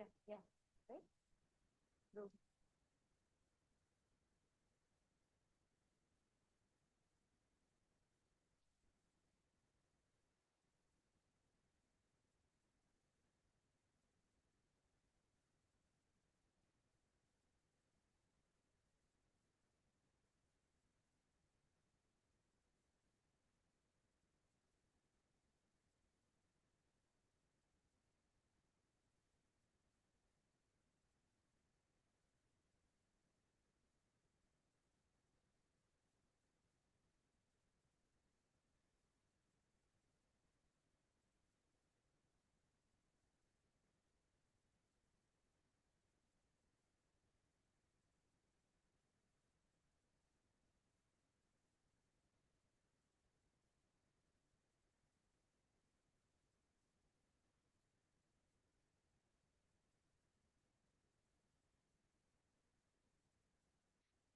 Yeah. Right? Go.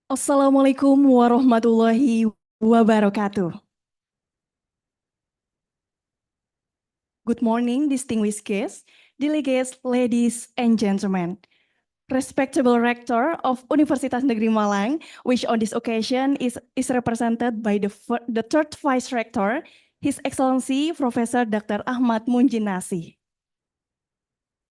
Assalamualaikum warahmatullahi wabarakatuh. Good morning, distinguished guests, delegates, ladies and gentlemen. Respectable Rector of Universitas Negeri Malang, which on this occasion is represented by the third Vice Rector, His Excellency Professor Dr. Ahmad Munjinasi.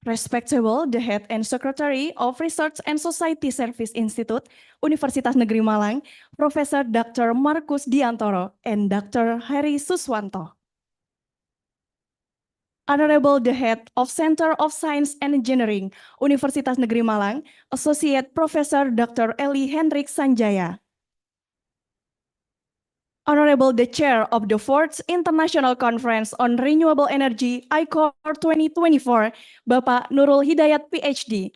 Respectable the Head and Secretary of Research and Society Service Institute, Universitas Negeri Malang, Professor Dr. Markus Diantoro and Dr. Heri Suswanto. Honorable the Head of Center of Science and Engineering, Universitas Negeri Malang, Associate Professor Dr. Eli Hendrik Sanjaya. Honorable the Chair of the 4th International Conference on Renewable Energy, I-CoRE 2024, Bapak Nurul Hidayat, PhD.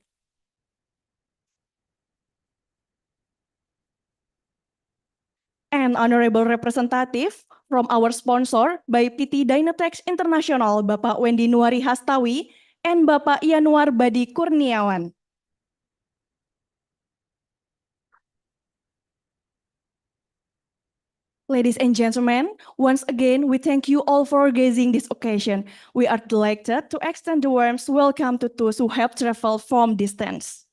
And honorable representative from our sponsor by PT Dynatex International, Bapak Wendy Nuari Hastawi, and Bapak Yanuar Badi Kurniawan. Ladies and gentlemen, once again, we thank you all for gracing this occasion. We are delighted to extend the warm welcome to those who have traveled from distance.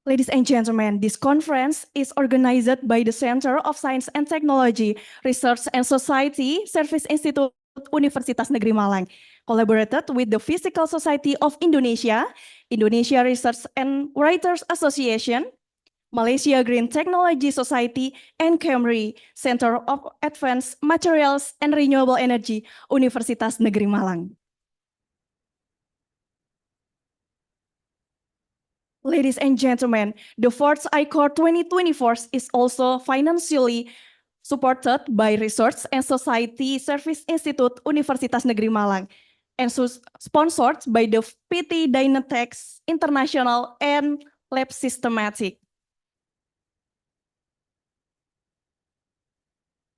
Ladies and gentlemen, this conference is organized by the Center of Science and Technology, Research and Society Service Institute Universitas Negeri Malang, collaborated with the Physical Society of Indonesia, Indonesia Research and Writers Association, Malaysia Green Technology Society, and KEMRI, Center of Advanced Materials and Renewable Energy, Universitas Negeri Malang. Ladies and gentlemen, the 4th I-CoRE 2024 is also financially supported by Research and Society Service Institute Universitas Negeri Malang and sponsored by the PT Dynatex International and Lab Systematic.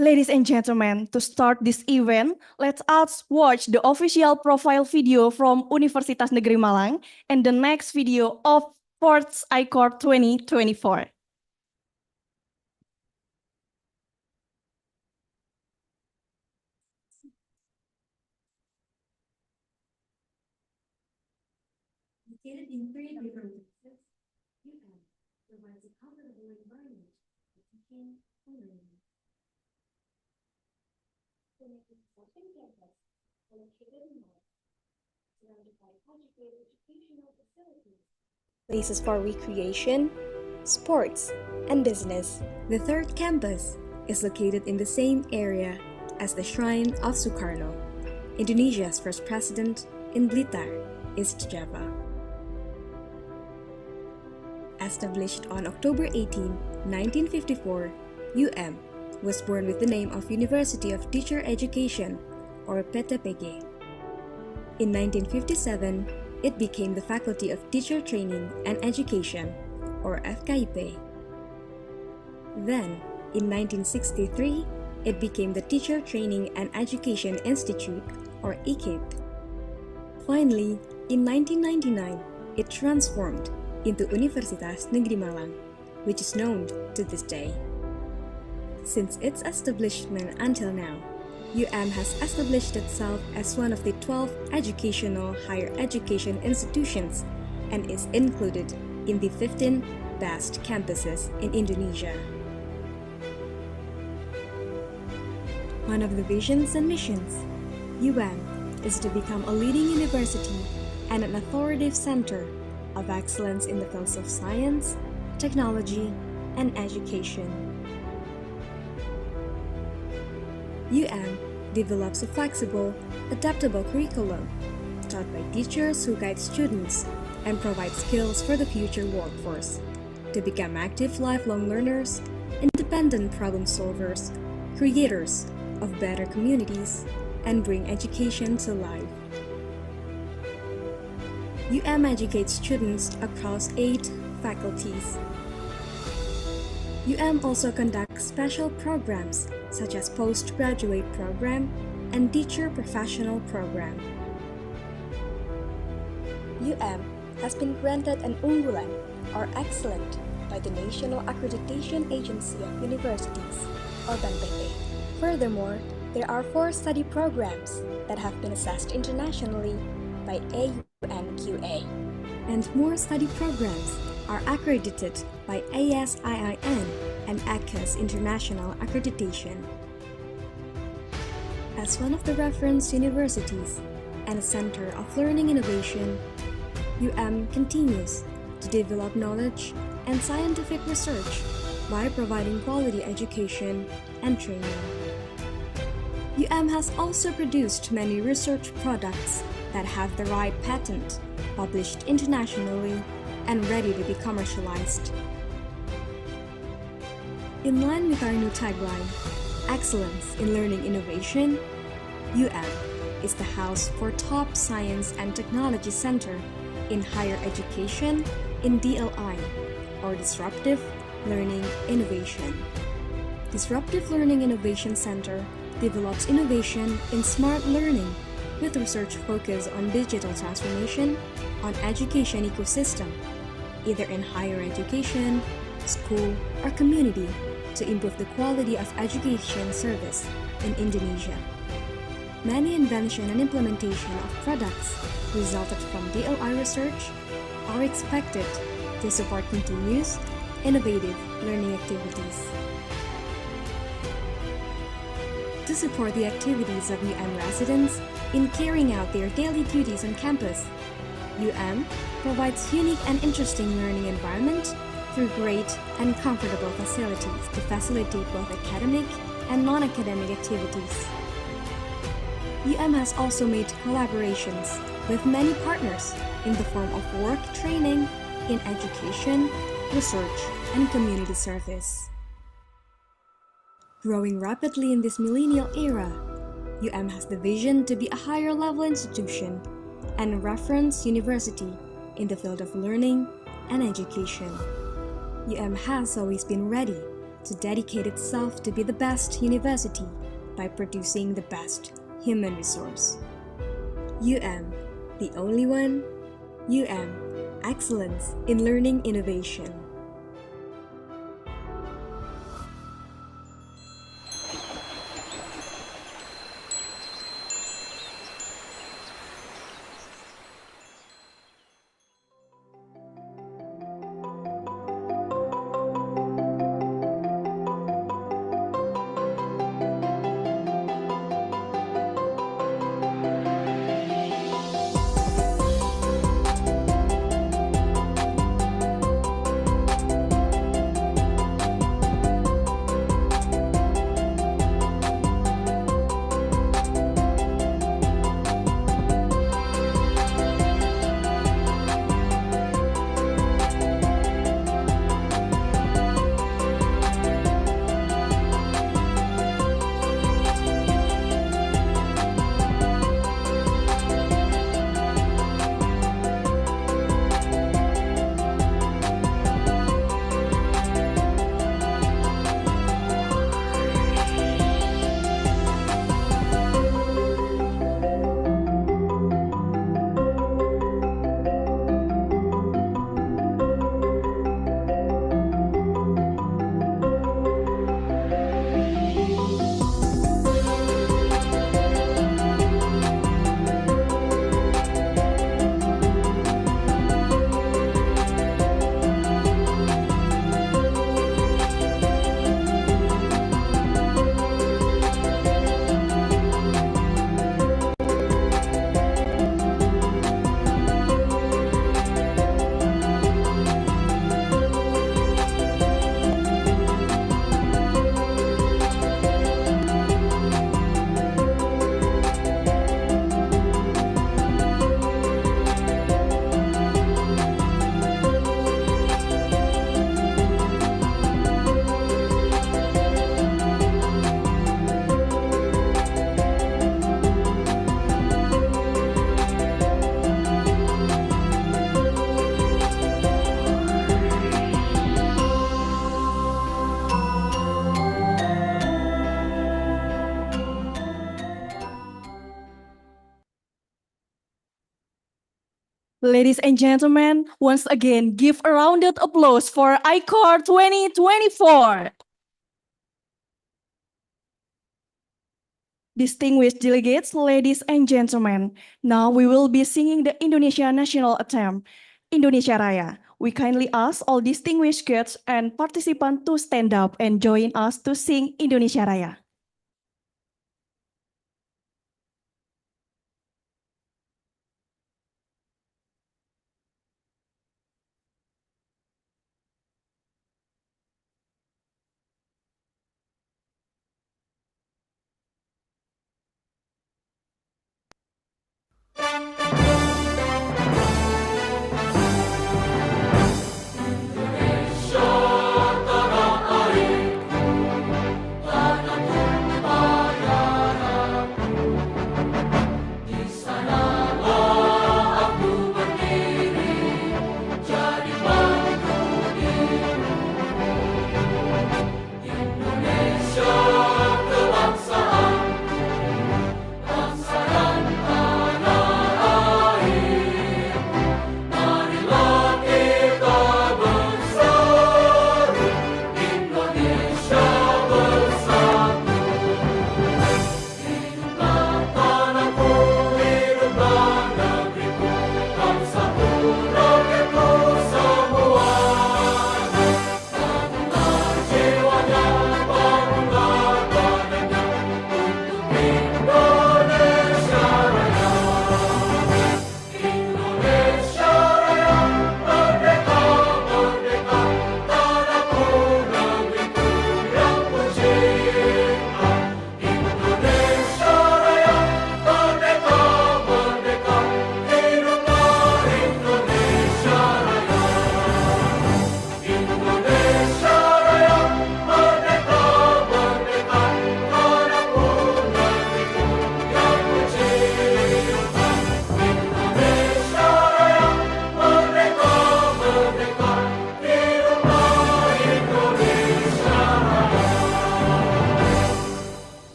Ladies and gentlemen, to start this event, let us watch the official profile video from Universitas Negeri Malang and the next video of 4th I-CoRE 2024. Located in 3 different places, UM provides a comfortable environment for teaching and learning. The second campus, located in North, surrounded by conjugated educational facilities, places for recreation, sports, and business. The third campus is located in the same area as the Shrine of Sukarno, Indonesia's first president in Blitar, East Java. Established on October 18, 1954, UM was born with the name of University of Teacher Education, or PTPG. In 1957, it became the Faculty of Teacher Training and Education, or FKIP. Then, in 1963, it became the Teacher Training and Education Institute, or IKIP. Finally, in 1999, it transformed into Universitas Negeri Malang, which is known to this day. Since its establishment until now, UM has established itself as one of the 12 educational higher education institutions and is included in the 15 best campuses in Indonesia. One of the visions and missions, UM is to become a leading university and an authoritative center of excellence in the fields of science, technology, and education. UM develops a flexible, adaptable curriculum taught by teachers who guide students and provide skills for the future workforce to become active lifelong learners, independent problem solvers, creators of better communities, and bring education to life. UM educates students across 8 faculties. UM also conducts special programs such as postgraduate program and teacher professional program. UM has been granted an unggulan or excellent by the National Accreditation Agency of Universities or BNPT. Furthermore, there are 4 study programs that have been assessed internationally by AUNQA, and more study programs are accredited by ASIIN and ACAS International Accreditation. As one of the reference universities and a center of learning innovation, UM continues to develop knowledge and scientific research by providing quality education and training. UM has also produced many research products that have the right patent, published internationally, and ready to be commercialized. In line with our new tagline, Excellence in Learning Innovation, UM is the house for top science and technology center in higher education in DLI, or Disruptive Learning Innovation. Disruptive Learning Innovation Center develops innovation in smart learning with research focus on digital transformation on education ecosystem, either in higher education, school, or community, to improve the quality of education service in Indonesia. Many invention and implementation of products resulted from DLI research are expected to support continuous, innovative learning activities. To support the activities of UM residents in carrying out their daily duties on campus, UM provides unique and interesting learning environment through great and comfortable facilities to facilitate both academic and non-academic activities. UM has also made collaborations with many partners in the form of work training in education, research, and community service. Growing rapidly in this millennial era, UM has the vision to be a higher level institution and a reference university in the field of learning and education. UM has always been ready to dedicate itself to be the best university by producing the best human resource. UM, the only one. UM, excellence in learning innovation. Ladies and gentlemen, once again, give a rounded applause for I-CoRE 2024. Distinguished delegates, ladies and gentlemen, now we will be singing the Indonesia National Anthem, Indonesia Raya. We kindly ask all distinguished guests and participants to stand up and join us to sing Indonesia Raya.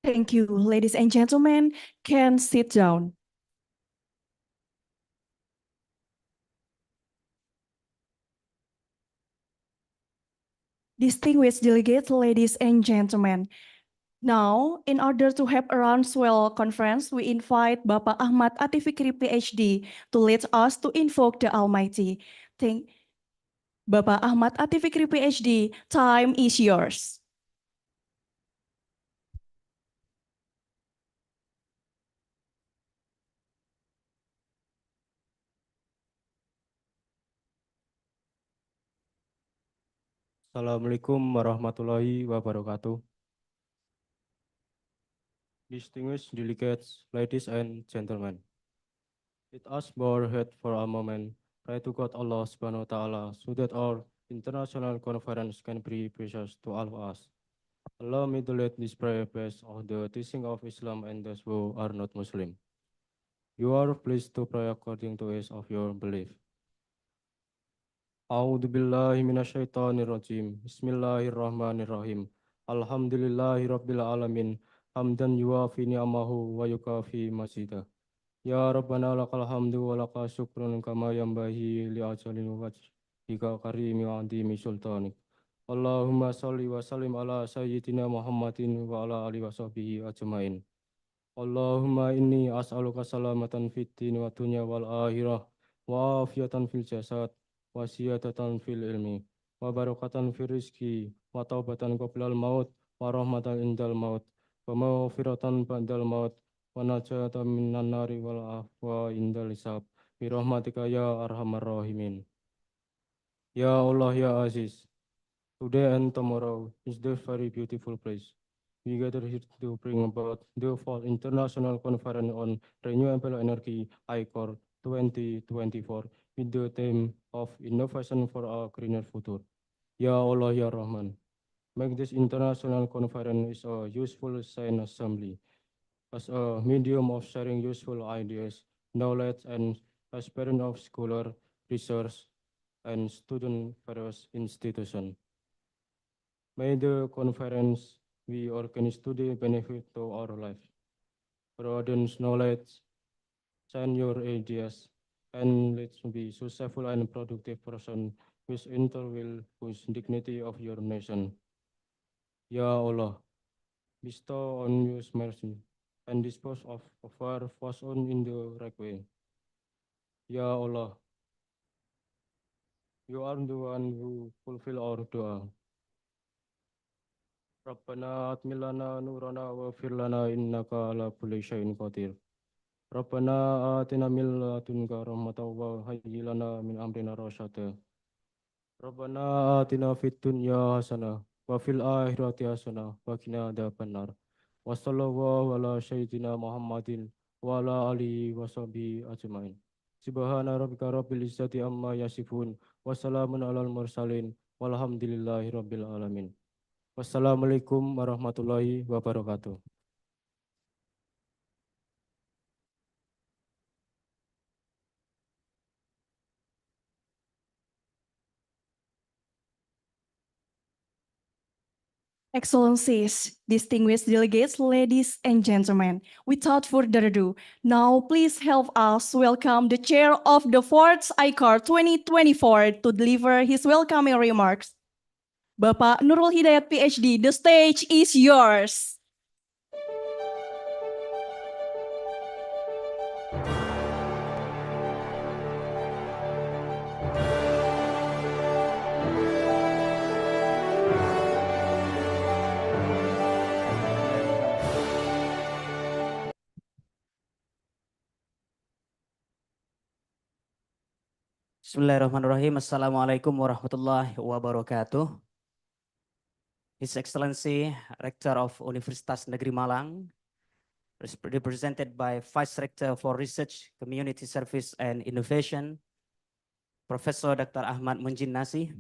Thank you, ladies and gentlemen. Can sit down. Distinguished delegates, ladies and gentlemen. Now, in order to have a roundtable conference, we invite Bapak Ahmad Atief Fikri, PhD, to lead us to invoke the Almighty. Thank Bapak Ahmad Atief Fikri, PhD, time is yours. Assalamualaikum warahmatullahi wabarakatuh. Distinguished delegates, ladies and gentlemen. Let us bow our head for a moment, pray to God Allah Subhanahu wa Ta'ala, so that our international conference can be precious to all of us. Allow me to lead this prayer based on the teaching of Islam and those who are not Muslim. You are pleased to pray according to each of your belief. A'udzu billahi minasyaitonir rajim. Bismillahirrahmanirrahim. Alhamdulillahirabbil alamin. Hamdan yuwafi ni'amahu wa yukafi mazidah. Ya Rabbana lakal hamdu wa lakal syukrun kama yanbaghi li ajalin wajhika karimi wa adimi sultanik. Allahumma sholli wa sallim ala sayyidina Muhammadin wa ala alihi wa sahbihi ajmain. Allahumma inni as'aluka salamatan fid din wa dunya wal akhirah wa afiyatan fil jasad wa siyadatan fil ilmi wa barakatan fil rizki wa taubatan qoblal maut wa rahmatan indal maut wa maghfiratan ba'dal maut wa najatan minan nari wal afwa indal hisab bi rahmatika ya arhamar rahimin. Ya Allah ya Aziz, today and tomorrow is the very beautiful place. We gather here to bring about the fall International Conference on Renewable Energy I-CoRE 2024 with the theme of Innovation for a Greener Future. Ya Allah Ya Rahman, make this international conference a useful science assembly as a medium of sharing useful ideas, knowledge, and experience of scholar, research, and student various institutions. May the conference we organize today benefit to our life, broadens knowledge, shine your ideas, and let's be successful and productive person which enter will whose dignity of your nation. Ya Allah, bestow on us mercy and dispose of our false on in the right way. Ya Allah, you are the one who fulfill our dua. Rabbana atmilana nurana wa firlana innaka ala kulli syai'in qadir. Rabbana atina min ladunka rahmatan wa hayyi lana min amrina rasyada. Rabbana atina fid dunya hasanah wa fil akhirati hasanah wa qina adzabannar. Wa sallallahu ala sayyidina Muhammadin wa ala alihi wa sahbihi ajmain. Subhana rabbika rabbil izzati amma yasifun wa salamun alal mursalin walhamdulillahi rabbil alamin. Wassalamualaikum warahmatullahi wabarakatuh. Excellencies, distinguished delegates, ladies and gentlemen, without further ado, now please help us welcome the chair of the fourth I-CoRE 2024 to deliver his welcoming remarks. Bapak Nurul Hidayat PhD, the stage is yours. Bismillahirrahmanirrahim. Assalamualaikum warahmatullahi wabarakatuh. His Excellency Rector of Universitas Negeri Malang, represented by Vice Rector for Research, Community Service and Innovation, Professor Dr. Ahmad Munjin Nasi,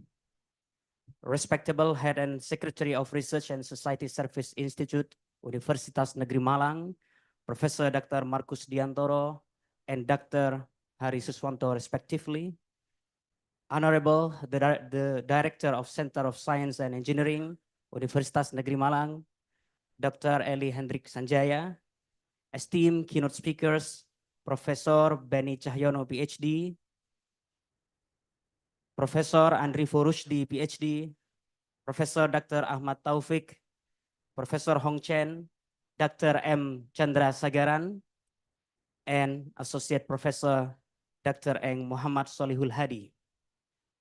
respectable Head and Secretary of Research and Society Service Institute, Universitas Negeri Malang, Professor Dr. Markus Diantoro, and Dr. Hari Suswanto, respectively. Honorable the Director of Center of Science and Engineering, Universitas Negeri Malang, Dr. Eli Hendrik Sanjaya, esteemed keynote speakers, Professor Benny Cahyono, PhD, Professor Andri Forushdi, PhD, Professor Dr. Ahmad Taufik, Professor Hong Chen, Dr. M. Chandra Sagaran, and Associate Professor Dr. Eng Muhammad Solihul Hadi.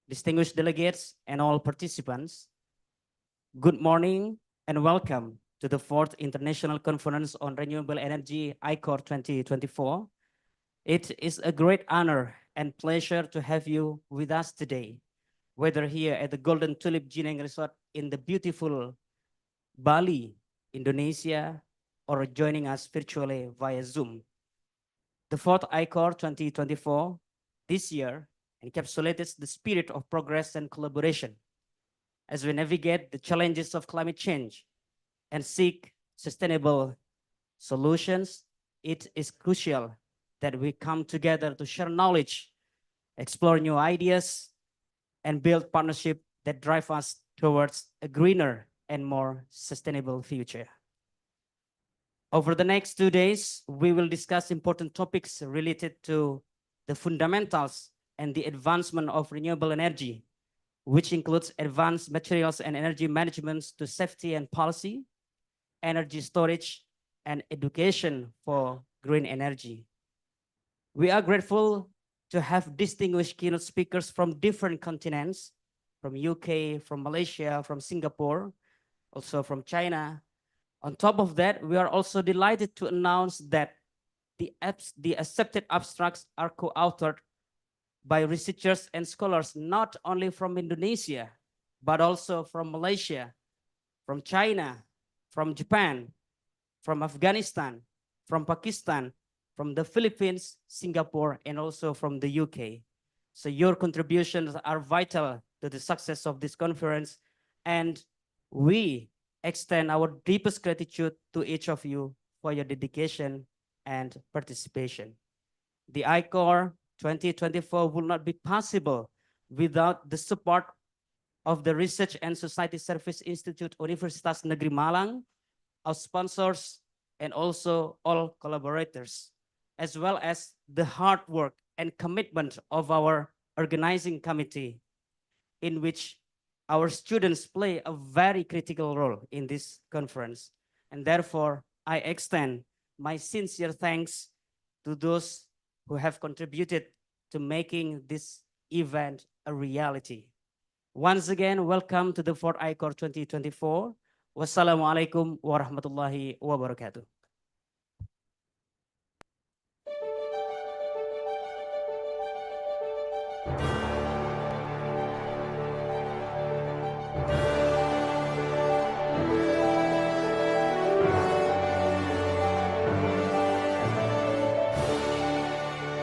Distinguished delegates and all participants, good morning and welcome to the 4th International Conference on Renewable Energy I-CoRE 2024. It is a great honor and pleasure to have you with us today, whether here at the Golden Tulip Jineng Resort in the beautiful Bali, Indonesia, or joining us virtually via Zoom. The 4th I-CoRE 2024 this year encapsulates the spirit of progress and collaboration as we navigate the challenges of climate change and seek sustainable solutions. It is crucial that we come together to share knowledge, explore new ideas, and build partnerships that drive us towards a greener and more sustainable future. Over the next 2 days, we will discuss important topics related to the fundamentals and the advancement of renewable energy, which includes advanced materials and energy management to safety and policy, energy storage, and education for green energy. We are grateful to have distinguished keynote speakers from different continents, from UK, from Malaysia, from Singapore, also from China. On top of that, we are also delighted to announce that the accepted abstracts are co-authored by researchers and scholars not only from Indonesia, but also from Malaysia, from China, from Japan, from Afghanistan, from Pakistan, from the Philippines, Singapore, and also from the UK. So your contributions are vital to the success of this conference, and we extend our deepest gratitude to each of you for your dedication and participation. The I-CoRE 2024 will not be possible without the support of the Research and Society Service Institute Universitas Negeri Malang, our sponsors, and also all collaborators. as well as the hard work and commitment of our organizing committee, in which our students play a very critical role in this conference. And therefore, I extend my sincere thanks to those who have contributed to making this event a reality. Once again, welcome to the 4th I-CoRE 2024. Wassalamualaikum warahmatullahi wabarakatuh.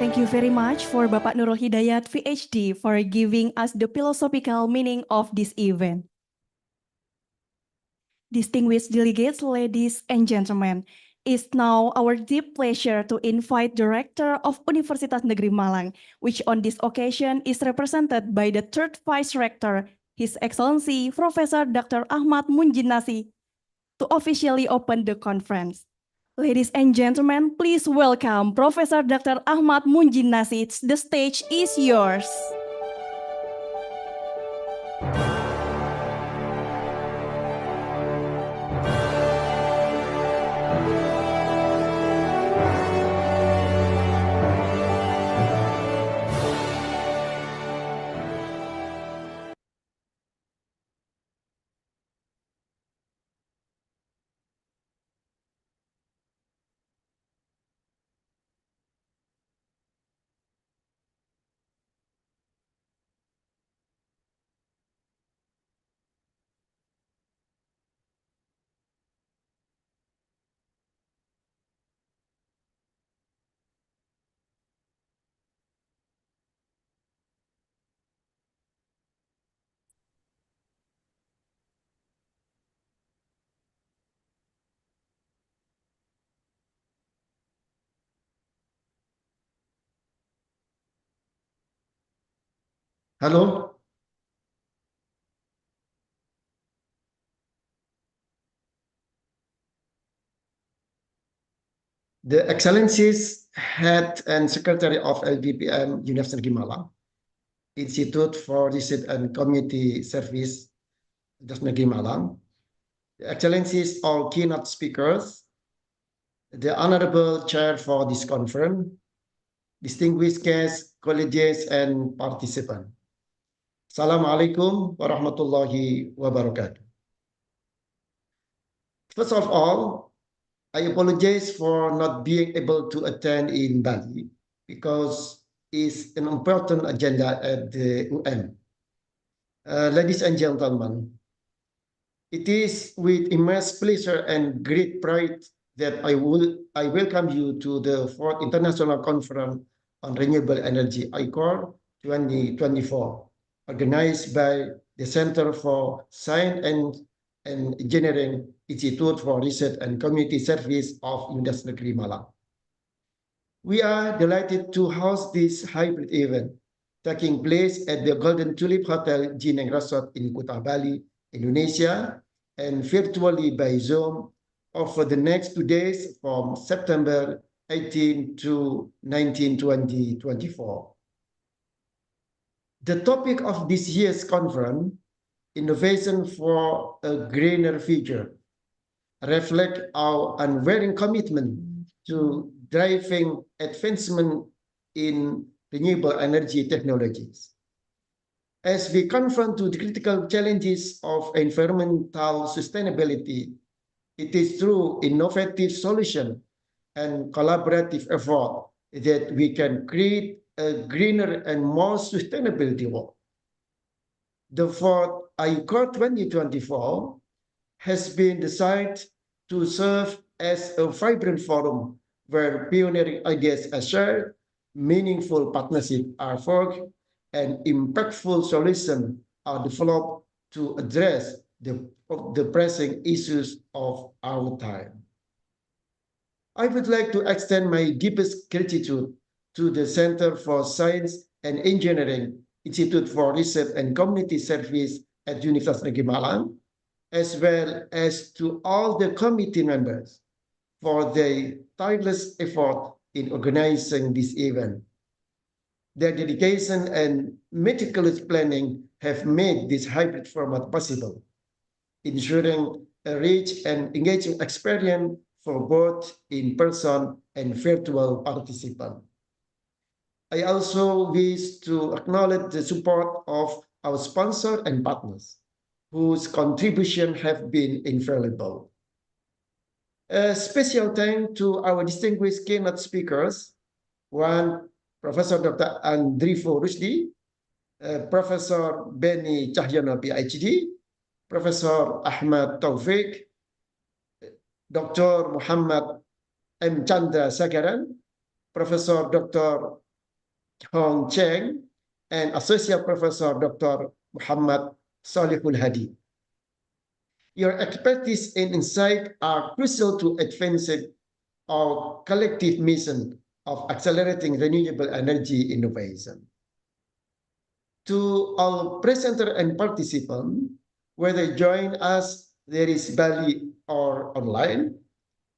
Thank you very much for Bapak Nurul Hidayat, PhD, for giving us the philosophical meaning of this event. Distinguished delegates, ladies and gentlemen, it's now our deep pleasure to invite Director of Universitas Negeri Malang, which on this occasion is represented by the third Vice Rector, His Excellency Professor Dr. Ahmad Munjinnasi, to officially open the conference. Ladies and gentlemen, please welcome Professor Dr. Ahmad Munjinnasi. The stage is yours. Hello. The Excellencies, Head and Secretary of LDPM University Negeri Malang, Institute for Research and Community Service, University Negeri Malang, the Excellencies, all keynote speakers, the Honorable Chair for this conference, distinguished guests, colleagues, and participants. Assalamualaikum warahmatullahi wabarakatuh. First of all, I apologize for not being able to attend in Bali because it's an important agenda at the UN. Ladies and gentlemen, it is with immense pleasure and great pride that I welcome you to the 4th International Conference on Renewable Energy, I-CoRE 2024, organized by the Center for Science and Engineering, Institute for Research and Community Service of Universitas Negeri Malang. We are delighted to host this hybrid event taking place at the Golden Tulip Hotel Jineng Resort in Kuta, Bali, Indonesia, and virtually by Zoom over the next 2 days from September 18 to 19, 2024. The topic of this year's conference, Innovation for a Greener Future, reflect our unwavering commitment to driving advancement in renewable energy technologies. As we confront the critical challenges of environmental sustainability, it is through innovative solutions and collaborative effort that we can create a greener and more sustainable world. The 4th I-CoRE 2024 has been designed to serve as a vibrant forum where pioneering ideas are shared, meaningful partnerships are forged, and impactful solutions are developed to address the pressing issues of our time. I would like to extend my deepest gratitude to the Center for Science and Engineering, Institute for Research and Community Service at Universitas Negeri Malang, as well as to all the committee members for their tireless effort in organizing this event. Their dedication and meticulous planning have made this hybrid format possible, ensuring a rich and engaging experience for both in-person and virtual participants. I also wish to acknowledge the support of our sponsors and partners, whose contributions have been invaluable. A special thanks to our distinguished keynote speakers, one, Professor Dr. Andrifo Rusdi, Professor Beni Cahyono, PhD, Professor Ahmad Taufik, Dr. Muhammad M. Chandra Sagaran, Professor Dr. Hong Cheng, and Associate Professor Dr. Muhammad Salihul Hadi. Your expertise and insight are crucial to advancing our collective mission of accelerating renewable energy innovation. To all presenters and participants, whether join us there is Bali or online,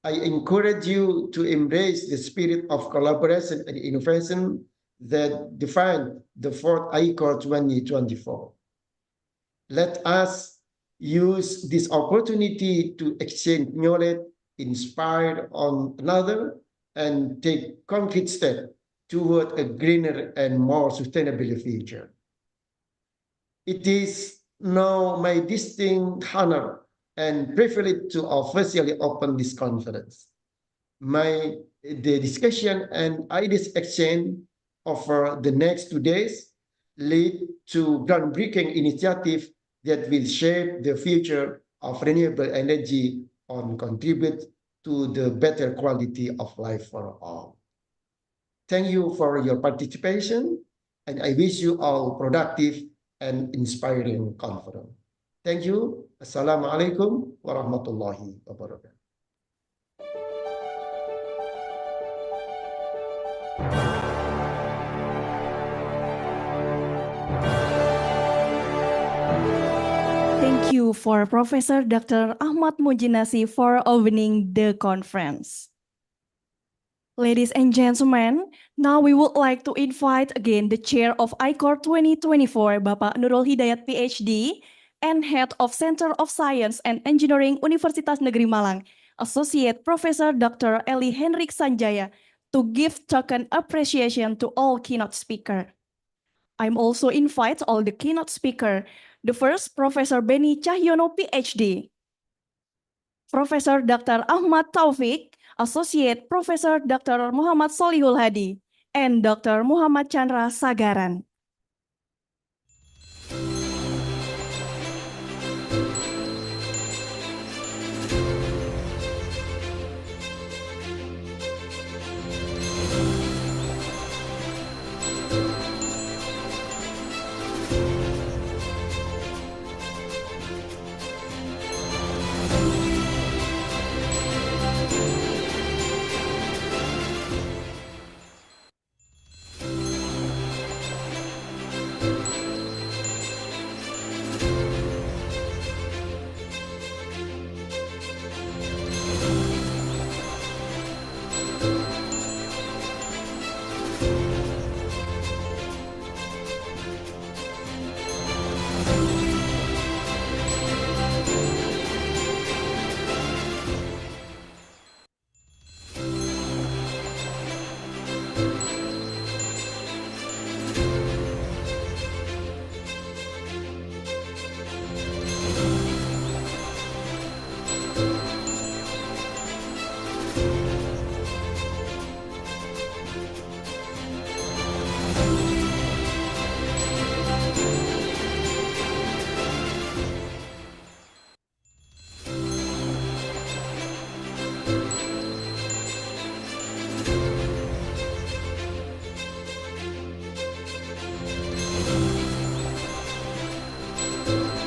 I encourage you to embrace the spirit of collaboration and innovation that define the fourth I-CoRE 2024. Let us use this opportunity to exchange knowledge, inspire one another, and take concrete steps toward a greener and more sustainable future. It is now my distinct honor and privilege to officially open this conference. The discussion and ideas exchange over the next 2 days lead to groundbreaking initiatives that will shape the future of renewable energy and contribute to the better quality of life for all. Thank you for your participation, and I wish you all productive and inspiring conference. Thank you. Assalamualaikum warahmatullahi wabarakatuh. Thank you for Professor Dr. Ahmad Mujinasi for opening the conference. Ladies and gentlemen, now we would like to invite again the Chair of I-CoRE 2024, Bapak Nurul Hidayat PhD, and Head of Center of Science and Engineering Universitas Negeri Malang, Associate Professor Dr. Eli Henrik Sanjaya, to give token appreciation to all keynote speakers. I'm also invite all the keynote speakers. The first, Professor Beni Cahyono, PhD. Professor Dr. Ahmad Taufik, Associate Professor Dr. Muhammad Solihul Hadi, and Dr. Muhammad Chandra Sagaran.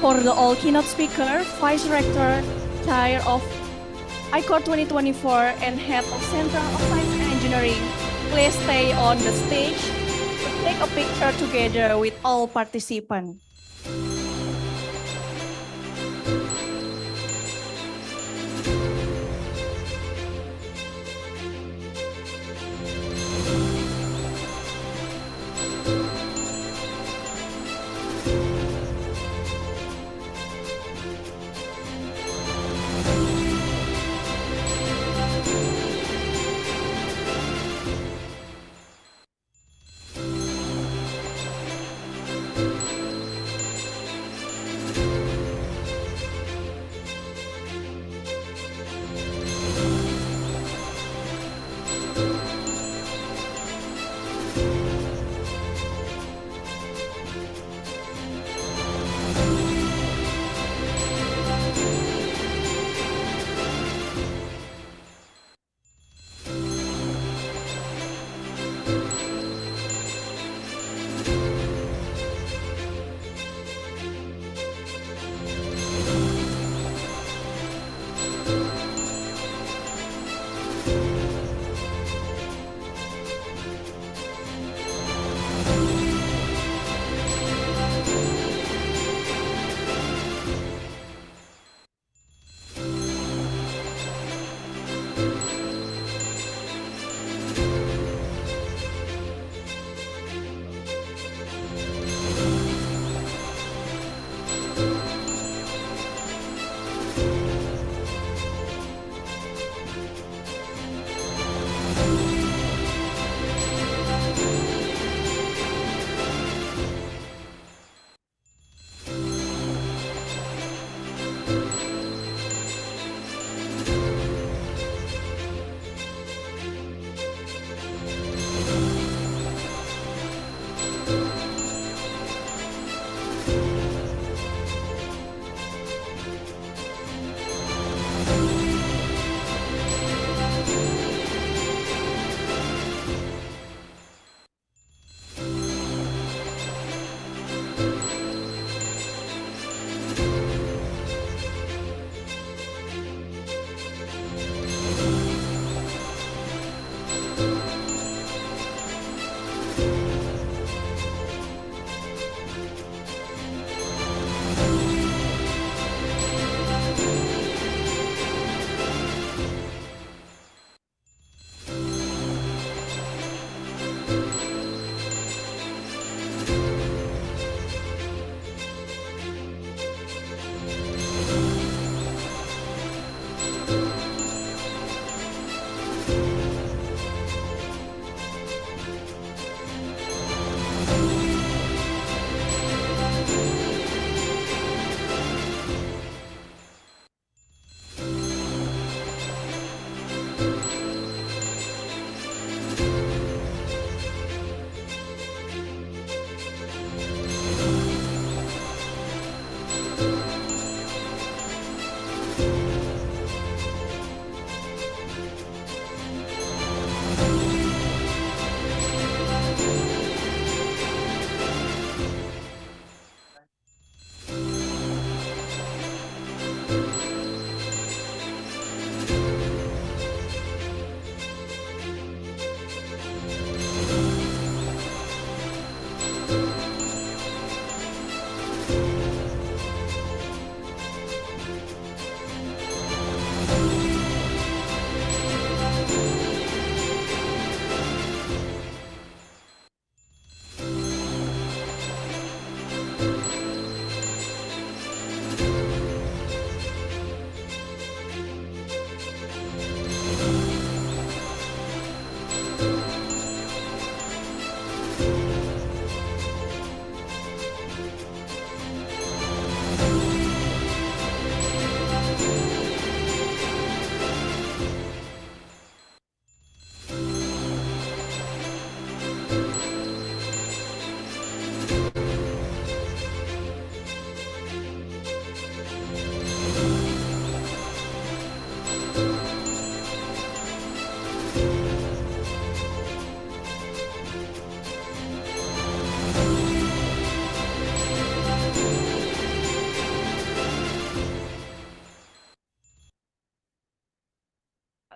For the all keynote speaker, Vice Rector, Chair of I-CoRE 2024, and Head of Center of Science and Engineering, please stay on the stage to take a picture together with all participants.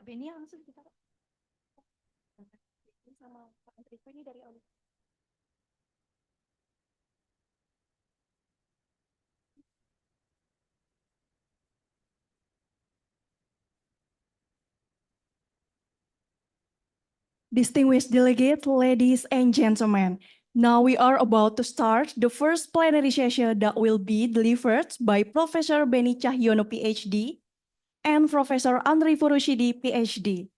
Pak Beni langsung kita sama Pak Enrico ini dari audit. Distinguished delegates, ladies and gentlemen, now we are about to start the first plenary session that will be delivered by Professor Beni Cahyono, PhD, and Professor Andri Furushidi, PhD.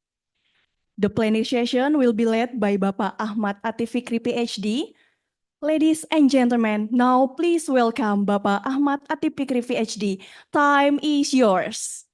The plenary session will be led by Bapak Ahmad Atif Fikri, PhD. Ladies and gentlemen, now please welcome Bapak Ahmad Atif Fikri, PhD. Time is yours.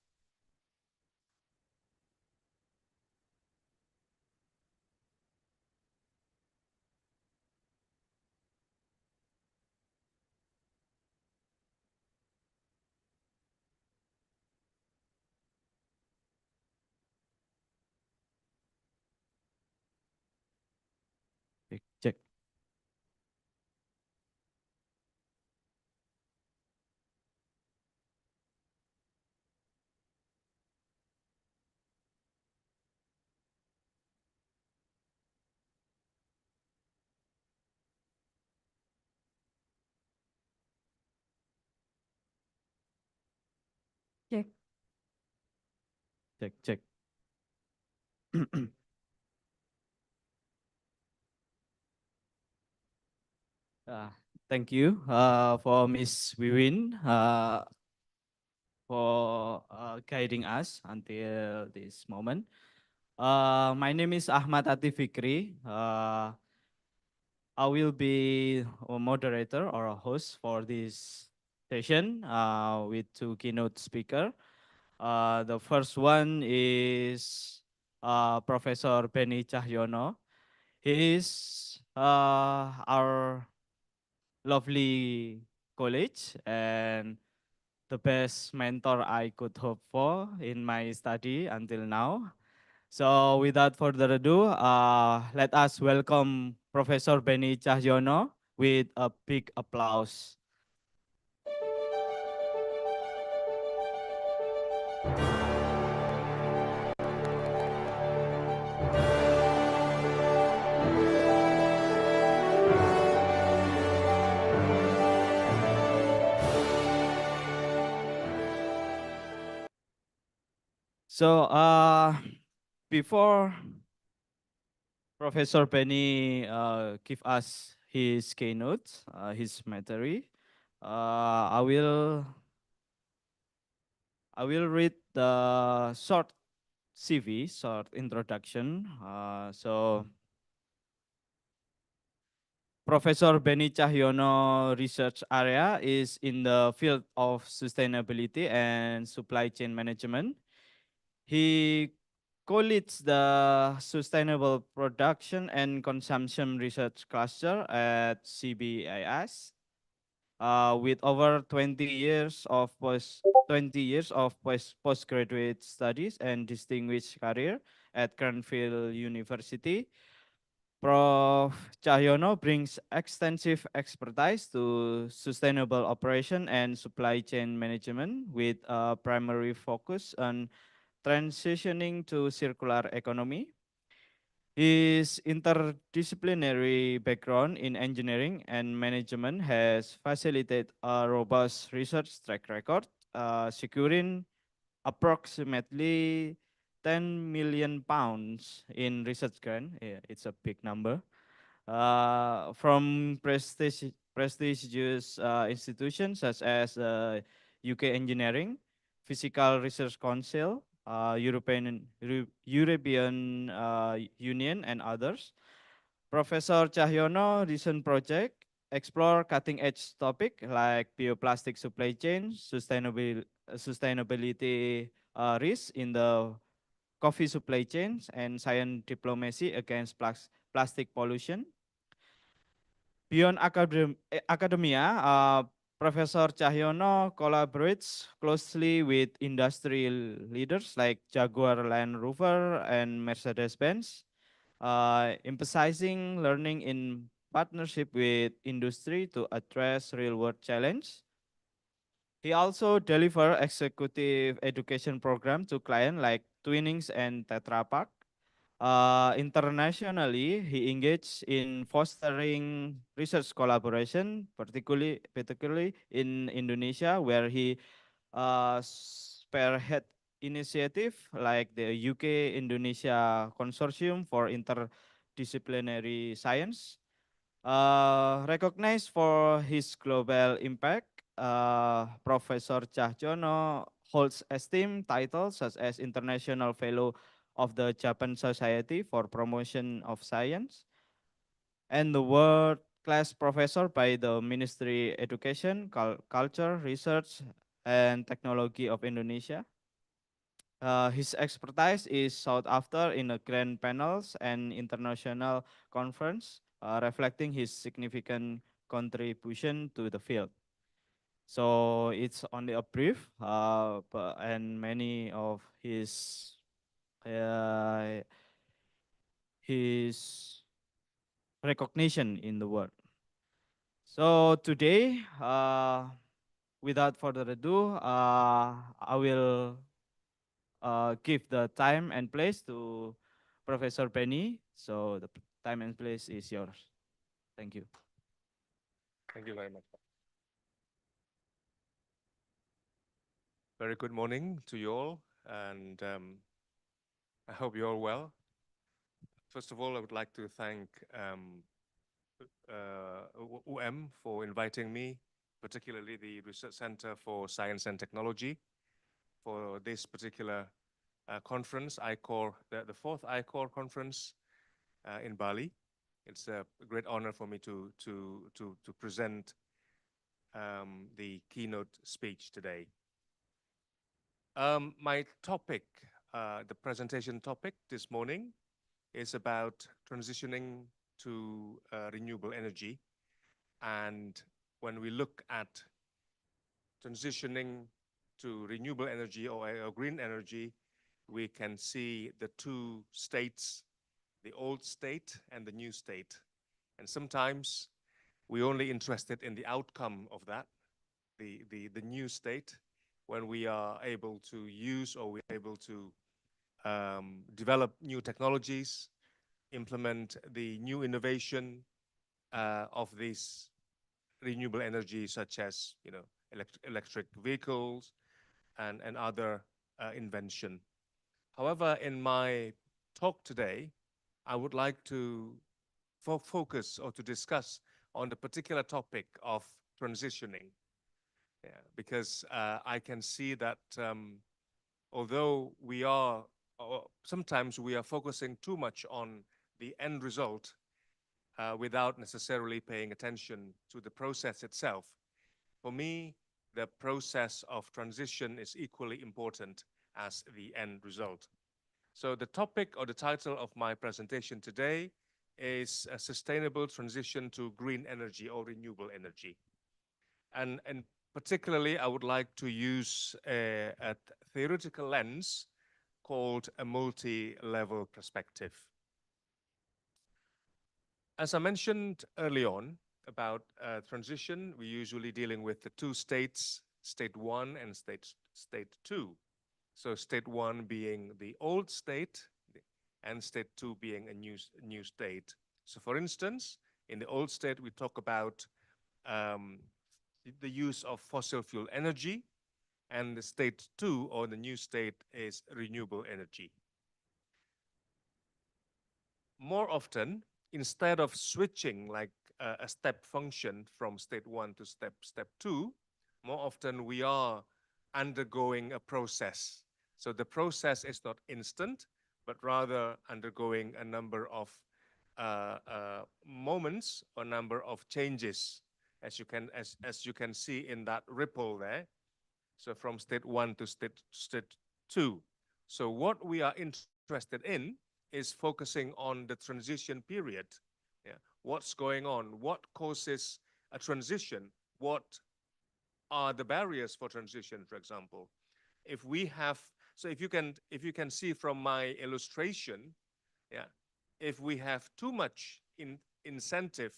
Cek. Cek. Cek, cek. Thank you for Miss Wiwin for guiding us until this moment. My name is Ahmad Atif Fikri. I will be a moderator or a host for this session with two keynote speaker. The first one is Professor Beni Cahyono. He is our lovely college and the best mentor I could hope for in my study until now. So without further ado, let us welcome Professor Beni Cahyono with a big applause. So before Professor Penny give us his keynote, his material, I will read the short CV, short introduction. So Professor Beni Cahyono research area is in the field of sustainability and supply chain management. He co-leads the Sustainable Production and Consumption Research Cluster at CBIS. With over 20 years of postgraduate studies and distinguished career at Cranfield University, Prof. Cahyono brings extensive expertise to sustainable operation and supply chain management with a primary focus on transitioning to circular economy. His interdisciplinary background in engineering and management has facilitated a robust research track record, securing approximately 10 million pounds in research grant. Yeah, it's a big number. From prestigious institutions such as UK Engineering, Physical Research Council, European Union, and others. Professor Cahyono recent project explore cutting-edge topic like bioplastic supply chain, sustainability risk in the coffee supply chains, and science diplomacy against plastic pollution. Beyond academia, Professor Cahyono collaborates closely with industry leaders like Jaguar Land Rover and Mercedes-Benz, emphasizing learning in partnership with industry to address real-world challenge. He also deliver executive education program to clients like Twinings and Tetra Pak. Internationally, he engaged in fostering research collaboration, particularly in Indonesia, where he spearhead initiative like the UK Indonesia Consortium for Interdisciplinary Science. Recognized for his global impact, Professor Cahyono holds esteemed titles such as International Fellow of the Japan Society for Promotion of Science and the World Class Professor by the Ministry Education, Culture, Research, and Technology of Indonesia. His expertise is sought after in the grand panels and international conference, reflecting his significant contribution to the field. So it's only a brief, and many of uh, his recognition in the world. So today, without further ado, I will give the time and place to Professor Penny. So the time and place is yours. Thank you. Thank you very much. Very good morning to you all, and I hope you're all well. First of all, I would like to thank UM for inviting me, particularly the Research Center for Science and Technology, for this particular conference, I-CoRE, the fourth I-CoRE conference in Bali. It's a great honor for me to present the keynote speech today. My topic, the presentation topic this morning is about transitioning to renewable energy. And when we look at transitioning to renewable energy or green energy, we can see the two states, the old state and the new state. And sometimes we're only interested in the outcome of that, the new state, when we are able to use or we're able to develop new technologies, implement the new innovation of these renewable energy, such as electric vehicles and other invention. However, in my talk today, I would like to focus or to discuss on the particular topic of transitioning. Yeah, because I can see that although we are, sometimes we are focusing too much on the end result without necessarily paying attention to the process itself. For me, the process of transition is equally important as the end result. So the topic or the title of my presentation today is a sustainable transition to green energy or renewable energy. And particularly, I would like to use a theoretical lens called a multi-level perspective. As I mentioned early on about transition, we're usually dealing with the two states, state one and state two. So state one being the old state and state two being a new state. So for instance, in the old state, we talk about the use of fossil fuel energy, and the state two or the new state is renewable energy. More often, instead of switching like a step function from state one to step two, more often we are undergoing a process. So the process is not instant, but rather undergoing a number of moments or number of changes, as you can see in that ripple there. So from state one to state two. So what we are interested in is focusing on the transition period. Yeah. What's going on? What causes a transition? What are the barriers for transition, for example? If we have, so if you can see from my illustration, yeah, if we have too much incentive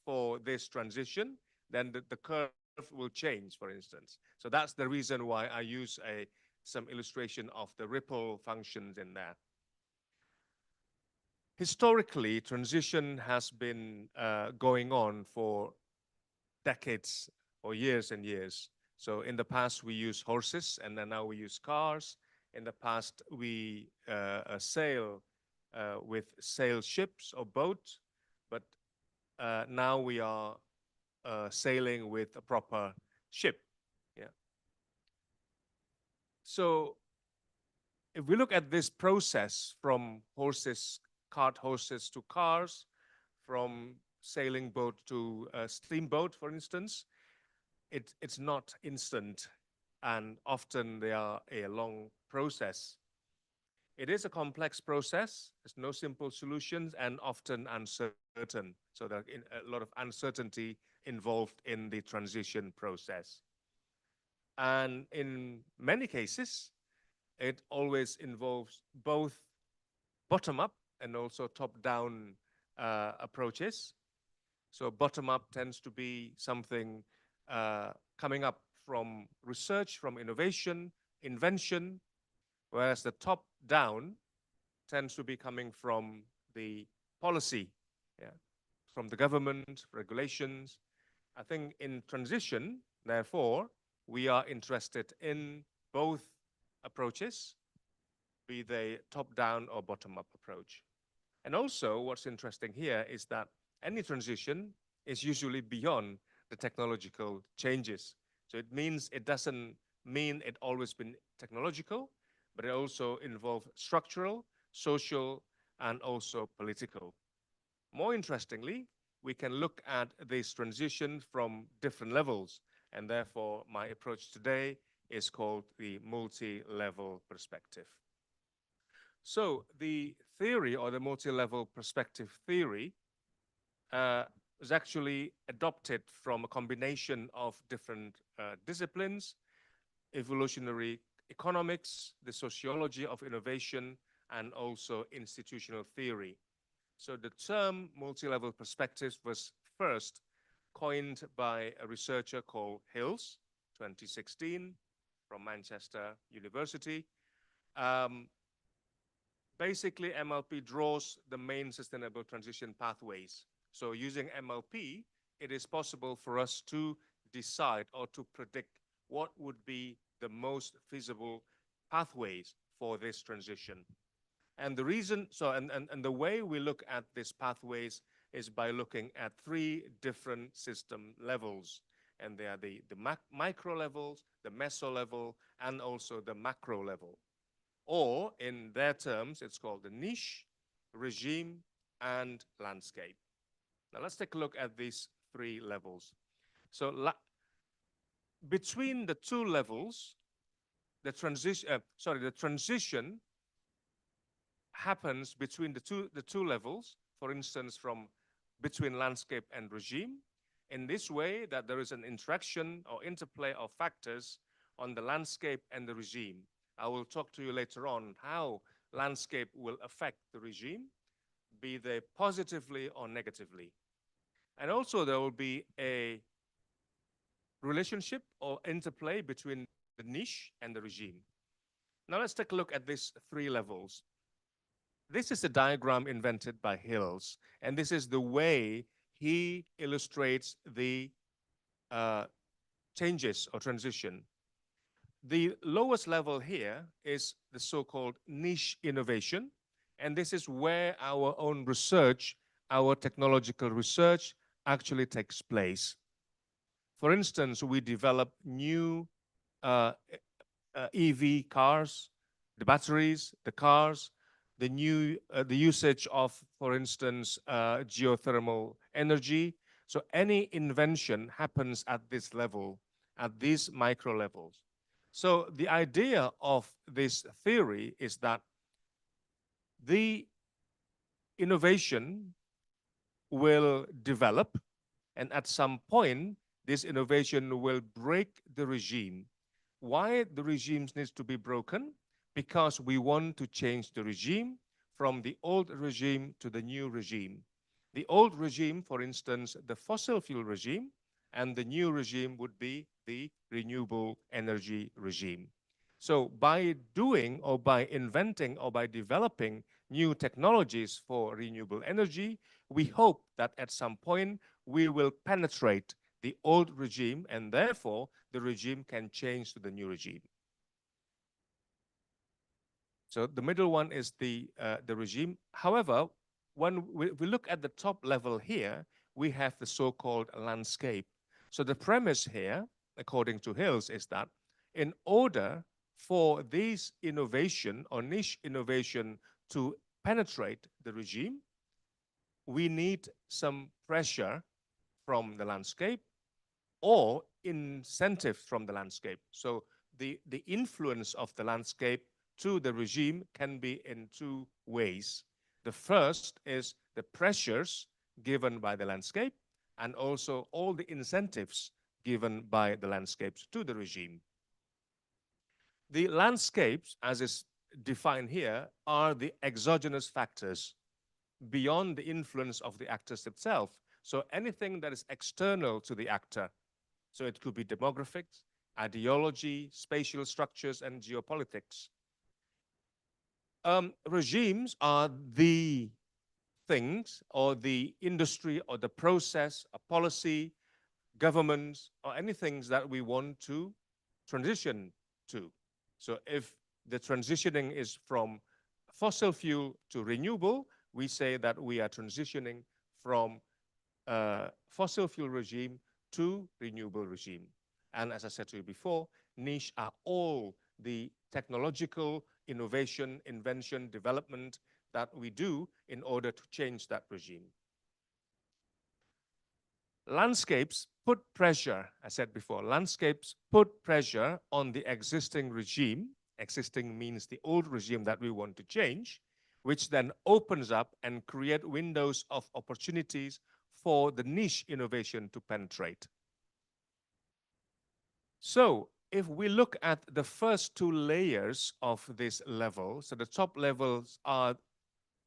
for this transition, then the curve will change, for instance. So that's the reason why I use some illustration of the ripple functions in there. Historically, transition has been going on for decades or years and years. So in the past, we used horses, and then now we use cars. In the past, we sail with sail ships or boats, but now we are sailing with a proper ship. Yeah. So if we look at this process from horses, cart horses to cars, from sailing boat to a steamboat, for instance, it's not instant, and often they are a long process. It is a complex process. There's no simple solutions and often uncertain. So there's a lot of uncertainty involved in the transition process. And in many cases, it always involves both bottom-up and also top-down approaches. So bottom-up tends to be something coming up from research, from innovation, invention, whereas the top-down tends to be coming from the policy, yeah, from the government, regulations. I think in transition, therefore, we are interested in both approaches, be they top-down or bottom-up approach. And also, what's interesting here is that any transition is usually beyond the technological changes. So it means it doesn't mean it always been technological, but it also involves structural, social, and also political. More interestingly, we can look at this transition from different levels, and therefore my approach today is called the multi-level perspective. So the theory, or the multi-level perspective theory, was actually adopted from a combination of different disciplines: evolutionary economics, the sociology of innovation, and also institutional theory. So the term multi-level perspectives was first coined by a researcher called Hills, 2016, from Manchester University. Basically, MLP draws the main sustainable transition pathways. So using MLP, it is possible for us to decide or to predict what would be the most feasible pathways for this transition. And the reason, so, and the way we look at these pathways is by looking at three different system levels. And they are the micro levels, the meso level, and also the macro level. Or in their terms, it's called the niche, regime, and landscape. Now let's take a look at these three levels. So between the two levels, the transition happens between the two levels, for instance, from between landscape and regime, in this way that there is an interaction or interplay of factors on the landscape and the regime. I will talk to you later on how landscape will affect the regime, be they positively or negatively. And also there will be a relationship or interplay between the niche and the regime. Now let's take a look at these three levels. This is a diagram invented by Hills, and this is the way he illustrates the changes or transition. The lowest level here is the so-called niche innovation, and this is where our own research, our technological research actually takes place. For instance, we develop new EV cars, the batteries, the cars, the usage of, for instance, geothermal energy. So any invention happens at this level, at these micro levels. So the idea of this theory is that the innovation will develop, and at some point, this innovation will break the regime. Why the regime needs to be broken? Because we want to change the regime from the old regime to the new regime. The old regime, for instance, the fossil fuel regime, and the new regime would be the renewable energy regime. So by doing or by inventing or by developing new technologies for renewable energy, we hope that at some point we will penetrate the old regime, and therefore the regime can change to the new regime. So the middle one is the regime. However, when we look at the top level here, we have the so-called landscape. So the premise here, according to Hills, is that in order for these innovation or niche innovation to penetrate the regime, we need some pressure from the landscape or incentives from the landscape. So the influence of the landscape to the regime can be in two ways. The first is the pressures given by the landscape, and also all the incentives given by the landscapes to the regime. The landscapes, as is defined here, are the exogenous factors beyond the influence of the actors itself. So anything that is external to the actor, so it could be demographics, ideology, spatial structures, and geopolitics. Regimes are the things or the industry or the process, a policy, governments, or anything that we want to transition to. So if the transitioning is from fossil fuel to renewable, we say that we are transitioning from fossil fuel regime to renewable regime. And as I said to you before, niche are all the technological innovation, invention, development that we do in order to change that regime. Landscapes put pressure, I said before, landscapes put pressure on the existing regime. Existing means the old regime that we want to change, which then opens up and create windows of opportunities for the niche innovation to penetrate. So if we look at the first two layers of this level, so the top levels are,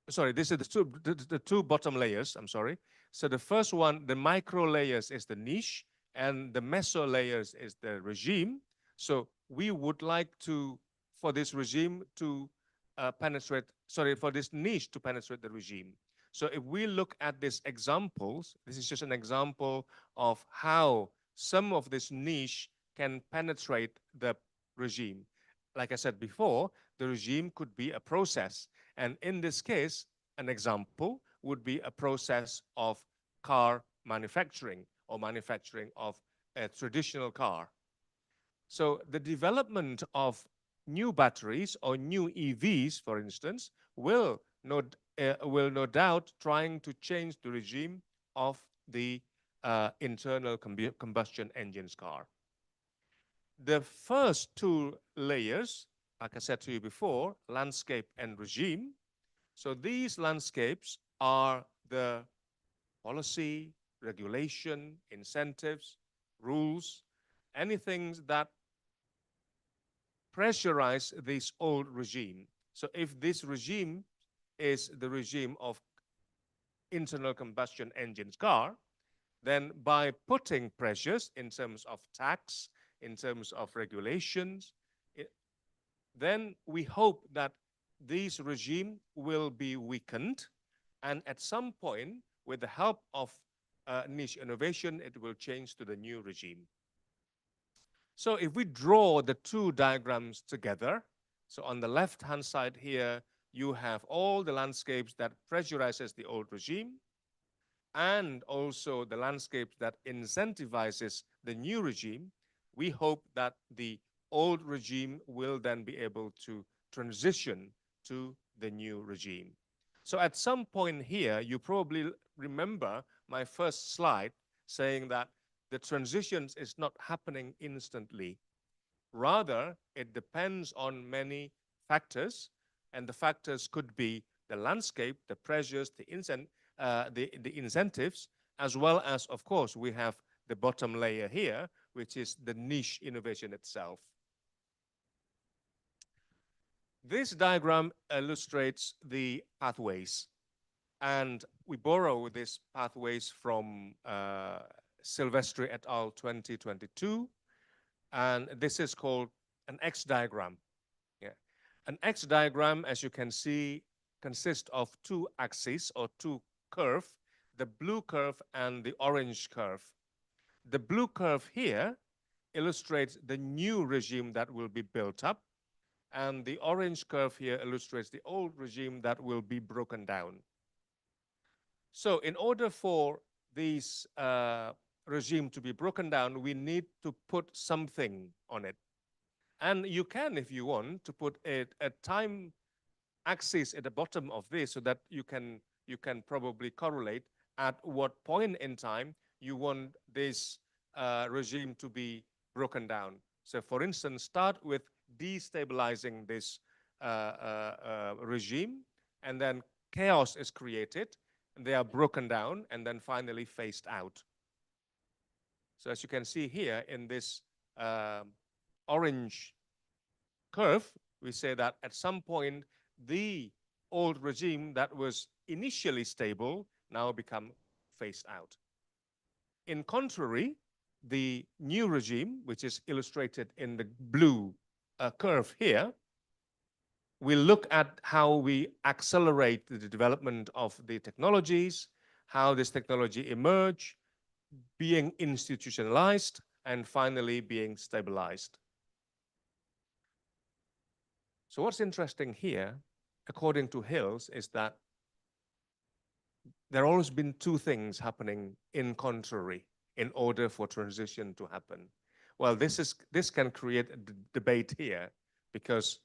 sorry, this is the two bottom layers, I'm sorry. So the first one, the micro layers is the niche, and the meso layers is the regime. So we would like to, for this regime to penetrate, sorry, for this niche to penetrate the regime. So if we look at these examples, this is just an example of how some of this niche can penetrate the regime. Like I said before, the regime could be a process. And in this case, an example would be a process of car manufacturing or manufacturing of a traditional car. So the development of new batteries or new EVs, for instance, will no doubt trying to change the regime of the internal combustion engines car. The first two layers, like I said to you before, landscape and regime. So these landscapes are the policy, regulation, incentives, rules, anything that pressurize this old regime. So if this regime is the regime of internal combustion engines car, then by putting pressures in terms of tax, in terms of regulations, then we hope that this regime will be weakened, and at some point, with the help of niche innovation, it will change to the new regime. So if we draw the two diagrams together, so on the left-hand side here, you have all the landscapes that pressurizes the old regime, and also the landscapes that incentivizes the new regime. We hope that the old regime will then be able to transition to the new regime. So at some point here, you probably remember my first slide saying that the transitions is not happening instantly. Rather, it depends on many factors, and the factors could be the landscape, the pressures, the incentives, as well as, of course, we have the bottom layer here, which is the niche innovation itself. This diagram illustrates the pathways, and we borrow these pathways from Silvestri et al. 2022. And this is called an X diagram. Yeah. An X diagram, as you can see, consists of two axes or two curves, the blue curve and the orange curve. The blue curve here illustrates the new regime that will be built up, and the orange curve here illustrates the old regime that will be broken down. So in order for these regime to be broken down, we need to put something on it. And you can, if you want, to put a time axis at the bottom of this so that you can probably correlate at what point in time you want this regime to be broken down. So for instance, start with destabilizing this regime, and then chaos is created, and they are broken down, and then finally phased out. So as you can see here in this orange curve, we say that at some point, the old regime that was initially stable now become phased out. In contrary, the new regime, which is illustrated in the blue curve here, we look at how we accelerate the development of the technologies, how this technology emerge, being institutionalized, and finally being stabilized. So what's interesting here, according to Hills, is that there have always been two things happening in contrary in order for transition to happen. Well, this can create a debate here, because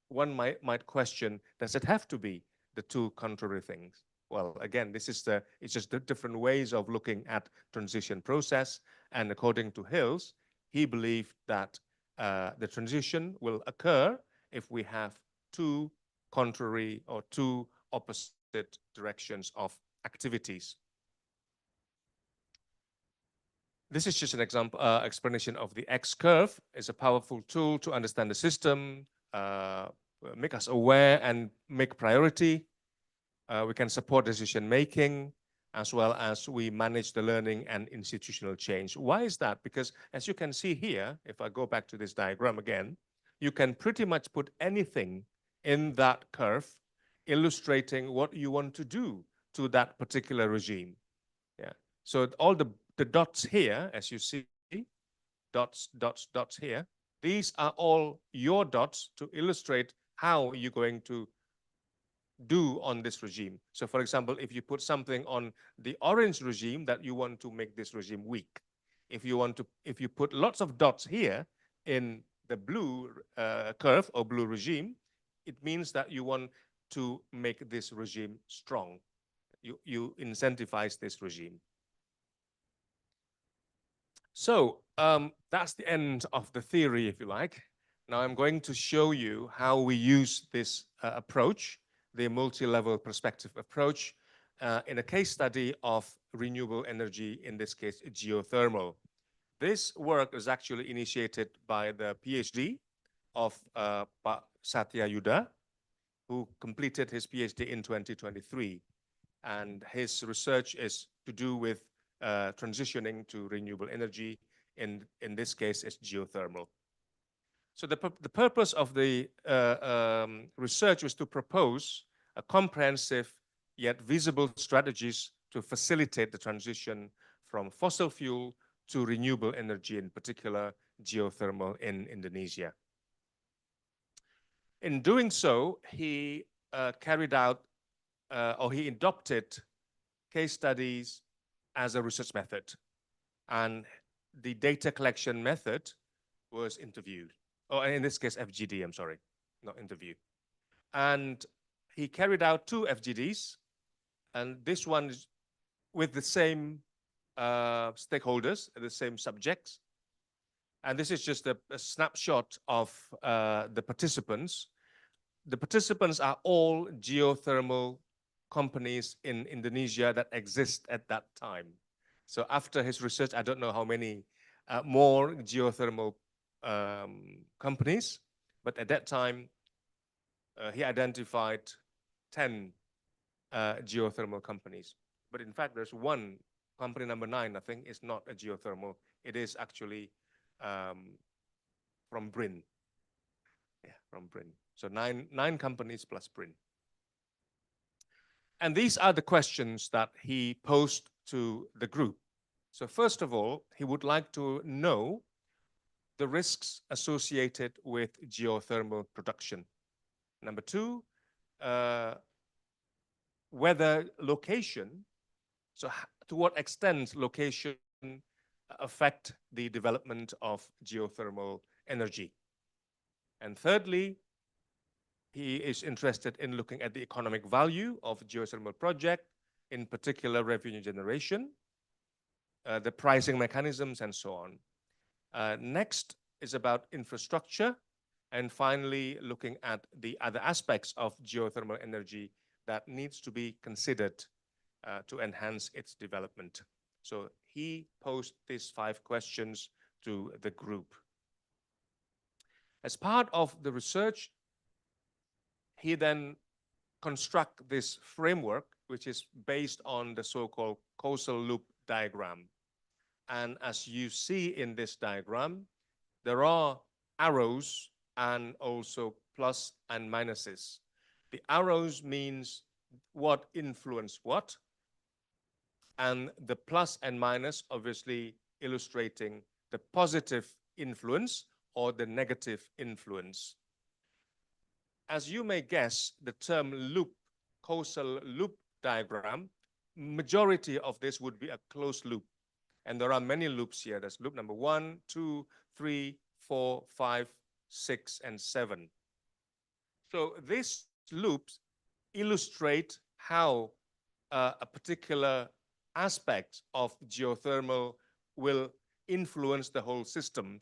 one might question, does it have to be the two contrary things? Well, again, it's just the different ways of looking at transition process. And according to Hills, he believed that the transition will occur if we have two contrary or two opposite directions of activities. This is just an example, explanation of the X curve. It's a powerful tool to understand the system, make us aware and make priority. We can support decision making, as well as we manage the learning and institutional change. Why is that? Because as you can see here, if I go back to this diagram again, you can pretty much put anything in that curve illustrating what you want to do to that particular regime. Yeah. So all the dots here, as you see, dots here, these are all your dots to illustrate how you're going to do on this regime. So for example, if you put something on the orange regime, that you want to make this regime weak. If you put lots of dots here in the blue curve or blue regime, it means that you want to make this regime strong. You incentivize this regime. So that's the end of the theory, if you like. Now I'm going to show you how we use this approach, the multi-level perspective approach, in a case study of renewable energy, in this case, geothermal. This work is actually initiated by the PhD of Satya Yuda, who completed his PhD in 2023. And his research is to do with transitioning to renewable energy. In this case, it's geothermal. So the purpose of the research was to propose a comprehensive yet visible strategies to facilitate the transition from fossil fuel to renewable energy, in particular geothermal in Indonesia. In doing so, he carried out or he adopted case studies as a research method. And the data collection method was interviewed. Or in this case, FGD, I'm sorry, not interview. And he carried out 2 FGDs, and this one is with the same stakeholders, the same subjects. And this is just a snapshot of the participants. The participants are all geothermal companies in Indonesia that exist at that time. So after his research, I don't know how many more geothermal companies, but at that time, he identified 10 geothermal companies. But in fact, there's one company number 9, I think, is not a geothermal. It is actually from Brin. Yeah, from Brin. So nine companies plus Brin. And these are the questions that he posed to the group. So first of all, he would like to know the risks associated with geothermal production. Number 2, whether location, so to what extent location affect the development of geothermal energy. And thirdly, he is interested in looking at the economic value of geothermal project, in particular revenue generation, the pricing mechanisms, and so on. Next is about infrastructure, and finally looking at the other aspects of geothermal energy that needs to be considered to enhance its development. So he posed these 5 questions to the group. As part of the research, he then construct this framework, which is based on the so-called causal loop diagram. And as you see in this diagram, there are arrows and also plus and minuses. The arrows means what influence what, and the plus and minus obviously illustrating the positive influence or the negative influence. As you may guess, the term loop, causal loop diagram, majority of this would be a closed loop. And there are many loops here. There's loop number 1, 2, 3, 4, 5, 6, and 7. So these loops illustrate how a particular aspect of geothermal will influence the whole system.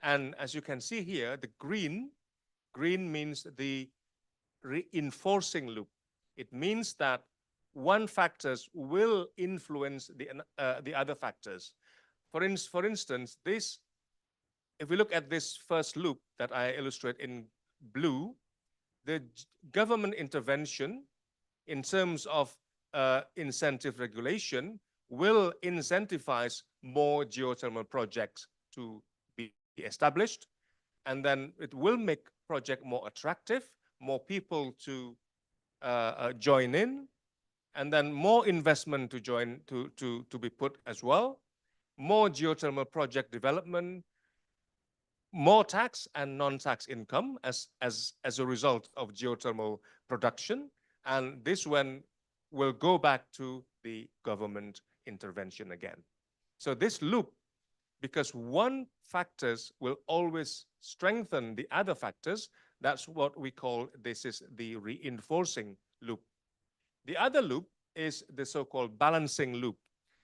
And as you can see here, the green means the reinforcing loop. It means that one factors will influence the other factors. For instance, this, if we look at this first loop that I illustrate in blue, the government intervention in terms of incentive regulation will incentivize more geothermal projects to be established, and then it will make project more attractive, more people to join in, and then more investment to be put as well, more geothermal project development, more tax and non-tax income as a result of geothermal production, and this one will go back to the government intervention again. So this loop, because one factors will always strengthen the other factors, that's what we call, this is the reinforcing loop. The other loop is the so-called balancing loop.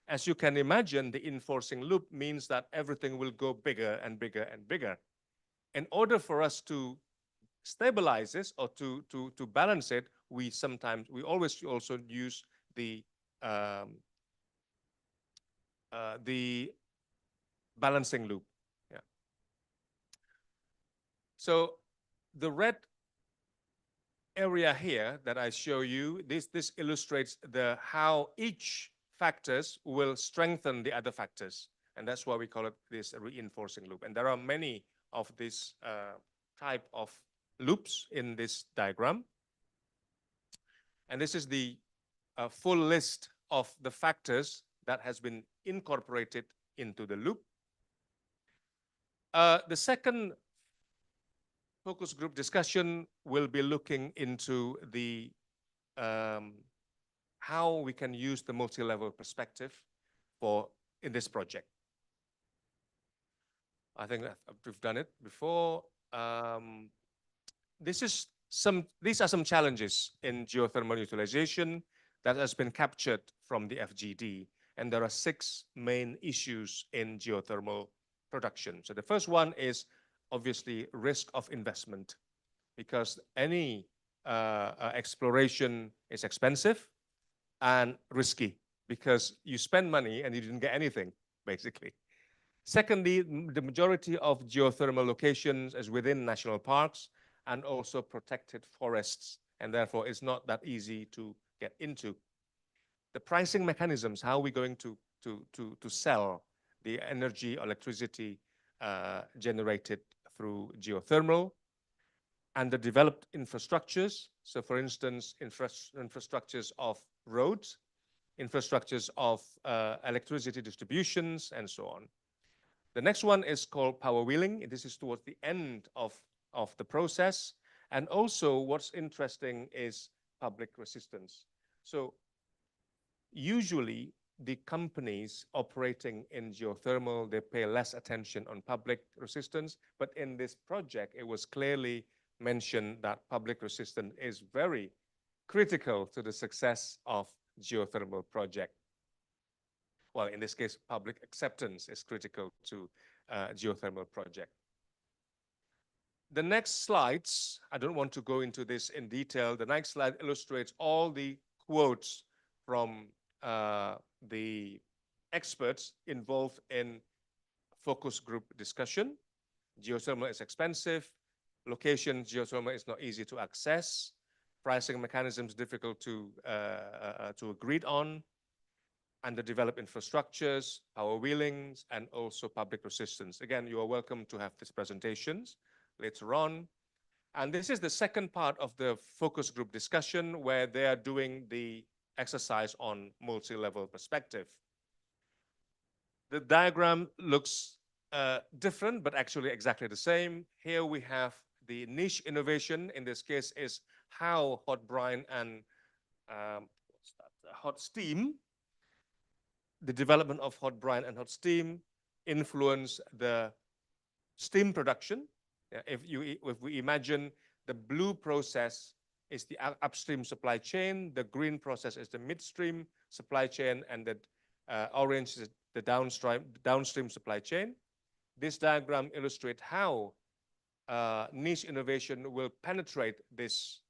As you can imagine, the enforcing loop means that everything will go bigger and bigger and bigger. In order for us to stabilize this or to balance it, we always also use the balancing loop. Yeah. So the red area here that I show you, this illustrates how each factors will strengthen the other factors, and that's why we call it this reinforcing loop. And there are many of this type of loops in this diagram, and this is the full list of the factors that has been incorporated into the loop. The second focus group discussion will be looking into the how we can use the multi-level perspective in this project. I think that we've done it before. These are some challenges in geothermal utilization that has been captured from the FGD, and there are 6 main issues in geothermal production. So the first one is obviously risk of investment, because any exploration is expensive and risky, because you spend money and you didn't get anything, basically. Secondly, the majority of geothermal locations is within national parks and also protected forests, and therefore it's not that easy to get into. The pricing mechanisms, how are we going to to sell the energy, electricity generated through geothermal, and the developed infrastructures. So for instance, infrastructures of roads, infrastructures of electricity distributions, and so on. The next one is called power wheeling. This is towards the end of the process. And also what's interesting is public resistance. So usually the companies operating in geothermal, they pay less attention on public resistance. But in this project, it was clearly mentioned that public resistance is very critical to the success of geothermal project. Well, in this case, public acceptance is critical to geothermal project. The next slides, I don't want to go into this in detail. The next slide illustrates all the quotes from the experts involved in focus group discussion. Geothermal is expensive. Location, geothermal is not easy to access. Pricing mechanisms difficult to agree on. Underdeveloped infrastructures, power wheelings, and also public resistance. Again, you are welcome to have these presentations later on. And this is the second part of the focus group discussion where they are doing the exercise on multi-level perspective. The diagram looks different, but actually exactly the same. Here we have the niche innovation. In this case is how hot brine and hot steam, the development of hot brine and hot steam influence the steam production. If we imagine the blue process is the upstream supply chain, the green process is the midstream supply chain, and the orange is the downstream supply chain. This diagram illustrates how niche innovation will penetrate this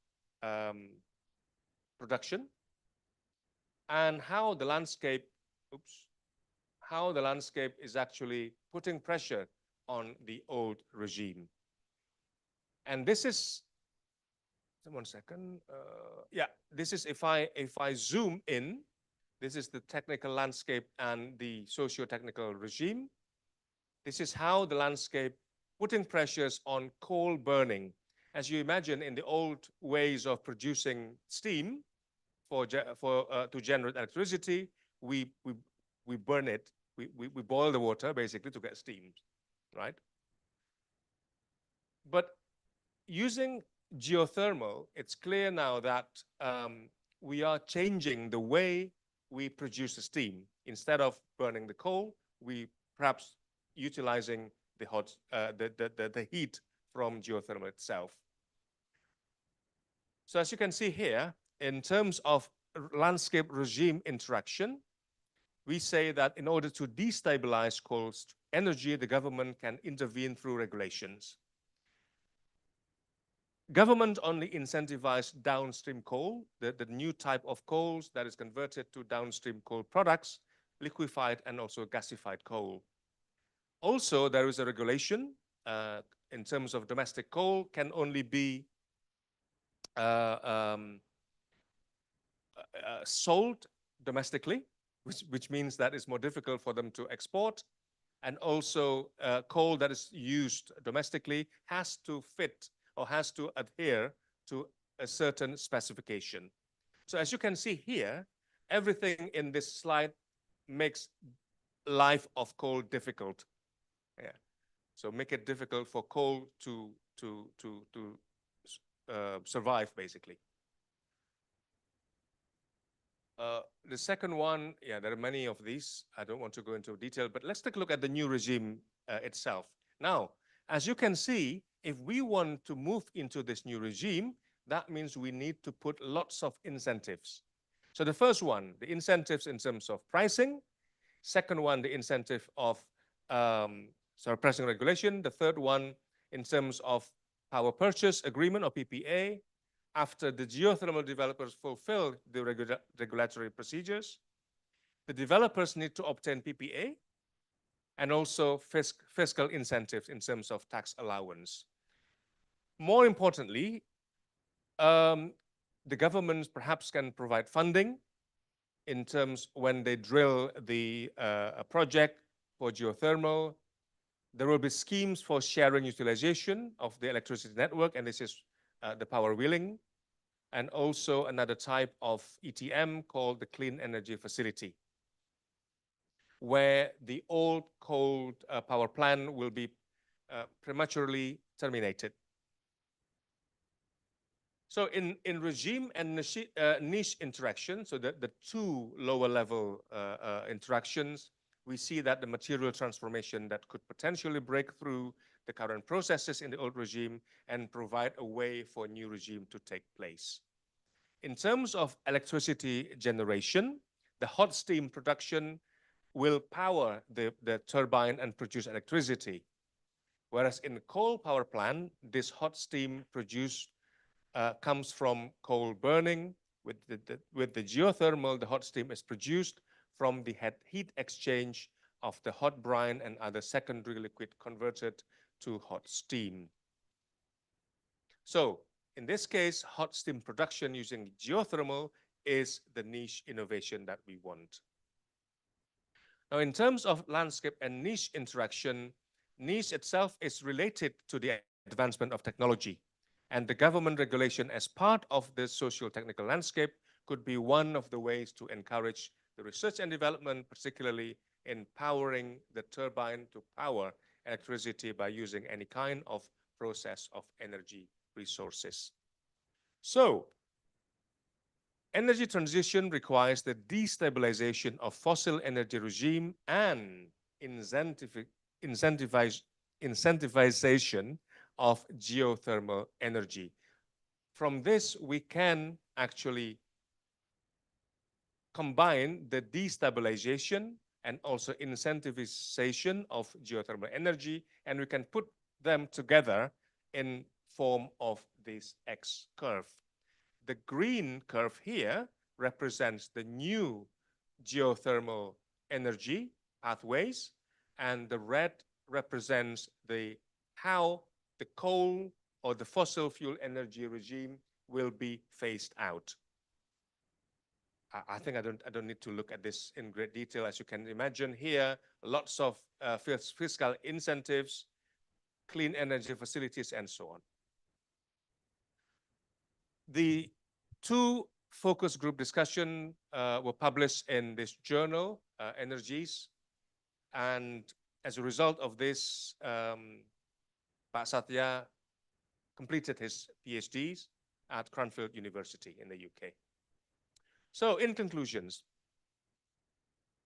production, and how the landscape is actually putting pressure on the old regime. And this is, one second, this is if I zoom in, this is the technical landscape and the socio-technical regime. This is how the landscape putting pressures on coal burning. As you imagine, in the old ways of producing steam to generate electricity, we burn it, we boil the water basically to get steam, right? But using geothermal, it's clear now that we are changing the way we produce the steam. Instead of burning the coal, we perhaps utilizing the heat from geothermal itself. So as you can see here, in terms of landscape regime interaction, we say that in order to destabilize coal energy, the government can intervene through regulations. Government only incentivize downstream coal, the new type of coals that is converted to downstream coal products, liquefied and also gasified coal. Also, there is a regulation in terms of domestic coal can only be sold domestically, which means that it's more difficult for them to export. And also coal that is used domestically has to fit or has to adhere to a certain specification. So as you can see here, everything in this slide makes life of coal difficult. Yeah. So make it difficult for coal to survive, basically. The second one, there are many of these. I don't want to go into detail, but let's take a look at the new regime itself. Now, as you can see, if we want to move into this new regime, that means we need to put lots of incentives. So the first one, the incentives in terms of pricing. Second one, the incentive of pricing regulation. The third one, in terms of power purchase agreement or PPA, after the geothermal developers fulfill the regulatory procedures. The developers need to obtain PPA and also fiscal incentives in terms of tax allowance. More importantly, the government perhaps can provide funding in terms when they drill the a project for geothermal. There will be schemes for sharing utilization of the electricity network, and this is the power wheeling, and also another type of ETM called the Clean Energy Facility, where the old coal power plant will be prematurely terminated. So in regime and niche interaction, so the two lower level interactions, we see that the material transformation that could potentially break through the current processes in the old regime and provide a way for a new regime to take place. In terms of electricity generation, the hot steam production will power the turbine and produce electricity. Whereas in coal power plant, this hot steam produced comes from coal burning. With the geothermal, the hot steam is produced from the heat exchange of the hot brine and other secondary liquid converted to hot steam. So in this case, hot steam production using geothermal is the niche innovation that we want. Now, in terms of landscape and niche interaction, niche itself is related to the advancement of technology. And the government regulation as part of the socio-technical landscape could be one of the ways to encourage the research and development, particularly in powering the turbine to power electricity by using any kind of process of energy resources. So, energy transition requires the destabilization of fossil energy regime and incentivization of geothermal energy. From this, we can actually combine the destabilization and also incentivization of geothermal energy, and we can put them together in form of this X curve. The green curve here represents the new geothermal energy pathways, and the red represents how the coal or the fossil fuel energy regime will be phased out. I think I don't need to look at this in great detail. As you can imagine here, lots of fiscal incentives, clean energy facilities, and so on. The two focus group discussion were published in this journal, Energies, and as a result of this, Pak Satya completed his PhDs at Cranfield University in the UK. So in conclusions,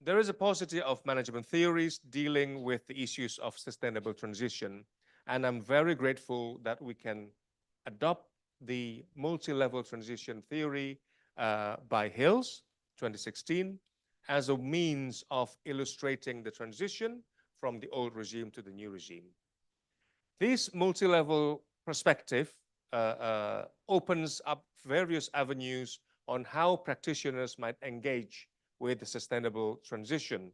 there is a paucity of management theories dealing with the issues of sustainable transition, and I'm very grateful that we can adopt the multi-level transition theory by Hills, 2016, as a means of illustrating the transition from the old regime to the new regime. This multi-level perspective opens up various avenues on how practitioners might engage with the sustainable transition.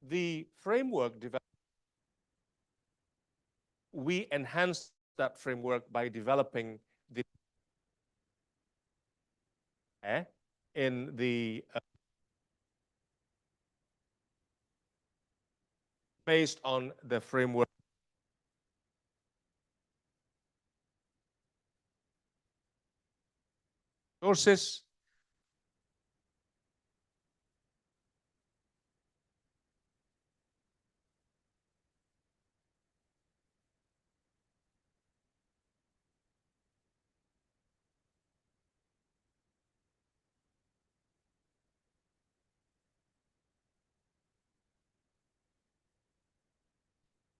The framework developed, we enhanced that framework by developing the in the based on the framework sources.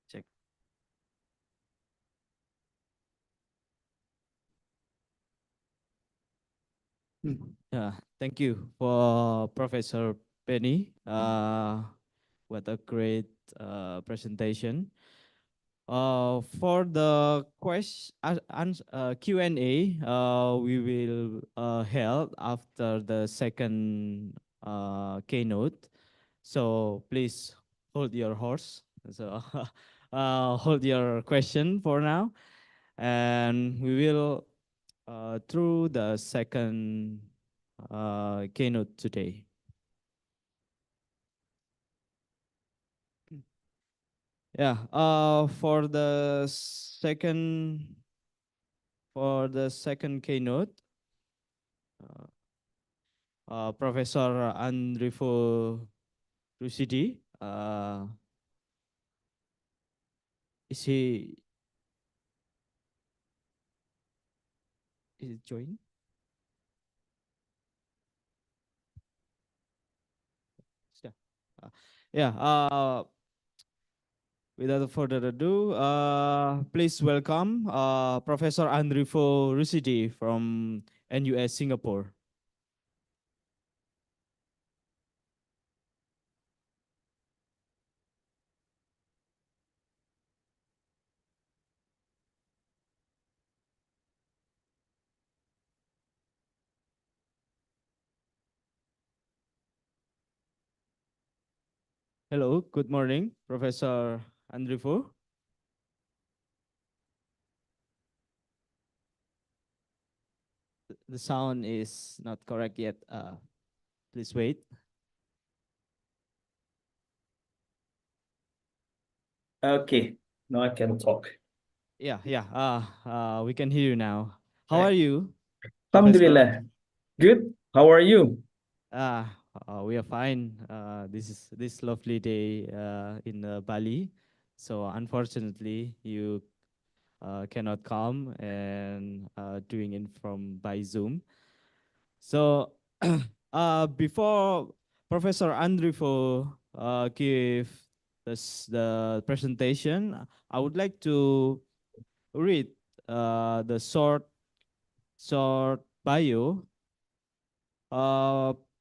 Check. Yeah, thank you for Professor Penny. What a great presentation. For the Q&A, we will held after the second keynote. So please hold your horse. So hold your question for now, and we will through the second keynote today. Yeah, for the second keynote, Professor Andrivo Rusidi, is he joining? Yeah. Without further ado, please welcome Professor Andrivo Rusidi from NUS Singapore. Hello, good morning, Professor Andrivo. The sound is not correct yet. Please wait. Okay, now I can talk. Yeah. We can hear you now. How Right. are you, Professor? Alhamdulillah. Good. How are you? We are fine. This lovely day in Bali. So unfortunately, you cannot come and doing it from by Zoom. So before Professor Andrivo give the presentation, I would like to read the short bio.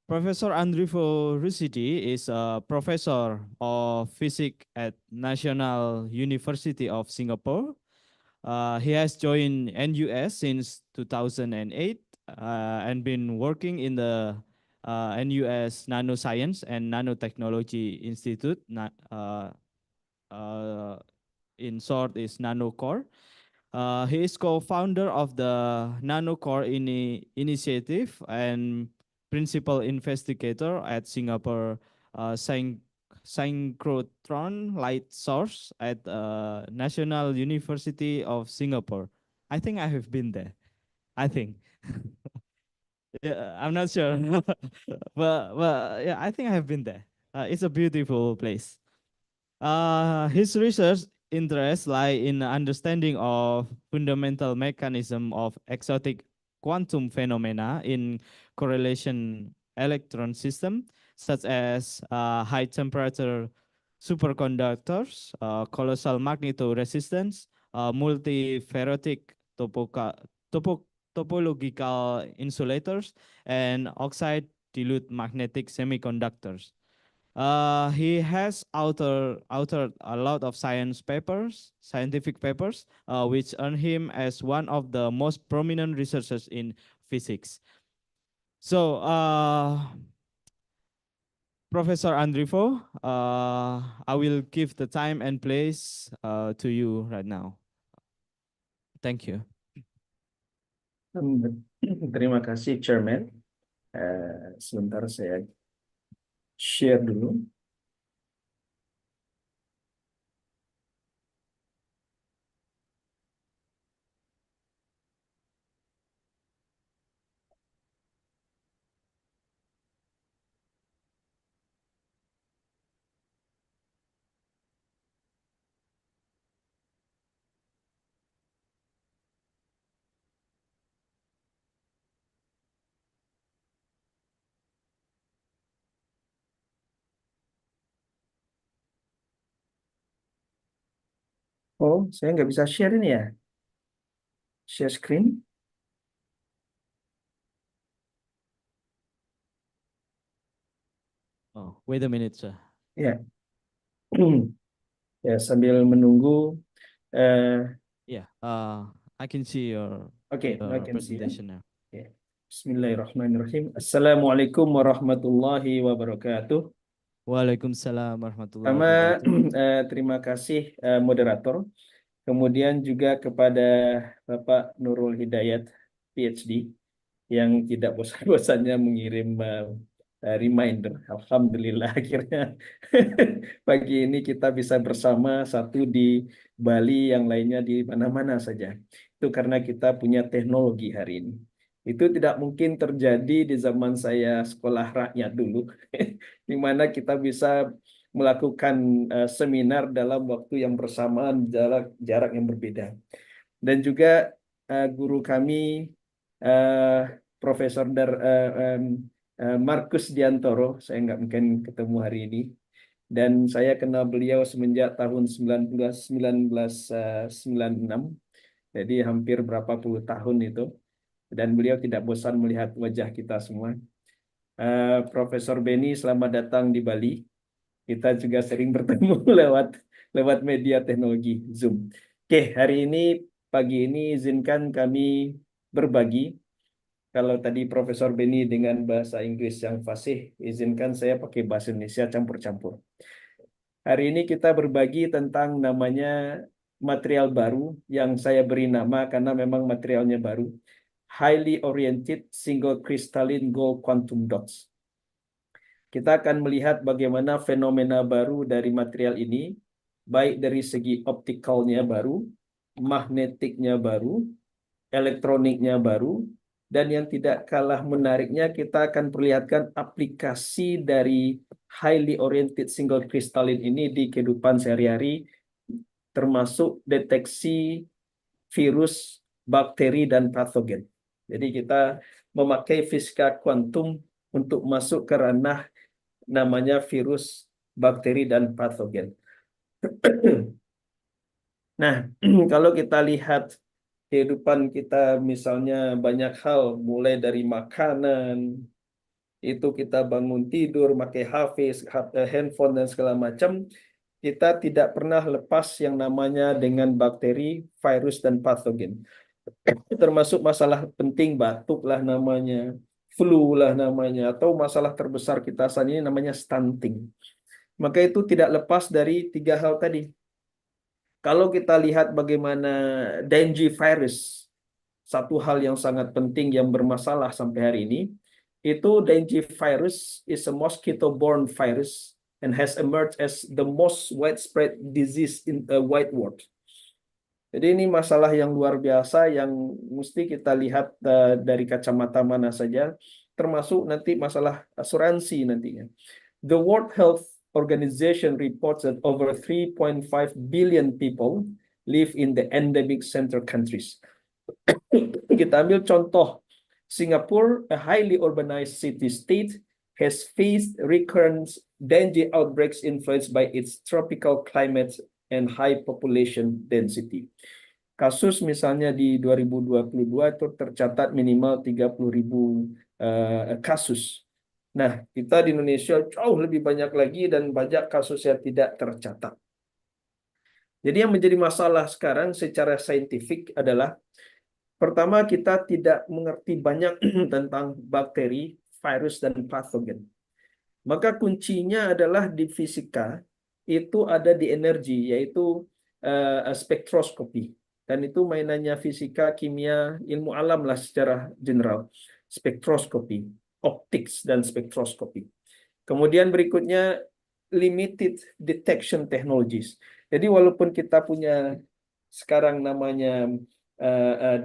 Professor Andrivo Rusidi is a professor of physics at National University of Singapore. He has joined NUS since 2008 and been working in the NUS Nanoscience and Nanotechnology Institute. In short, is I-CoRE. He is co-founder of the I-CoRE initiative and principal investigator at Singapore synchrotron light source at National University of Singapore. I think I have been there. I think. Yeah, I'm not sure, but yeah, I think I have been there. It's a beautiful place. His research interests lie in understanding of fundamental mechanism of exotic quantum phenomena in correlation electron system, such as high temperature superconductors, colossal magnetoresistance, multiferrotic topological insulators, and oxide dilute magnetic semiconductors. He has authored a lot of scientific papers, which earned him as one of the most prominent researchers in physics. So, Professor Andrivo, I will give the time and place to you right now. Thank you. Terima kasih, Chairman. Sebentar saya share dulu. Oh, saya nggak bisa share ini ya? Share screen? Oh, wait a minute, sir. Ya. Ya, sambil menunggu. Yeah, I can see your Okay, I can see. presentation now. Ya. Bismillahirrahmanirrahim. Assalamualaikum warahmatullahi wabarakatuh. Waalaikumsalam warahmatullahi Pertama, wabarakatuh. terima kasih moderator. Kemudian juga kepada Bapak Nurul Hidayat, PhD. yang tidak bosan-bosannya mengirim reminder. Alhamdulillah akhirnya pagi ini kita bisa bersama, satu di Bali, yang lainnya di mana-mana saja. Itu karena kita punya teknologi hari ini. Itu tidak mungkin terjadi di zaman saya sekolah rakyat dulu, di mana kita bisa melakukan seminar dalam waktu yang bersamaan, jarak yang berbeda. Dan juga guru kami Profesor Markus Diantoro, saya nggak mungkin ketemu hari ini, dan saya kenal beliau semenjak tahun 1996, jadi hampir berapa puluh tahun itu, dan beliau tidak bosan melihat wajah kita semua. Profesor Beni, selamat datang di Bali. Kita juga sering bertemu lewat media teknologi Zoom. Oke, hari ini, pagi ini izinkan kami berbagi. Kalau tadi Profesor Beni dengan bahasa Inggris yang fasih, izinkan saya pakai bahasa Indonesia campur-campur. Hari ini kita berbagi tentang namanya material baru yang saya beri nama karena memang materialnya baru. Highly Oriented Single Crystalline Gold Quantum Dots. Kita akan melihat bagaimana fenomena baru dari material ini, baik dari segi optikalnya baru, magnetiknya baru, elektroniknya baru, dan yang tidak kalah menariknya kita akan perlihatkan aplikasi dari highly oriented single crystalline ini di kehidupan sehari-hari, termasuk deteksi virus, bakteri, dan patogen. Jadi kita memakai fisika kuantum untuk masuk ke ranah namanya virus, bakteri, dan patogen. Nah, kalau kita lihat kehidupan kita, misalnya banyak hal, mulai dari makanan, itu kita bangun tidur, pakai HP, handphone, dan segala macam, kita tidak pernah lepas yang namanya dengan bakteri, virus, dan patogen. Termasuk masalah penting, batuk lah namanya, flu lah namanya, atau masalah terbesar kita saat ini namanya stunting. Maka itu tidak lepas dari tiga hal tadi. Kalau kita lihat bagaimana dengue virus, satu hal yang sangat penting yang bermasalah sampai hari ini, itu dengue virus is a mosquito-borne virus and has emerged as the most widespread disease in the wide world. Jadi ini masalah yang luar biasa yang mesti kita lihat dari kacamata mana saja, termasuk nanti masalah asuransi nantinya. The World Health Organization reports that over 3.5 billion people live in the endemic center countries. Kita ambil contoh, Singapore, a highly urbanized city-state, has faced recurrent dengue outbreaks influenced by its tropical climate and high population density. Kasus misalnya di 2022 itu tercatat minimal 30.000 kasus. Nah, kita di Indonesia jauh lebih banyak lagi dan banyak kasus yang tidak tercatat. Jadi yang menjadi masalah sekarang secara saintifik adalah, pertama, kita tidak mengerti banyak tentang bakteri, virus, dan patogen. Maka kuncinya adalah di fisika, itu ada di energi, yaitu spektroskopi. Dan itu mainannya fisika, kimia, ilmu alam lah secara general. Spektroskopi, optics, dan spektroskopi. Kemudian berikutnya, limited detection technologies. Jadi walaupun kita punya sekarang namanya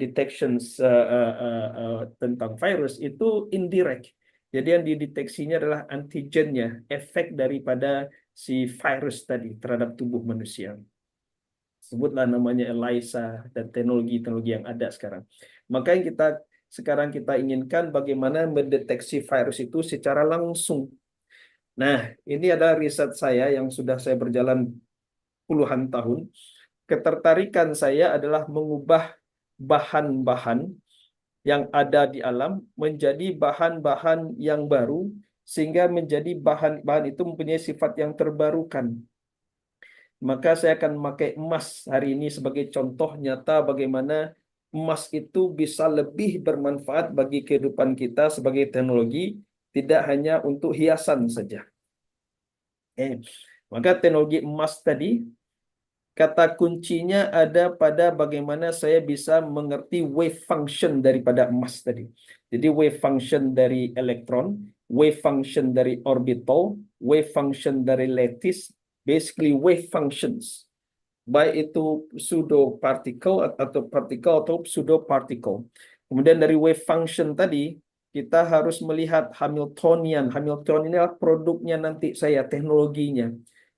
detections tentang virus, itu indirect. Jadi yang dideteksinya adalah antigennya, efek daripada si virus tadi terhadap tubuh manusia. Sebutlah namanya ELISA dan teknologi-teknologi yang ada sekarang. Maka yang sekarang kita inginkan bagaimana mendeteksi virus itu secara langsung. Nah, ini adalah riset saya yang sudah saya berjalan puluhan tahun. Ketertarikan saya adalah mengubah bahan-bahan yang ada di alam menjadi bahan-bahan yang baru, sehingga menjadi bahan-bahan itu mempunyai sifat yang terbarukan. Maka saya akan memakai emas hari ini sebagai contoh nyata bagaimana emas itu bisa lebih bermanfaat bagi kehidupan kita sebagai teknologi, tidak hanya untuk hiasan saja. Maka teknologi emas tadi, kata kuncinya ada pada bagaimana saya bisa mengerti wave function daripada emas tadi. Jadi wave function dari elektron, wave function dari orbital, wave function dari lattice, basically wave functions. Baik itu pseudo particle atau particle atau pseudo particle. Kemudian dari wave function tadi kita harus melihat Hamiltonian. Hamiltonian inilah produknya nanti saya, teknologinya.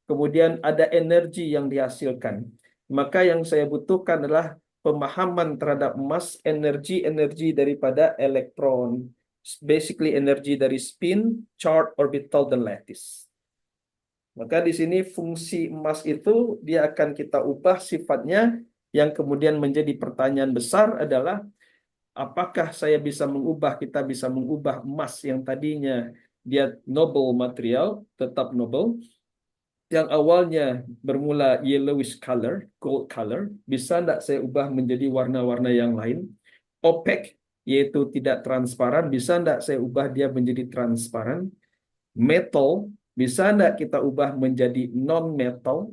Kemudian ada energi yang dihasilkan. Maka yang saya butuhkan adalah pemahaman terhadap emas, energi-energi daripada elektron. Basically energi dari spin, charge, orbital, dan lattice. Maka di sini fungsi emas itu dia akan kita ubah sifatnya, yang kemudian menjadi pertanyaan besar adalah apakah kita bisa mengubah emas yang tadinya dia noble material, tetap noble, yang awalnya bermula yellowish color, gold color, bisa tidak saya ubah menjadi warna-warna yang lain? Opaque, yaitu tidak transparan, bisa tidak saya ubah dia menjadi transparan? Metal, bisa tidak kita ubah menjadi non-metal?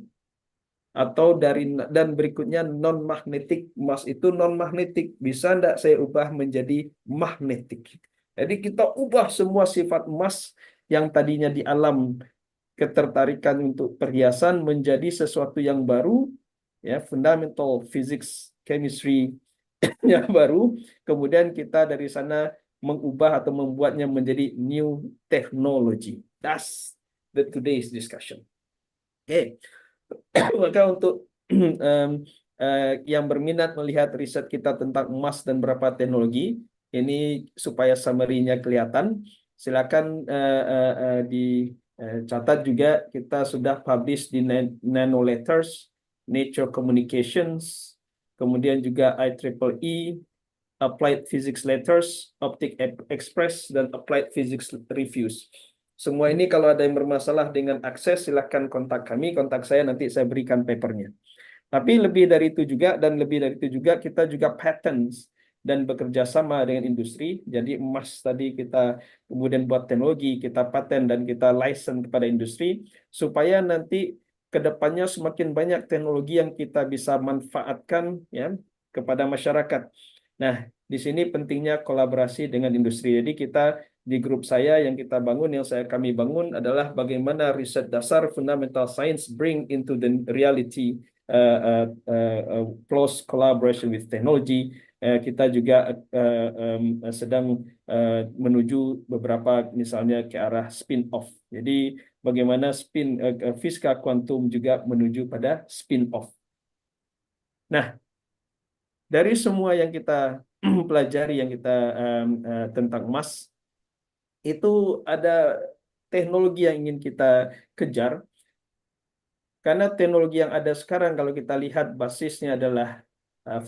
Atau dan berikutnya non-magnetic, emas itu non-magnetic, bisa tidak saya ubah menjadi magnetic? Jadi kita ubah semua sifat emas yang tadinya di alam ketertarikan untuk perhiasan menjadi sesuatu yang baru, ya, fundamental physics, chemistry yang baru. Kemudian kita dari sana mengubah atau membuatnya menjadi new technology. That's the today's discussion. Oke. Maka untuk yang berminat melihat riset kita tentang emas dan beberapa teknologi, ini supaya summary-nya kelihatan, silakan dicatat juga kita sudah publish di Nano Letters, Nature Communications, kemudian juga IEEE, Applied Physics Letters, Optic Express, dan Applied Physics Reviews. Semua ini kalau ada yang bermasalah dengan akses, silakan kontak kami, kontak saya, nanti saya berikan papernya. Tapi lebih dari itu juga, kita juga patents dan bekerja sama dengan industri. Jadi emas tadi kita kemudian buat teknologi, kita paten dan kita license kepada industri, supaya nanti kedepannya semakin banyak teknologi yang kita bisa manfaatkan, ya, kepada masyarakat. Nah, di sini pentingnya kolaborasi dengan industri. Jadi kita di grup saya yang kami bangun adalah bagaimana riset dasar fundamental science bring into the reality, close collaboration with technology. Kita juga sedang menuju beberapa misalnya ke arah spin-off. Jadi bagaimana fisika kuantum juga menuju pada spin-off. Nah, dari semua yang kita pelajari, yang kita tentang emas, itu ada teknologi yang ingin kita kejar. Karena teknologi yang ada sekarang, kalau kita lihat basisnya adalah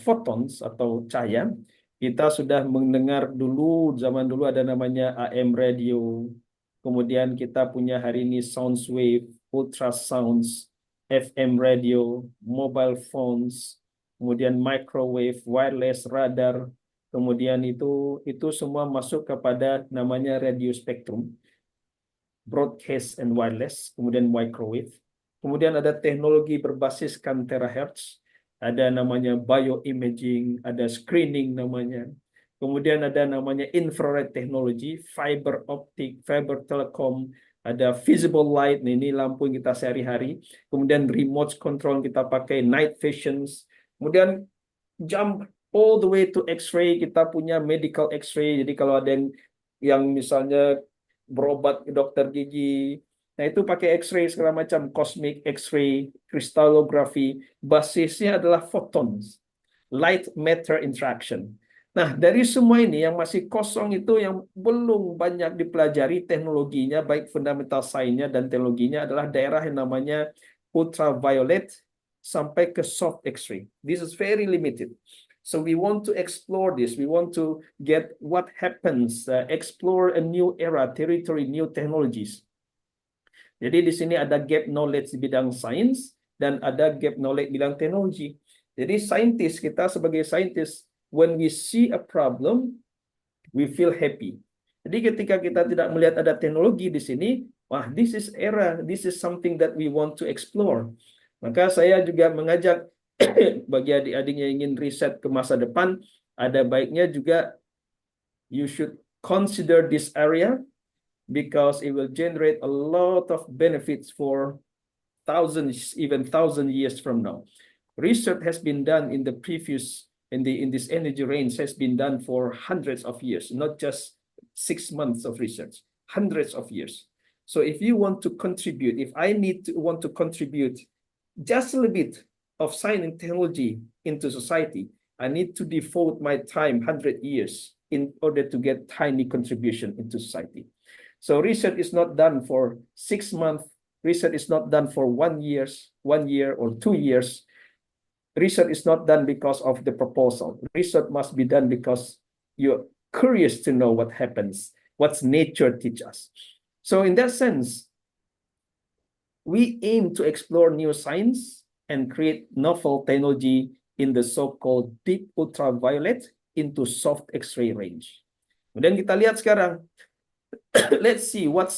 photons atau cahaya. Kita sudah mendengar dulu, zaman dulu ada namanya AM radio. Kemudian kita punya hari ini sound wave, ultrasounds, FM radio, mobile phones, kemudian microwave, wireless, radar. Kemudian itu semua masuk kepada namanya radio spektrum, broadcast and wireless, kemudian microwave. Kemudian ada teknologi berbasiskan terahertz, ada namanya bioimaging, ada screening namanya. Kemudian ada namanya infrared technology, fiber optic, fiber telecom, ada visible light, ini lampu yang kita sehari-hari. Kemudian remote control kita pakai, night visions. Kemudian jump all the way to X-ray, kita punya medical X-ray. Jadi kalau ada yang misalnya berobat ke dokter gigi, nah itu pakai X-ray segala macam, cosmic X-ray, crystallography, basisnya adalah photons, light matter interaction. Nah, dari semua ini yang masih kosong itu, yang belum banyak dipelajari teknologinya, baik fundamental science-nya dan teknologinya, adalah daerah yang namanya ultraviolet sampai ke soft X-ray. This is very limited. So we want to explore this. We want to get what happens, explore a new era, territory, new technologies. Jadi di sini ada gap knowledge di bidang sains dan ada gap knowledge di bidang teknologi. Jadi kita sebagai saintis, when we see a problem, we feel happy. Jadi ketika kita tidak melihat ada teknologi di sini, wah, this is era, this is something that we want to explore. Maka saya juga mengajak bagi adik-adik yang ingin riset ke masa depan, ada baiknya juga you should consider this area because it will generate a lot of benefits for thousands, even 1,000 years from now. Research has been done in the previous, in this energy range has been done for hundreds of years, not just 6 months of research, hundreds of years. So if you want to contribute, if I want to contribute just a little bit of science and technology into society, I need to devote my time 100 years in order to get tiny contribution into society. So research is not done for 6 months. Research is not done for 1 year or 2 years. Research is not done because of the proposal. Research must be done because you're curious to know what happens, what's nature teach us. So in that sense, we aim to explore new science and create novel technology in the so-called deep ultraviolet into soft X-ray range. Kemudian kita lihat sekarang, let's see what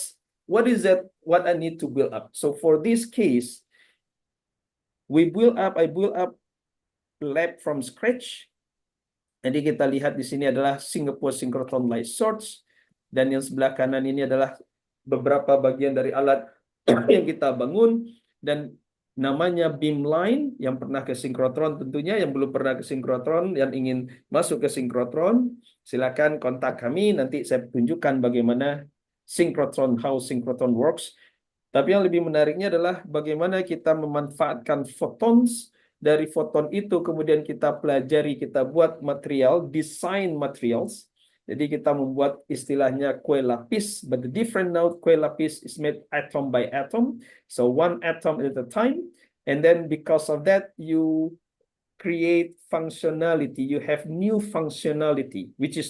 I need to build up. So for this case, I build up lab from scratch. Jadi kita lihat di sini adalah Singapore synchrotron light source, dan yang sebelah kanan ini adalah beberapa bagian dari alat yang kita bangun, dan namanya beamline. Yang pernah ke synchrotron tentunya, yang belum pernah ke synchrotron, yang ingin masuk ke synchrotron, silakan kontak kami, nanti saya tunjukkan bagaimana how synchrotron works. Tapi yang lebih menariknya adalah bagaimana kita memanfaatkan photons. Dari foton itu kemudian kita pelajari, kita buat material, design materials. Jadi kita membuat istilahnya kue lapis, but the different now kue lapis is made atom by atom, so one atom at a time, and then because of that you create functionality, you have new functionality which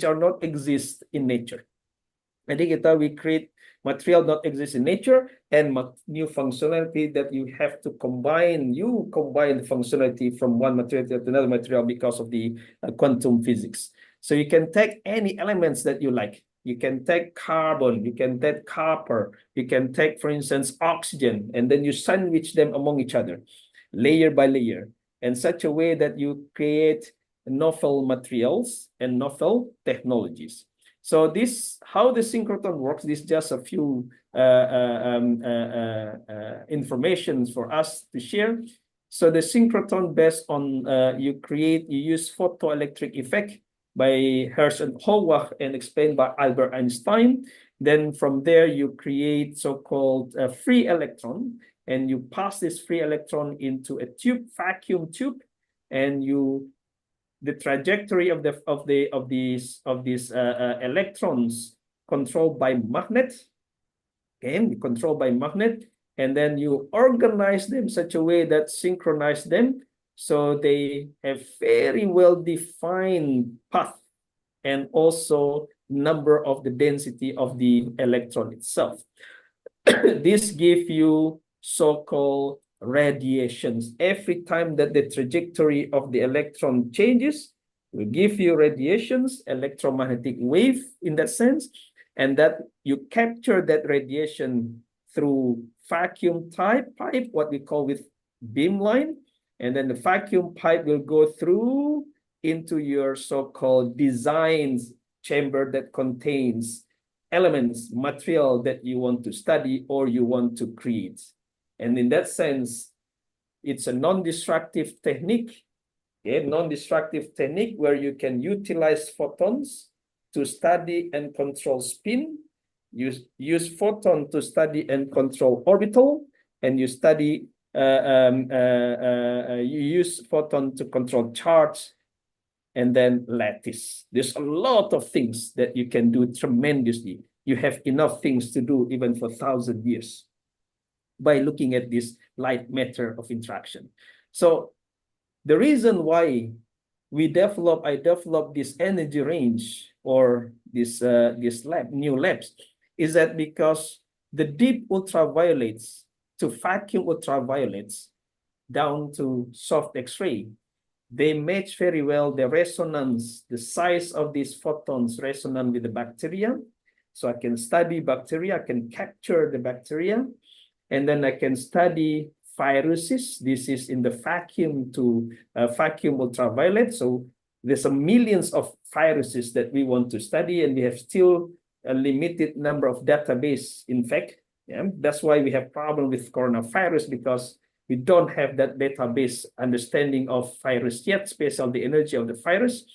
are not exist in nature. Jadi we create material not exist in nature and new functionality that you have to combine. You combine the functionality from one material to another material because of the quantum physics. So you can take any elements that you like. You can take carbon, you can take copper, you can take, for instance, oxygen, and then you sandwich them among each other, layer by layer, in such a way that you create novel materials and novel technologies. So this, how the synchrotron works, this is just a few information for us to share. So the synchrotron based on, you use photoelectric effect by Hertz and Hallwach and explained by Albert Einstein. Then from there you create so-called a free electron, and you pass this free electron into a tube, vacuum tube, and the trajectory of these electrons controlled by magnet, controlled by magnet, and then you organize them such a way that synchronize them so they have very well defined path and also number of the density of the electron itself. This gives you so-called radiations. Every time that the trajectory of the electron changes, will give you radiations, electromagnetic wave in that sense, and that you capture that radiation through vacuum pipe, what we call with beamline, and then the vacuum pipe will go through into your so-called design chamber that contains elements, material that you want to study or you want to create. And in that sense, it's a non-destructive technique, non-destructive technique where you can utilize photons to study and control spin, use photon to study and control orbital, and you study, you use photon to control charge, and then lattice. There's a lot of things that you can do tremendously. You have enough things to do even for 1,000 years. By looking at this light matter of interaction. So the reason why I developed this energy range or this new labs is that because the deep ultraviolets to vacuum ultraviolets down to soft X-ray, they match very well the resonance, the size of these photons resonant with the bacteria. So I can study bacteria, I can capture the bacteria, and then I can study viruses. This is in the vacuum to vacuum ultraviolet. So there's a millions of viruses that we want to study, and we have still a limited number of database. In fact, yeah, that's why we have problem with coronavirus, because we don't have that database understanding of virus yet, especially the energy of the virus.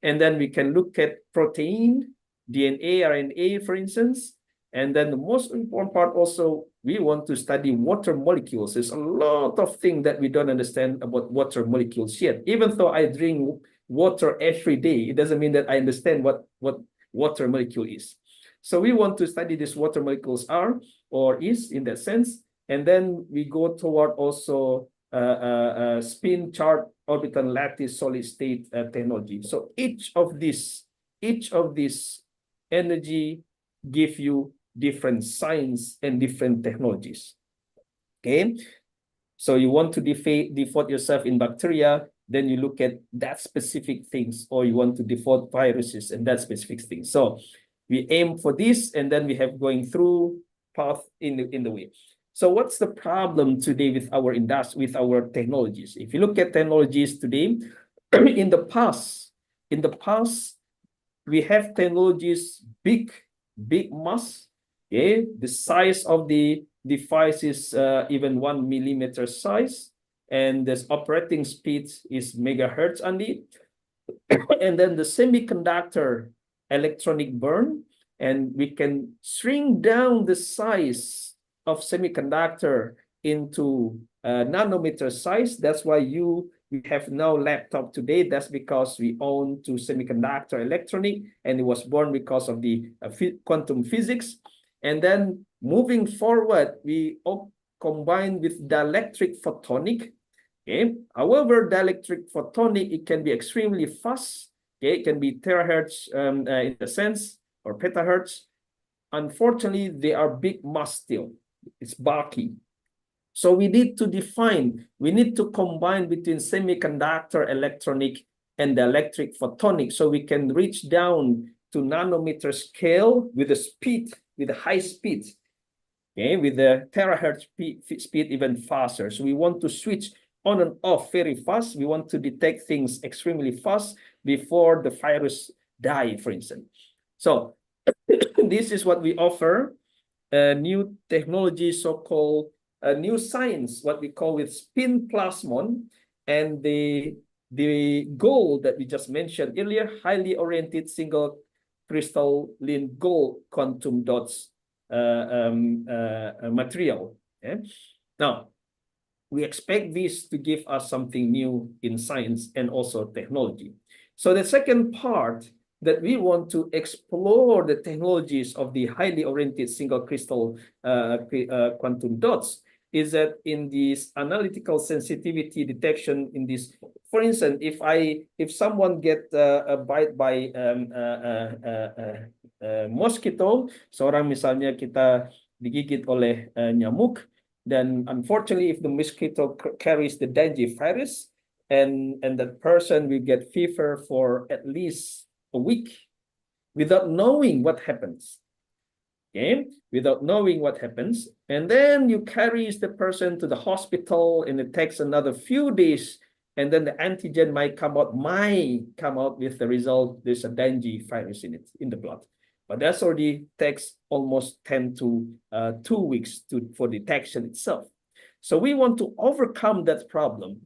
And then we can look at protein, DNA, RNA, for instance. And then the most important part also, we want to study water molecules. There's a lot of things that we don't understand about water molecules yet. Even though I drink water every day, it doesn't mean that I understand what water molecule is. So we want to study these water molecules are or is in that sense. And then we go toward also spin chart orbital lattice solid state technology. So each of these energy give you different science and different technologies. Okay, so you want to default yourself in bacteria, then you look at that specific things, or you want to default viruses and that specific things. So we aim for this, and then we have going through path in the way. So what's the problem today with our industry, with our technologies? If you look at technologies today, in the past, we have technologies big mass. Okay, the size of the device is even 1 millimeter size, and this operating speed is megahertz only. And then the semiconductor electronic burn, and we can shrink down the size of semiconductor into nanometer size. That's why we have now laptop today. That's because we own to semiconductor electronic, and it was born because of the quantum physics. And then moving forward, we combine with dielectric photonic. Okay. However, dielectric photonic, it can be extremely fast. Okay, it can be terahertz in a sense, or petahertz. Unfortunately, they are big mass still. It's bulky. So we need to define, we need to combine between semiconductor electronic and the electric photonic, so we can reach down to nanometer scale with the speed, with the high speed, okay, with the terahertz speed even faster. So we want to switch on and off very fast. We want to detect things extremely fast before the virus die, for instance. So this is what we offer. New technology, so-called new science, what we call with spin plasmon, and the gold that we just mentioned earlier, highly oriented single crystalline gold quantum dots material. Okay? Now, we expect this to give us something new in science and also technology. So the second part, that we want to explore the technologies of the highly oriented single crystal quantum dots, is that in this analytical sensitivity detection in this, for instance, if someone get a bite by mosquito, seorang misalnya kita digigit oleh nyamuk, then unfortunately if the mosquito carries the dengue virus, and that person will get fever for at least a week without knowing what happens. Okay, without knowing what happens, and then you carry the person to the hospital, and it takes another few days, and then the antigen might come out with the result there's a dengue virus in it, in the blood. But that's already takes almost 10 to 2 weeks for detection itself. So we want to overcome that problem.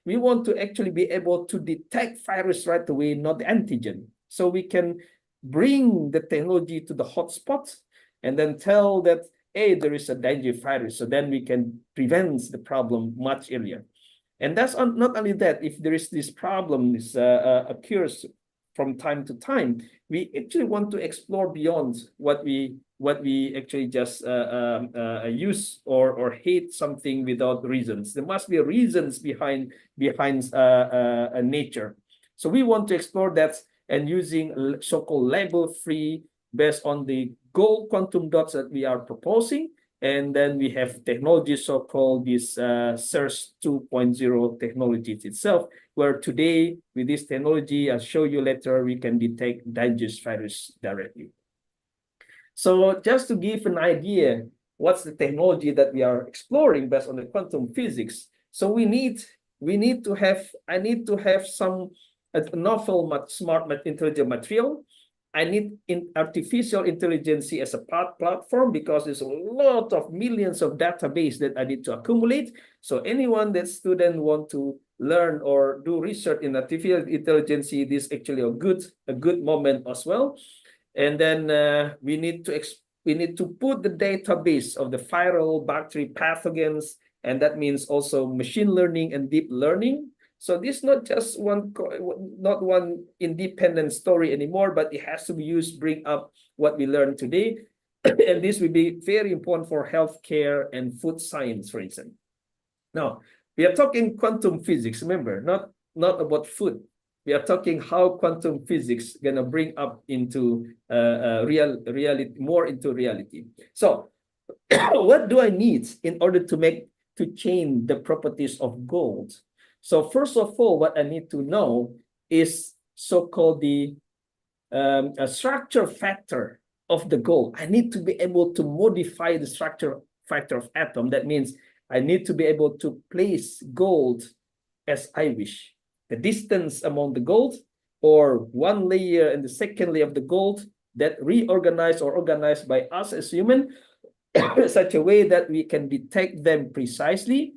We want to actually be able to detect virus right away, not the antigen. So we can bring the technology to the hotspot and then tell that, hey, there is a dengue virus. So then we can prevent the problem much earlier. And that's not only that, if there is this problem occurs from time to time, we actually want to explore beyond what we actually just use or hate something without reasons. There must be reasons behind nature. So we want to explore that, and using so-called label-free based on the gold quantum dots that we are proposing. And then we have technology, so-called this SERS 2.0 technologies itself, where today with this technology, I'll show you later, we can detect dangerous virus directly. So just to give an idea, what's the technology that we are exploring based on the quantum physics. So I need to have some novel, smart, intelligent material. I need artificial intelligence as a platform because there's a lot of millions of database that I need to accumulate. So anyone that student want to learn or do research in artificial intelligence, this is actually a good moment as well. And then we need to put the database of the viral, bacteria, pathogens, and that means also machine learning and deep learning. So this is not just not one independent story anymore, but it has to be used, bring up what we learned today. And this will be very important for healthcare and food science, for instance. Now, we are talking quantum physics, remember, not about food. We are talking how quantum physics gonna bring up into reality, more into reality. So what do I need in order to change the properties of gold? So first of all, what I need to know is so-called the structure factor of the gold. I need to be able to modify the structure factor of atom. That means I need to be able to place gold as I wish. The distance among the gold, or one layer and the second layer of the gold that reorganized or organized by us as human such a way that we can detect them precisely.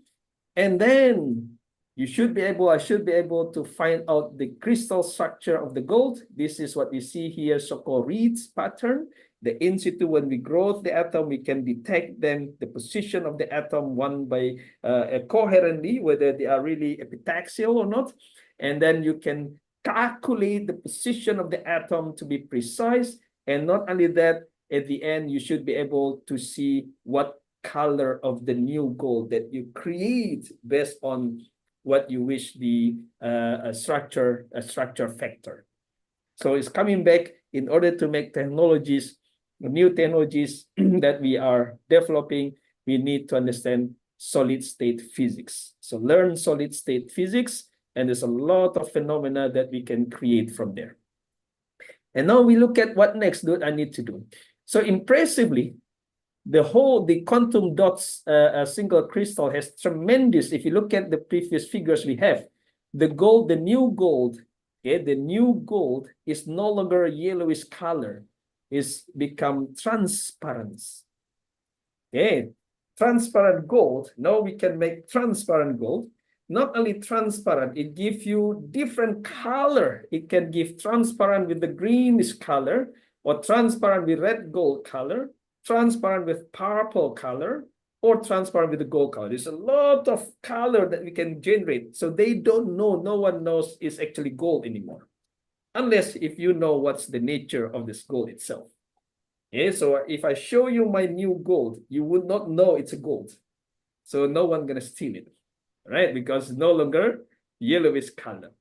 And then I should be able to find out the crystal structure of the gold. This is what we see here, so-called Reed's pattern. The in situ, when we grow the atom, we can detect them, the position of the atom, one by coherently, whether they are really epitaxial or not. And then you can calculate the position of the atom to be precise. And not only that, at the end, you should be able to see what color of the new gold that you create based on what you wish the structure factor. So it's coming back in order to make technologies, new technologies that we are developing, we need to understand solid state physics. So learn solid state physics, and there's a lot of phenomena that we can create from there. And now we look at what next do I need to do. So impressively, the quantum dots single crystal has tremendous, if you look at the previous figures we have, the new gold, okay, the new gold is no longer a yellowish color, it's become transparent. Okay, transparent gold, now we can make transparent gold. Not only transparent, it gives you different color. It can give transparent with the greenish color, or transparent with red gold color, transparent with purple color, or transparent with the gold color. There's a lot of color that we can generate. So they don't know, no one knows it's actually gold anymore. Unless if you know what's the nature of this gold itself. Okay, so if I show you my new gold, you would not know it's a gold. So no one's gonna steal it, right? Because it's no longer yellowish color.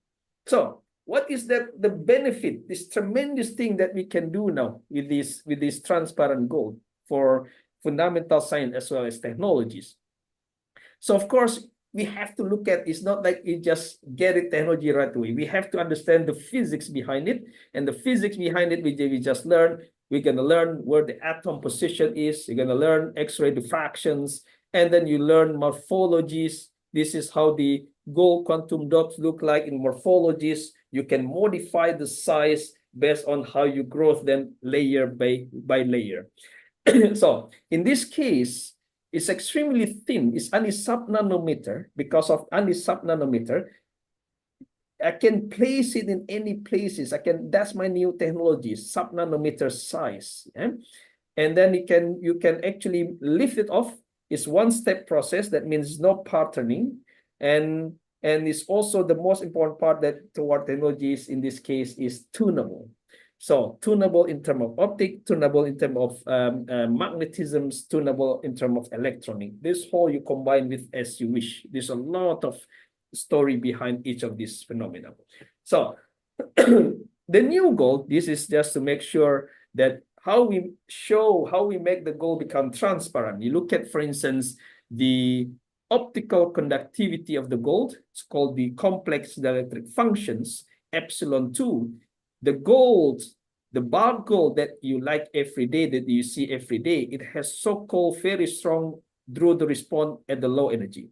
So what is the benefit, this tremendous thing that we can do now with this transparent gold for fundamental science as well as technologies? So of course, we have to look at, it's not like you just get it technology right away. We have to understand the physics behind it, and the physics behind it, we just learned. We're going to learn where the atom position is. You're going to learn X-ray diffractions, and then you learn morphologies. This is how the gold quantum dots look like in morphologies. You can modify the size based on how you grow them layer by layer. So in this case, it's extremely thin. It's only sub-nanometer. Because of only sub-nanometer, I can place it in any places. That's my new technology, sub-nanometer size. Yeah? And then you can actually lift it off. It's one-step process. That means no patterning. And it's also the most important part that toward technologies in this case is tunable. So tunable in terms of optic, tunable in terms of magnetisms, tunable in terms of electronic. This whole you combine with as you wish. There's a lot of story behind each of these phenomena. So the new gold, this is just to make sure that how we make the gold become transparent. You look at, for instance, the optical conductivity of the gold. It's called the complex dielectric functions, epsilon 2. The gold The bar gold that you like every day, that you see every day, it has so-called very strong Drude response at the low energy.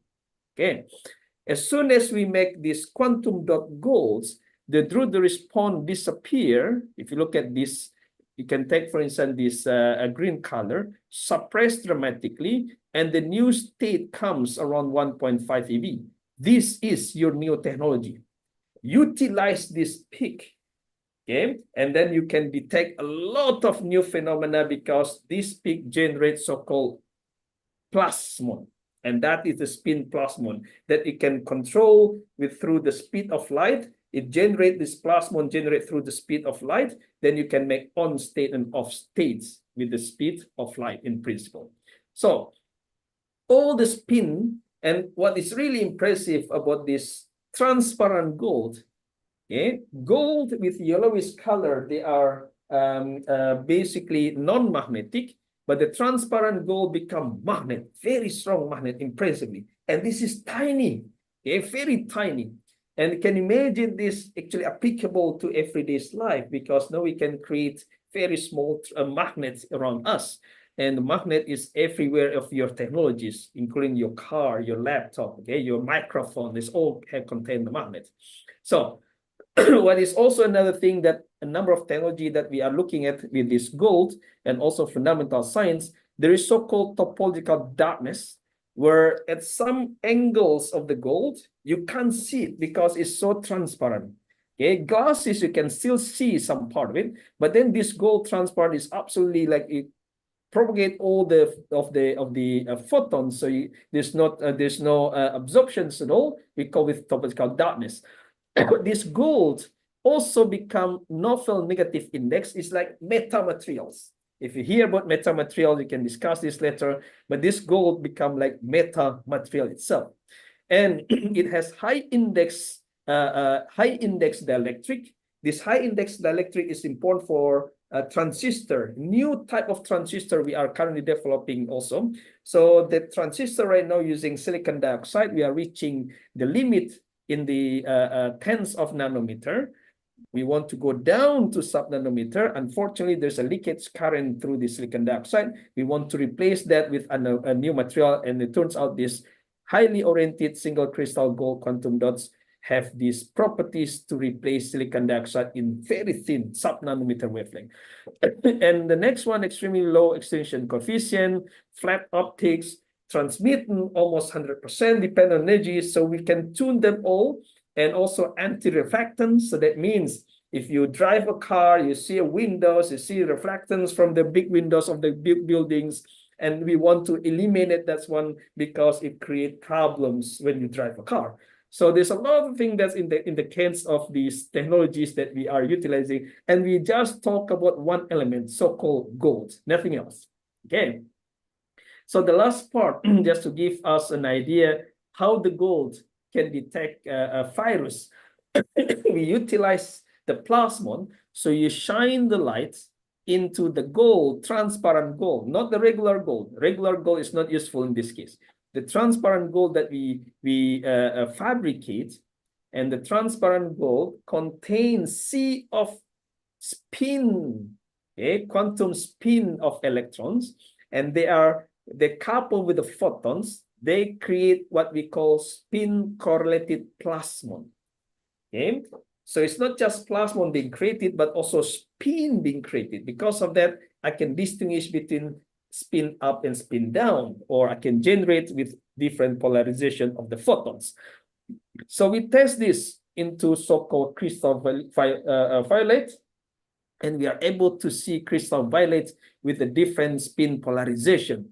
Okay. As soon as we make these quantum dot golds, the Drude response disappear. If you look at this, you can take, for instance, this green color, suppressed dramatically, and the new state comes around 1.5 eV. This is your new technology. Utilize this peak, okay? And then you can detect a lot of new phenomena because this peak generates so-called plasmon. And that is the spin plasmon that it can control through the speed of light. It generates this plasmon generate through the speed of light. Then you can make on state and off states with the speed of light in principle. So all the spin, and what is really impressive about this transparent gold, okay? Gold with yellowish color, they are basically non-magnetic, but the transparent gold become magnet, very strong magnet, impressively. And this is tiny, okay? Very tiny. And can imagine this actually applicable to everyday's life, because now we can create very small magnets around us. And the magnet is everywhere of your technologies, including your car, your laptop, okay, your microphone. This all can contain the magnet. So what is also another thing that a number of technology that we are looking at with this gold and also fundamental science, there is so-called topological darkness, where at some angles of the gold, you can't see it because it's so transparent. Okay, glasses, you can still see some part of it, but then this gold transparent is absolutely like it propagate all the photons, so there's no absorptions at all. We call it topological darkness. This gold also become novel negative index. It's like metamaterials. If you hear about metamaterials, you can discuss this later, but this gold become like metamaterial itself. And it has high index dielectric. This high index dielectric is important for transistor, new type of transistor we are currently developing also. So the transistor right now using silicon dioxide, we are reaching the limit in the tens of nanometer. We want to go down to sub-nanometer. Unfortunately, there's a leakage current through the silicon dioxide. We want to replace that with a new material, and it turns out this highly oriented single crystal gold quantum dots have these properties to replace silicon dioxide in very thin sub-nanometer wavelength. And the next one, extremely low extinction coefficient, flat optics, transmitting almost 100%, depend on energy, so we can tune them all, and also anti-reflectance. So that means if you drive a car, you see a windows, you see reflectance from the big windows of the big buildings, and we want to eliminate that one because it creates problems when you drive a car. So there's a lot of things that's in the case of these technologies that we are utilizing, and we just talk about one element, so-called gold, nothing else. Okay. So the last part, just to give us an idea how the gold can detect a virus, we utilize the plasmon. So you shine the light into the gold, transparent gold, not the regular gold. Regular gold is not useful in this case. The transparent gold that we fabricate, and the transparent gold contains sea of spin, okay, quantum spin of electrons, and they couple with the photons. They create what we call spin correlated plasmon. Okay, so it's not just plasmon being created, but also spin being created. Because of that, I can distinguish between spin up and spin down, or I can generate with different polarization of the photons. So we test this into so-called crystal violet, and we are able to see crystal violet with a different spin polarization.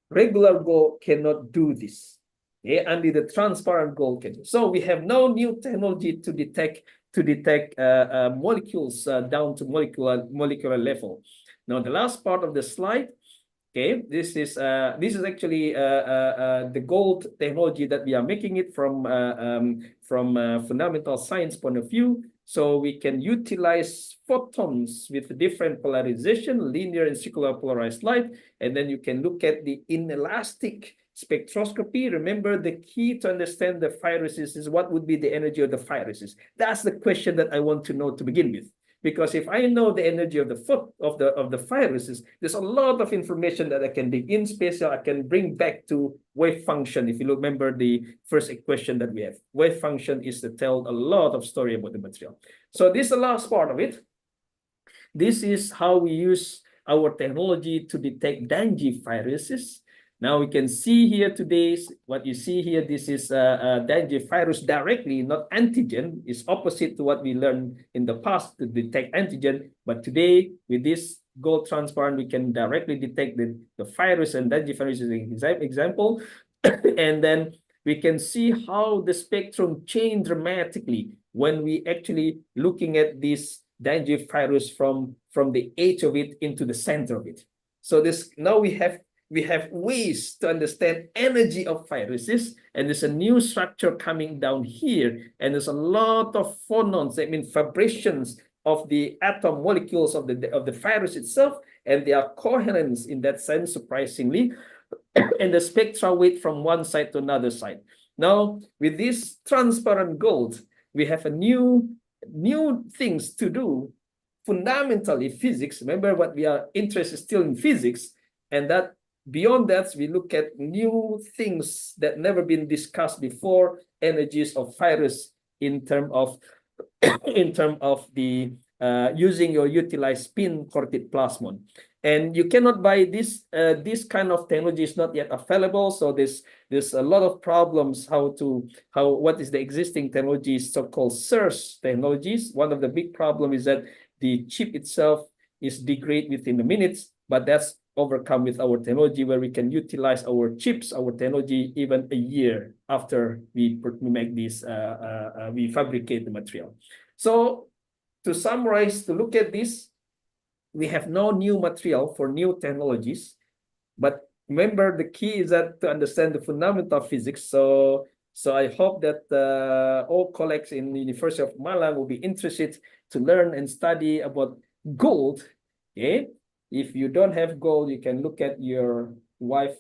Regular gold cannot do this. Okay? Only the transparent gold can. So we have no new technology to detect molecules down to molecular level. Now the last part of the slide, okay, this is actually the gold technology that we are making it from fundamental science point of view. So we can utilize photons with different polarization, linear and circular polarized light, and then you can look at the inelastic spectroscopy. Remember, the key to understand the viruses is what would be the energy of the viruses. That's the question that I want to know to begin with. because if I know the energy of the viruses, there's a lot of information that I can dig in spatial. I can bring back to wave function. If you remember the first equation that we have, wave function is to tell a lot of story about the material. So this is the last part of it. This is how we use our technology to detect dengue viruses. Now we can see here today, what you see here, this is a dengue virus directly, not antigen. It's opposite to what we learned in the past to detect antigen. But today, with this gold transparent, we can directly detect the virus, and dengue virus is an example. And then we can see how the spectrum changed dramatically when we actually looking at this dengue virus from the edge of it into the center of it. So this now we have ways to understand energy of viruses, and there's a new structure coming down here, and there's a lot of phonons, I mean vibrations of the atom molecules of the virus itself, and they are coherent in that sense, surprisingly. And the spectra weight from one side to another side. Now, with this transparent gold, we have a new things to do. Fundamentally, physics. Remember, what we are interested still in physics, and that beyond that, we look at new things that never been discussed before. Energies of virus in term of the using your utilized spin coated plasmon. And you cannot buy this kind of technology is not yet available. So there's a lot of problems what is the existing technologies, so-called SIRS technologies. One of the big problem is that the chip itself is degrade within the minutes, but that's overcome with our technology, where we can utilize our chips, our technology, even a year after we make this, we fabricate the material. So to summarize, to look at this, we have no new material for new technologies, but remember the key is that to understand the fundamental physics. So I hope that all colleagues in the University of Malang will be interested to learn and study about gold. Okay, if you don't have gold, you can look at your wife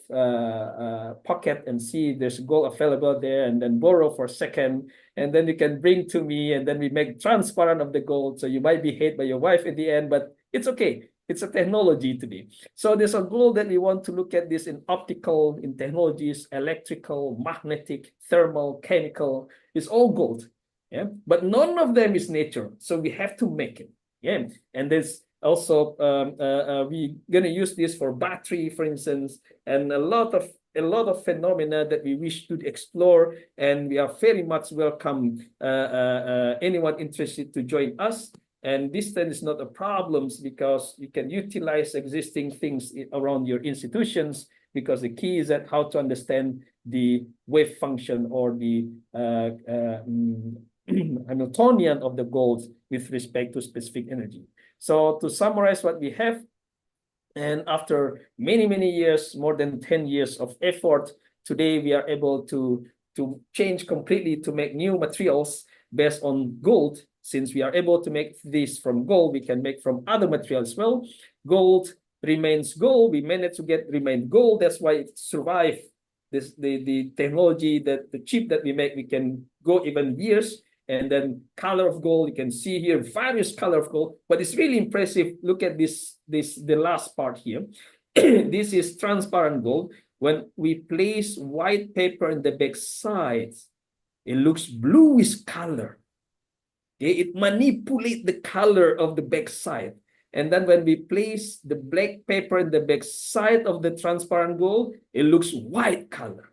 pocket and see there's gold available there, and then borrow for a second, and then you can bring to me, and then we make transparent of the gold. So you might be hated by your wife at the end, but it's okay. It's a technology today. So there's a goal that we want to look at this in optical, in technologies, electrical, magnetic, thermal, chemical. It's all gold. Yeah, but none of them is nature. So we have to make it. Yeah, and there's also we're gonna use this for battery, for instance, and a lot of phenomena that we wish to explore, and we are very much welcome anyone interested to join us. And distance is not a problem, because you can utilize existing things around your institutions, because the key is that how to understand the wave function or the Hamiltonian of the gold with respect to specific energy. So to summarize what we have, and after many years, more than 10 years of effort, today we are able to change completely to make new materials based on gold. Since we are able to make this from gold, we can make from other materials as well. Gold remains gold. We managed to remain gold. That's why it survived the technology, that the chip that we make, we can go even years. And then color of gold, you can see here various color of gold, but it's really impressive. Look at the last part here. This is transparent gold. When we place white paper in the back side, it looks bluish color. Okay? It manipulates the color of the back side. And then when we place the black paper in the back side of the transparent gold, it looks white color.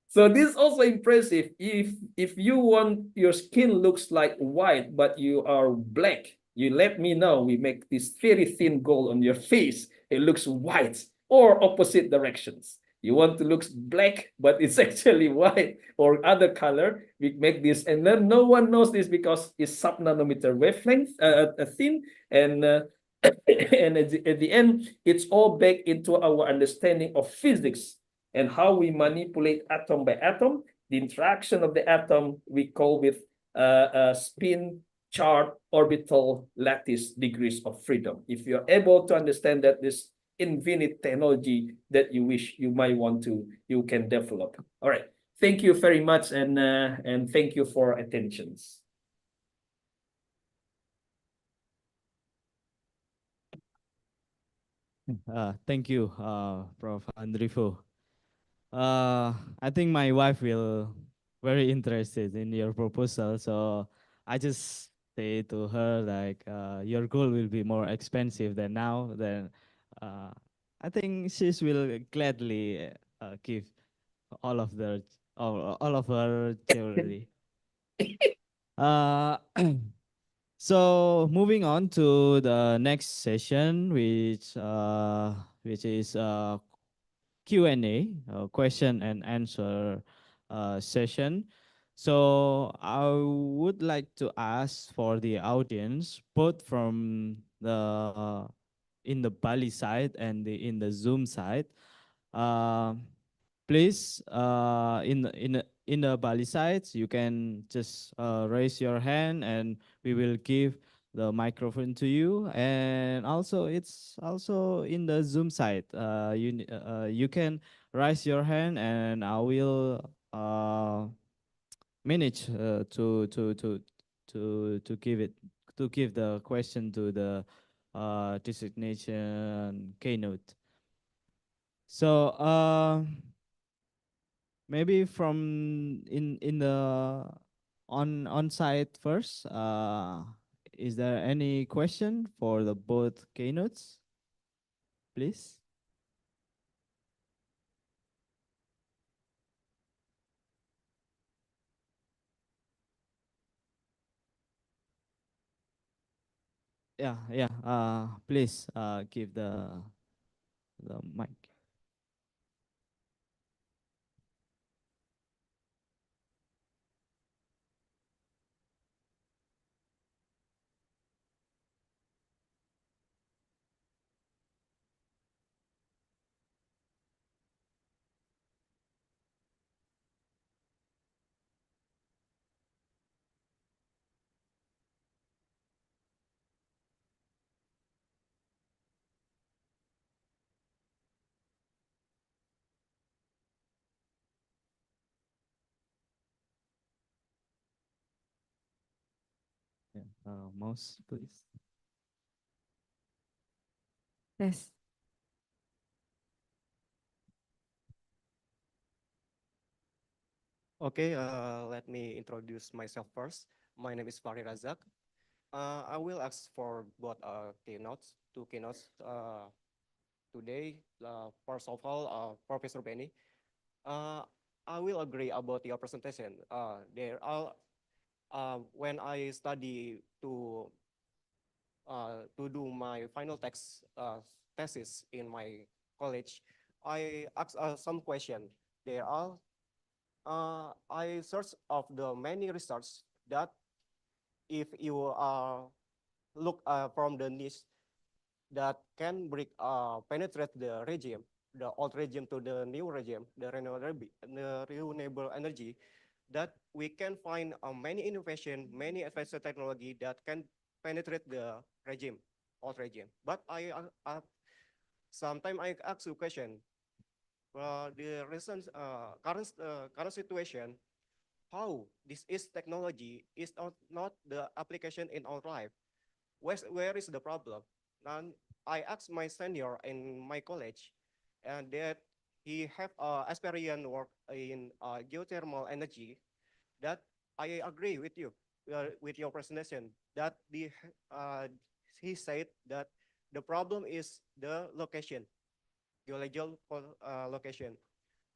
So this is also impressive. If you want your skin looks like white, but you are black, you let me know. We make this very thin gold on your face. It looks white, or opposite directions. You want to look black, but it's actually white or other color. We make this, and then no one knows this because it's sub-nanometer wavelength, thin, and and at the end, it's all back into our understanding of physics and how we manipulate atom by atom. The interaction of the atom we call with spin, charge, orbital, lattice, degrees of freedom. If you're able to understand that, this infinite technology that you wish you might want to, you can develop. All right. Thank you very much, and thank you for attentions. Thank you, Prof. Andrivo. I think my wife will very interested in your proposal, so I just say to her like, your goal will be more expensive than now. Then, I think she will gladly give all of the all of her jewelry. Uh, so moving on to the next session, which is Q&A, question and answer session. So I would like to ask for the audience, both from the in the Bali side and in the Zoom side, uh, please in the Bali sides, you can just raise your hand and we will give the microphone to you. And also it's also in the Zoom side, you can raise your hand and I will manage to give it to give the question to the designation Keynote. So maybe from in the on site first. Is there any question for the both keynotes, please? Yeah, yeah. Please give the mic. Yeah, mouse, please. Yes. Okay, let me introduce myself first. My name is Fahri Razak. I will ask for both keynotes, two keynotes today. First of all, Professor Benny, uh, I will agree about your presentation. When I study to do my final thesis in my college, I ask some question. There are I search of the many research that if you look from the niche that can penetrate the regime, the old regime to the new regime, the renewable energy, that we can find many innovation, many advanced technology that can penetrate the regime, old regime. But sometimes I ask you question, the recent current situation, how this is technology is not the application in our life. Where is the problem? And I asked my senior in my college, and that he have experience work in geothermal energy. That I agree with your presentation. That he said that the problem is the location, geological location,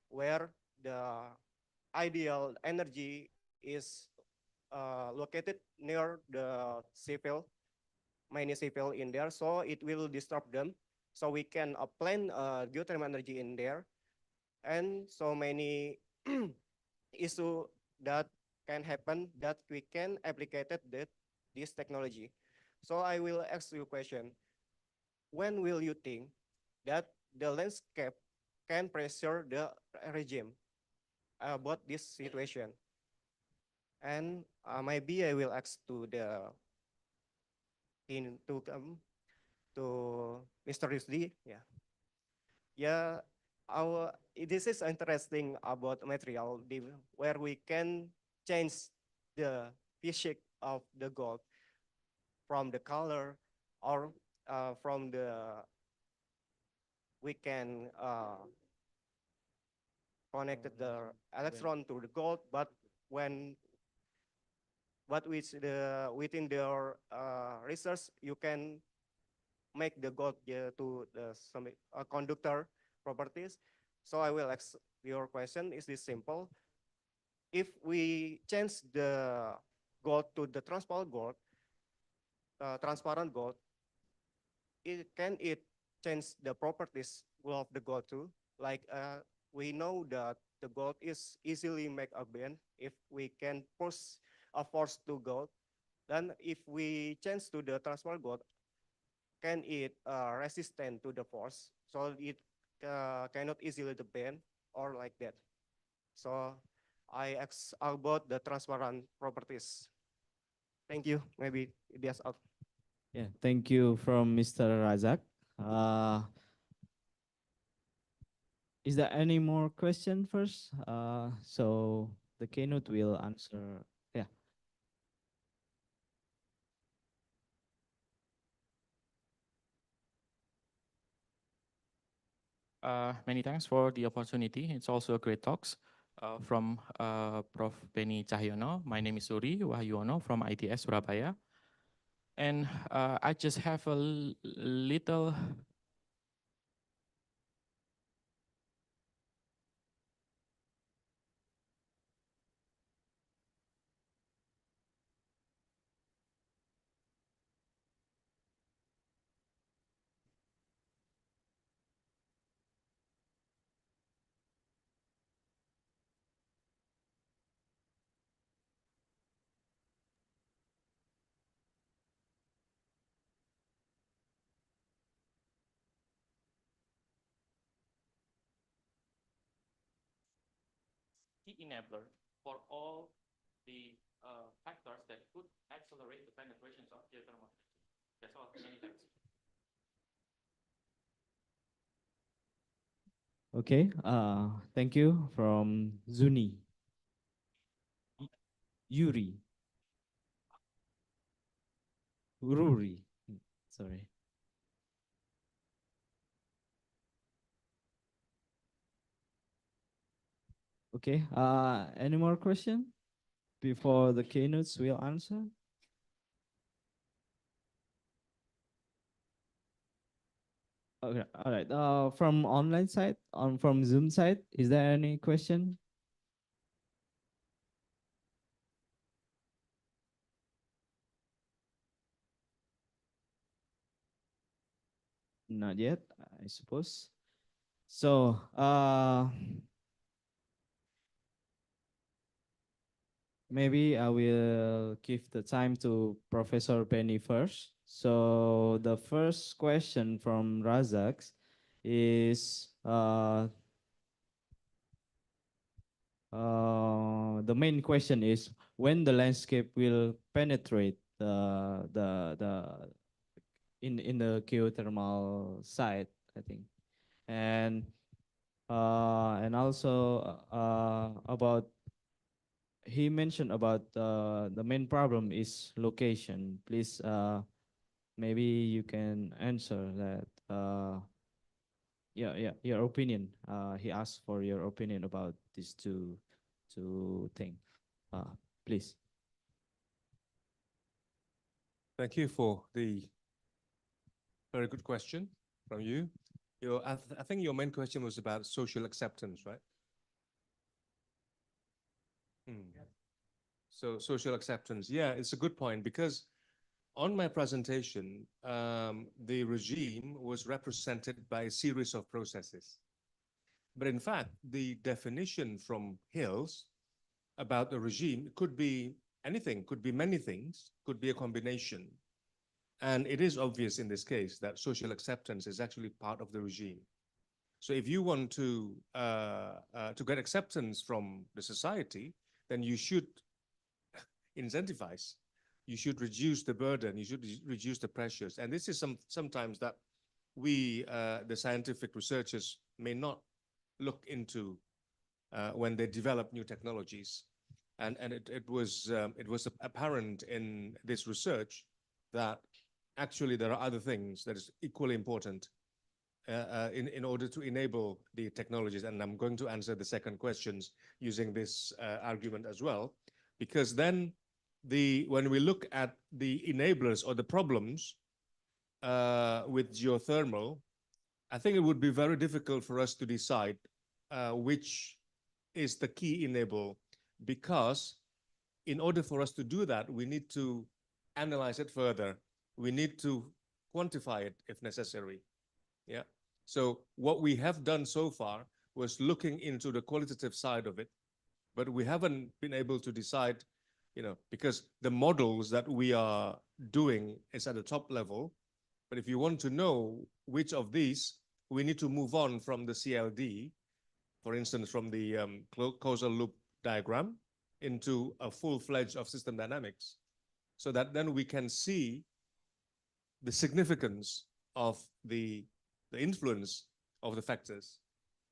where the ideal energy is located near the many civil in there, so it will disturb them. So we can plan geothermal energy in there, and so many issue that can happen that we can applicate this technology. So I will ask you a question. When will you think that the landscape can pressure the regime about this situation? And maybe I will ask to the in to come to Mr. Rusdi. Yeah, yeah. This is interesting about material where we can change the physics of the gold from the color or from the we can connect the electron to the gold, but with within their research, you can make the gold to the some conductor properties. So I will ask your question. Is this simple? If we change the gold to the transparent gold, can it change the properties of the gold too? Like we know that the gold is easily make a bend if we can push a force to gold. Then if we change to the transparent gold, can it resistant to the force? So it cannot easily bend or like that. So I ask about the transparent properties. Thank you. Maybe that's all. Yeah, thank you from Mr. Razak. Is there any more question first? So the keynote will answer. Yeah. Many thanks for the opportunity. It's also a great talks from Prof. Benny Cahyono. My name is Suri Wahyuono from ITS Surabaya. And I just have a little key enabler for all the factors that could accelerate the penetrations of geothermal. That's all. Many thanks. Okay. Thank you from Zuni. Yuri. Ruri. Sorry. Okay. Any more question before the keynotes will answer? Okay. All right. From online side, from Zoom side, is there any question? Not yet, I suppose. So, maybe I will give the time to Professor Benny first. So the first question from Razak is the main question is when the landscape will penetrate the in the geothermal site, I think, and also about he mentioned about the main problem is location. Please, maybe you can answer that. Yeah, your opinion. He asked for your opinion about these two things. Please. Thank you for the very good question from you. I think your main question was about social acceptance, right? So social acceptance, yeah, it's a good point because on my presentation, the regime was represented by a series of processes. But in fact, the definition from Hills about the regime could be anything, could be many things, could be a combination. And it is obvious in this case that social acceptance is actually part of the regime. So if you want to get acceptance from the society, then you should incentivize. You should reduce the burden. You should reduce the pressures. And this is sometimes that we, the scientific researchers, may not look into when they develop new technologies. And it was apparent in this research that actually there are other things that is equally important. in order to enable the technologies. And I'm going to answer the second questions using this argument as well, because then when we look at the enablers or the problems with geothermal, I think it would be very difficult for us to decide which is the key enable, because in order for us to do that, we need to analyze it further. We need to quantify it if necessary. Yeah. So what we have done so far was looking into the qualitative side of it, but we haven't been able to decide, because the models that we are doing is at the top level. But if you want to know which of these, we need to move on from the CLD, for instance, from the causal loop diagram into a full-fledged of system dynamics, so that then we can see the significance of the influence of the factors.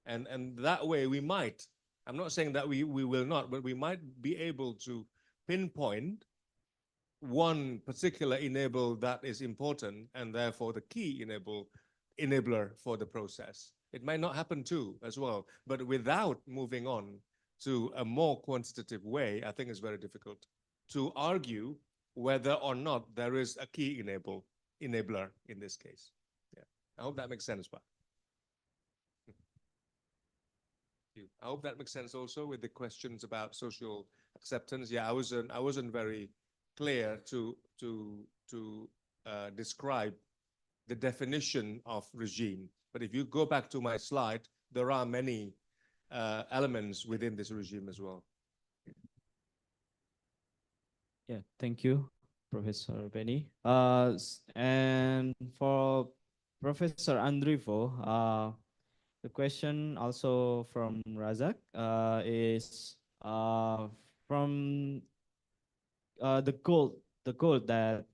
And that way we might, I'm not saying that we will not, but we might be able to pinpoint one particular enable that is important and therefore the key enabler for the process. It might not happen too as well, but without moving on to a more quantitative way, I think it's very difficult to argue whether or not there is a key enabler in this case. Yeah, I hope that makes sense, Pak. I hope that makes sense also with the questions about social acceptance. Yeah, I wasn't very clear to describe the definition of regime. But if you go back to my slide, there are many elements within this regime as well. Yeah, thank you, Professor Benny. And for Professor Andrivo, the question also from Razak is from the gold that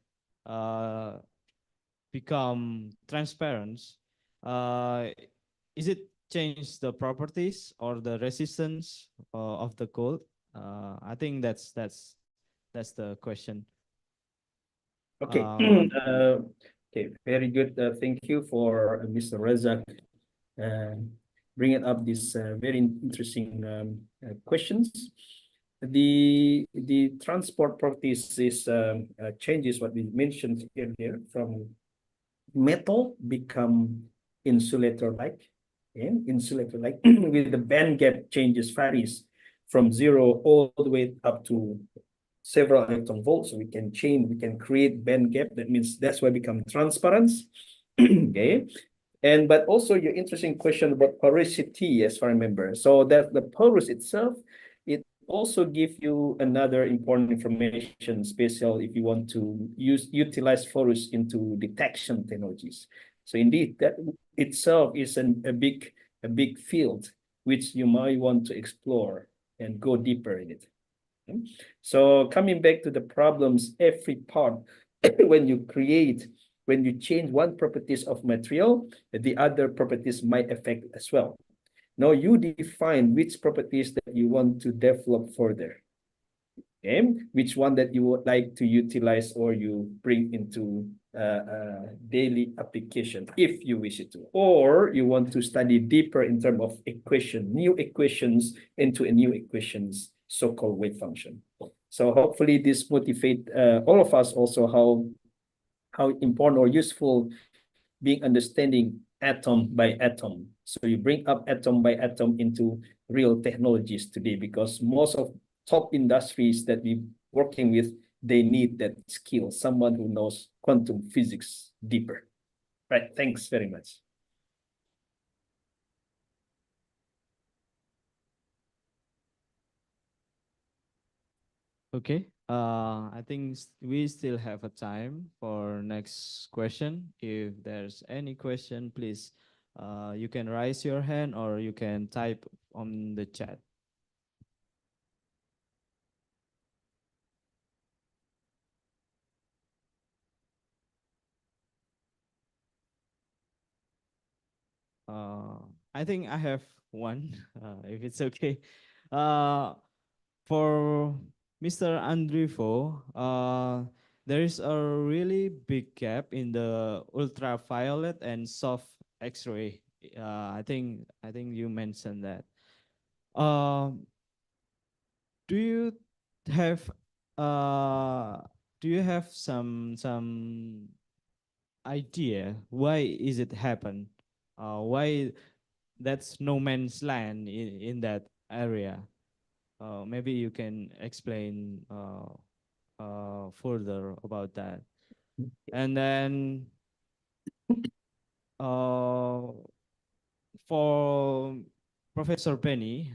become transparent. Is it change the properties or the resistance of the gold? I think that's the question. Okay. Okay, very good. Thank you for Mr. Razak bringing up these very interesting questions. The transport properties is changes what we mentioned earlier, from metal become insulator-like, insulator-like with the band gap changes varies from 0 all the way up to several electron volts. So we can create band gap. That means that's why become transparent. Okay. But also your interesting question about porosity, as I remember. So that the porous itself, it also give you another important information, especially if you want to utilize porous into detection technologies. So indeed, that itself is a big field which you might want to explore and go deeper in it. So coming back to the problems, every part, when you change one properties of material, the other properties might affect as well. Now you define which properties that you want to develop further. Okay, which one that you would like to utilize or you bring into daily application if you wish it to, or you want to study deeper in terms of new equations into a new equations, so-called wave function. So hopefully this motivate all of us also how important or useful being understanding atom by atom. So you bring up atom by atom into real technologies today, because most of top industries that we working with, they need that skill, someone who knows quantum physics deeper. Right, thanks very much. Okay, I think we still have a time for next question. If there's any question, please, you can raise your hand or you can type on the chat. I think I have one, if it's okay. For Mr. Andrivo, there is a really big gap in the ultraviolet and soft X-ray. I think you mentioned that. Um, do you have some idea why is it happen? Why that's no man's land in that area? Maybe you can explain further about that. And then for Professor Penny,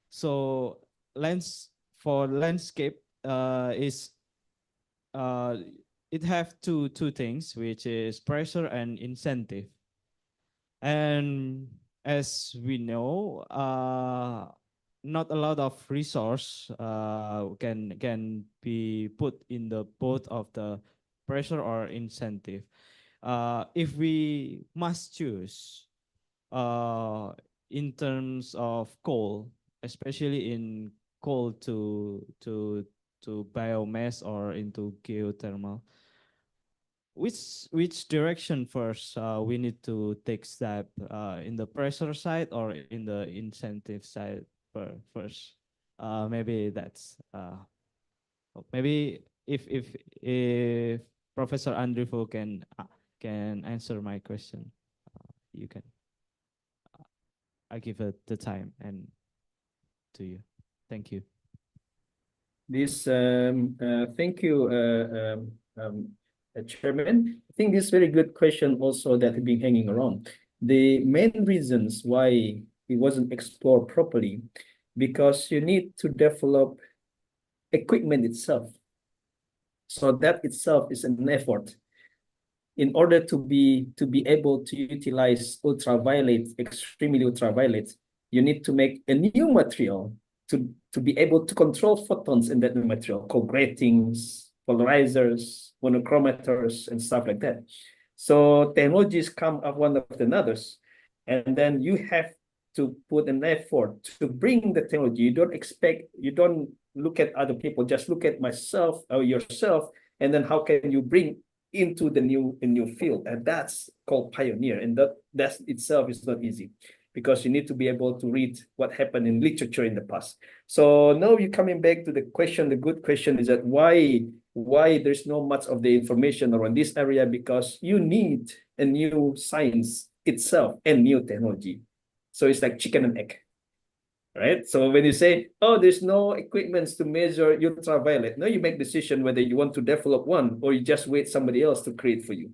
so landscape is it have two things, which is pressure and incentive. And as we know, not a lot of resource can be put in the both of the pressure or incentive. If we must choose in terms of coal, especially in coal to biomass or into geothermal, which direction first we need to take step in the pressure side or in the incentive side first? Maybe that's maybe if Professor Andrivo can answer my question, you can. I give it the time and to you. Thank you. Thank you, Chairman. I think this is very good question also that have been hanging around. The main reasons why it wasn't explored properly, because you need to develop equipment itself. So that itself is an effort. In order to be able to utilize ultraviolet, extremely ultraviolet, you need to make a new material to be able to control photons in that new material, called gratings, polarizers, monochromators, and stuff like that. So technologies come up one after others, and then you have to put an effort to bring the technology. You don't look at other people, just look at myself or yourself, and then how can you bring into the new field? And that's called pioneer, and that itself is not easy, because you need to be able to read what happened in literature in the past. So now you're coming back to the question. The good question is that why there's not much of the information around this area, because you need a new science itself and new technology. So it's like chicken and egg, right? So when you say, oh, there's no equipments to measure ultraviolet, now you make decision whether you want to develop one or you just wait somebody else to create for you.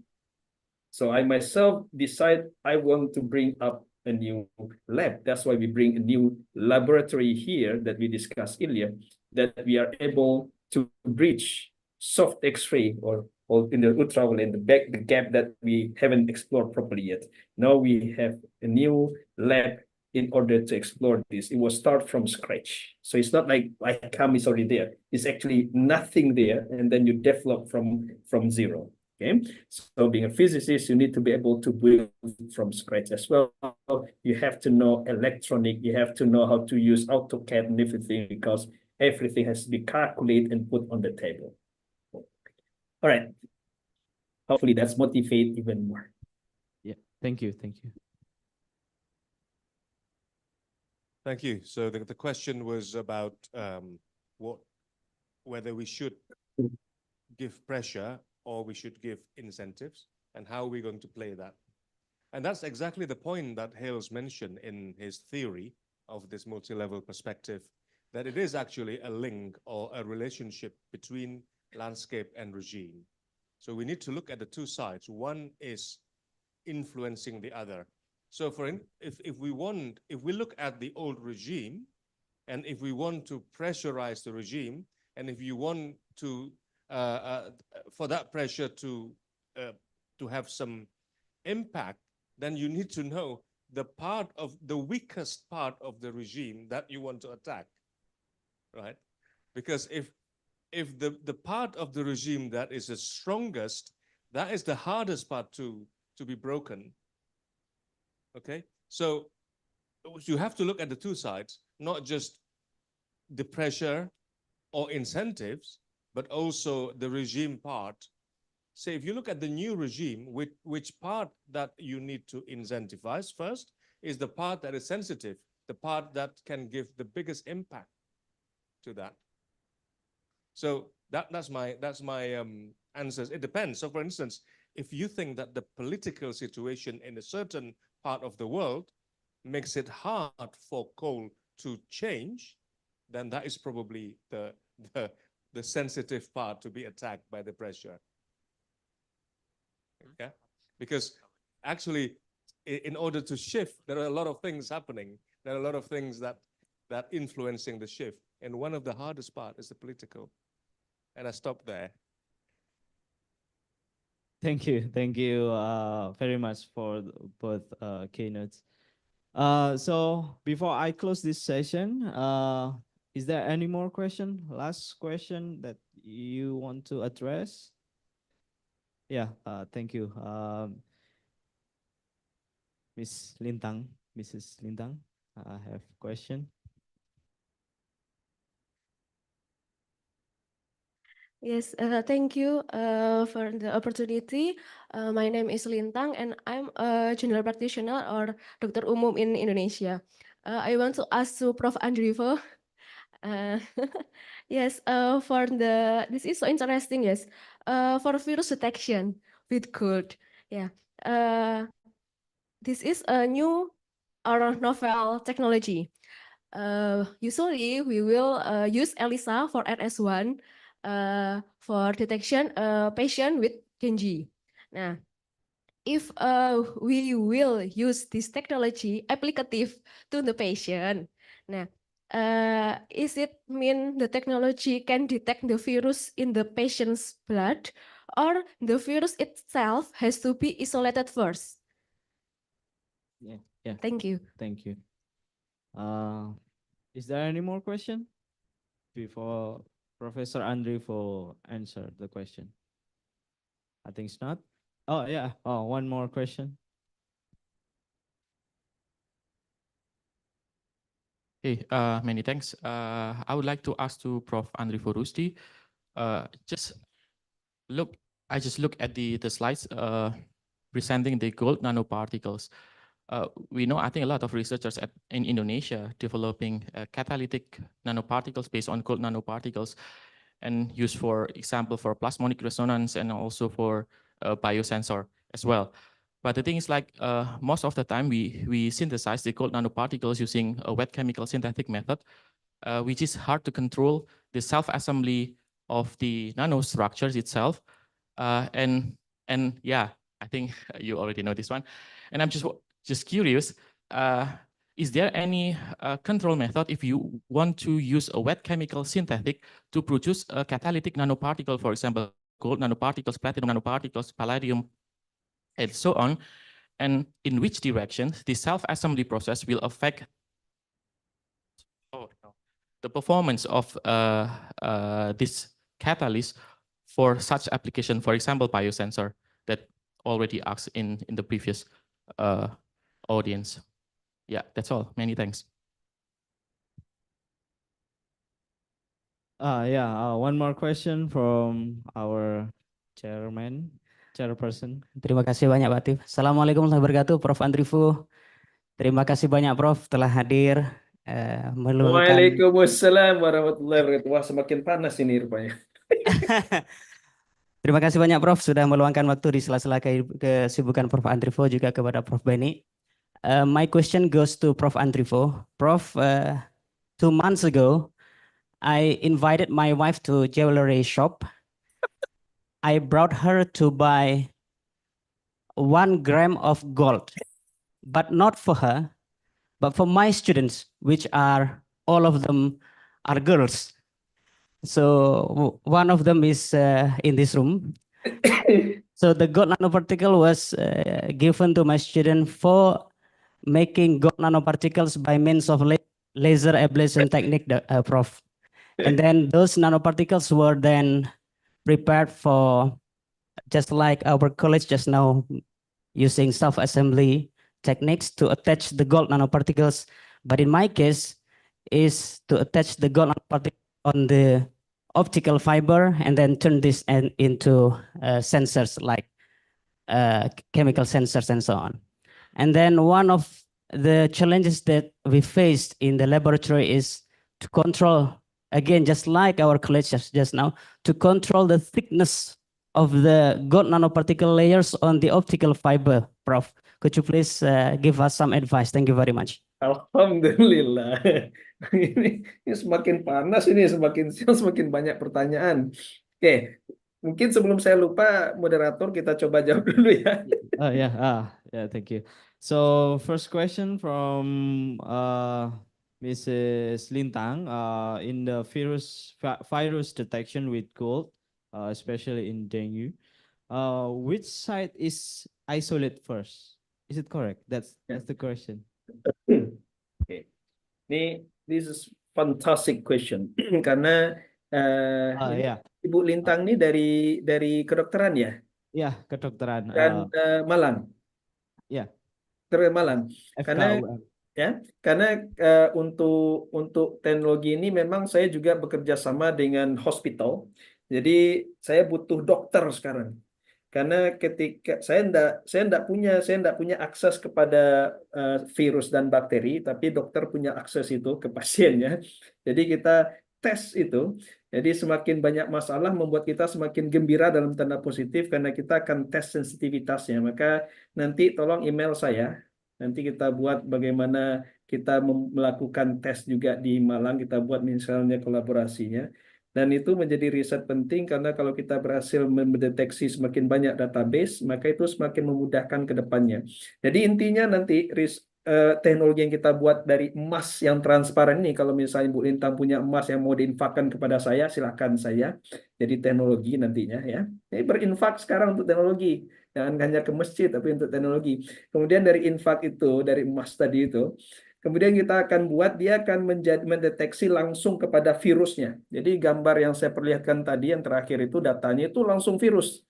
So I myself decide I want to bring up a new lab. That's why we bring a new laboratory here that we discussed earlier, that we are able to bridge soft X-ray or in the ultraviolet, the gap that we haven't explored properly yet. Now we have a new lab in order to explore this. It will start from scratch. So it's not like I-CoRE is already there. It's actually nothing there, and then you develop from zero. Okay, so being a physicist, you need to be able to build from scratch as well. You have to know electronic, you have to know how to use AutoCAD and everything, because everything has to be calculated and put on the table. All right. Hopefully that's motivate even more. Yeah, thank you. Thank you. So the question was about whether we should give pressure or we should give incentives, and how we're going to play that. And that's exactly the point that Hales mentioned in his theory of this multi-level perspective, that it is actually a link or a relationship between landscape and regime. So we need to look at the two sides. One is influencing the other. So if we look at the old regime, and if we want to pressurize the regime, and if you want to for that pressure to have some impact, then you need to know the weakest part of the regime that you want to attack, right? Because if the part of the regime that is the strongest, that is the hardest part to be broken. Okay, so you have to look at the two sides, not just the pressure or incentives, but also the regime part. So if you look at the new regime, which part that you need to incentivize first is the part that is sensitive, the part that can give the biggest impact to that. So that's my answers. It depends. So for instance, if you think that the political situation in a certain part of the world makes it hard for coal to change, then that is probably the sensitive part to be attacked by the pressure. Okay, because actually, in order to shift, there are a lot of things happening. There are a lot of things that influencing the shift, and one of the hardest part is the political. And I stop there. Thank you very much for both keynotes. So before I close this session, is there any more question? Last question that you want to address? Yeah, thank you. Mrs. Lintang, I have a question. Yes, thank you for the opportunity. My name is Lintang and I'm a general practitioner or dokter umum in Indonesia. I want to ask to Prof. Andrivo. Yes, this is so interesting, yes. For virus detection with gold. Yeah. This is a new or novel technology. Usually we will use ELISA for RS1 for detection patient with Dengue. Nah, if we will use this technology applicative to the patient, nah, is it mean the technology can detect the virus in the patient's blood, or the virus itself has to be isolated first? Yeah. Thank you. Thank you. Is there any more question before Professor Andrivo answer the question? I think it's not. Oh yeah. Oh, one more question. Hey, many thanks. I would like to ask to Prof. Andrivo Rusdi. I just look at the slides presenting the gold nanoparticles. We know, I think, a lot of researchers in Indonesia developing catalytic nanoparticles based on gold nanoparticles and used, for example, for plasmonic resonance and also for biosensor as well. But the thing is, like, most of the time we synthesize the gold nanoparticles using a wet chemical synthetic method, which is hard to control the self-assembly of the nanostructures itself. And yeah, I think you already know this one. And I'm just curious, is there any control method if you want to use a wet chemical synthetic to produce a catalytic nanoparticle, for example, gold nanoparticles, platinum nanoparticles, palladium, and so on, and in which direction the self-assembly process will affect the performance of this catalyst for such application, for example, biosensor that already asked in the previous audience. Yeah, that's all. Many thanks. One more question from our chairperson. Terima kasih banyak Pak Tif. Assalamualaikum warahmatullahi wabarakatuh, Prof. Andrivo. Terima kasih banyak Prof telah hadir meluangkan. Waalaikumsalam warahmatullahi wabarakatuh. Wah, semakin panas ini rupanya. Terima kasih banyak Prof sudah meluangkan waktu di sela-sela kesibukan Prof Andrivo, juga kepada Prof Beni. My question goes to Prof Andrivo. Prof, 2 months ago, I invited my wife to jewelry shop. I brought her to buy 1 gram of gold, but not for her, but for my students, which are all of them are girls. So one of them is in this room. So the gold nanoparticle was given to my student for making gold nanoparticles by means of laser ablation technique, Prof. And then those nanoparticles were then prepared for, just like our college just now, using self-assembly techniques to attach the gold nanoparticles. But in my case, is to attach the gold nanoparticle on the optical fiber and then turn this into sensors like chemical sensors and so on. And then one of the challenges that we faced in the laboratory is to control, again, just like our colleagues just now, to control the thickness of the gold nanoparticle layers on the optical fiber, Prof. Could you please give us some advice? Thank you very much. Alhamdulillah. Ini semakin panas ini, semakin banyak pertanyaan. Oke, mungkin sebelum saya lupa, moderator kita coba jawab dulu ya. Yeah, thank you. So first question from Mrs. Lintang, in the virus detection with gold, especially in dengue, which site is isolate first? Is it correct? That's the question. Oke, this is fantastic question karena Ibu Lintang ini dari kedokteran ya? Ya, kedokteran. Dan Malang. Ya. Kedokteran Malang. FKUM. Karena untuk teknologi ini memang saya juga bekerja sama dengan hospital. Jadi saya butuh dokter sekarang. Karena ketika saya enggak punya akses kepada virus dan bakteri, tapi dokter punya akses itu ke pasiennya. Jadi kita tes itu. Jadi semakin banyak masalah membuat kita semakin gembira dalam tanda positif karena kita akan tes sensitivitasnya. Maka nanti tolong email saya. Nanti kita buat bagaimana kita melakukan tes juga di Malang, kita buat misalnya kolaborasinya. Dan itu menjadi riset penting karena kalau kita berhasil mendeteksi semakin banyak database, maka itu semakin memudahkan ke depannya. Jadi intinya nanti teknologi yang kita buat dari emas yang transparan ini, kalau misalnya Bu Lintang punya emas yang mau diinfakkan kepada saya, silakan saya. Jadi teknologi nantinya ya. Jadi berinfak sekarang untuk teknologi. Jangan hanya ke masjid, tapi untuk teknologi. Kemudian dari infak itu, dari emas tadi itu, kemudian kita akan buat, dia akan mendeteksi langsung kepada virusnya. Jadi gambar yang saya perlihatkan tadi, yang terakhir itu datanya itu langsung virus.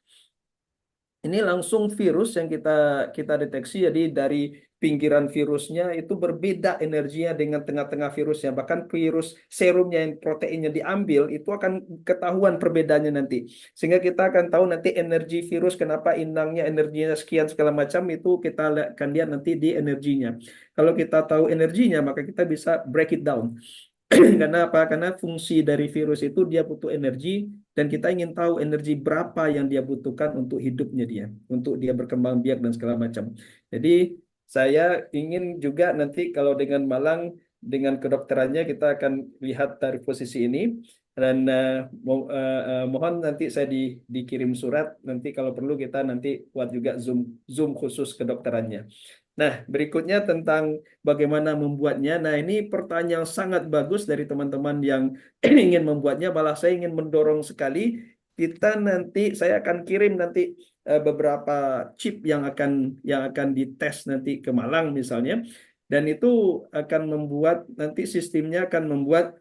Ini langsung virus yang kita deteksi, jadi dari pinggiran virusnya itu berbeda energinya dengan tengah-tengah virusnya. Bahkan virus serumnya yang proteinnya diambil, itu akan ketahuan perbedaannya nanti. Sehingga kita akan tahu nanti energi virus, kenapa inangnya energinya sekian segala macam, itu kita akan lihat nanti di energinya. Kalau kita tahu energinya, maka kita bisa break it down. Karena apa? Karena fungsi dari virus itu dia butuh energi dan kita ingin tahu energi berapa yang dia butuhkan untuk hidupnya dia, untuk dia berkembang biak dan segala macam. Jadi saya ingin juga nanti kalau dengan Malang, dengan kedokterannya kita akan lihat dari posisi ini dan mohon nanti saya dikirim surat, nanti kalau perlu kita nanti buat juga Zoom khusus kedokterannya. Nah, berikutnya tentang bagaimana membuatnya. Nah, ini pertanyaan sangat bagus dari teman-teman yang ingin membuatnya. Malah saya ingin mendorong sekali, saya akan kirim nanti beberapa chip yang akan dites nanti ke Malang misalnya. Dan itu akan membuat, nanti sistemnya akan membuat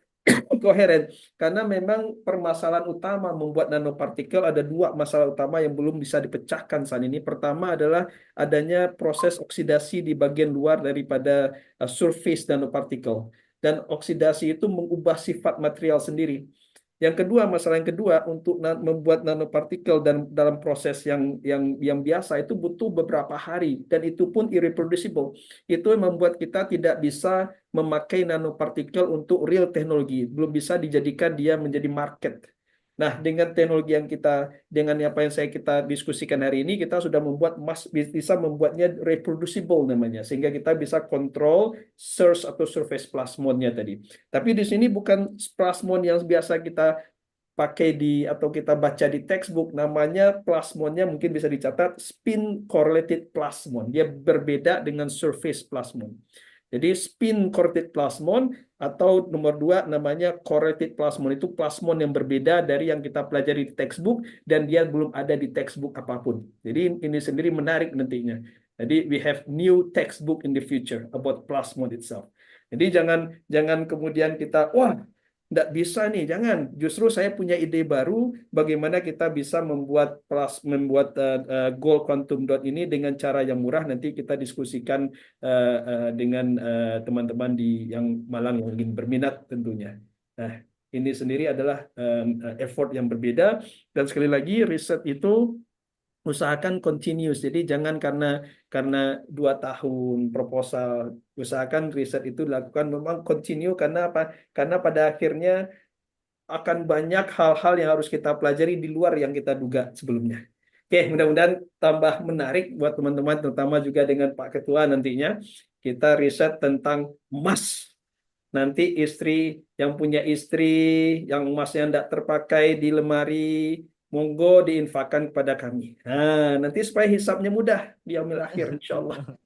koheren. Karena memang permasalahan utama membuat nanopartikel, ada dua masalah utama yang belum bisa dipecahkan saat ini. Pertama adalah adanya proses oksidasi di bagian luar daripada surface nanopartikel. Dan oksidasi itu mengubah sifat material sendiri. Masalah yang kedua, untuk membuat nanopartikel dan dalam proses yang biasa itu butuh beberapa hari dan itu pun irreproducible. Itu yang membuat kita tidak bisa memakai nanopartikel untuk real teknologi, belum bisa dijadikan dia menjadi market. Nah, dengan teknologi yang dengan apa yang kita diskusikan hari ini, kita sudah bisa membuatnya reproducible namanya, sehingga kita bisa kontrol source atau surface plasmonnya tadi. Tapi di sini bukan plasmon yang biasa kita pakai atau kita baca di textbook, namanya plasmonnya mungkin bisa dicatat spin correlated plasmon. Dia berbeda dengan surface plasmon. Jadi spin correlated plasmon atau nomor 2 namanya correlated plasmon, itu plasmon yang berbeda dari yang kita pelajari di textbook dan dia belum ada di textbook apapun. Jadi ini sendiri menarik nantinya. Jadi we have new textbook in the future about plasmon itself. Jadi jangan kemudian kita nggak bisa nih, jangan. Justru saya punya ide baru bagaimana kita bisa membuat gold quantum dot ini dengan cara yang murah. Nanti kita diskusikan dengan teman-teman yang Malang yang ingin berminat tentunya. Nah, ini sendiri adalah effort yang berbeda. Dan sekali lagi riset itu usahakan continuous. Jadi jangan karena 2 tahun proposal, usahakan riset itu dilakukan memang continue. Karena apa? Karena pada akhirnya akan banyak hal-hal yang harus kita pelajari di luar yang kita duga sebelumnya. Oke, mudah-mudahan tambah menarik buat teman-teman, terutama juga dengan Pak Ketua nantinya. Kita riset tentang emas. Nanti istri yang punya istri, yang emasnya tidak terpakai di lemari, monggo diinfakkan kepada kami. Nah, nanti supaya hisapnya mudah di yaumil akhir, insya Allah.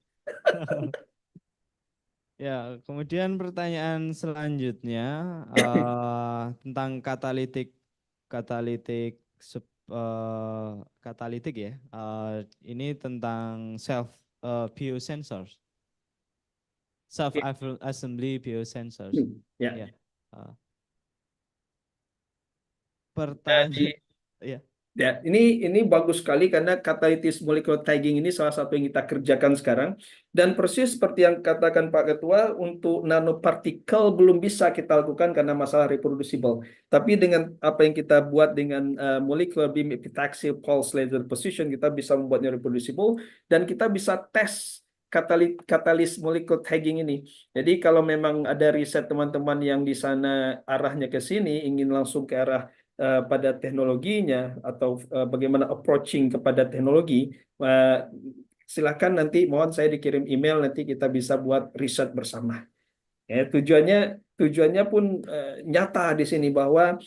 Ya, kemudian pertanyaan selanjutnya tentang katalitik ya. Ini tentang biosensors, self assembly biosensors. Ya. Ya. Pertanyaan ya. Ya, ini bagus sekali karena catalytic molecular tagging ini salah satu yang kita kerjakan sekarang. Dan persis seperti yang katakan Pak Ketua, untuk nanopartikel belum bisa kita lakukan karena masalah reproducible. Tapi dengan apa yang kita buat dengan molecular beam epitaxial pulse laser position, kita bisa membuatnya reproducible dan kita bisa tes katalis molecular tagging ini. Jadi kalau memang ada riset teman-teman yang di sana arahnya ke sini, ingin langsung ke arah pada teknologinya atau bagaimana approaching kepada teknologi, silakan nanti mohon saya dikirim email, nanti kita bisa buat riset bersama. Ya, tujuannya pun nyata di sini bahwa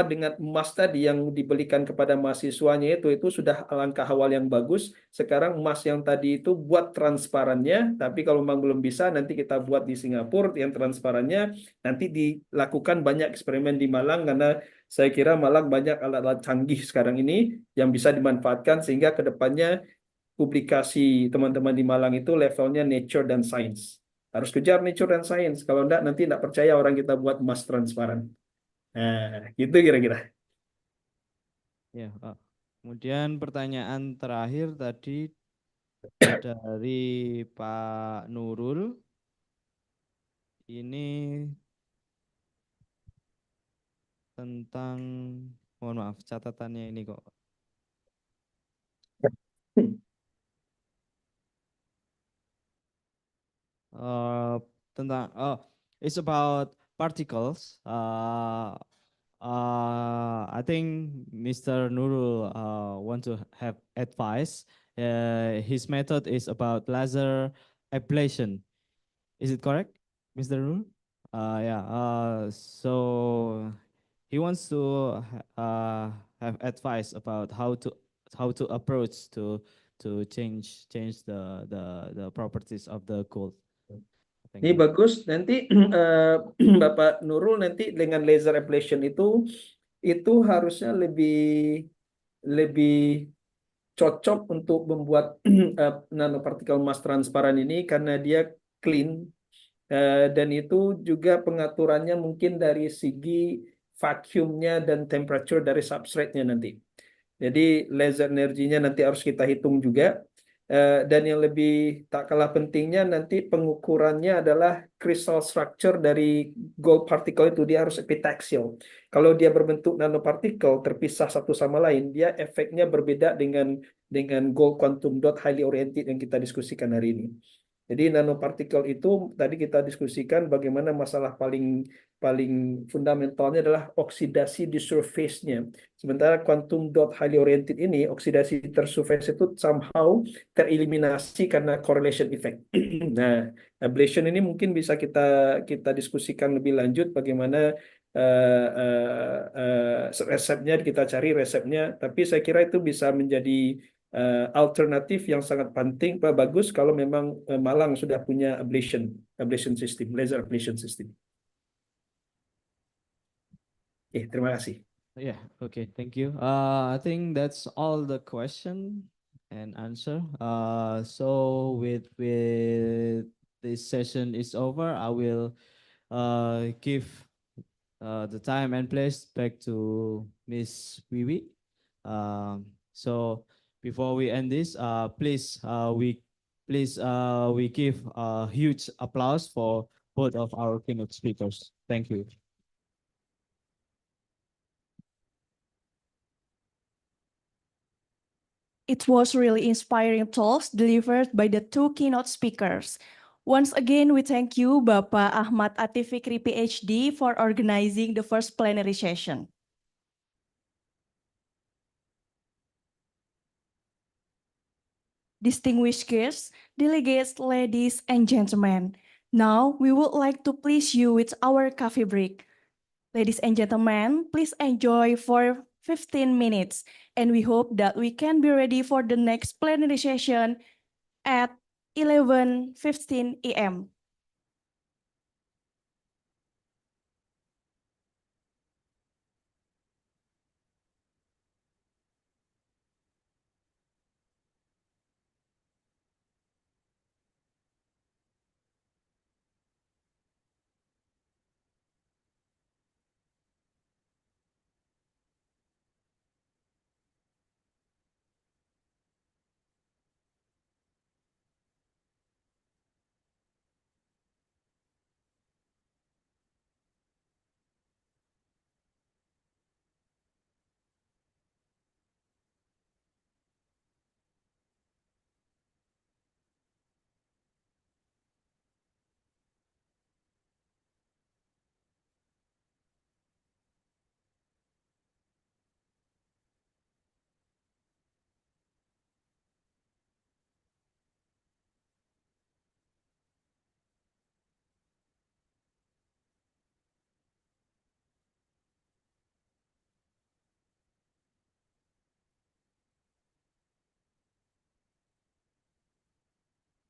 dengan emas tadi yang dibelikan kepada mahasiswanya itu sudah langkah awal yang bagus. Sekarang emas yang tadi itu buat transparannya, tapi kalau memang belum bisa nanti kita buat di Singapura yang transparannya, nanti dilakukan banyak eksperimen di Malang karena saya kira Malang banyak alat-alat canggih sekarang ini yang bisa dimanfaatkan sehingga kedepannya publikasi teman-teman di Malang itu levelnya nature dan science. Harus kejar nature dan science, kalau enggak nanti enggak percaya orang kita buat emas transparan. Nah, gitu kira-kira. Ya, kemudian pertanyaan terakhir tadi dari Pak Nurul. Ini tentang, mohon maaf, catatannya ini kok. It's about particles. I think Mr. Nurul want to have advice. His method is about laser ablation. Is it correct, Mr. Nurul? Yeah. So he wants to have advice about how to approach to change the properties of the gold. Ini bagus. Nanti Bapak Nurul nanti dengan laser ablation itu harusnya lebih cocok untuk membuat nanopartikel emas transparan ini karena dia clean dan itu juga pengaturannya mungkin dari segi vacuumnya dan temperature dari substrate-nya nanti. Jadi laser energinya nanti harus kita hitung juga. Dan yang lebih tak kalah pentingnya nanti pengukurannya adalah crystal structure dari gold particle itu, dia harus epitaxial. Kalau dia berbentuk nanopartikel terpisah satu sama lain, dia efeknya berbeda dengan gold quantum dot highly oriented yang kita diskusikan hari ini. Jadi nanopartikel itu tadi kita diskusikan bagaimana masalah paling fundamentalnya adalah oksidasi di surface-nya. Sementara quantum dot highly oriented ini oksidasi tersurface itu somehow tereliminasi karena correlation effect. Nah, ablation ini mungkin bisa kita diskusikan lebih lanjut bagaimana resepnya, kita cari resepnya. Tapi saya kira itu bisa menjadi alternatif yang sangat penting, bagus kalau memang Malang sudah punya ablation system, laser ablation system. Terima kasih. Yeah, okay, thank you. I think that's all the question and answer. So with this session is over, I will give the time and place back to Miss Wiwi. So before we end this, please we give a huge applause for both of our keynote speakers. Thank you. It was really inspiring talks delivered by the two keynote speakers. Once again, we thank you, Bapak Ahmad Atif Fikri, PhD, for organizing the first plenary session. Distinguished guests, delegates, ladies and gentlemen, now we would like to please you with our coffee break. Ladies and gentlemen, please enjoy for 15 minutes, and we hope that we can be ready for the next plenary session at 11:15 a.m.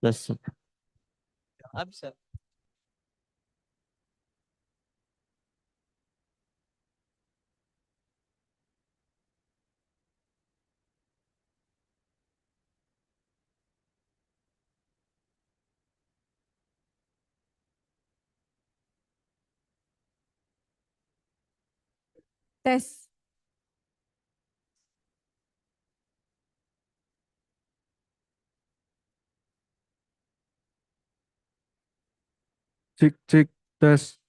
Yes. Absent. Tes. Cek cek tes.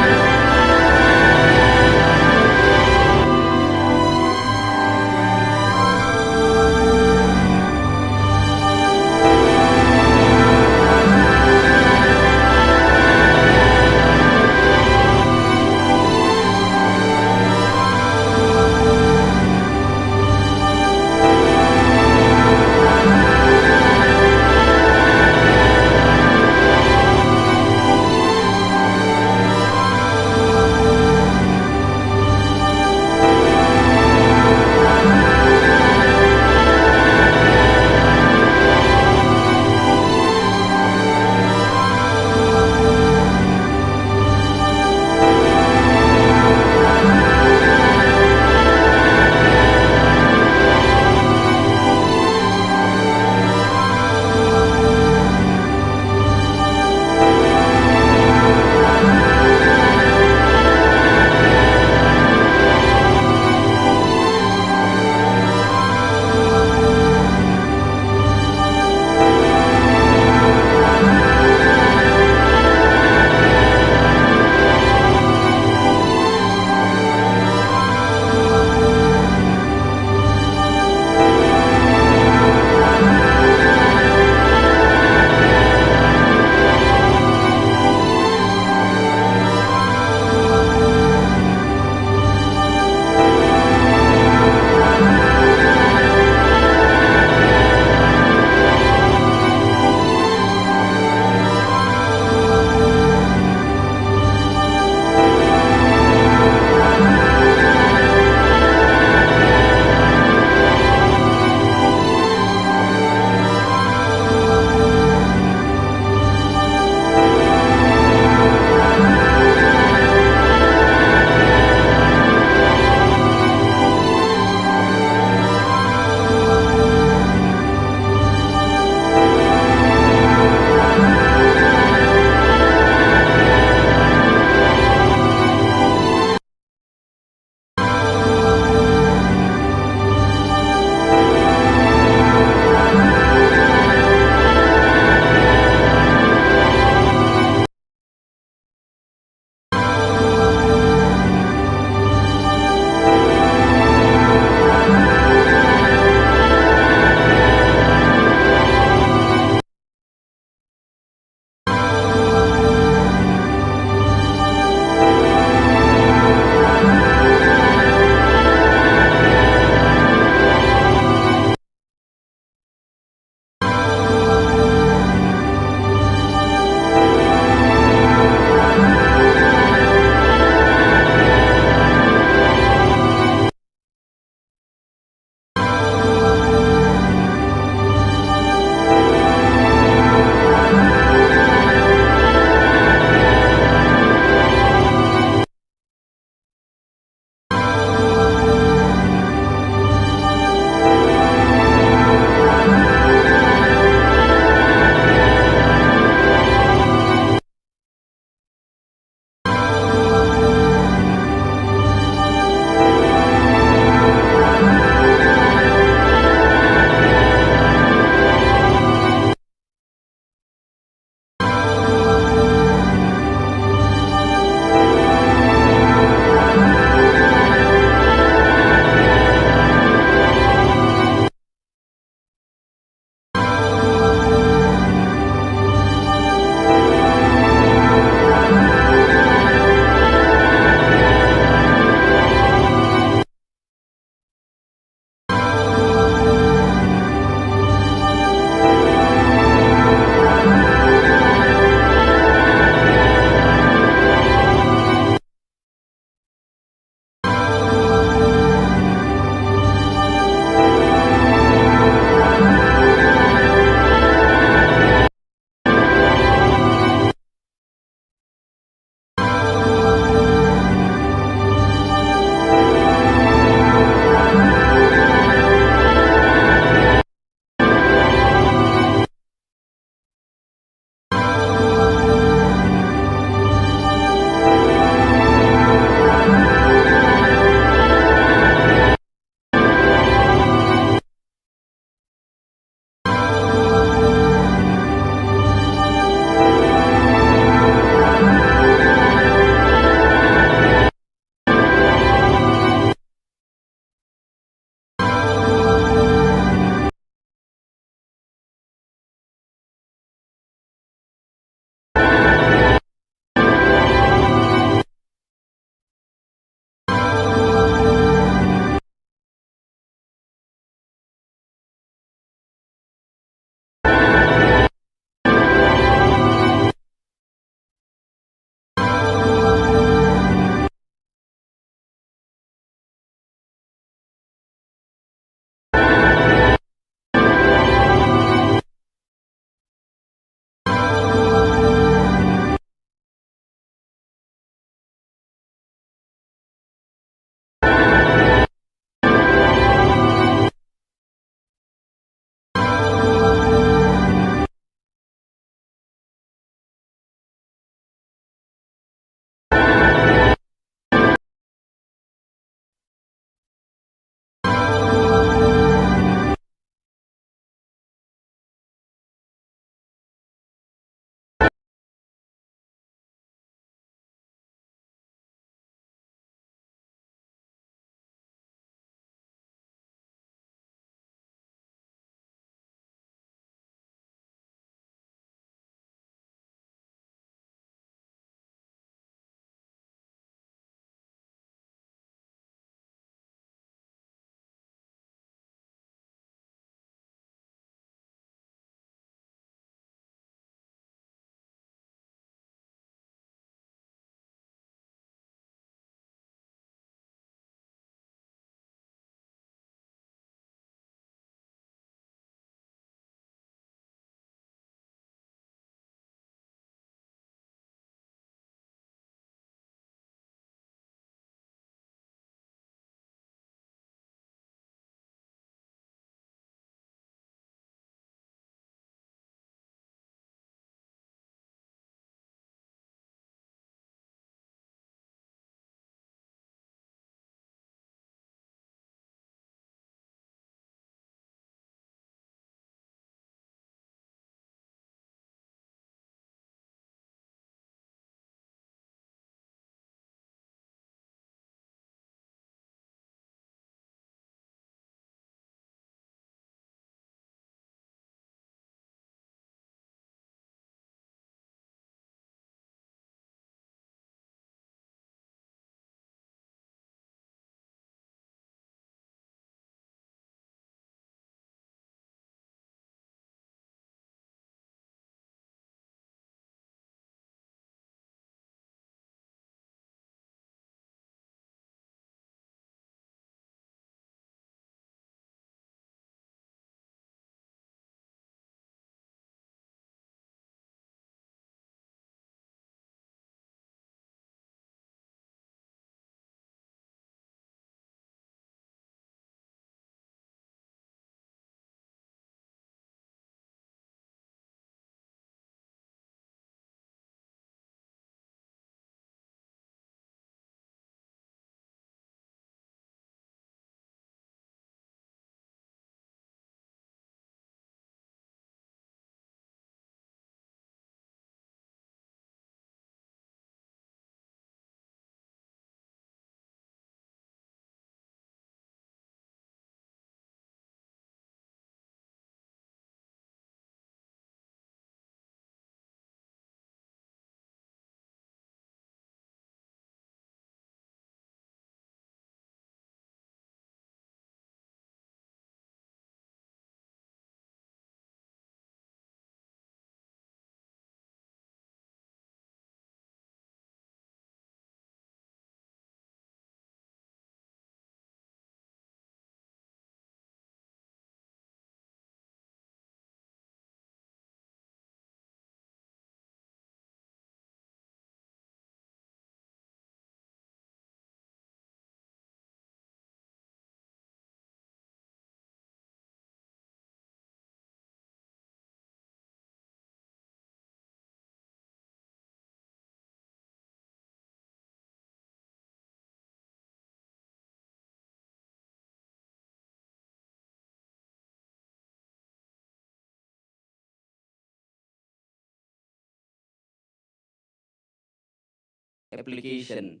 application.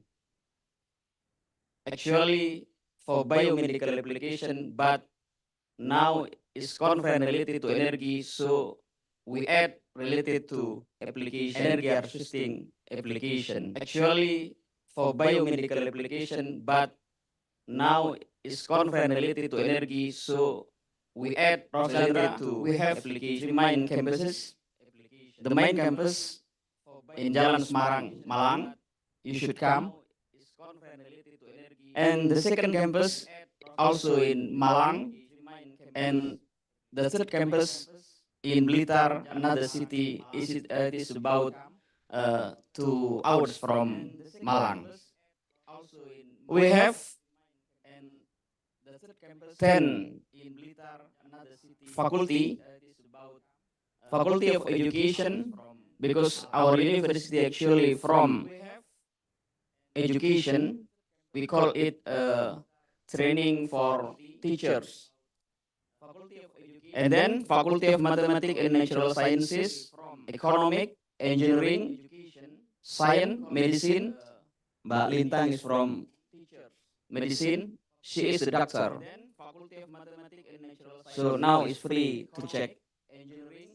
Actually, for biomedical application, but now is conference related to energy, so we add related to application, energy harvesting application. Actually, for biomedical application, but now is conference related to energy, so we add related to, we have application main campuses. The main campus in Jalan Semarang, Malang, you should come. And the second campus also in Malang, and the third campus in Blitar, another city. It is about 2 hours from Malang. We have 10 faculty of education, because our university actually from education, we call it training for teachers. And then Faculty of Mathematics and Natural Sciences, Economic, Engineering, Science, Medicine. Mbak Lintang is from Medicine. She is a doctor. So now it's free to check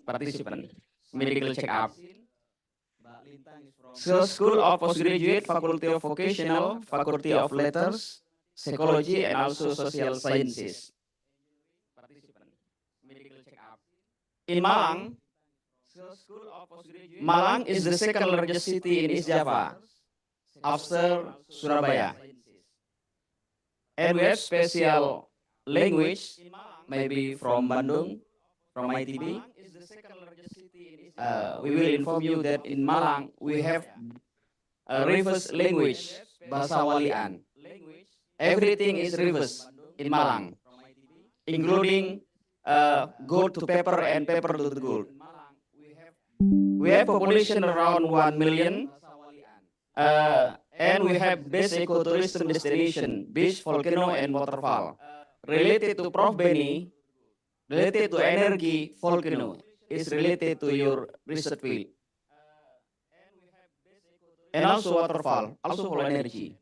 participant, medical check-up. So School of Postgraduate, Faculty of Vocational, Faculty of Letters, Psychology, and also Social Sciences. In Malang, Malang is the second largest city in East Java after Surabaya. And we have special language, maybe from Bandung, from ITB. We will inform you that in Malang we have a reverse language, Bahasa Walian. Everything is reverse in Malang, including gold to paper and paper to the gold. We have population around 1 million, and we have best ecotourism destination, beach, volcano, and waterfall. Related to Prof. Benny, related to energy, volcano is related to your research field. And also waterfall, also for energy.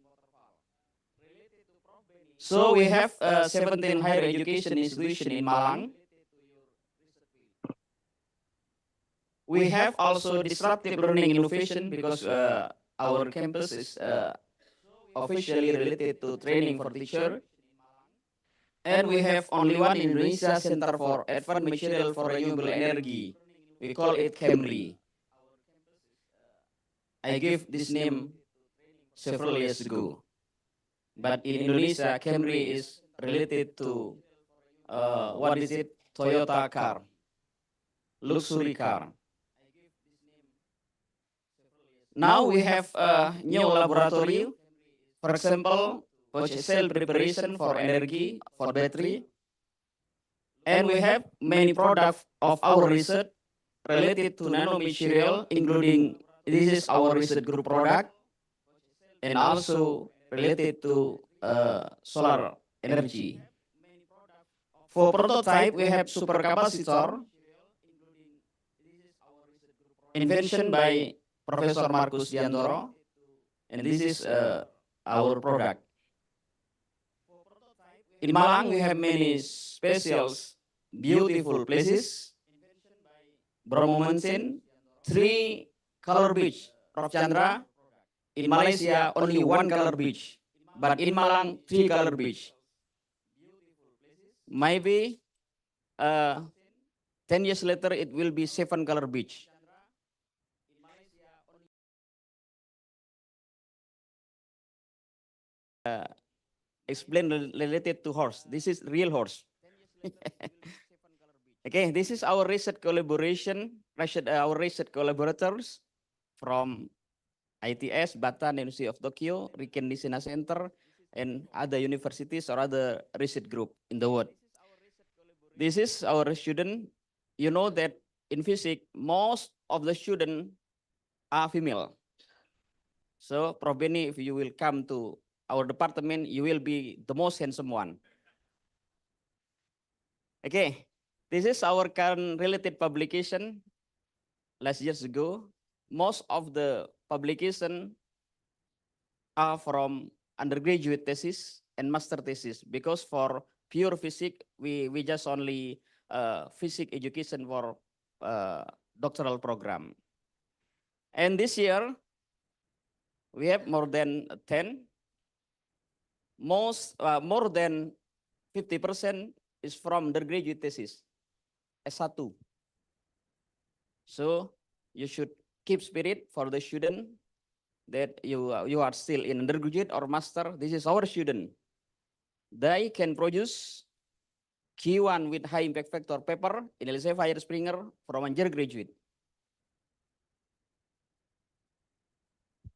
So we have 17 higher education institution in Malang. We have also disruptive learning innovation, because our campus is officially related to training for teacher. And we have only one in Indonesia Center for Advanced Material for Renewable Energy. We call it KEMRI. I gave this name several years ago. But in Indonesia, KEMRI is related to, what is it? Toyota car, luxury car. Now we have a new laboratory, for example, cell preparation for energy, for battery. And we have many products of our research related to nanomaterial, including this is our research group product, and also related to solar energy. For prototype, we have supercapacitor, invention by Professor Markus Diantoro, and this is our product. In Malang, we have many special, beautiful places. Bromo Mountain, 3 color beach. Prof. Chandra, in Malaysia, only 1 color beach. But in Malang, 3 color beach. Maybe 10 years later, it will be 7 color beach. Explain related to horse. This is real horse. Okay, this is our research collaboration, our research collaborators from ITS, Batan, University of Tokyo, Riken Nisina Center, and other universities or other research group in the world. This is our student. You know that in physics, most of the students are female. So, Prof. Benny, if you will come to our department, you will be the most handsome one. Okay, this is our current related publication last years ago. Most of the publication are from undergraduate thesis and master thesis, because for pure physics, we just only physics education for doctoral program. And this year, we have more than 10. More than 50% is from undergraduate thesis, S1. So you should keep spirit for the student that you are still in undergraduate or master. This is our student. They can produce Q1 with high impact factor paper in Elsevier Springer from undergraduate.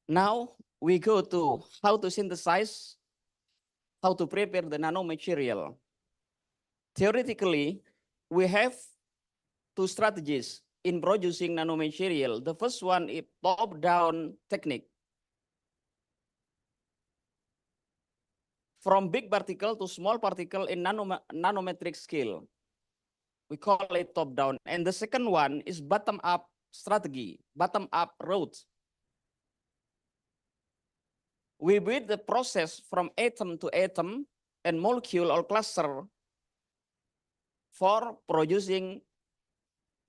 Now we go to how to synthesize, how to prepare the nanomaterial. Theoretically, we have two strategies in producing nanomaterial. The first one is top-down technique. From big particle to small particle in nanometric scale. We call it top-down. And the second one is bottom-up strategy, bottom-up route. We build the process from atom to atom and molecule or cluster for producing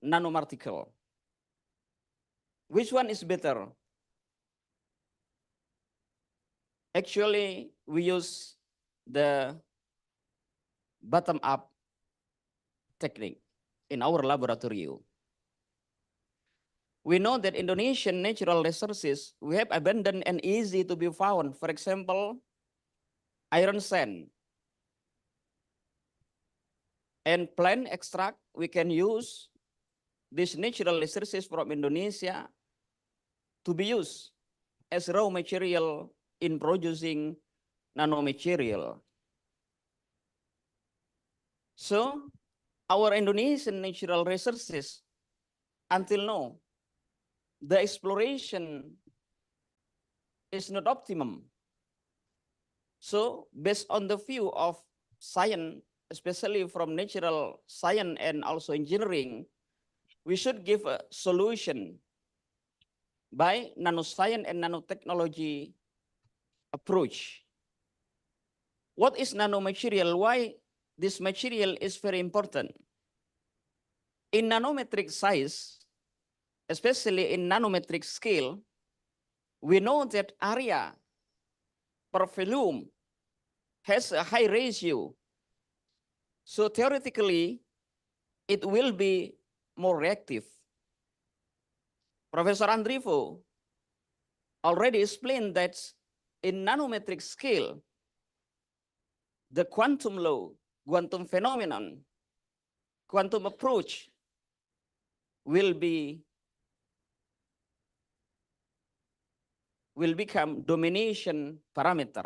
nanoparticle. Which one is better? Actually, we use the bottom-up technique in our laboratory. We know that Indonesian natural resources, we have abundant and easy to be found. For example, iron sand. And plant extract, we can use these natural resources from Indonesia to be used as raw material in producing nanomaterial. So our Indonesian natural resources, until now, the exploration is not optimum. So based on the view of science, especially from natural science and also engineering, we should give a solution by nanoscience and nanotechnology approach. What is nanomaterial? Why this material is very important? In nanometric size, especially in nanometric scale, we know that area per volume has a high ratio. So theoretically, it will be more reactive. Professor Andrivo already explained that in nanometric scale, the quantum law, quantum phenomenon, quantum approach will become domination parameter.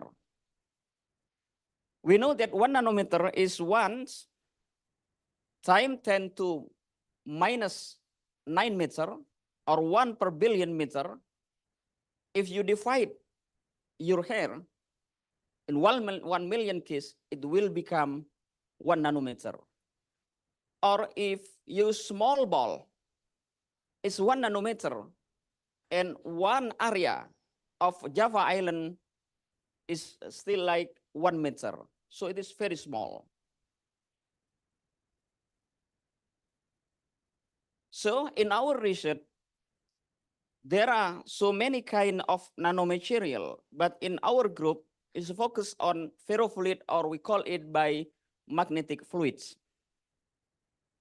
We know that 1 nanometer is 1 times 10 to minus 9 meter, or 1 per billion meter. If you divide your hair in 1 million case, it will become 1 nanometer. Or if you small ball, it's 1 nanometer, and 1 area of Java Island is still like 1 meter. So it is very small. So in our research, there are so many kind of nanomaterial, but in our group is focused on ferrofluid, or we call it by magnetic fluids.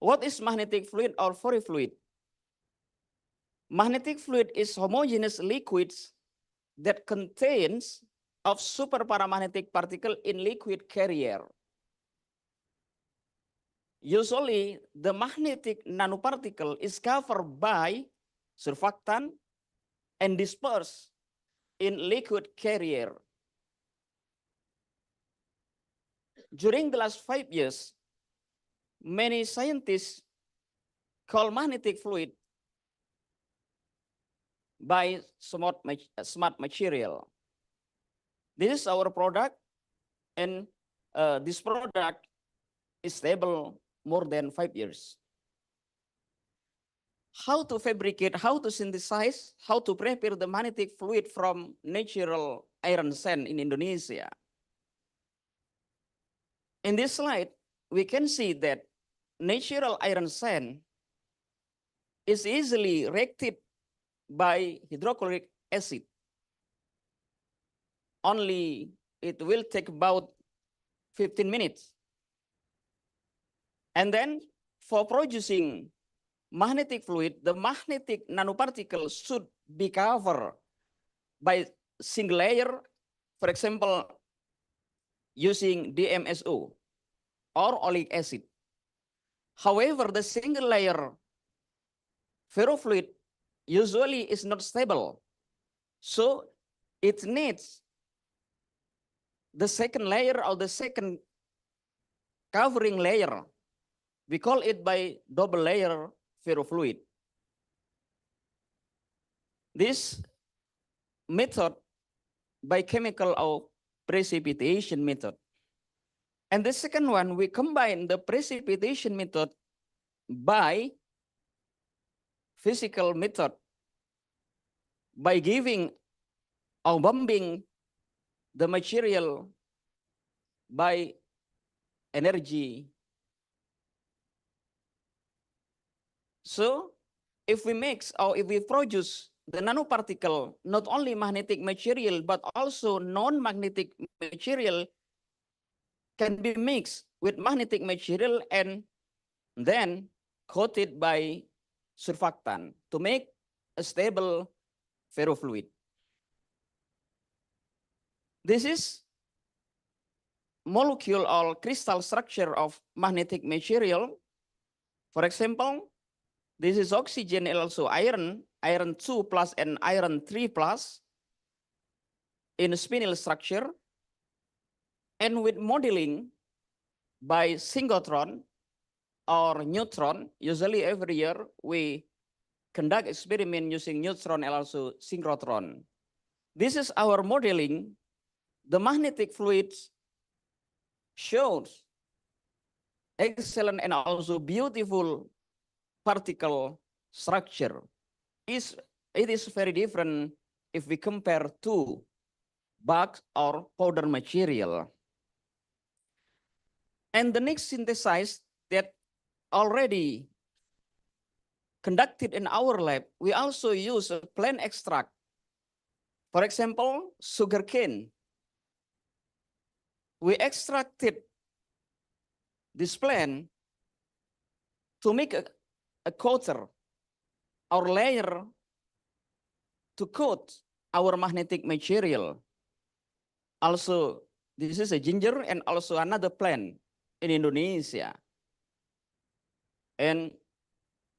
What is magnetic fluid or ferrofluid? Magnetic fluid is homogeneous liquids that contains of superparamagnetic particle in liquid carrier. Usually, the magnetic nanoparticle is covered by surfactant and dispersed in liquid carrier. During the last 5 years, many scientists call magnetic fluid by smart material. This is our product, and this product is stable more than 5 years. how to fabricate, how to synthesize, how to prepare the magnetic fluid from natural iron sand in Indonesia. In this slide, we can see that natural iron sand is easily reacted by hydrochloric acid. Only it will take about 15 minutes. And then for producing magnetic fluid, the magnetic nanoparticle should be covered by single layer, for example, using DMSO or oleic acid. However, the single layer ferrofluid usually is not stable. So it needs the second layer or the second covering layer. We call it by double layer ferrofluid. This method by chemical or precipitation method. And the second one, we combine the precipitation method by physical method by giving or bombing the material by energy. So if we mix or if we produce the nanoparticle, not only magnetic material, but also non-magnetic material can be mixed with magnetic material and then coated by surfactant to make a stable ferrofluid. This is molecule or crystal structure of magnetic material. For example, this is oxygen and also iron 2 plus and iron 3 plus in a spinel structure. And with modeling by synchrotron or neutron, usually every year we conduct experiment using neutron and also synchrotron. This is our modeling. The magnetic fluids shows excellent and also beautiful particle structure. It is very different if we compare to box or powder material. And the next synthesis that already conducted in our lab, we also use a plant extract. For example, sugarcane. We extracted this plant to make a coater or layer to coat our magnetic material. Also, this is a ginger and also another plant in Indonesia. And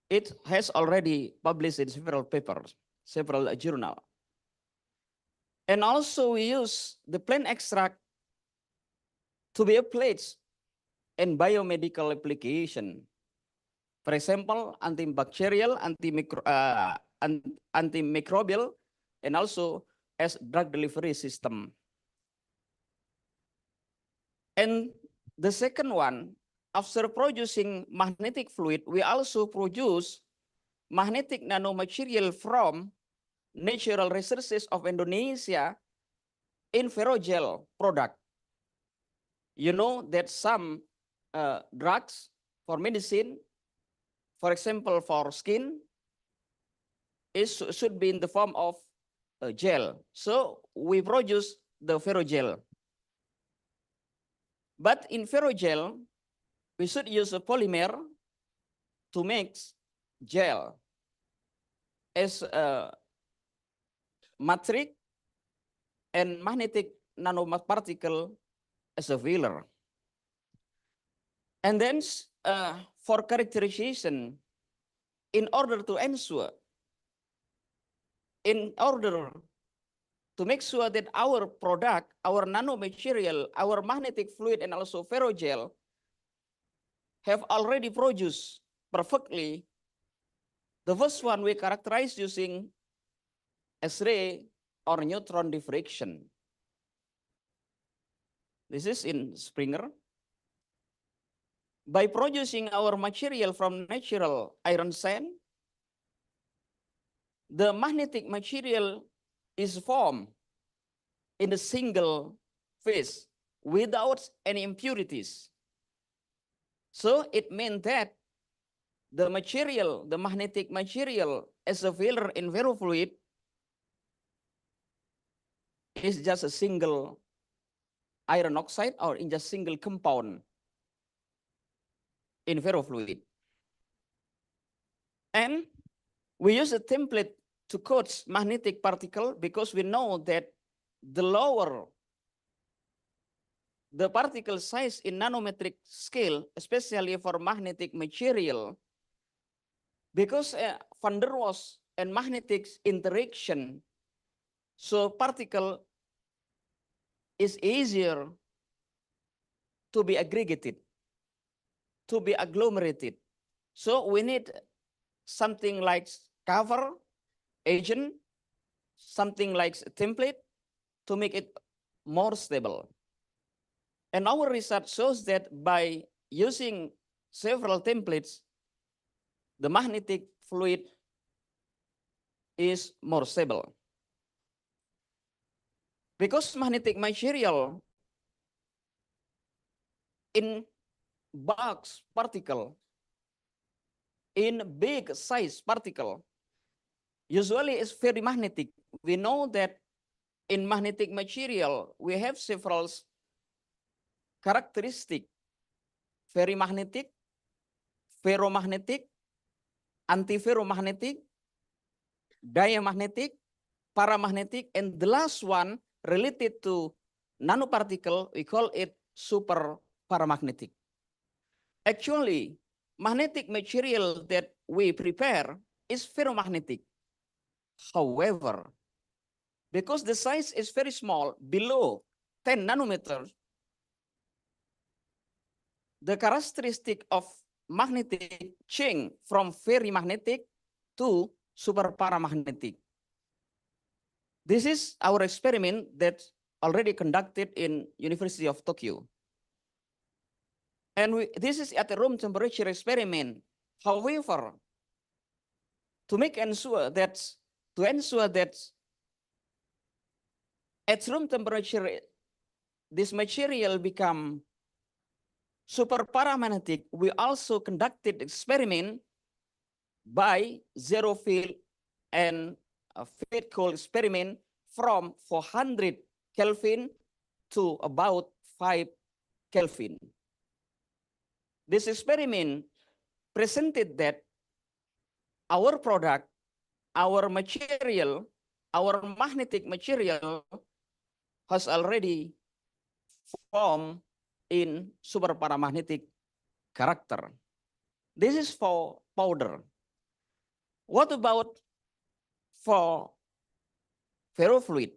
it has already published in several papers, several journals. And also we use the plant extract to be applied in biomedical application. For example, antibacterial, antimicrobial, and also as drug delivery system. And the second one, after producing magnetic fluid, we also produce magnetic nanomaterial from natural resources of Indonesia in ferrogel product. You know that some drugs for medicine, for example, for skin, should be in the form of gel. So we produce the ferrogel. But in ferrogel, we should use a polymer to mix gel as a matrix and magnetic nanoparticle as a filler. And then for characterization, in order to make sure that our product, our nanomaterial, our magnetic fluid, and also ferrogel have already produced perfectly, the first one we characterize using X-ray or neutron diffraction. This is in Springer. By producing our material from natural iron sand, the magnetic material is formed in a single phase without any impurities. So it means that the material, the magnetic material as a filler in ferrofluid is just a single iron oxide or in just single compound in ferrofluid. And we use a template to coat magnetic particle because we know that the lower the particle size in nanometric scale, especially for magnetic material, because van der Waals and magnetic interaction, so particle is easier to be aggregated, to be agglomerated. So we need something like cover agent, something like a template to make it more stable. And our research shows that by using several templates, the magnetic fluid is more stable. Because magnetic material in box particle, in big size particle, usually is very magnetic. We know that in magnetic material, we have several characteristics: very magnetic, ferromagnetic, antiferromagnetic, diamagnetic, paramagnetic, and the last one related to nanoparticle, we call it super paramagnetic. Actually, magnetic material that we prepare is ferromagnetic. However, because the size is very small, below 10 nanometers, the characteristic of magnetic change from very magnetic to super paramagnetic. This is our experiment that already conducted in University of Tokyo. And this is at a room temperature experiment. However, to ensure that at room temperature, this material become super paramagnetic, we also conducted experiment by zero field and a field cold experiment from 400 Kelvin to about 5 Kelvin. This experiment presented that our product, our material, our magnetic material has already formed in super paramagnetic character. This is for powder. What about for ferrofluid?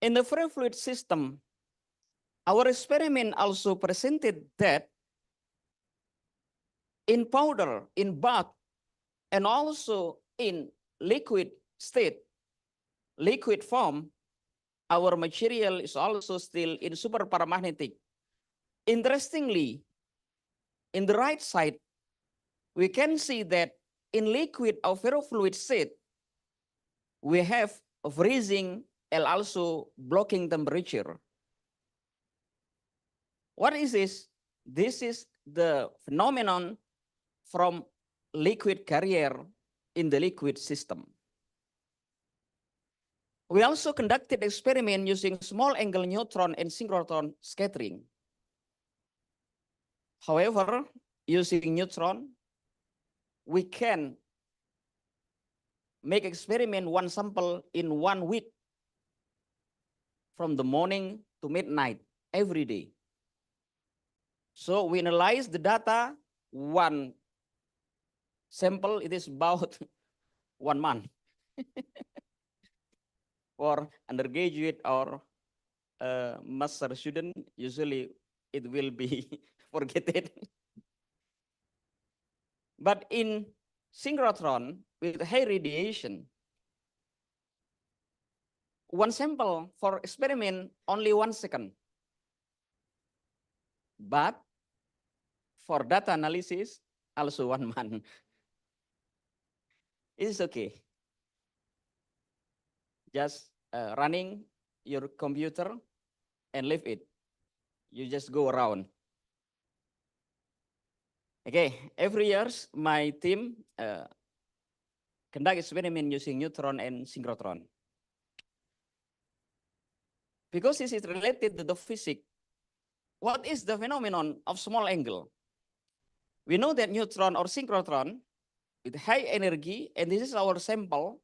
In the ferrofluid system, our experiment also presented that in powder, in bulk, and also in liquid state, liquid form, our material is also still in super paramagnetic. Interestingly, in the right side, we can see that in liquid or ferrofluid state, we have a freezing and also blocking temperature. What is this? This is the phenomenon from liquid carrier in the liquid system. We also conducted experiment using small angle neutron and synchrotron scattering. However, using neutron, we can make experiment one sample in 1 week from the morning to midnight every day. So we analyze the data, one sample, it is about 1 month. For undergraduate or master student, usually it will be forgotten. But in synchrotron with high radiation, one sample for experiment only 1 second. But for data analysis, also 1 month. It is okay. Just running your computer and leave it. You just go around. Okay, every year my team conduct experiment using neutron and synchrotron. Because this is related to the physics, what is the phenomenon of small angle? We know that neutron or synchrotron with high energy, and this is our sample.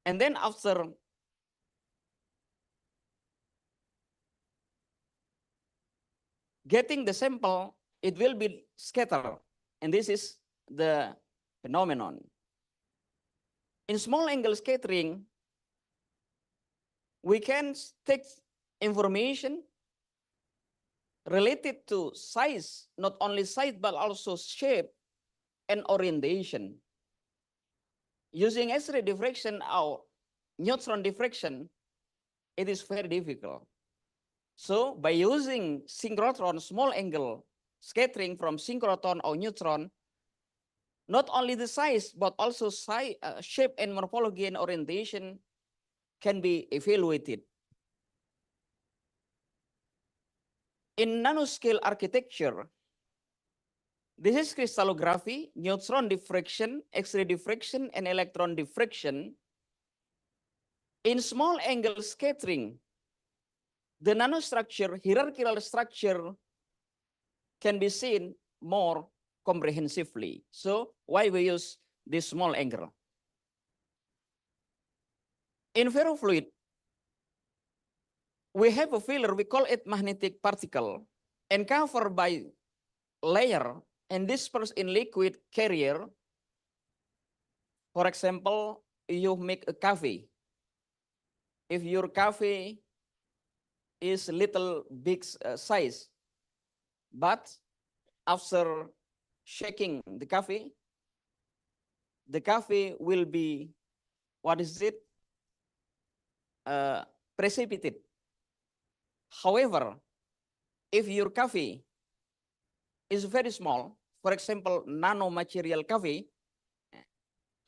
And then after getting the sample, it will be scattered. And this is the phenomenon. In small angle scattering, we can take information related to size, not only size, but also shape and orientation. Using X-ray diffraction or neutron diffraction, it is very difficult. So by using synchrotron small angle scattering from synchrotron or neutron, not only the size, but also shape and morphology and orientation can be evaluated. In nanoscale architecture, this is crystallography, neutron diffraction, X-ray diffraction, and electron diffraction. In small angle scattering, the nanostructure, hierarchical structure can be seen more comprehensively. So why we use this small angle? In ferrofluid, we have a filler, we call it magnetic particle, and covered by layer and dispersed in liquid carrier. For example, you make a coffee. If your coffee is little big size, but after shaking the coffee will be, what is it? Precipitated. However, if your coffee is very small, for example, nanomaterial coffee,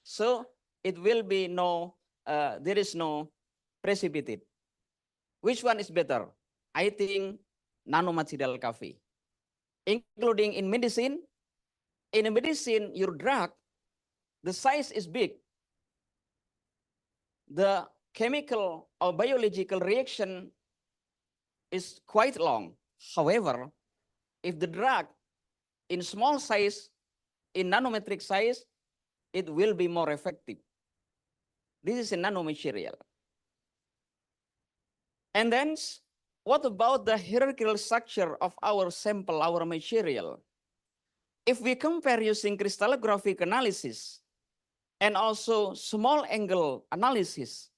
so it will be there is no precipitate. Which one is better? I think nanomaterial coffee. Including in medicine. In medicine, your drug, the size is big. The chemical or biological reaction is quite long. However, if the drug in small size, in nanometric size, it will be more effective. This is a nanomaterial. And then, what about the hierarchical structure of our sample, our material? If we compare using crystallographic analysis and also small angle analysis,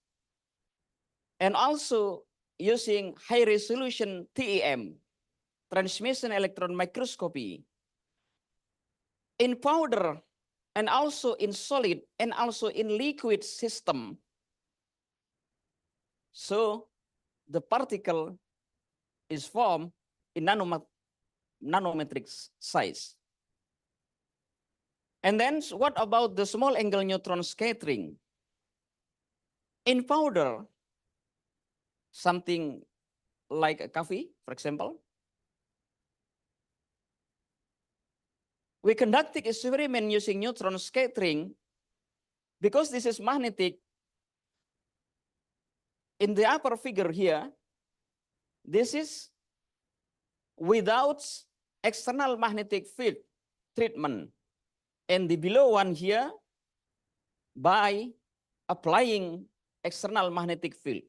and also using high resolution TEM, transmission electron microscopy, in powder and also in solid and also in liquid system, so the particle is formed in nanometric size. And then what about the small angle neutron scattering? In powder, something like a coffee, for example, we conducted experiment using neutron scattering because this is magnetic. In the upper figure here, this is without external magnetic field treatment. And the below one here, by applying external magnetic field.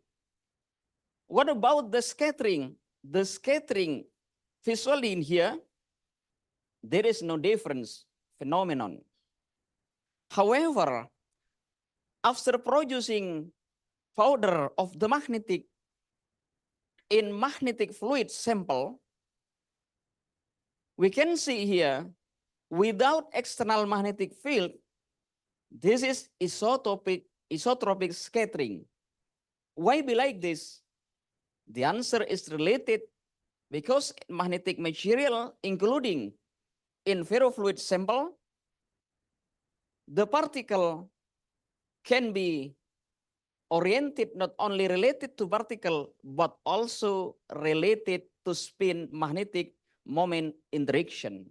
What about the scattering? The scattering visually in here, there is no difference phenomenon. However, after producing powder of the magnetic in magnetic fluid sample, we can see here, without external magnetic field, this is isotropic scattering. Why be like this? The answer is related because magnetic material, including in ferrofluid sample, the particle can be oriented not only related to particle, but also related to spin magnetic moment in direction.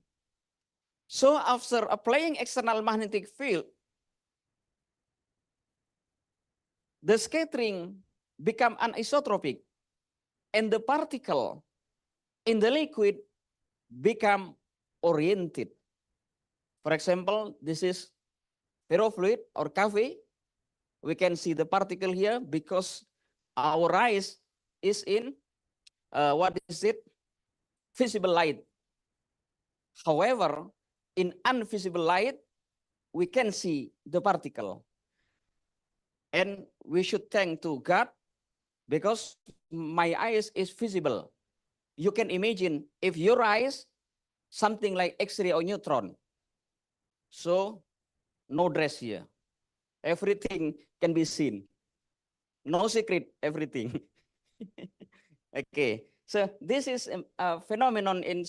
So after applying external magnetic field, the scattering become anisotropic and the particle in the liquid become oriented. For example, this is ferrofluid or cave. We can see the particle here because our eyes is in what is it? Visible light. However, in invisible light, we can see the particle. And we should thank to God because my eyes is visible. You can imagine if your eyes, something like X-ray or neutron. So no dress here. Everything can be seen. No secret, everything. Okay, so this is a phenomenon in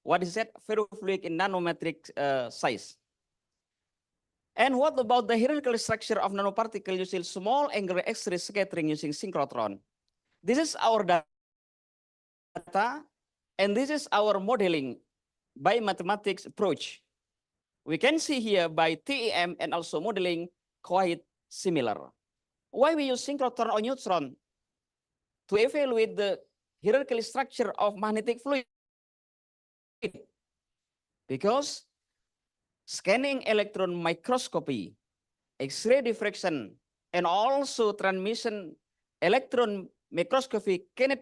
what is that? Ferrofluid in nanometric size. And what about the hierarchical structure of nanoparticle using small angular X-ray scattering using synchrotron? This is our data, and this is our modeling by mathematics approach. We can see here by TEM and also modeling quite similar. Why we use synchrotron or neutron? To evaluate the hierarchical structure of magnetic fluid. Because scanning electron microscopy, X-ray diffraction, and also transmission electron microscopy cannot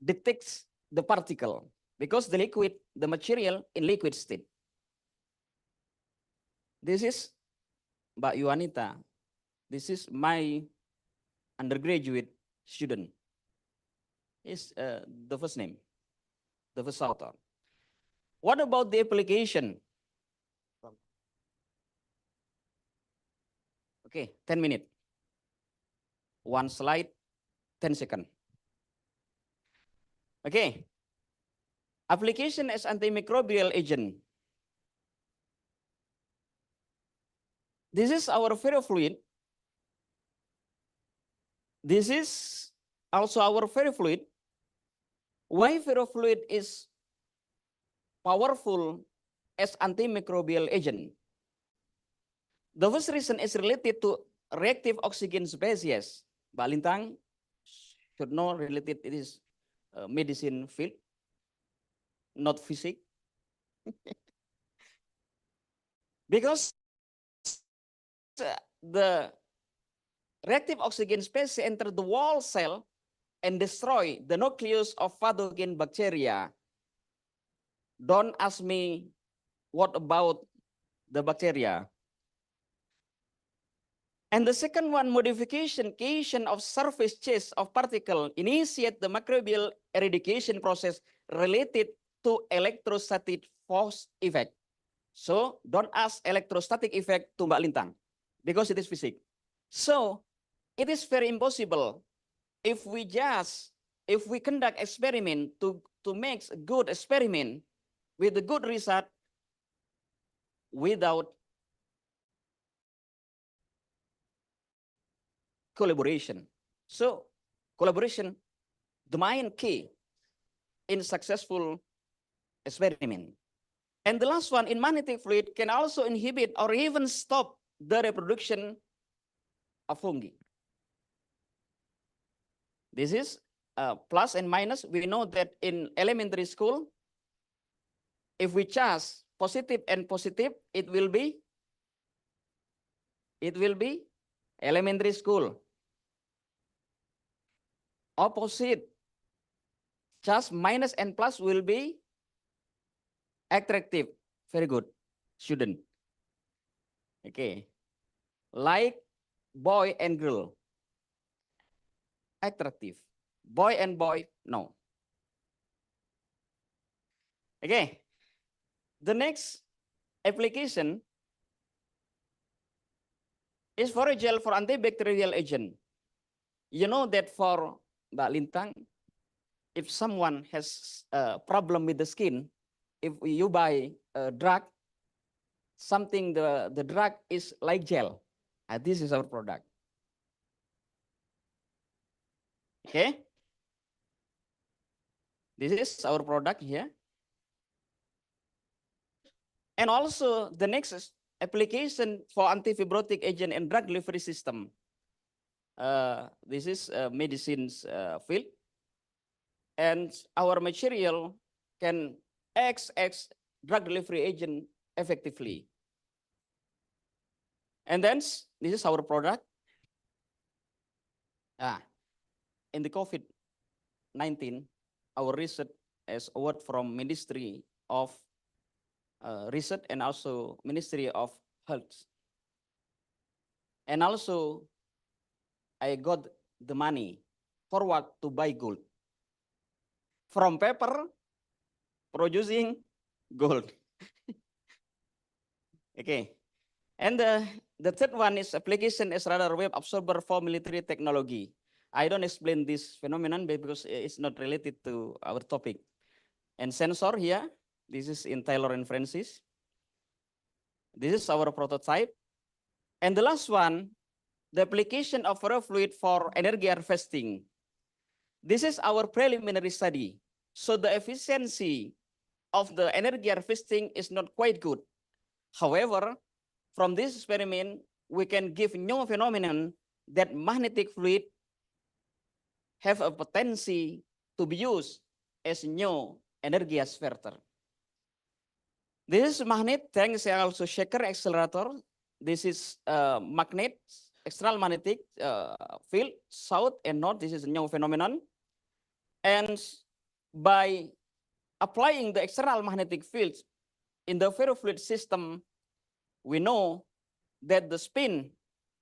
detect the particle because the liquid, the material in liquid state. This is Mbak Yuanita. This is my undergraduate student. Is the first name, the first author. What about the application? Okay, 10 minutes. One slide, 10 seconds. Okay. Application as antimicrobial agent. This is our ferrofluid. This is also our ferrofluid. Why ferrofluid is powerful as antimicrobial agent? The first reason is related to reactive oxygen species. Mbak Lintang should know related it is medicine field, not physics. Because the reactive oxygen species enter the wall cell and destroy the nucleus of pathogen bacteria. Don't ask me what about the bacteria. And the second one, modification of surface chase of particle initiate the microbial eradication process related to electrostatic force effect. So don't ask electrostatic effect to Mbak Lintang because it is physics. So it is very impossible if we conduct experiment to make a good experiment with a good result without collaboration. So collaboration, the main key in successful experiment. And the last one, in magnetic fluid can also inhibit or even stop the reproduction of fungi. This is plus and minus. We know that in elementary school, if we charge positive and positive, it will be elementary school. Opposite, charge minus and plus will be attractive. Very good, student. Okay, like boy and girl, attractive. Boy and boy, no. Okay, the next application is for a gel for antibacterial agent. You know that for Mbak Lintang, if someone has a problem with the skin, if you buy a drug, something the drug is like gel. This is our product. Okay. This is our product here. And also the next application for antifibrotic agent and drug delivery system. This is medicines field. And our material can act as drug delivery agent effectively. And then this is our product. In the COVID-19, our research is award from Ministry of Research and also Ministry of Health. And also, I got the money forward to buy gold. From paper, producing gold. Okay. And the third one is application as radar wave absorber for military technology. I don't explain this phenomenon because it's not related to our topic. And sensor here, this is in Taylor and Francis. This is our prototype. And the last one, the application of ferrofluid for energy harvesting. This is our preliminary study. So the efficiency of the energy harvesting is not quite good. However, from this experiment, we can give new phenomenon that magnetic fluid have a potential to be used as new energy harvester. This is magnet, thanks also shaker accelerator. This is magnet, external magnetic field, south and north. This is a new phenomenon. And by applying the external magnetic fields in the ferrofluid system, we know that the spin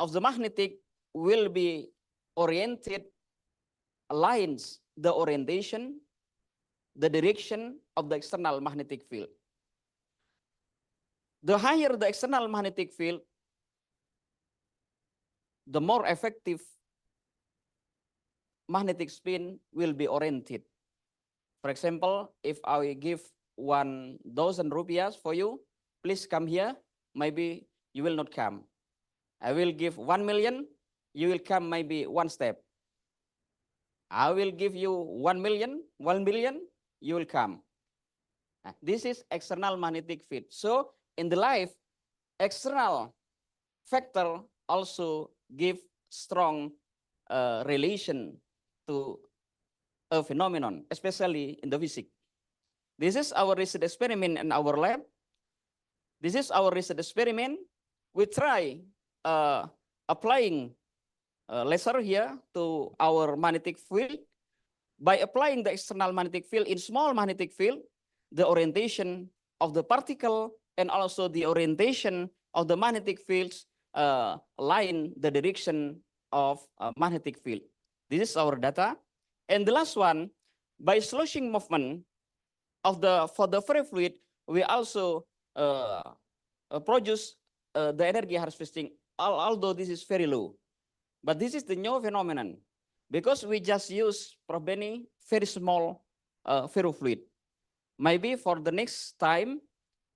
of the magnetic will be oriented, aligns the orientation, the direction of the external magnetic field. The higher the external magnetic field, the more effective magnetic spin will be oriented. For example, if I give 1,000 rupiahs for you, please come here, maybe you will not come. I will give 1 million, you will come maybe one step. I will give you 1 million, you will come. This is external magnetic field. So in the life, external factor also give strong relation to a phenomenon, especially in the physics. This is our research experiment in our lab. This is our research experiment. We try applying laser here to our magnetic field. By applying the external magnetic field in small magnetic field, the orientation of the particle and also the orientation of the magnetic fields align the direction of magnetic field. This is our data. And the last one, by sloshing movement of for the ferrofluid, we also produce the energy harvesting, although this is very low. But this is the new phenomenon because we just use probably very small ferrofluid. Maybe for the next time,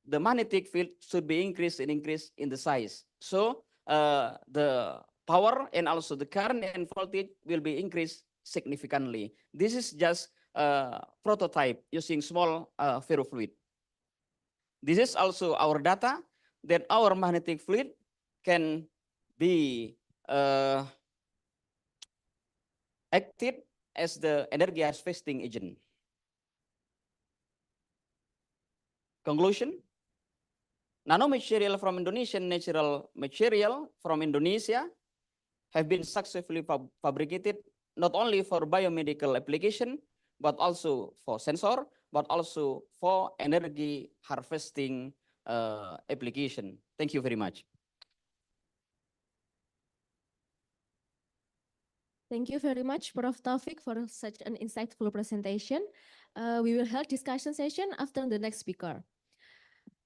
the magnetic field should be increased and increased in the size. So the power and also the current and voltage will be increased significantly. This is just a prototype using small ferrofluid. This is also our data that our magnetic fluid can be acted as the energy harvesting agent. Conclusion, nanomaterial from Indonesian natural material from Indonesia have been successfully fabricated not only for biomedical application, but also for sensor, but also for energy harvesting application. Thank you very much. Thank you very much, Prof. Taufik, for such an insightful presentation. We will hold discussion session after the next speaker.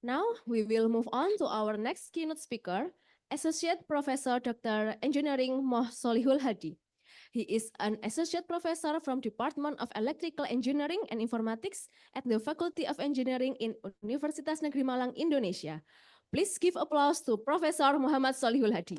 Now, we will move on to our next keynote speaker, Associate Professor Dr. Engineering Moh Solihul Hadi. He is an Associate Professor from Department of Electrical Engineering and Informatics at the Faculty of Engineering in Universitas Negeri Malang, Indonesia. Please give applause to Professor Muhammad Solihul Hadi.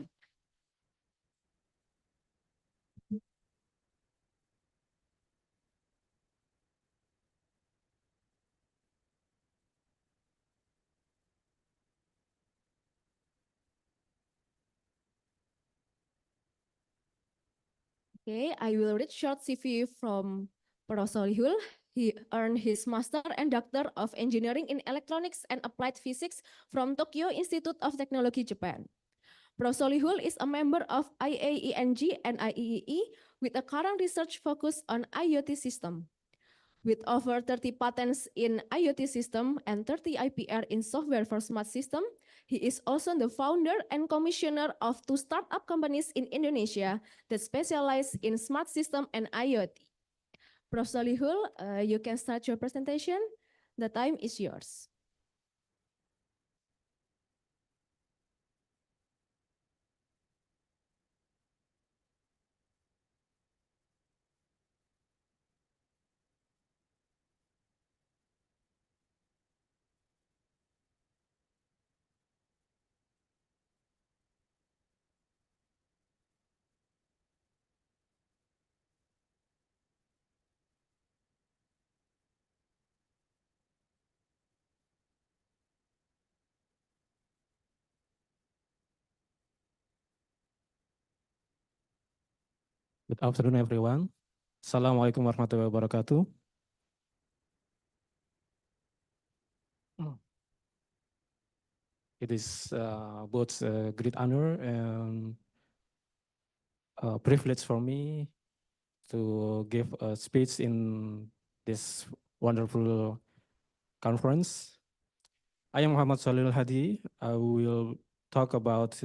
Okay, I will read short CV from Prof. Solihul. He earned his Master and Doctor of Engineering in Electronics and Applied Physics from Tokyo Institute of Technology, Japan. Prof. Solihul is a member of IAENG and IEEE with a current research focus on IoT system. With over 30 patents in IoT system and 30 IPR in software for smart system, he is also the founder and commissioner of two startup companies in Indonesia that specialize in smart system and IoT. Prof. Solihul, you can start your presentation. The time is yours. Good afternoon, everyone. Assalamualaikum warahmatullahi wabarakatuh. It is both a great honor and a privilege for me to give a speech in this wonderful conference. I am Muhammad Salil Hadi. I will talk about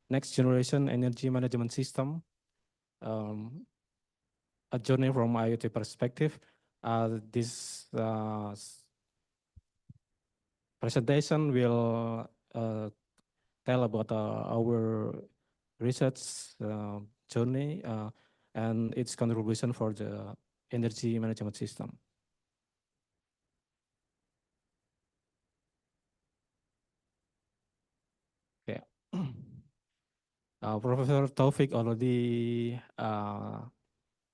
next generation energy management system, a journey from IoT perspective. This presentation will tell about our research journey and its contribution for the energy management system. Okay. Professor Taufik already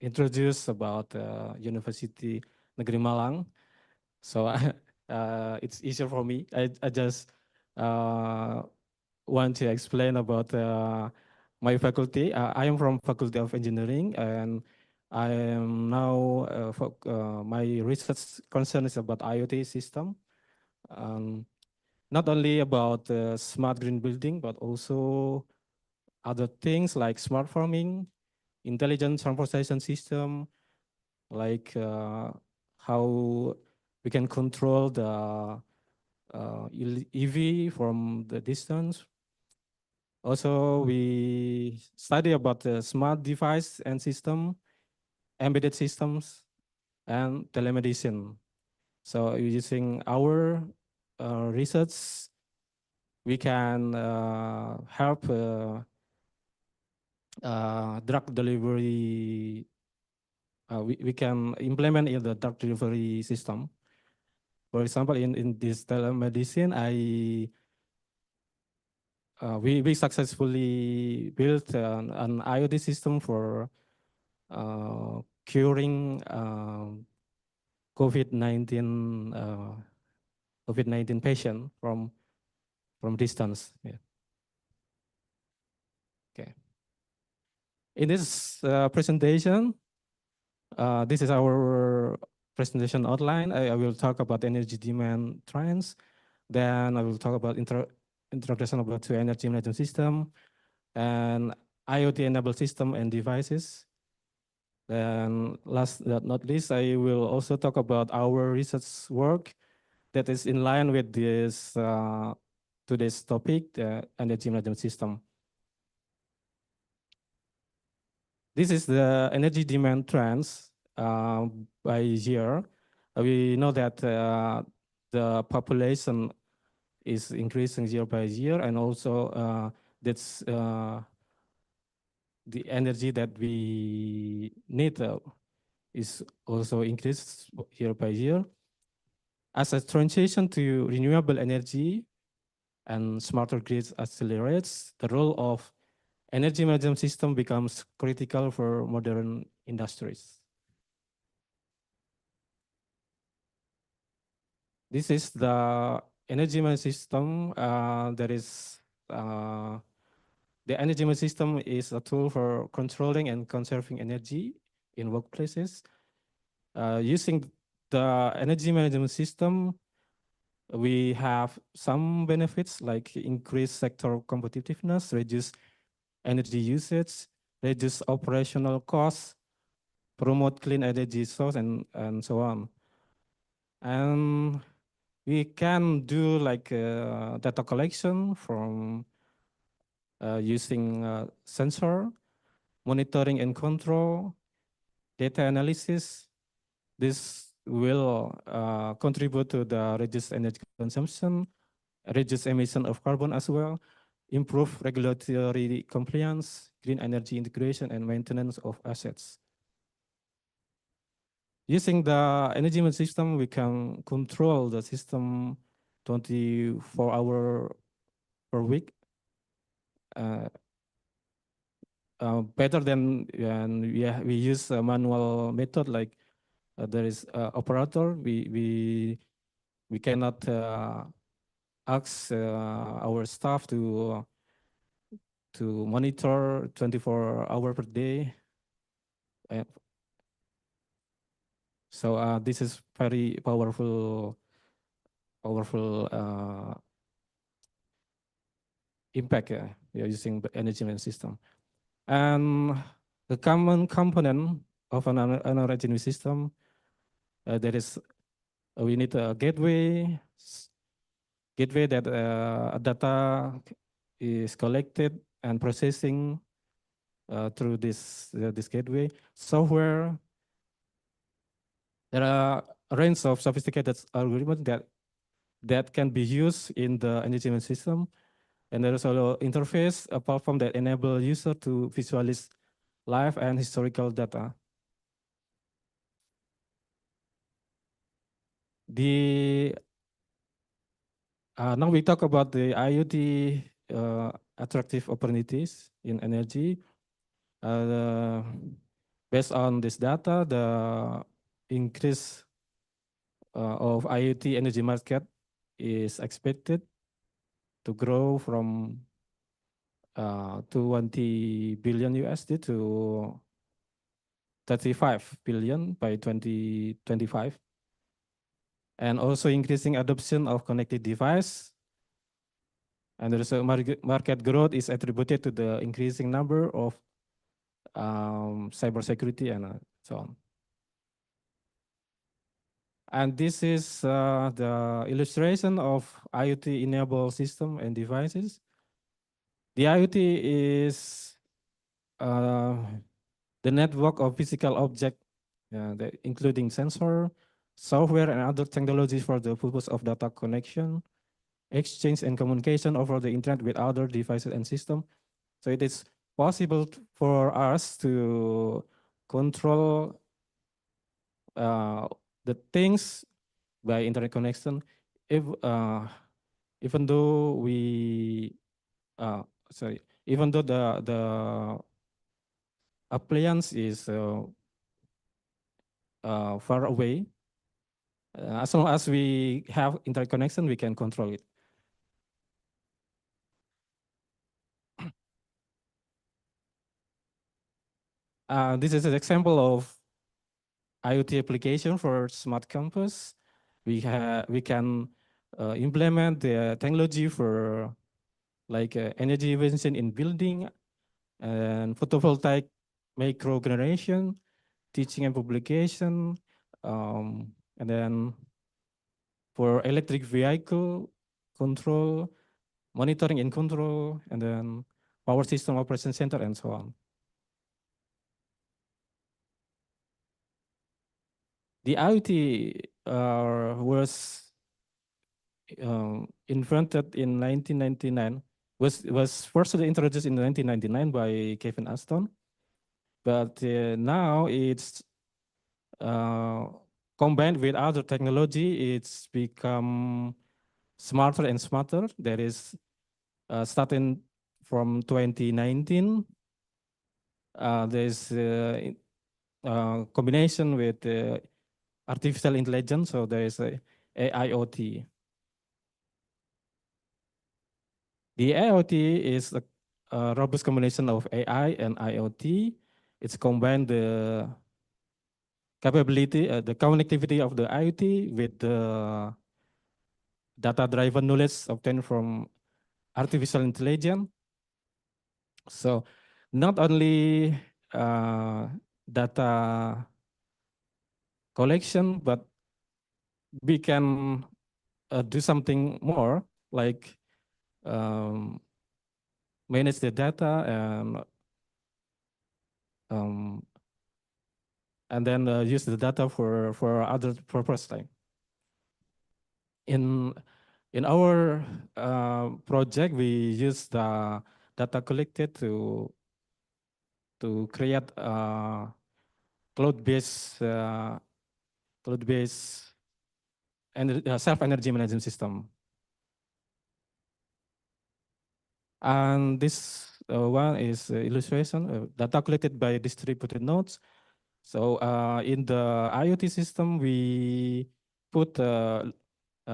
introduced about University Negeri Malang, so it's easier for me. I just want to explain about my faculty. I am from Faculty of Engineering, and I am now my research concern is about IoT system. Not only about smart green building, but also other things like smart farming, intelligent transportation system, like how we can control the EV from the distance. Also, we study about the smart device and system, embedded systems, and telemedicine. So using our research, we can help drug delivery. We can implement in the drug delivery system. For example, in this telemedicine, we successfully built an IoT system for curing COVID-19 COVID-19 patient from distance. Yeah. Okay. In this presentation, this is our presentation outline. I will talk about energy demand trends. Then I will talk about introduction about to energy management system and IoT-enabled system and devices. Then last but not least, I will also talk about our research work that is in line with this today's topic, the energy management system. This is the energy demand trends by year. We know that the population is increasing year by year, and also that's the energy that we need is also increased year by year. As a transition to renewable energy and smarter grids accelerates, the role of energy management system becomes critical for modern industries. This is the energy management system that is The energy management system is a tool for controlling and conserving energy in workplaces. Using the energy management system, we have some benefits like increased sector competitiveness, reduce energy usage, reduce operational costs, promote clean energy source, and so on. And we can do like data collection from using sensor, monitoring and control, data analysis. This will contribute to the reduced energy consumption, reduce emission of carbon as well, improve regulatory compliance, green energy integration, and maintenance of assets. Using the energy management system, we can control the system 24 hours per week. Better than we use a manual method like there is operator. We cannot ask our staff to monitor 24 hours per day. So this is very powerful impact using the energy management system. And the common component of an energy system, there is we need a gateway that data is collected and processing through this gateway. Software, there are a range of sophisticated algorithms that can be used in the energy management system. And there is also interface, a platform that enable user to visualize live and historical data. Now we talk about the IoT attractive opportunities in energy. Based on this data, the increase of IoT energy market is expected to grow from 20 billion USD to 35 billion by 2025. And also increasing adoption of connected device. And there is a market growth is attributed to the increasing number of cybersecurity and so on. And this is the illustration of IoT-enabled system and devices. The IoT is the network of physical objects, including sensor, software, and other technologies for the purpose of data connection, exchange, and communication over the internet with other devices and systems. So it is possible for us to control the things by internet connection, even though the appliance is far away. As long as we have internet connection, we can control it. This is an example of IoT application for smart campus. We can implement the technology for like energy efficiency in building and photovoltaic micro generation, teaching and publication, and then for electric vehicle control, monitoring and control, and then power system operation center and so on. The IoT was invented in 1999, was first introduced in 1999 by Kevin Aston, but now it's combined with other technology, it's become smarter and smarter. That is starting from 2019. There's combination with artificial intelligence, so there is a AIoT. The AIoT is a robust combination of AI and IoT. It's combined the capability, the connectivity of the IoT with the data-driven knowledge obtained from artificial intelligence. So not only data collection, but we can do something more like manage the data and then use the data for other purpose. Like in our project, we use the data collected to create a cloud-based self-energy management system. And this one is illustration data collected by distributed nodes. So in the IoT system, we put a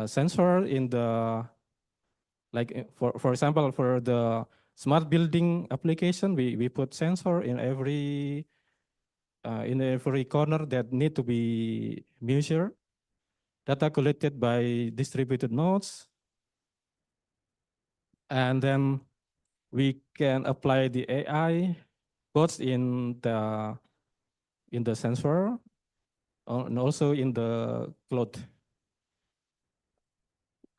sensor in the, like for example, for the smart building application, we put sensor in every corner that need to be measured. Data collected by distributed nodes, and then we can apply the AI both in the sensor and also in the cloud.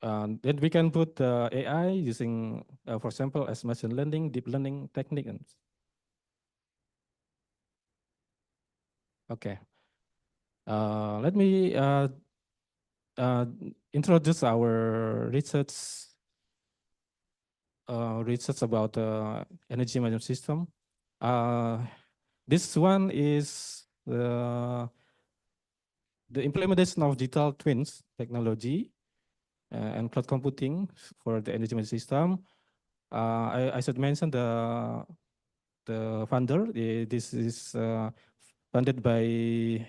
Then we can put the AI using, for example, as machine learning, deep learning techniques. Okay. Let me introduce our research about energy management system. This one is the implementation of digital twins technology and cloud computing for the energy management system. I should mention the funder. This is funded by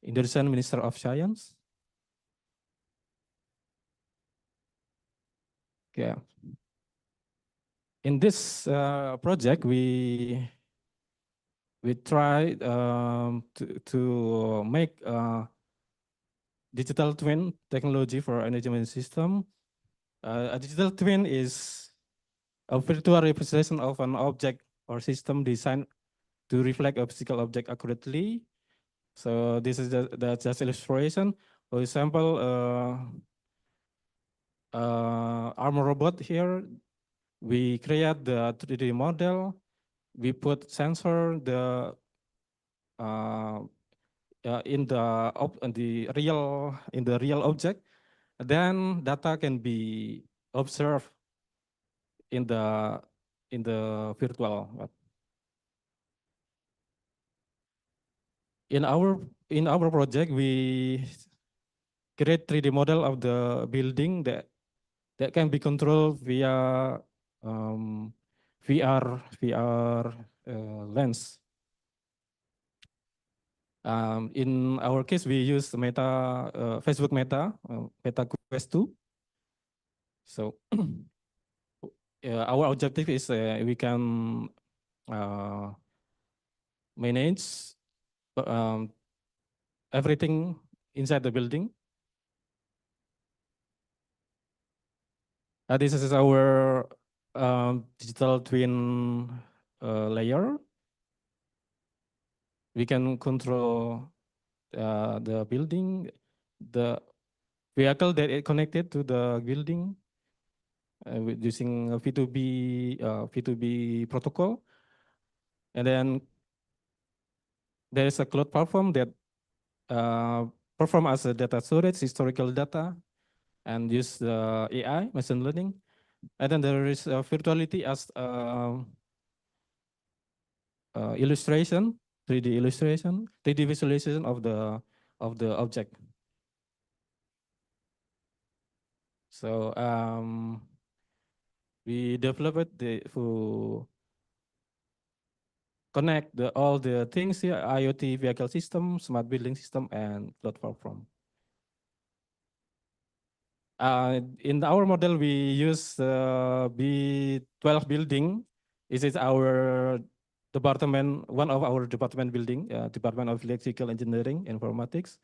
Indonesian Minister of Science. Yeah. In this project, we try to make digital twin technology for energy management system. A digital twin is a virtual representation of an object or system designed to reflect a physical object accurately. So this is just illustration. For example, armor robot here. We create the 3D model. We put sensor in the real object. Then data can be observed in the virtual. In our project, we create 3D model of the building that can be controlled via VR lens. In our case, we use Facebook Meta Quest 2. So our objective is we can manage everything inside the building. This is our digital twin layer. We can control the building, the vehicle that is connected to the building using a V2B protocol. And then there is a cloud platform that perform as a data storage, historical data, and use the AI, machine learning. And then there is virtuality as illustration, 3D illustration, 3D visualization of the object. So we developed to connect all the things here: IoT vehicle system, smart building system, and cloud platform. In our model, we use B12 building. This is our department, one of our department building, Department of Electrical Engineering, Informatics.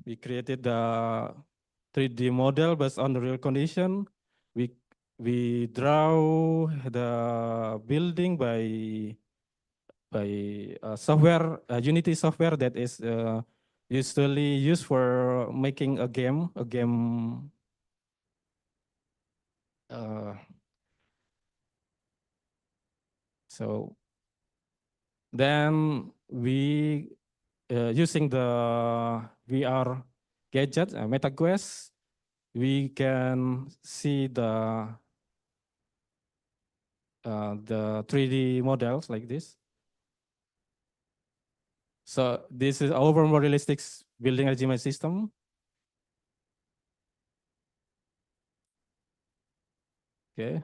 We created the 3D model based on the real condition. We draw the building by software, Unity software that is usually used for making a game. So then we using the VR gadget, MetaQuest, we can see the 3D models like this. So this is our more realistic building regime system. Okay.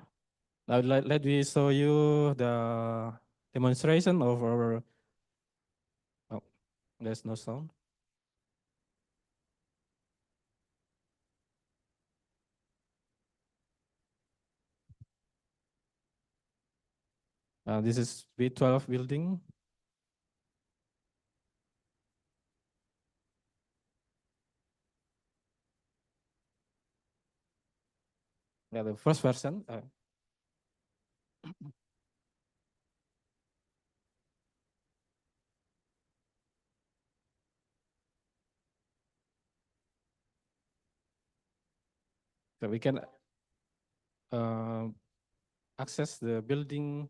Now let me show you the demonstration of our. Oh, there's no sound. This is B12 building. Yeah, the first version. So we can access the building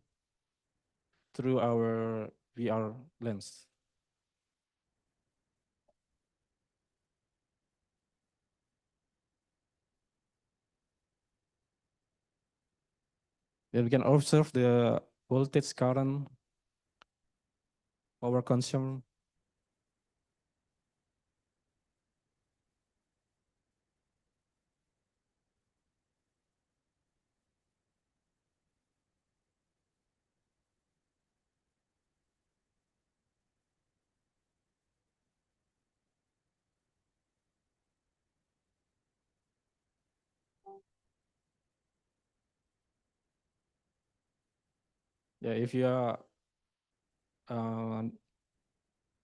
through our VR lens. Then we can observe the voltage, current, power consumption. Yeah, if you are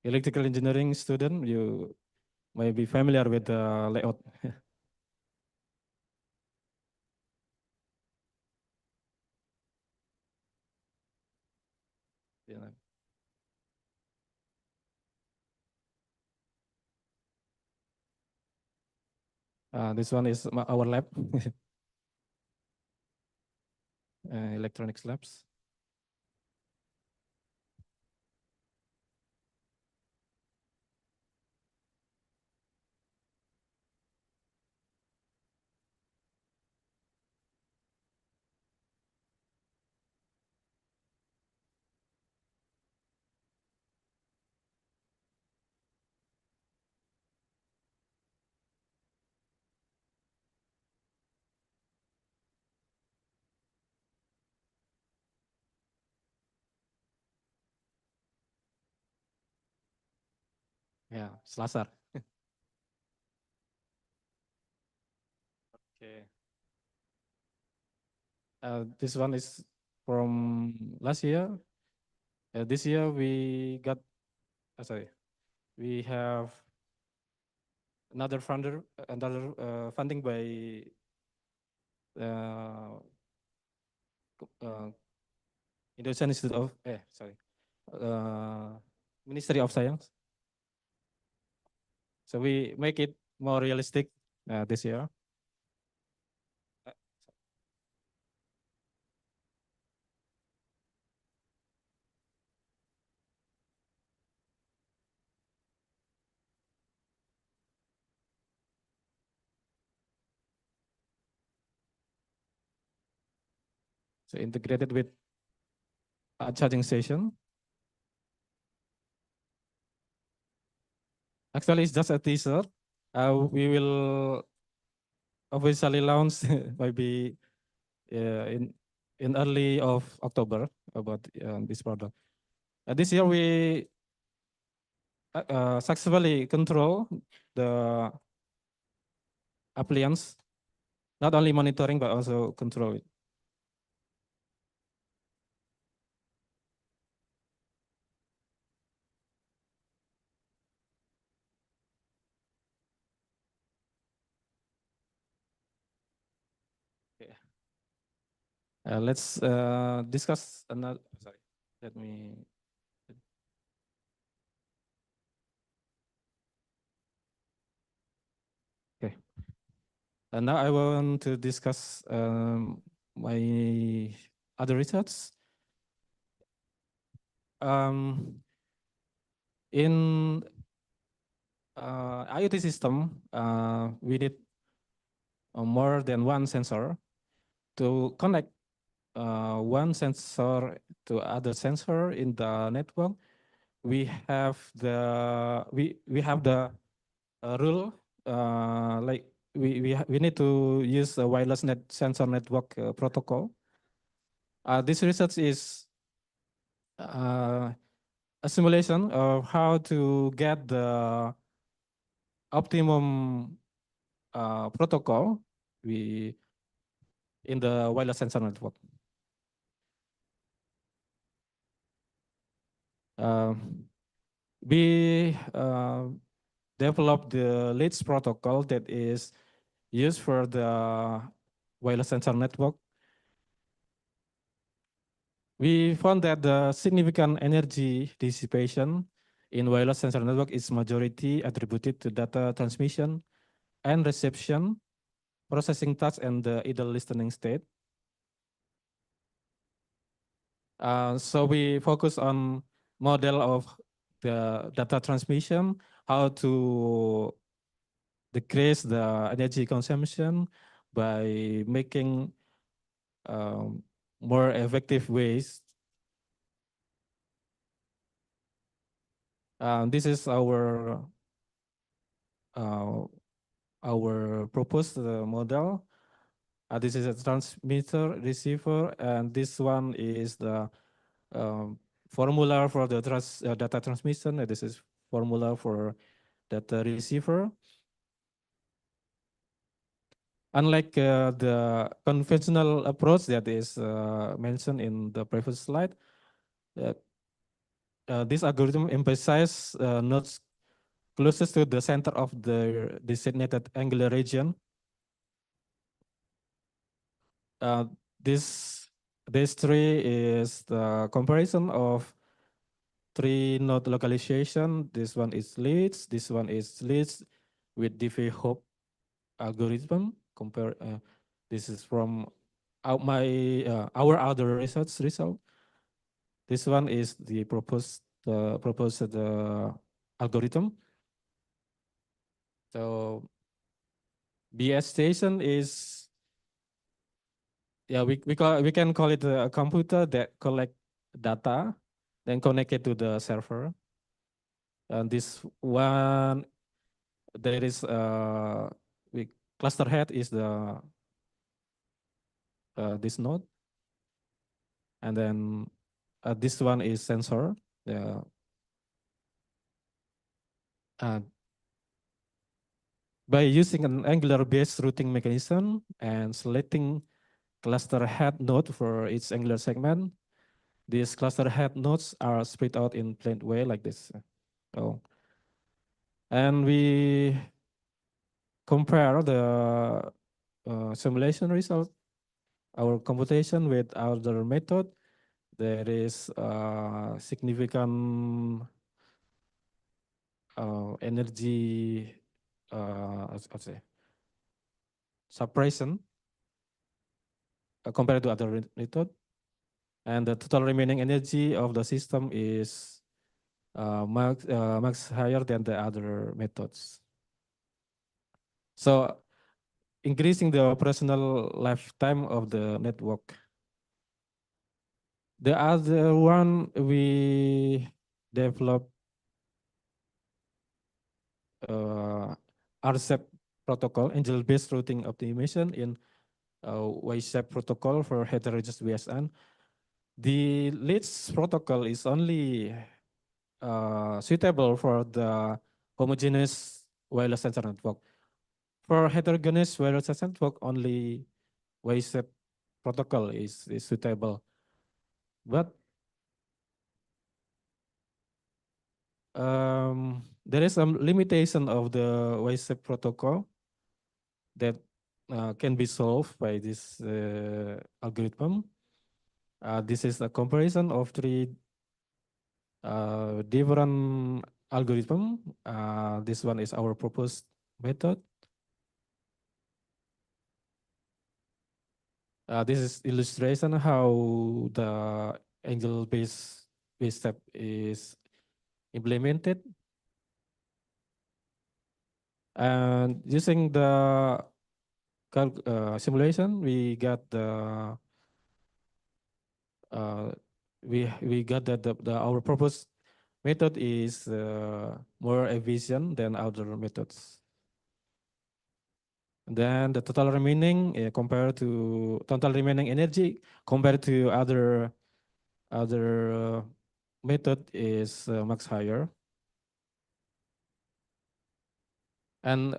electrical engineering student, you may be familiar with the layout. Yeah. This one is our lab, electronics labs. Yeah, Selasar. Okay. This one is from last year. This year we got, sorry, we have another funding by Indonesian Institute of, Ministry of Science. So we make it more realistic this year. So integrated with a charging station. Actually, it's just a teaser. We will officially launch maybe in early of October about this product. This year we successfully control the appliance, not only monitoring but also control it. Let's discuss another. Sorry, let me. Okay, and now I want to discuss my other research. In IoT system, we need more than one sensor to connect one sensor to other sensor in the network. We have the rule like we need to use a wireless sensor network protocol. This research is a simulation of how to get the optimum protocol in the wireless sensor network. We developed the LEADS protocol that is used for the wireless sensor network. We found that the significant energy dissipation in wireless sensor network is majority attributed to data transmission and reception, processing task, and the idle listening state. So we focus on model of the data transmission, how to decrease the energy consumption by making more effective ways. This is our proposed model. This is a transmitter, receiver, and this one is the formula for the data transmission. This is formula for data receiver. Unlike the conventional approach that is mentioned in the previous slide, this algorithm emphasizes nodes closest to the center of the designated angular region. This tree is the comparison of three node localization. This one is leads. This one is leads with diffie-Hopf algorithm. This is from our other research result. This one is the proposed algorithm. So BS station is we can call it a computer that collect data, then connect it to the server. And this one, there is cluster head is the this node, and then this one is sensor. By using an angular-based routing mechanism and selecting cluster head node for each angular segment, these cluster head nodes are spread out in plain way like this. And we compare the simulation result, our computation with other method. There is significant energy suppression compared to other method, and the total remaining energy of the system is much higher than the other methods. So increasing the operational lifetime of the network. The other one we developed RCEP protocol, angel-based routing optimization in Y-shape protocol for heterogeneous VSN. The leads protocol is only suitable for the homogeneous wireless sensor network. For heterogeneous wireless network, only WASEP protocol is suitable. But there is some limitation of the WASEP protocol that can be solved by this algorithm. This is a comparison of three different algorithm. This one is our proposed method. This is illustration how the angel-based step is implemented. And using the simulation, we got the we got that our proposed method is more efficient than other methods. Then the total remaining compared to total remaining energy compared to other method is much higher. And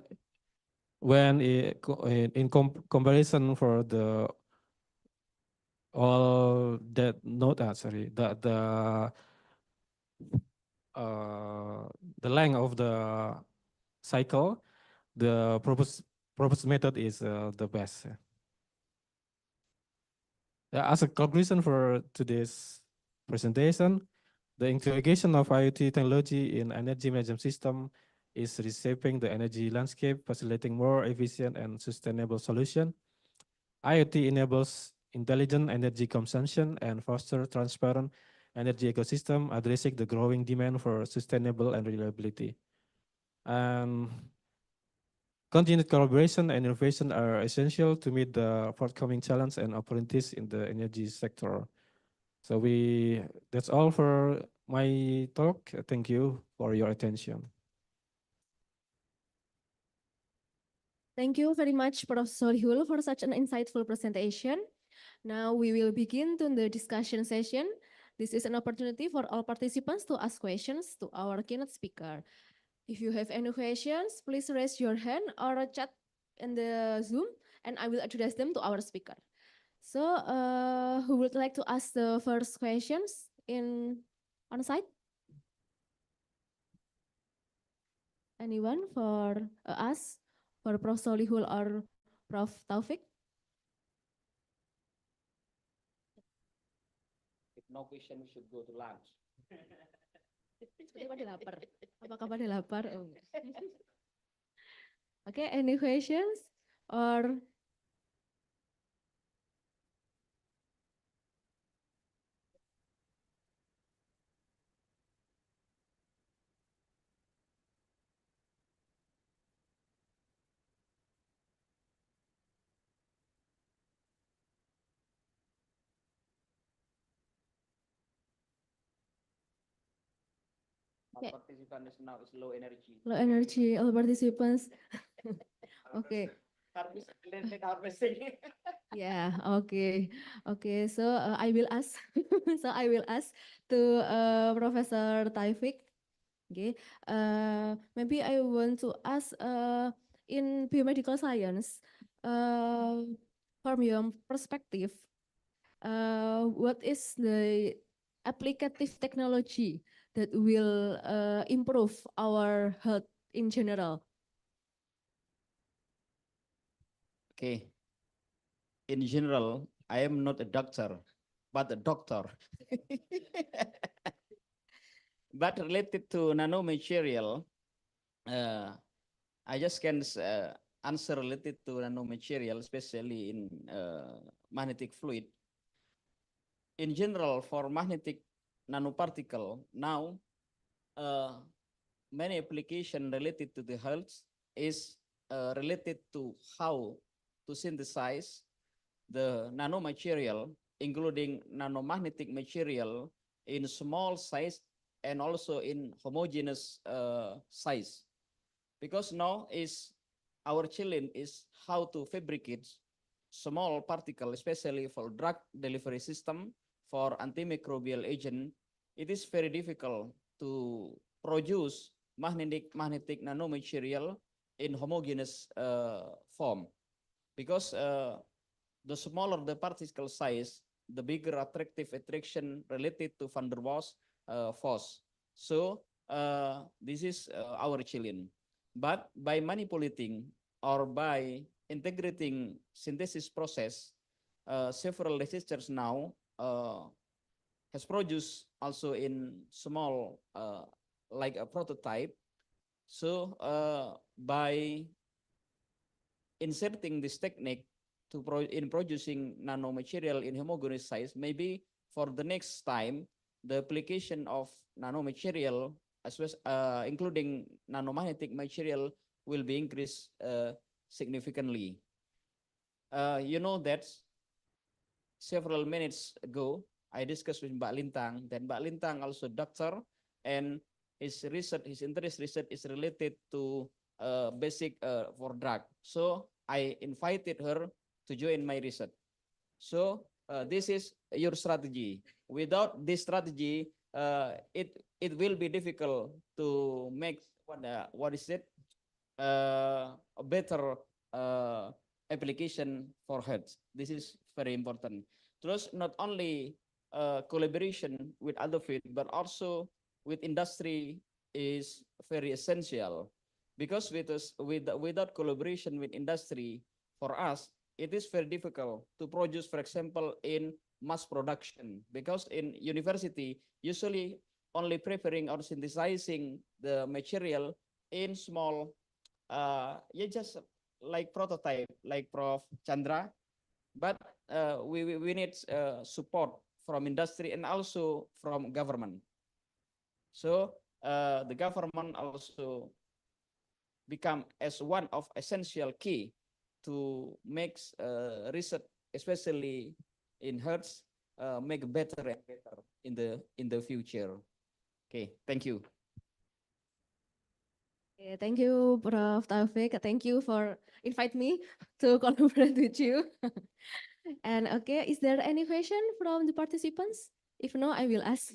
when in comparison for the all that node, sorry, the length of the cycle, the proposed method is the best. As a conclusion for today's presentation, the integration of IoT technology in energy management system is reshaping the energy landscape, facilitating more efficient and sustainable solution. IoT enables intelligent energy consumption and foster transparent energy ecosystem, addressing the growing demand for sustainable and reliability. And continued collaboration and innovation are essential to meet the forthcoming challenge and opportunities in the energy sector. So that's all for my talk. Thank you for your attention. Thank you very much, Professor Hul, for such an insightful presentation. Now we will begin to the discussion session. This is an opportunity for all participants to ask questions to our keynote speaker. If you have any questions, please raise your hand or chat in the Zoom, and I will address them to our speaker. So, who would like to ask the first questions on site? Anyone for us, for Prof. Solihul or Prof. Taufik? If no question, we should go to lunch. Pada lapar. Apakah pada lapar? Oh, enggak. Okay, any questions or All participants now is low energy. low energy? All participants. Okay. Harvesting. Yeah, okay. Okay, so I will ask so I will ask to Professor Taufik. Okay. Maybe I want to ask in biomedical science, from your perspective, what is the applicative technology that will improve our health in general? Okay. In general, I am not a doctor, but a doctor. But related to nanomaterial, I just can answer related to nanomaterial, especially in magnetic fluid. In general, for magnetic nanoparticle, now many application related to the health is related to how to synthesize the nanomaterial, including nanomagnetic material in small size and also in homogeneous size. Because now is our challenge is how to fabricate small particle, especially for drug delivery system, for antimicrobial agent. It is very difficult to produce magnetic nanomaterial in homogeneous form, because the smaller the particle size, the bigger attractive attraction related to van der Waals force. So this is our challenge. But by manipulating or by integrating synthesis process, several researchers now has produced also in small like a prototype. So by inserting this technique in producing nanomaterial in homogeneous size, maybe for the next time the application of nanomaterial as well including nanomagnetic material will be increased significantly. You know that several minutes ago I discussed with Mbak Lintang, then Mbak Lintang also doctor, and his research, his interest research is related to basic for drug. So I invited her to join my research. So this is your strategy. Without this strategy, it will be difficult to make what is it a better application for health. This is very important. Terus not only collaboration with other field, but also with industry is very essential, because without collaboration with industry, for us it is very difficult to produce, for example, in mass production, because in university usually only preparing or synthesizing the material in small just like prototype, like Prof. Chandra, but we need support from industry and also from government. So the government also become as one of essential key to make research, especially in hertz, make better and better in the future. Okay, thank you. Okay, thank you, Prof. Taufik. Thank you for invite me to collaborate with you. And okay, is there any question from the participants? If no, I will ask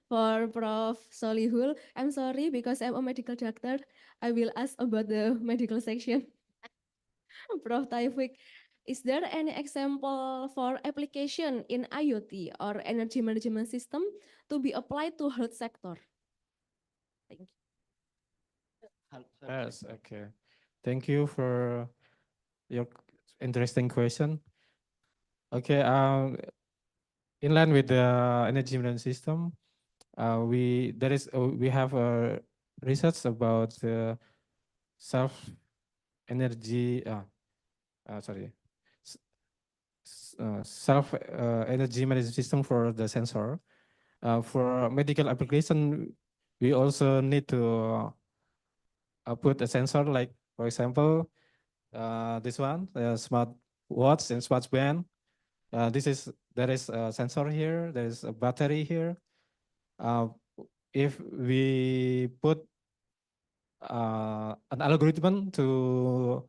for Prof. Solihul. I'm sorry because I'm a medical doctor. I will ask about the medical section. Prof. Taufik, is there any example for application in IoT or energy management system to be applied to health sector? Thank you. Yes, okay. Thank you for your interesting question. Okay, in line with the energy management system, we have a research about the self energy self energy management system for the sensor. For medical application, we also need to put a sensor, like for example this one, the smart watch and smart band. There is a sensor here, there is a battery here. If we put an algorithm to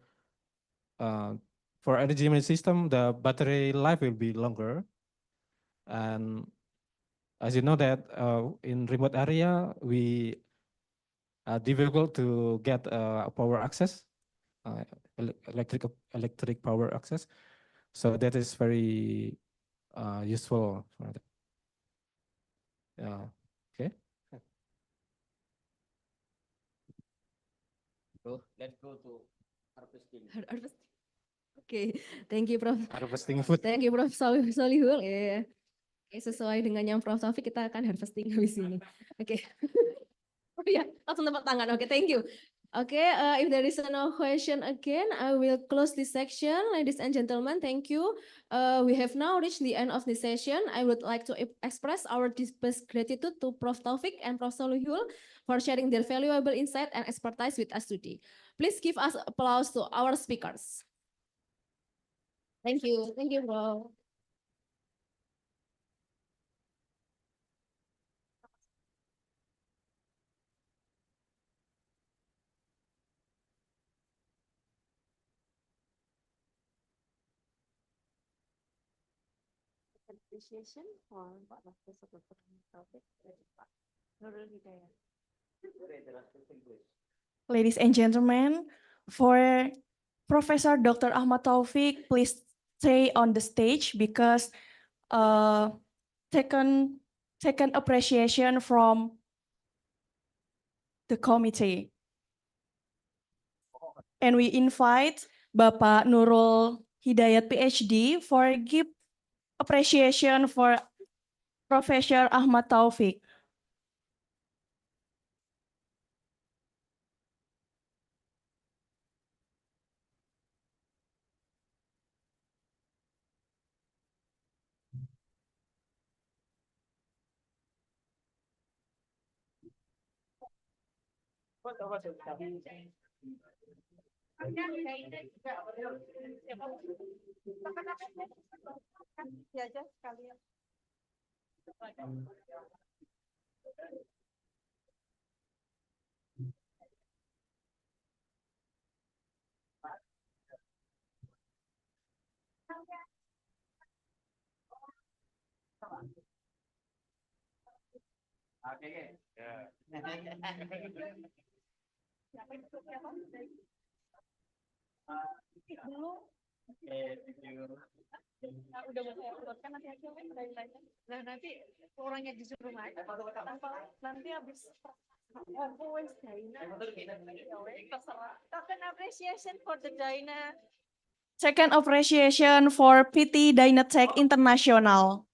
for energy management system, the battery life will be longer. And as you know that in remote area, we are difficult to get power access, electric power access. So that is very useful for that. Okay. So let's go to harvesting. Okay, thank you, Prof. Harvesting food. Thank you, Prof. Solihul. Yeah. Oke, sesuai dengan yang Prof. Taufik, kita akan harvesting habis ini. Oke. Oh ya, langsung tepuk tangan. Oke, thank you. Okay, if there is no question again, I will close this section. Ladies and gentlemen, thank you. We have now reached the end of the session. I would like to express our deepest gratitude to Prof. Taufik and Prof. Solihul for sharing their valuable insight and expertise with us today. Please give us applause to our speakers. Thank you. Thank you, Prof. Appreciation for Pak Profesor Dr. Taufik dan Pak Nurul Hidayat. Ladies and gentlemen, for Professor Dr. Ahmad Taufik, please stay on the stage because second appreciation from the committee. And we invite Bapak Nurul Hidayat PhD for give appreciation for Professor Ahmad Taufik. Second appreciation for PT Dynatech International.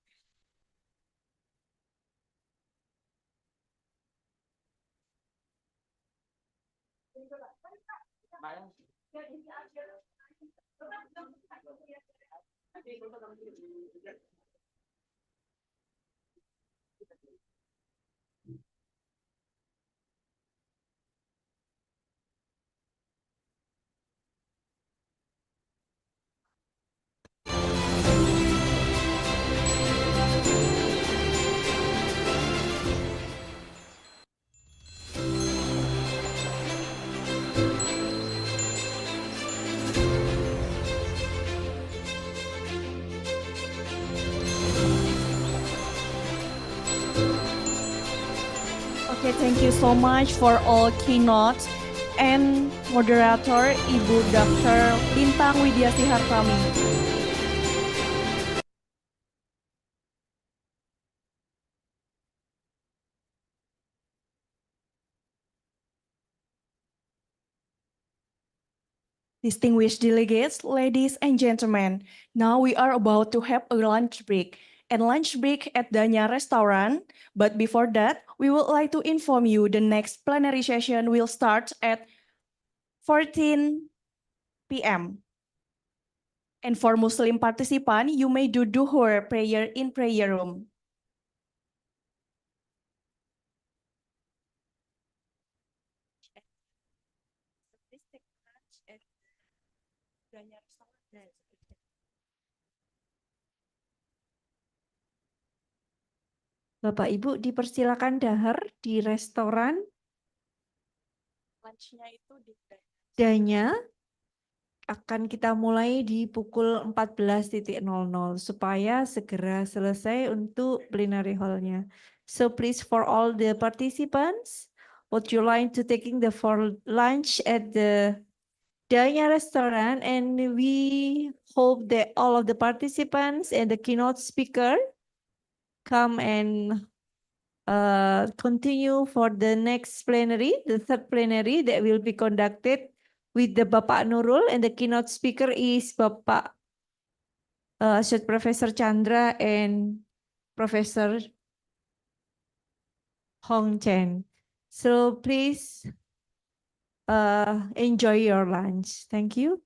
Okay, thank you so much for all keynotes and moderator Ibu Dr. Lintang Widiasi Hartami. Distinguished delegates, ladies and gentlemen, now we are about to have a lunch break and lunch break at Danya Restaurant. But before that, we would like to inform you the next plenary session will start at 14 p.m. And for Muslim participant, you may do duhur prayer in prayer room. Bapak Ibu dipersilakan dahar di restoran Lunchnya itu di Danya akan kita mulai di pukul 14.00 supaya segera selesai untuk plenary hall-nya. So please for all the participants, would you like to taking the for lunch at the Danya restaurant, and we hope that all of the participants and the keynote speaker come and continue for the next plenary, the third plenary that will be conducted with the Bapak Nurul, and the keynote speaker is Bapak Associate Professor Chandra and Professor Hong Chen. So please enjoy your lunch. Thank you.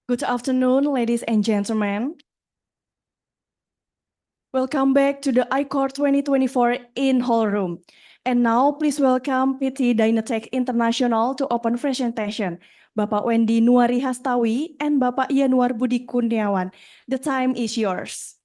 Good afternoon, ladies and gentlemen. Welcome back to the I-CoRE 2024 in Hall Room. And now please welcome PT Dynatech International to open presentation. Bapak Wendy Nuari Hastawi and Bapak Yanuar Budi Kurniawan. The time is yours.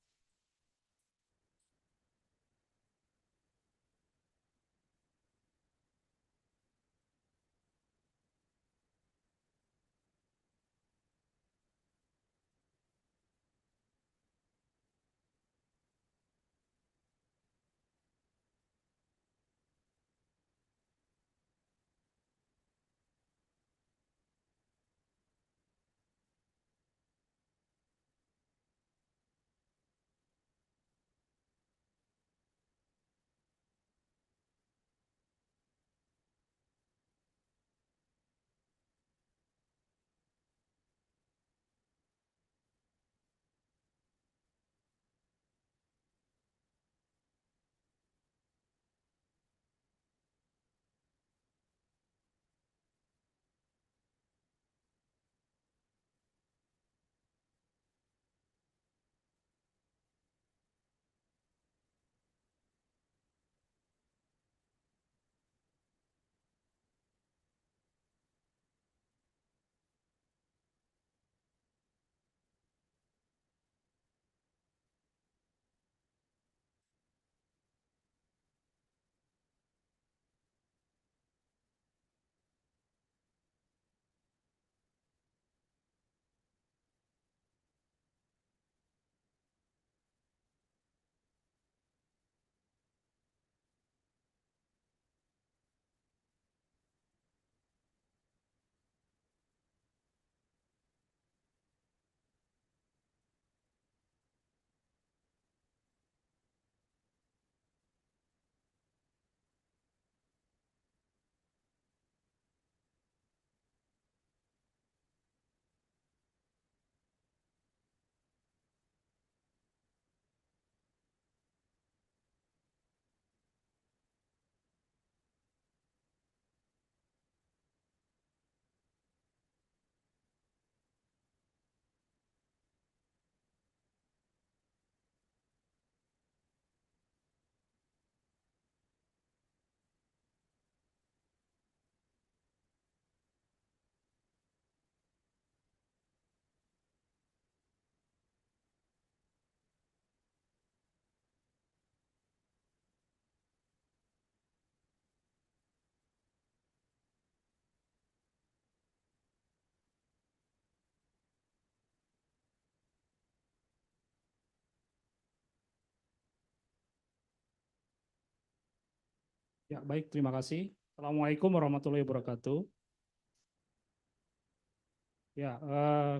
Ya, baik, terima kasih. Assalamualaikum warahmatullahi wabarakatuh. Ya,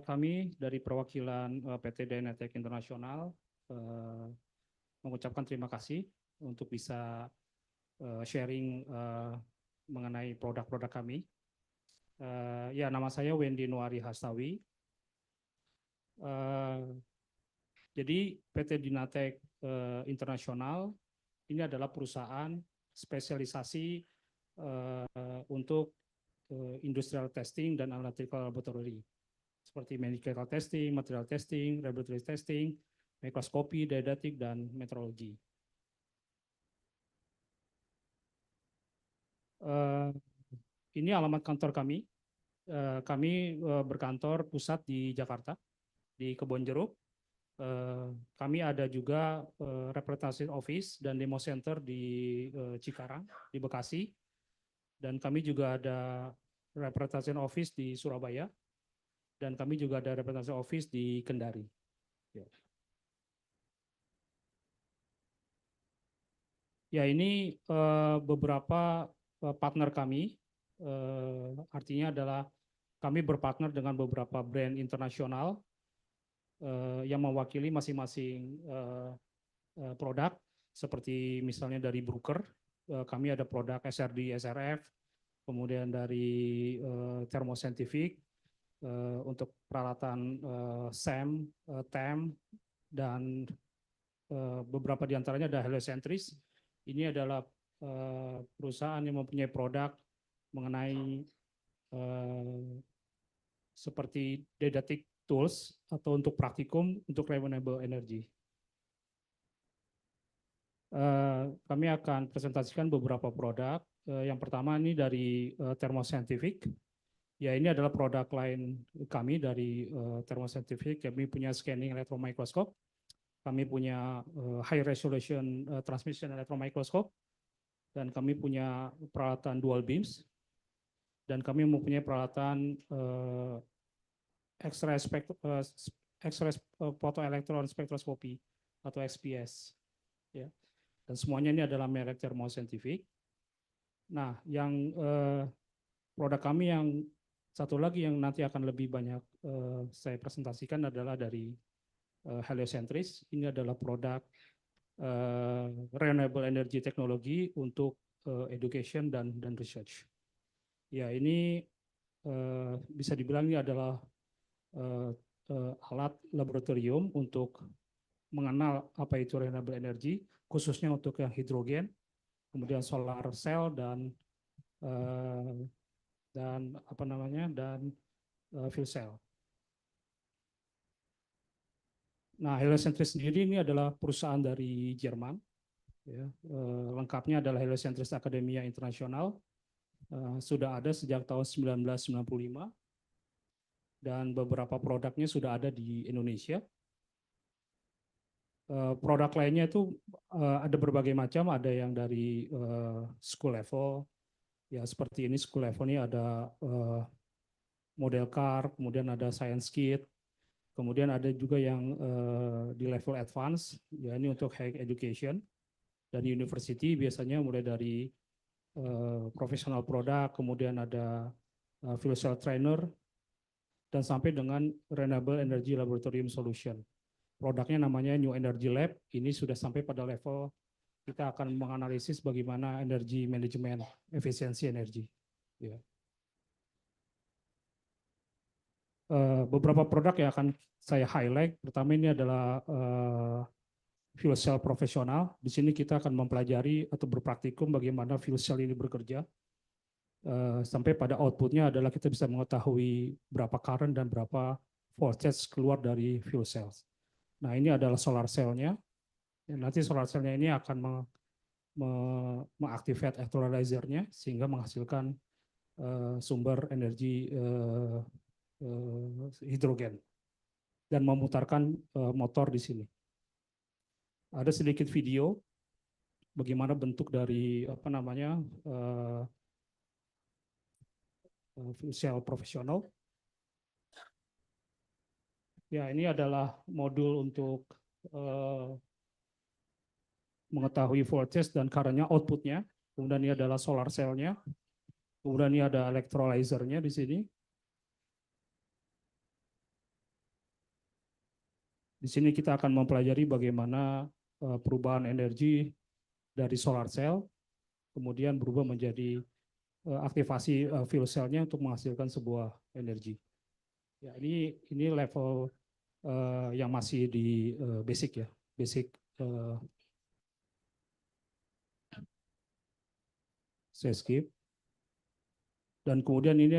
kami dari perwakilan PT Dynatech International mengucapkan terima kasih untuk bisa sharing mengenai produk-produk kami. Ya, nama saya Wendy Nuari Hastawi. Jadi PT Dynatech International ini adalah perusahaan spesialisasi untuk industrial testing dan analytical laboratory seperti medical testing, material testing, laboratory testing, mikroskopi, didaktik, dan metrologi. Ini alamat kantor kami. Kami berkantor pusat di Jakarta, di Kebonjeruk. Kami ada juga representative office dan demo center di Cikarang, di Bekasi. Dan kami juga ada representation office di Surabaya, dan kami juga ada representation office di Kendari. Ya, ini beberapa partner kami, artinya adalah kami berpartner dengan beberapa brand internasional yang mewakili masing-masing produk, seperti misalnya dari Bruker, kami ada produk SRD, SRF, kemudian dari Thermoscientific untuk peralatan SEM, TEM, dan beberapa diantaranya ada Heliocentris. Ini adalah perusahaan yang mempunyai produk mengenai seperti didaktik tools atau untuk praktikum untuk renewable energy. Kami akan presentasikan beberapa produk. Yang pertama ini dari Thermoscientific. Ya, ini adalah produk lain kami dari Thermoscientific. Kami punya scanning electron microscope. Kami punya high resolution transmission electron microscope. Dan kami punya peralatan dual beams. Dan kami mempunyai peralatan X-ray photoelectron spectroscopy atau XPS. Ya. Dan semuanya ini adalah merek Thermoscientific. Nah, yang produk kami yang satu lagi yang nanti akan lebih banyak saya presentasikan adalah dari Heliocentris. Ini adalah produk renewable energy technology untuk education dan research. Ya, ini bisa dibilang ini adalah alat laboratorium untuk mengenal apa itu renewable energy, khususnya untuk yang hidrogen, kemudian solar cell dan fuel cell. Nah, Heliocentris sendiri ini adalah perusahaan dari Jerman. Ya, lengkapnya adalah Heliocentris Academia Internasional. Sudah ada sejak tahun 1995 dan beberapa produknya sudah ada di Indonesia. Produk lainnya itu ada berbagai macam, ada yang dari school level, ya seperti ini school level ini ada model car, kemudian ada science kit, kemudian ada juga yang di level advance, ya ini untuk high education, dan university biasanya mulai dari professional product, kemudian ada fuel cell trainer, dan sampai dengan renewable energy laboratorium solution. Produknya namanya New Energy Lab, ini sudah sampai pada level kita akan menganalisis bagaimana energi manajemen, efisiensi energi. Ya. Beberapa produk yang akan saya highlight, pertama ini adalah fuel cell profesional. Di sini kita akan mempelajari atau berpraktikum bagaimana fuel cell ini bekerja. Sampai pada outputnya adalah kita bisa mengetahui berapa current dan berapa voltage keluar dari fuel cells. Nah, ini adalah solar cell-nya. Nanti solar cell-nya ini akan mengaktifkan electrolyzer-nya sehingga menghasilkan sumber energi hidrogen dan memutarkan motor di sini. Ada sedikit video bagaimana bentuk dari fuel cell profesional. Ya, ini adalah modul untuk mengetahui voltage dan current-nya, output-nya. Kemudian ini adalah solar cell-nya. Kemudian ini ada electrolyzer-nya di sini. Di sini kita akan mempelajari bagaimana perubahan energi dari solar cell, kemudian berubah menjadi aktivasi fuel cell-nya untuk menghasilkan sebuah energi. Ya, ini level yang masih di basic ya, basic saya skip. Dan kemudian ini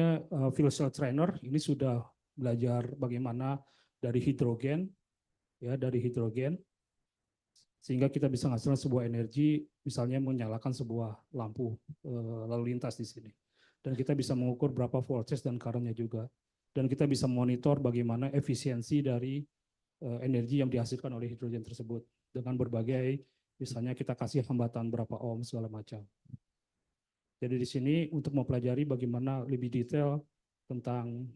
fuel cell trainer, ini sudah belajar bagaimana dari hidrogen, ya dari hidrogen, sehingga kita bisa menghasilkan sebuah energi, misalnya menyalakan sebuah lampu lalu lintas di sini. Dan kita bisa mengukur berapa voltage dan current-nya juga. Dan kita bisa monitor bagaimana efisiensi dari energi yang dihasilkan oleh hidrogen tersebut dengan berbagai, misalnya kita kasih hambatan berapa ohm segala macam. Jadi di sini untuk mempelajari bagaimana lebih detail tentang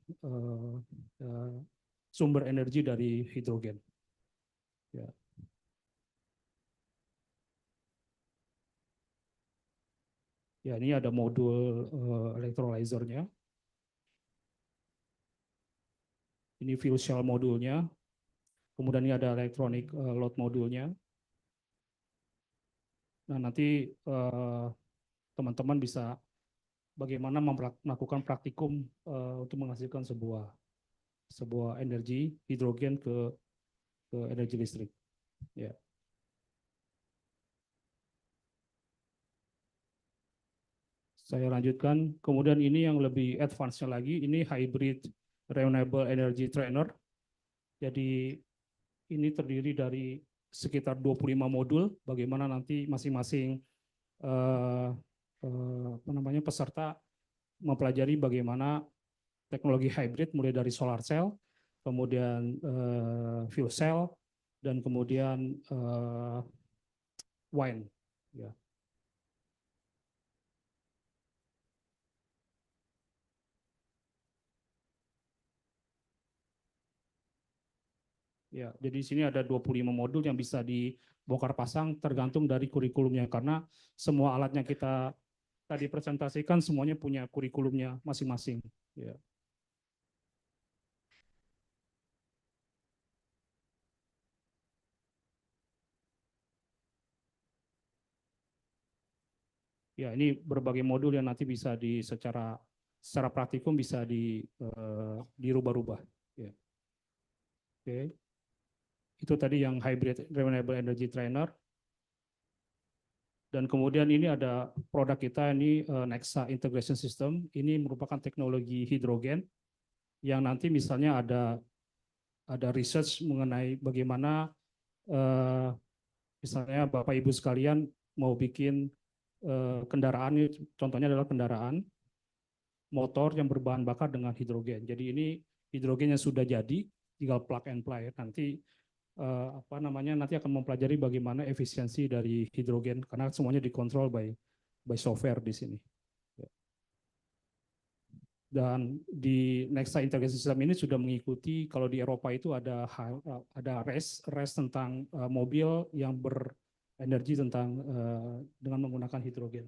sumber energi dari hidrogen. Ya. Ya, ini ada modul electrolyzer-nya. Ini fuel cell modulnya. Kemudian ini ada electronic load modulnya. Nah, nanti teman-teman bisa bagaimana melakukan praktikum untuk menghasilkan sebuah energi hidrogen ke energi listrik. Ya. Saya lanjutkan. Kemudian ini yang lebih advance-nya lagi, ini hybrid renewable energy trainer. Jadi ini terdiri dari sekitar 25 modul, bagaimana nanti masing-masing peserta mempelajari bagaimana teknologi hybrid mulai dari solar cell, kemudian fuel cell, dan kemudian wine. Ya. Ya, jadi di sini ada 25 modul yang bisa dibongkar pasang tergantung dari kurikulumnya, karena semua alatnya kita tadi presentasikan semuanya punya kurikulumnya masing-masing. Ya. Ya, ini berbagai modul yang nanti bisa secara praktikum bisa dirubah-rubah. Ya. Oke. Itu tadi yang hybrid renewable energy trainer. Dan kemudian ini ada produk kita ini Nexa Integration System. Ini merupakan teknologi hidrogen yang nanti misalnya ada research mengenai bagaimana misalnya Bapak Ibu sekalian mau bikin kendaraan, contohnya adalah kendaraan motor yang berbahan bakar dengan hidrogen. Jadi ini hidrogen yang sudah jadi, tinggal plug and play. Nanti nanti akan mempelajari bagaimana efisiensi dari hidrogen karena semuanya dikontrol by software di sini. Dan di Nexa Integrated System ini sudah mengikuti, kalau di Eropa itu ada race tentang mobil yang berenergi dengan menggunakan hidrogen.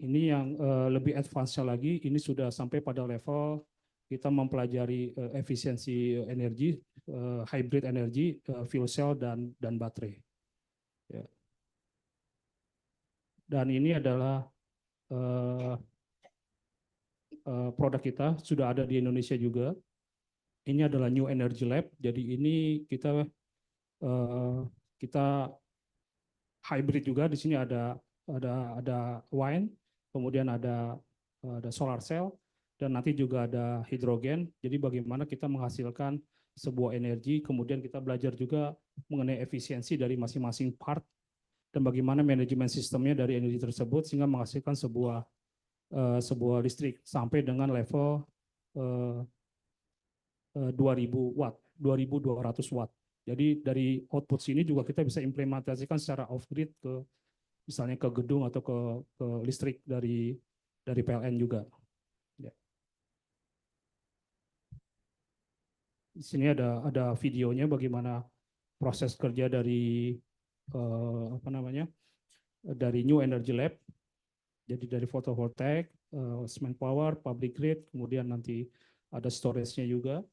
Ini yang lebih advance lagi, ini sudah sampai pada level kita mempelajari efisiensi energi, hybrid energi, fuel cell dan baterai. Ya. Dan ini adalah produk kita, sudah ada di Indonesia juga. Ini adalah New Energy Lab. Jadi ini kita hybrid juga. Di sini ada wine, kemudian ada solar cell, dan nanti juga ada hidrogen. Jadi bagaimana kita menghasilkan sebuah energi, kemudian kita belajar juga mengenai efisiensi dari masing-masing part, dan bagaimana manajemen sistemnya dari energi tersebut sehingga menghasilkan sebuah listrik sampai dengan level 2000 watt, 2200 watt. Jadi dari output sini juga kita bisa implementasikan secara off-grid ke misalnya ke gedung atau ke listrik dari PLN juga. Ya. Di sini ada videonya bagaimana proses kerja dari dari New Energy Lab. Jadi dari photovoltaik, cement power, public grid, kemudian nanti ada storage-nya juga.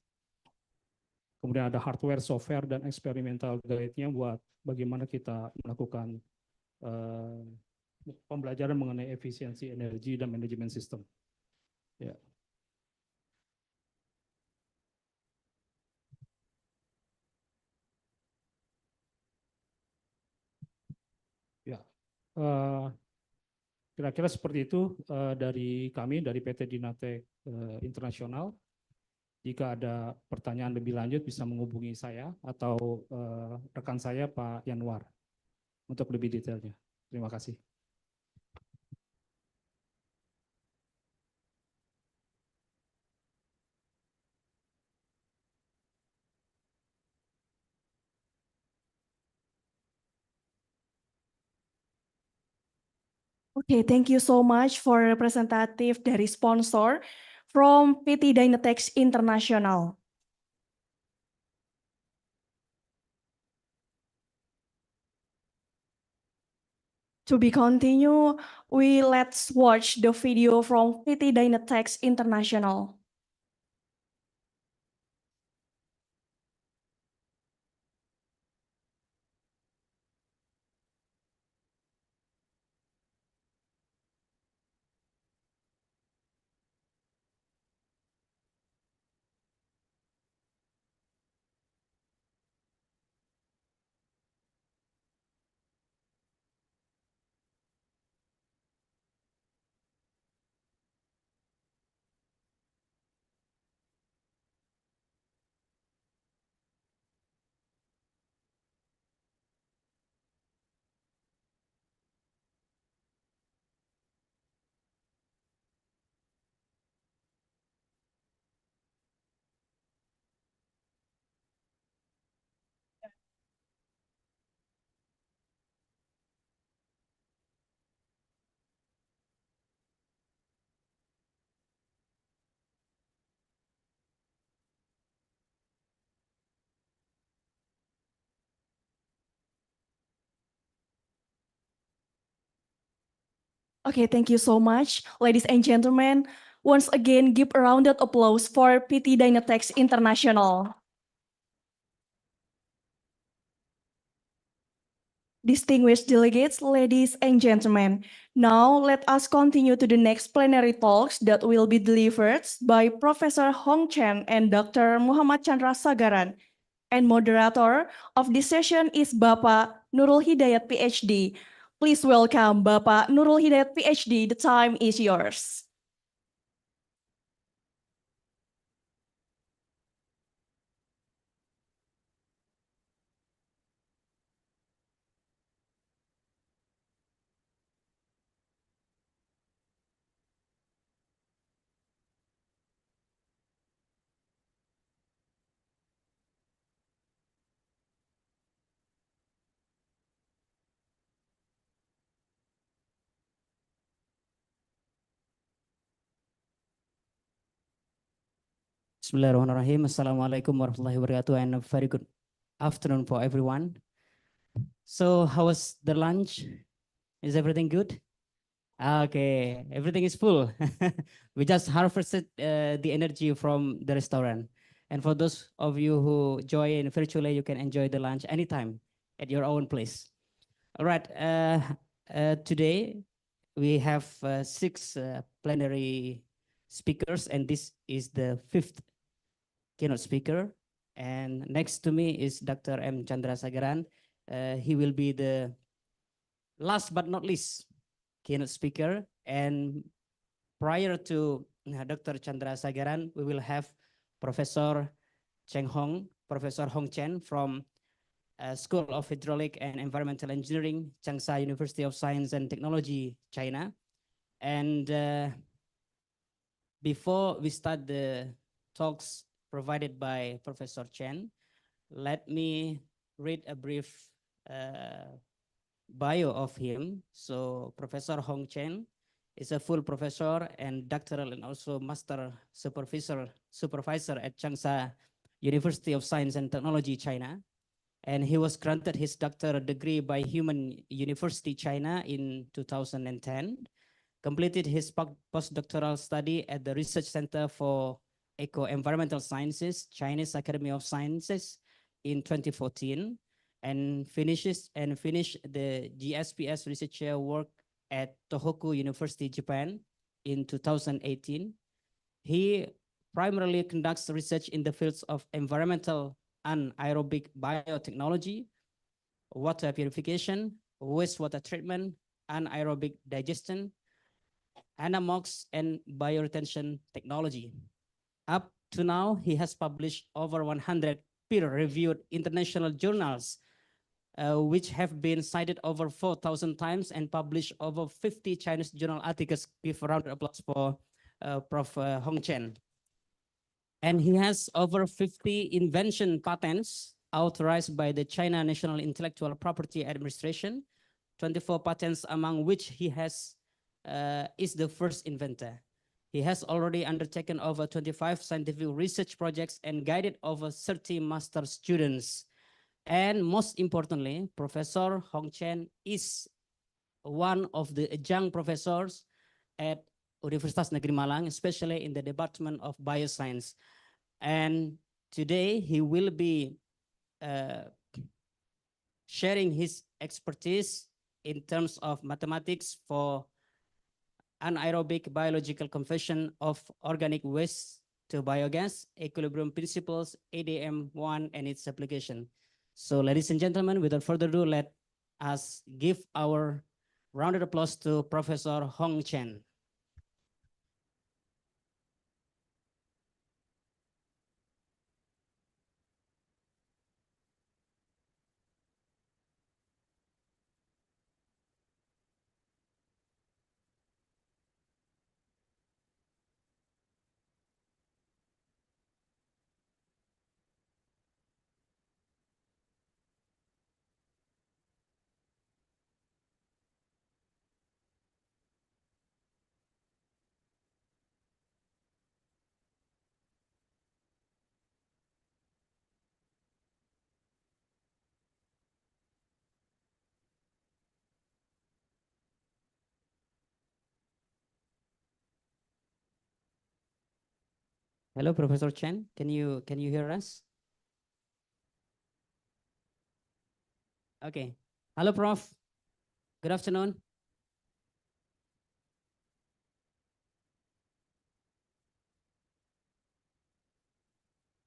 Kemudian ada hardware, software, dan experimental guide-nya buat bagaimana kita melakukan pembelajaran mengenai efisiensi energi dan manajemen sistem. Ya. Ya. Kira-kira seperti itu dari kami, dari PT Dinatek Internasional. Jika ada pertanyaan lebih lanjut bisa menghubungi saya atau rekan saya Pak Yanwar untuk lebih detailnya. Terima kasih. Okay, thank you so much for representative dari sponsor from PT Dynatex International. To be continued, let's watch the video from PT Dynatex International. Okay, thank you so much, ladies and gentlemen. Once again, give a round of applause for PT Dynatex International. Distinguished delegates, ladies and gentlemen, now let us continue to the next plenary talks that will be delivered by Professor Hong Chen and Dr. Muhammad Chandra Sagaran. And moderator of this session is Bapak Nurul Hidayat, PhD. Please welcome Bapak Nurul Hidayat, PhD. The time is yours. Bismillahirrahmanirrahim. Assalamualaikum warahmatullahi wabarakatuh, and a very good afternoon for everyone. So how was the lunch? Is everything good? Okay, everything is full. We just harvested the energy from the restaurant. And for those of you who join virtually, you can enjoy the lunch anytime at your own place. All right, today we have 6 plenary speakers, and this is the 5th keynote speaker. And next to me is Dr. M. Chandra Sagaran. He will be the last but not least keynote speaker. And prior to Dr. Chandra Sagaran, we will have Professor Professor Hong Chen from School of Hydraulic and Environmental Engineering, Changsha University of Science and Technology, China. And before we start the talks provided by Professor Chen, let me read a brief bio of him. So Professor Hong Chen is a full professor and doctoral and also master supervisor at Changsha University of Science and Technology, China. And he was granted his doctorate degree by Human University, China in 2010, completed his postdoctoral study at the Research Center for Eco-Environmental Sciences, Chinese Academy of Sciences in 2014, and finished the GSPS researcher work at Tohoku University, Japan in 2018. He primarily conducts research in the fields of environmental anaerobic biotechnology, water purification, wastewater treatment, anaerobic digestion, anammox, and bioretention technology. Up to now, he has published over 100 peer-reviewed international journals, which have been cited over 4,000 times and published over 50 Chinese journal articles. Give a round of applause for Prof. Hong Chen. And he has over 50 invention patents authorized by the China National Intellectual Property Administration, 24 patents among which he has is the first inventor. He has already undertaken over 25 scientific research projects and guided over 30 master students. And most importantly, Professor Hong Chen is one of the adjunct professors at Universitas Negeri Malang, especially in the Department of Bioscience. And today he will be sharing his expertise in terms of mathematics for anaerobic biological conversion of organic waste to biogas, equilibrium principles, ADM1, and its application. So ladies and gentlemen, without further ado, let us give our round of applause to Professor Hong Chen. Hello, Professor Chen. Can you hear us? Okay. Hello, Prof. Good afternoon.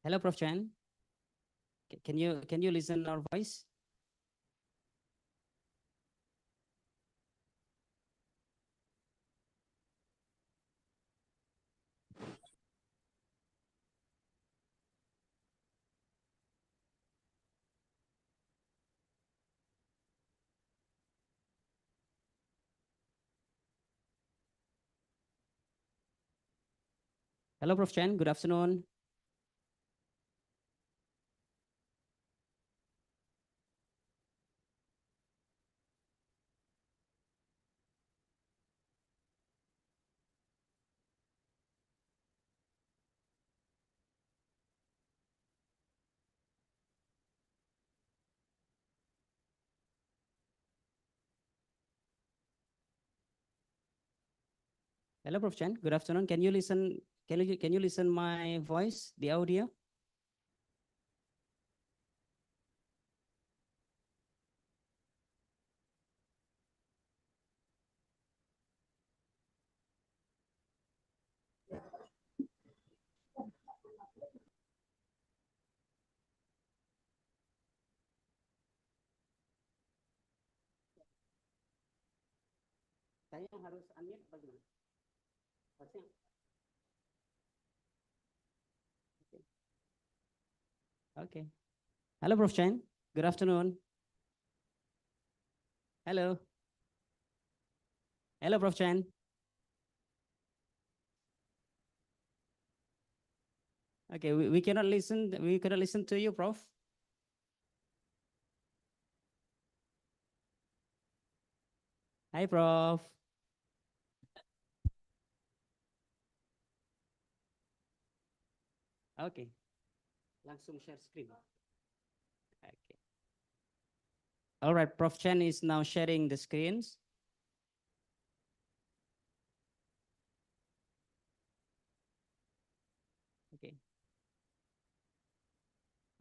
Hello, Prof. Chen. Can you listen our voice? Hello, Prof. Chen. Good afternoon. Hello, Prof. Chen. Good afternoon. Can you listen? Can you listen my voice, the audio? Saya yang harus unmute apa gimana? Harusnya. Okay. Okay. Hello, Prof. Chen. Good afternoon. Hello. Hello, Prof. Chen. Okay, we cannot listen. We cannot listen to you, Prof. Hi, Prof. Okay. Langsung share screen. Okay. All right, Prof. Chen is now sharing the screens. Okay.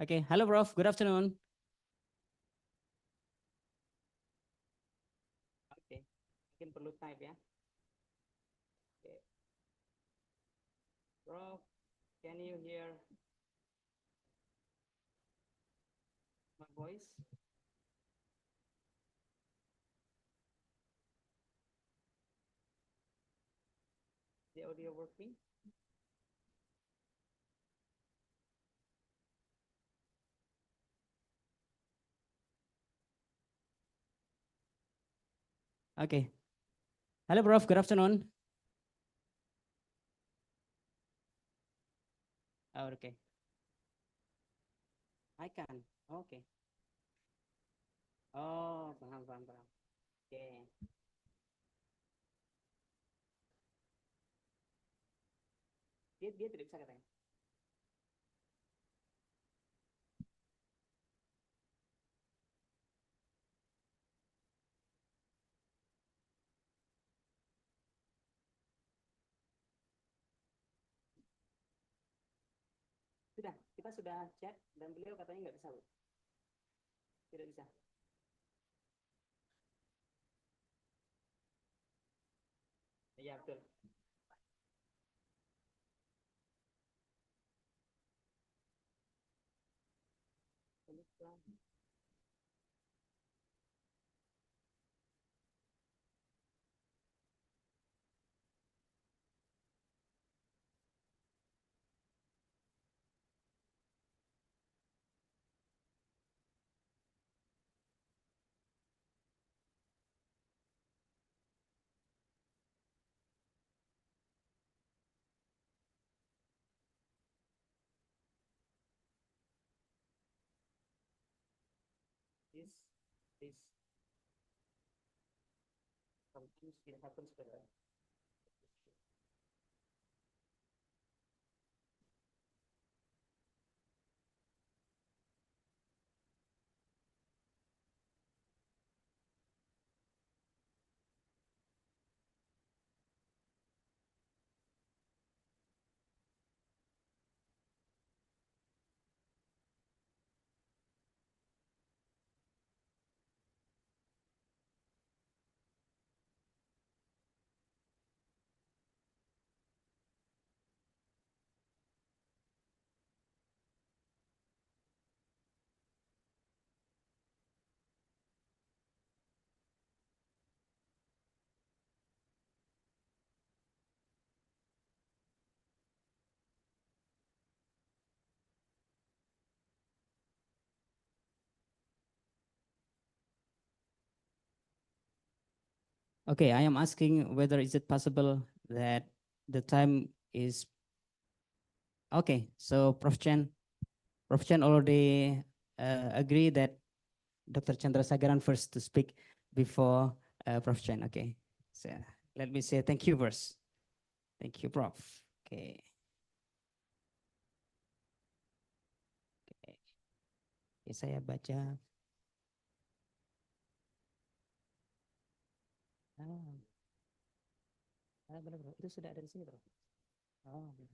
Okay. Hello, Prof. Good afternoon. Okay. Mungkin perlu type ya. Okay. Prof, can you hear my voice? The audio working? Okay. Hello, Prof. Good afternoon. Oh, okay. I can. Okay. Oh, paham, paham, paham. Okay. Dia tidak bisa katanya. Sudah, kita sudah chat dan beliau katanya nggak bisa, Bu. Tidak bisa. Iya, betul. This sometimes it happens better. Okay, I am asking whether is it possible that the time is okay. So Prof. Chen already agree that Dr. Chandra Sagaran first to speak before Prof. Chen. Okay, so let me say thank you first. Thank you, Prof. Okay. Okay. Okay, saya baca. Benar, bro. Itu sudah ada di sini, bro. Oh, benar.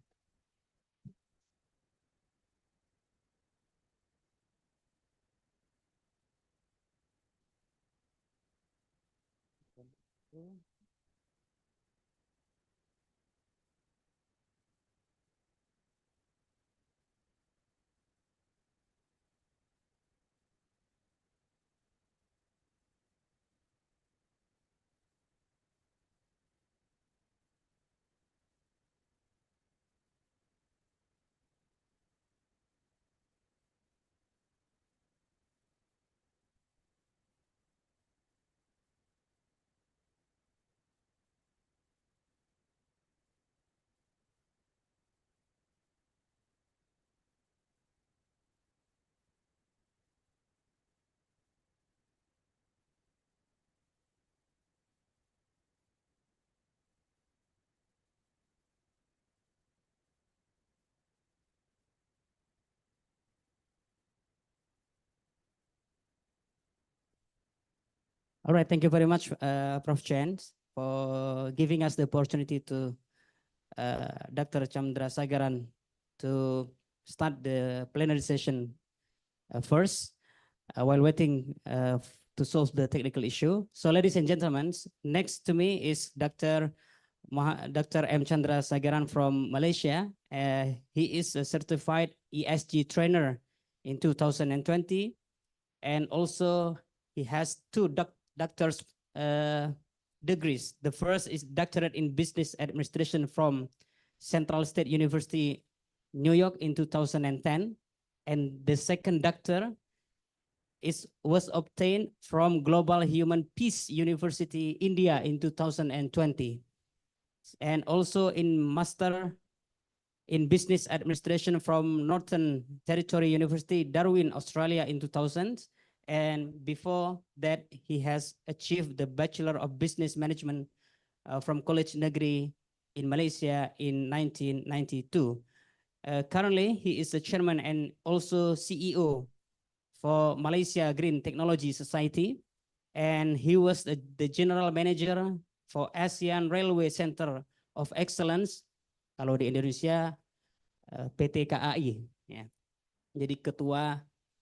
All right, thank you very much, Prof. Chen, for giving us the opportunity to Dr. Chandra Sagaran to start the plenary session first while waiting to solve the technical issue. So ladies and gentlemen, next to me is Dr. M. Chandra Sagaran from Malaysia. He is a certified ESG trainer in 2020, and also he has two doctor's degrees. The first is doctorate in business administration from Central State University, New York in 2010, and the second doctor was obtained from Global Human Peace University, India in 2020, and also in Master in Business Administration from Northern Territory University, Darwin, Australia in 2000. And before that, he has achieved the Bachelor of Business Management from College Negeri in Malaysia in 1992. Currently, he is the chairman and also CEO for Malaysia Green Technology Society. And he was the general manager for ASEAN Railway Center of Excellence. Kalau di Indonesia, PT KAI. Ya. Jadi ketua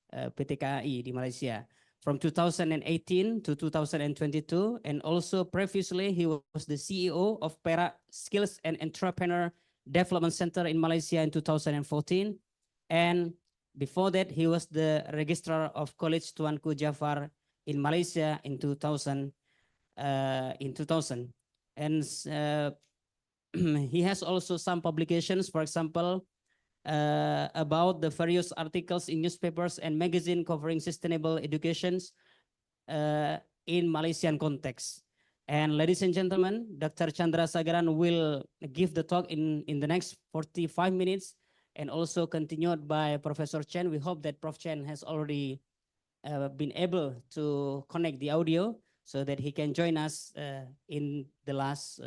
PT KAI di Malaysia. From 2018 to 2022, and also previously he was the CEO of Perak Skills and Entrepreneur Development Center in Malaysia in 2014, and before that he was the registrar of College Tuanku Jafar in Malaysia in 2000. And he has also some publications, for example, about the various articles in newspapers and magazine covering sustainable educations in Malaysian context. And ladies and gentlemen, Dr. Chandra Sagaran will give the talk in the next 45 minutes, and also continued by Professor Chen. We hope that Prof. Chen has already been able to connect the audio so that he can join us in the last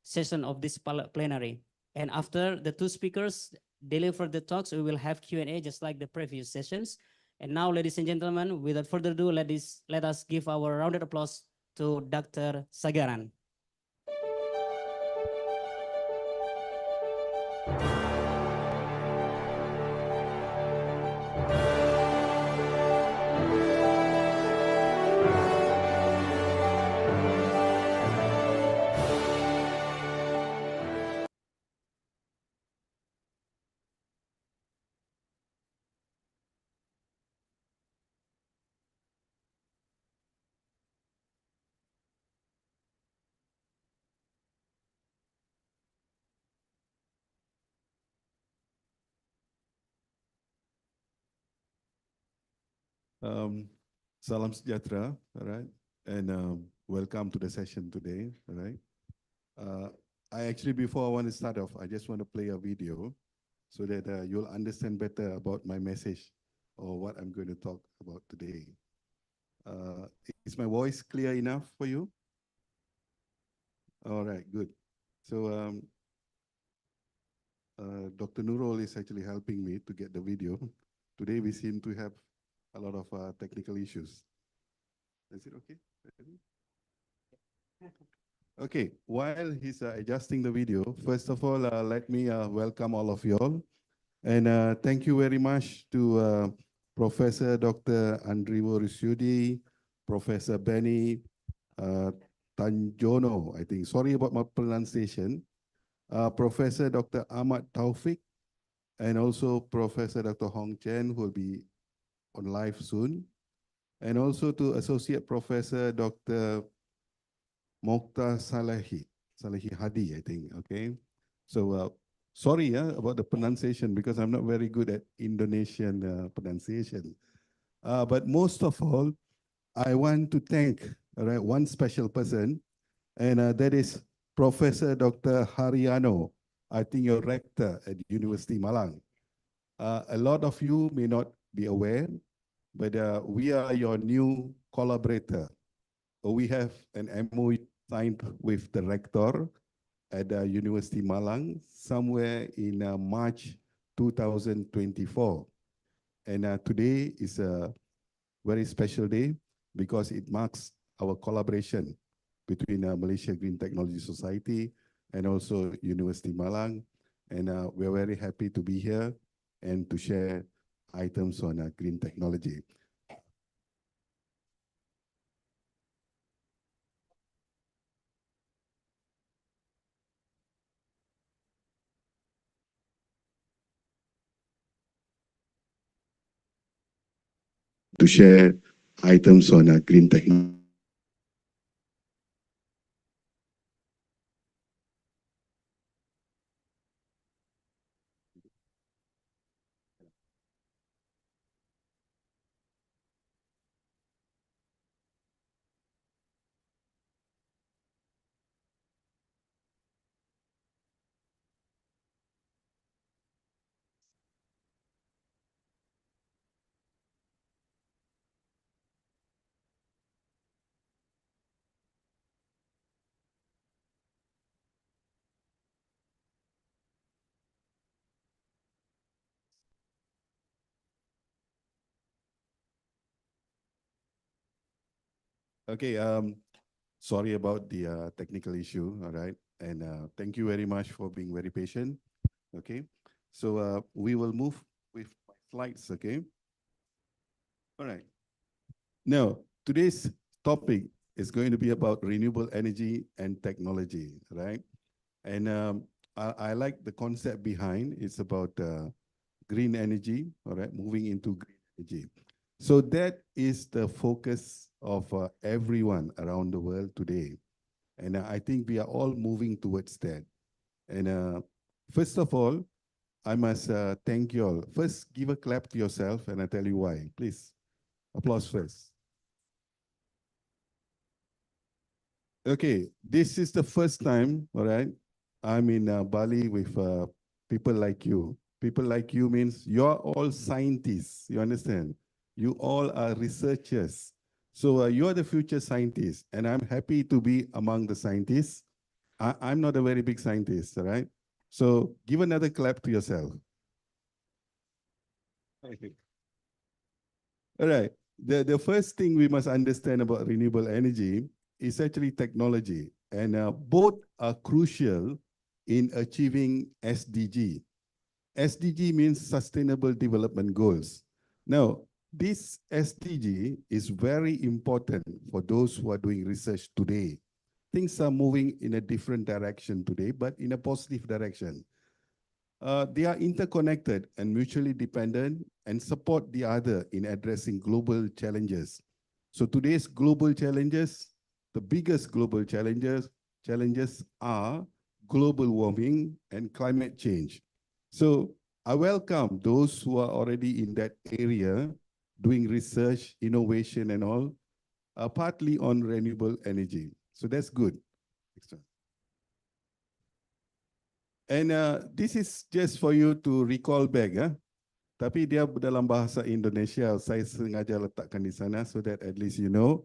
session of this plenary. And after the two speakers deliver the talks, we will have Q&A just like the previous sessions. And now, ladies and gentlemen, without further ado, let us give our round of applause to Dr. Sagaran. Salam sejahtera, all right. and welcome to the session today. All right. I actually, before I want to start off, I just want to play a video so that you'll understand better about my message or what I'm going to talk about today. Is my voice clear enough for you? All right, good. So Dr. Nurul is actually helping me to get the video. Today we seem to have a lot of technical issues. Is it okay? Okay, while he's adjusting the video, first of all, let me welcome all of you all. And thank you very much to Professor Dr. Andriwo Rusyudi, Professor Benny Tanjono, I think. Sorry about my pronunciation. Professor Dr. Ahmad Taufik, and also Professor Dr. Hong Chen, who will be on live soon. And also to Associate Professor Dr. Mokhtar Salehi Hadi, I think, okay? So sorry about the pronunciation because I'm not very good at Indonesian pronunciation. But most of all, I want to thank one special person, and that is Professor Dr. Haryano, I think you're rector at University Malang. A lot of you may not be aware, but we are your new collaborator. We have an MOU signed with the rector at University Malang somewhere in March 2024. And today is a very special day because it marks our collaboration between Malaysia Green Technology Society and also University Malang. And we're very happy to be here and to share items on green technology. To share items on green technology. Okay, sorry about the technical issue, all right? And thank you very much for being very patient, okay? So we will move with my slides, okay? All right. Now, today's topic is going to be about renewable energy and technology, right? And I like the concept behind. It's about green energy, all right, moving into green energy. So that is the focus of everyone around the world today. And I think we are all moving towards that. And first of all, I must thank you all. First, give a clap to yourself and I'll tell you why. Please, applause first. Okay, this is the first time, all right, I'm in Bali with people like you. People like you means you're all scientists, you understand? You all are researchers. So you're the future scientists, and I'm happy to be among the scientists. I'm not a very big scientist, all right? So give another clap to yourself. All right, the first thing we must understand about renewable energy is actually technology, and both are crucial in achieving SDG. SDG means Sustainable Development Goals. Now, this SDG is very important for those who are doing research today. Things are moving in a different direction today, but in a positive direction. They are interconnected and mutually dependent and support the other in addressing global challenges. So today's global challenges, the biggest global challenges are global warming and climate change. So I welcome those who are already in that area doing research, innovation and all. partly on renewable energy. So that's good. Next one. And this is just for you to recall back. Tapi dia dalam bahasa Indonesia, saya sengaja letakkan di sana so that at least you know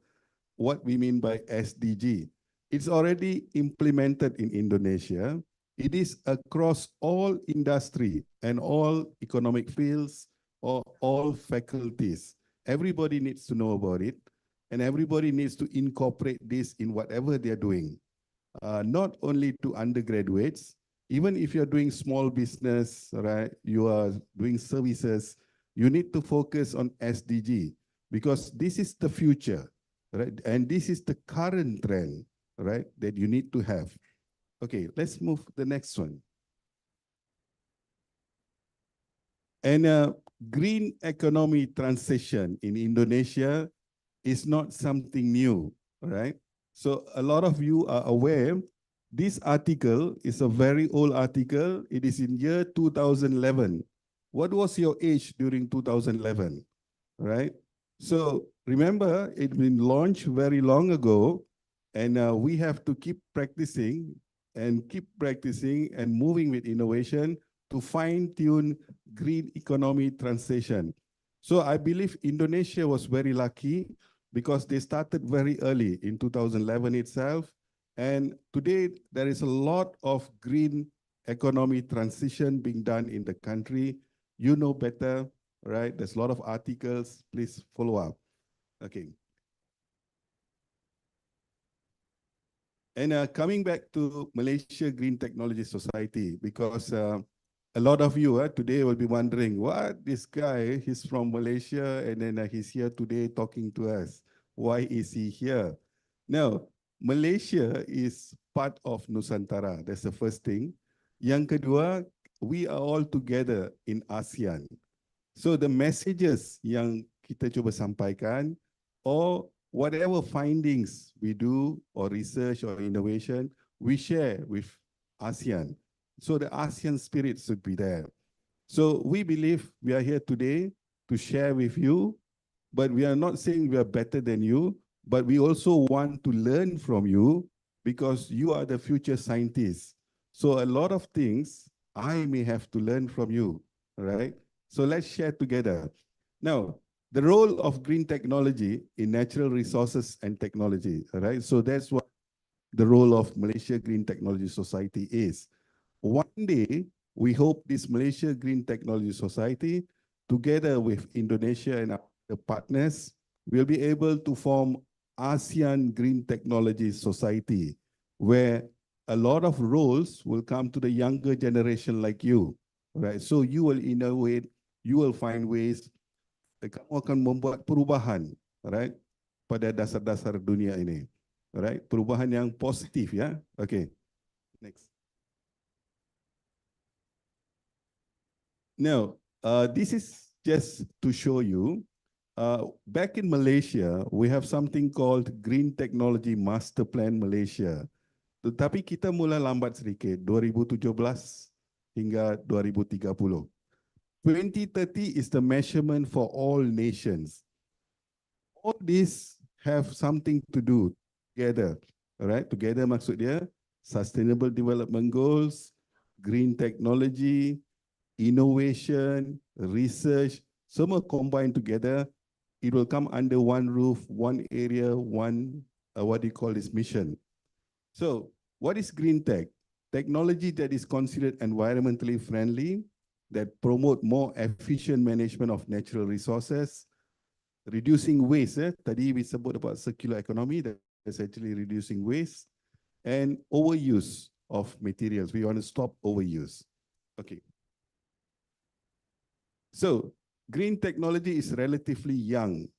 what we mean by SDG. It's already implemented in Indonesia. It is across all industry and all economic fields or all faculties. Everybody needs to know about it, and everybody needs to incorporate this in whatever they're doing. Not only to undergraduates, even if you're doing small business, right, you are doing services, you need to focus on SDG because this is the future, right? And this is the current trend, right, that you need to have. Okay, let's move to the next one. And green economy transition in Indonesia is not something new, right? So a lot of you are aware, this article is a very old article. It is in year 2011. What was your age during 2011, right? So remember, it's been launched very long ago, and we have to keep practicing and moving with innovation to fine-tune green economy transition. So I believe Indonesia was very lucky because they started very early in 2011 itself. And today there is a lot of green economy transition being done in the country. You know better, right? There's a lot of articles. Please follow up. Okay. And coming back to Malaysia Green Technology Society, because a lot of you today will be wondering, what, this guy, he's from Malaysia and then he's here today talking to us. Why is he here? Now, Malaysia is part of Nusantara. That's the first thing. Yang kedua, we are all together in ASEAN. So the messages yang kita cuba sampaikan or whatever findings we do or research or innovation, we share with ASEAN. So the ASEAN spirit should be there. So we believe we are here today to share with you, but we are not saying we are better than you, but we also want to learn from you because you are the future scientists. So a lot of things I may have to learn from you, right? So let's share together. Now, the role of green technology in natural resources and technology, right? So that's what the role of Malaysia Green Technology Society is. One day, we hope this Malaysia Green Technology Society, together with Indonesia and our partners, will be able to form ASEAN Green Technology Society, where a lot of roles will come to the younger generation like you, right? So you will innovate, you will find ways, kamu akan membuat perubahan, right, pada dasar-dasar dunia ini, right? Perubahan yang positif, ya. Okay, next. Now, this is just to show you, back in Malaysia, we have something called Green Technology Master Plan Malaysia. Tetapi kita mulai lambat sedikit, 2017 hingga 2030. 2030 is the measurement for all nations. All these have something to do together, right? Together maksud dia, Sustainable Development Goals, green technology, innovation, research, semua combined together, it will come under one roof, one area, one, what do you call this, mission. So, what is green tech? Technology that is considered environmentally friendly, that promote more efficient management of natural resources, reducing waste. Tadi we sebut about circular economy, that's actually reducing waste, and overuse of materials. We want to stop overuse. Okay. So, green technology is relatively young.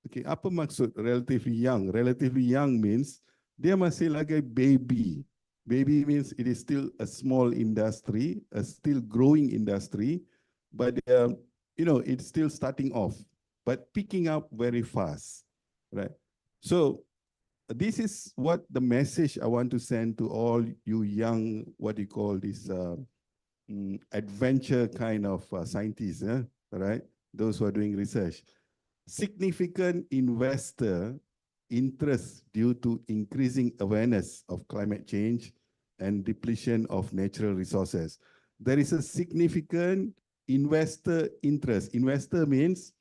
Okay, apa maksud relatively young? Relatively young means dia masih lagi baby. Baby means it is still a small industry, a still growing industry, but you know, it's still starting off, but picking up very fast, right? So this is what the message I want to send to all you young, what do you call this, adventure kind of scientists, right? Those who are doing research. Significant investor interest due to increasing awareness of climate change and depletion of natural resources. There is a significant investor interest. Investor means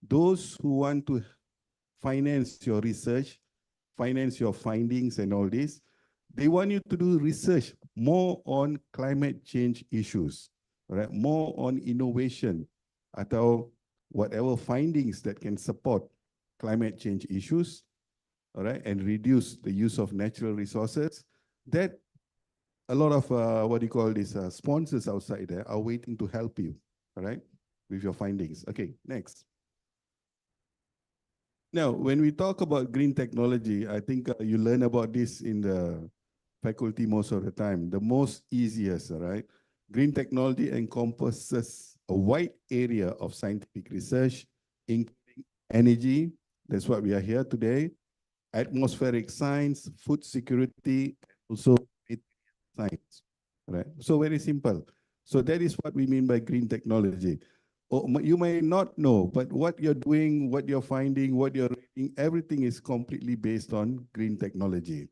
those who want to finance your research, finance your findings and all this. They want you to do research more on climate change issues, right? More on innovation atau whatever findings that can support climate change issues, all right, and reduce the use of natural resources. That a lot of what do you call this sponsors outside there are waiting to help you, all right, with your findings. Okay, next. Now, when we talk about green technology, I think you learn about this in the faculty most of the time. The most easiest, right? Green technology encompasses a wide area of scientific research, including energy, that's what we are here today, atmospheric science, food security, also science, right? So very simple. So that is what we mean by green technology. Or you may not know, but what you're doing, what you're finding, what you're reading, everything is completely based on green technology.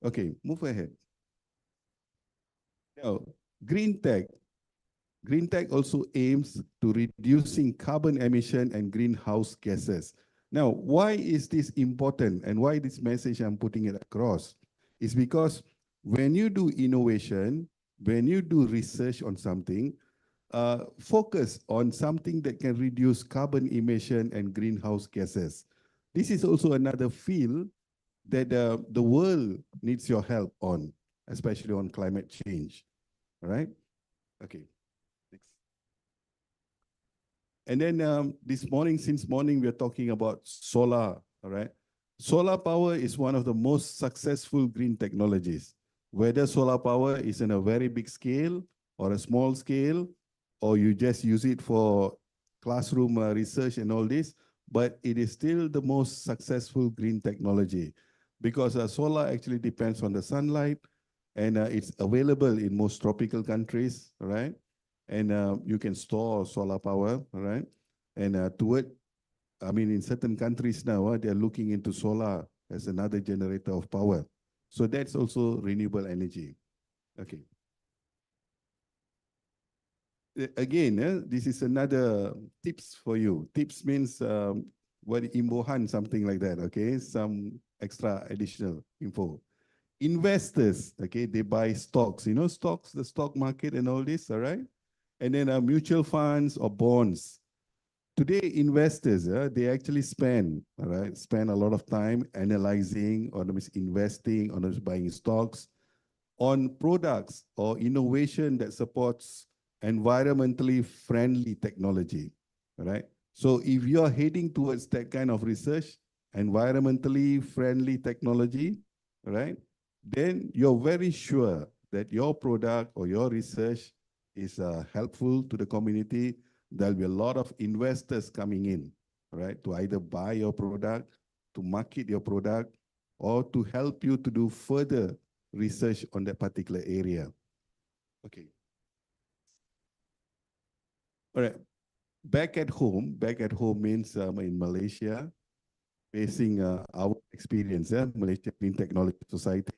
Okay, move ahead. Now, green tech also aims to reducing carbon emission and greenhouse gases. Now, why is this important and why this message I'm putting it across? Is because when you do innovation, when you do research on something, focus on something that can reduce carbon emission and greenhouse gases. This is also another field that the world needs your help on, especially on climate change. All right? Okay. Next. And then since morning, we're talking about solar. All right? Solar power is one of the most successful green technologies. Whether solar power is in a very big scale or a small scale, or you just use it for classroom research and all this, but it is still the most successful green technology because solar actually depends on the sunlight, and it's available in most tropical countries, right? And you can store solar power, right? And in certain countries now, they're looking into solar as another generator of power. So that's also renewable energy. Okay. Again, this is another tips for you. Tips means what imbohan, something like that, okay? Some extra additional info. Investors, okay, they buy stocks, stocks, the stock market and all this, all right? And then mutual funds or bonds. Today, investors, they actually spend a lot of time analyzing or investing or buying stocks on products or innovation that supports environmentally friendly technology, right? So if you're heading towards that kind of research, environmentally friendly technology, right, then you're very sure that your product or your research is helpful to the community. There'll be a lot of investors coming in, right, to either buy your product, to market your product, or to help you to do further research on that particular area. Okay. All right. Back at home means in Malaysia, facing our experience, Malaysia Green Technology Society.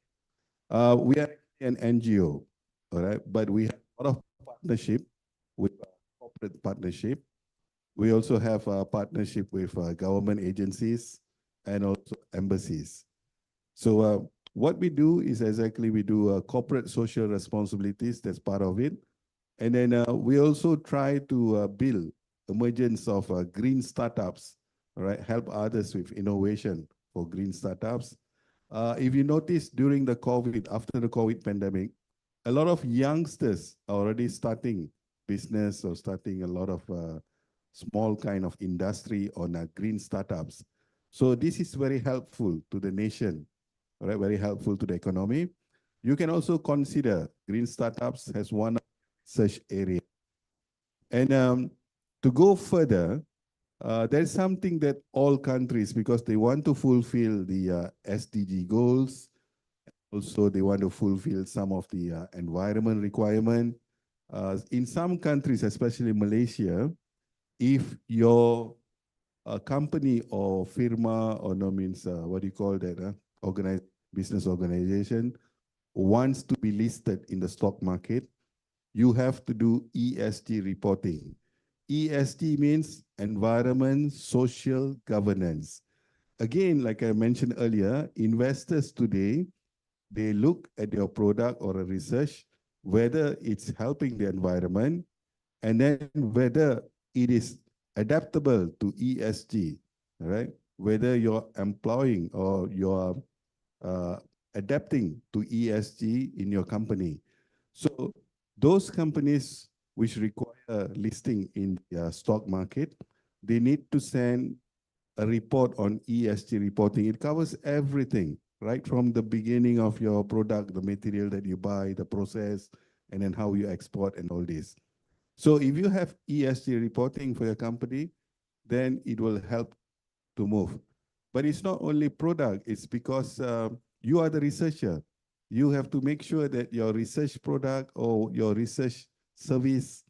We are an NGO, all right, but we have a lot of partnership with corporate partnership. We also have a partnership with government agencies and also embassies. So what we do is we do corporate social responsibilities. That's part of it. And then we also try to build emergence of green startups, right? Help others with innovation for green startups. If you notice during the after the COVID pandemic, a lot of youngsters are already starting business or starting a lot of small kind of industry on green startups. So this is very helpful to the nation, right? Very helpful to the economy. You can also consider green startups as one such area. And to go further, there's something that all countries, because they want to fulfill the SDG goals, also they want to fulfill some of the environment requirement. In some countries, especially Malaysia, if your a company or firma or no means what do you call that? Business organization wants to be listed in the stock market, you have to do ESG reporting. ESG means environment, social governance. Again, like I mentioned earlier, investors today, they look at your product or a research, whether it's helping the environment, and then whether it is adaptable to ESG, right? Whether you're employing or you're adapting to ESG in your company. So those companies which require listing in the stock market, they need to send a report on ESG reporting. It covers everything, right? From the beginning of your product, the material that you buy, the process, and then how you export and all this. So if you have ESG reporting for your company, then it will help to move. But it's not only product, it's because you are the researcher. You have to make sure that your research product or your research service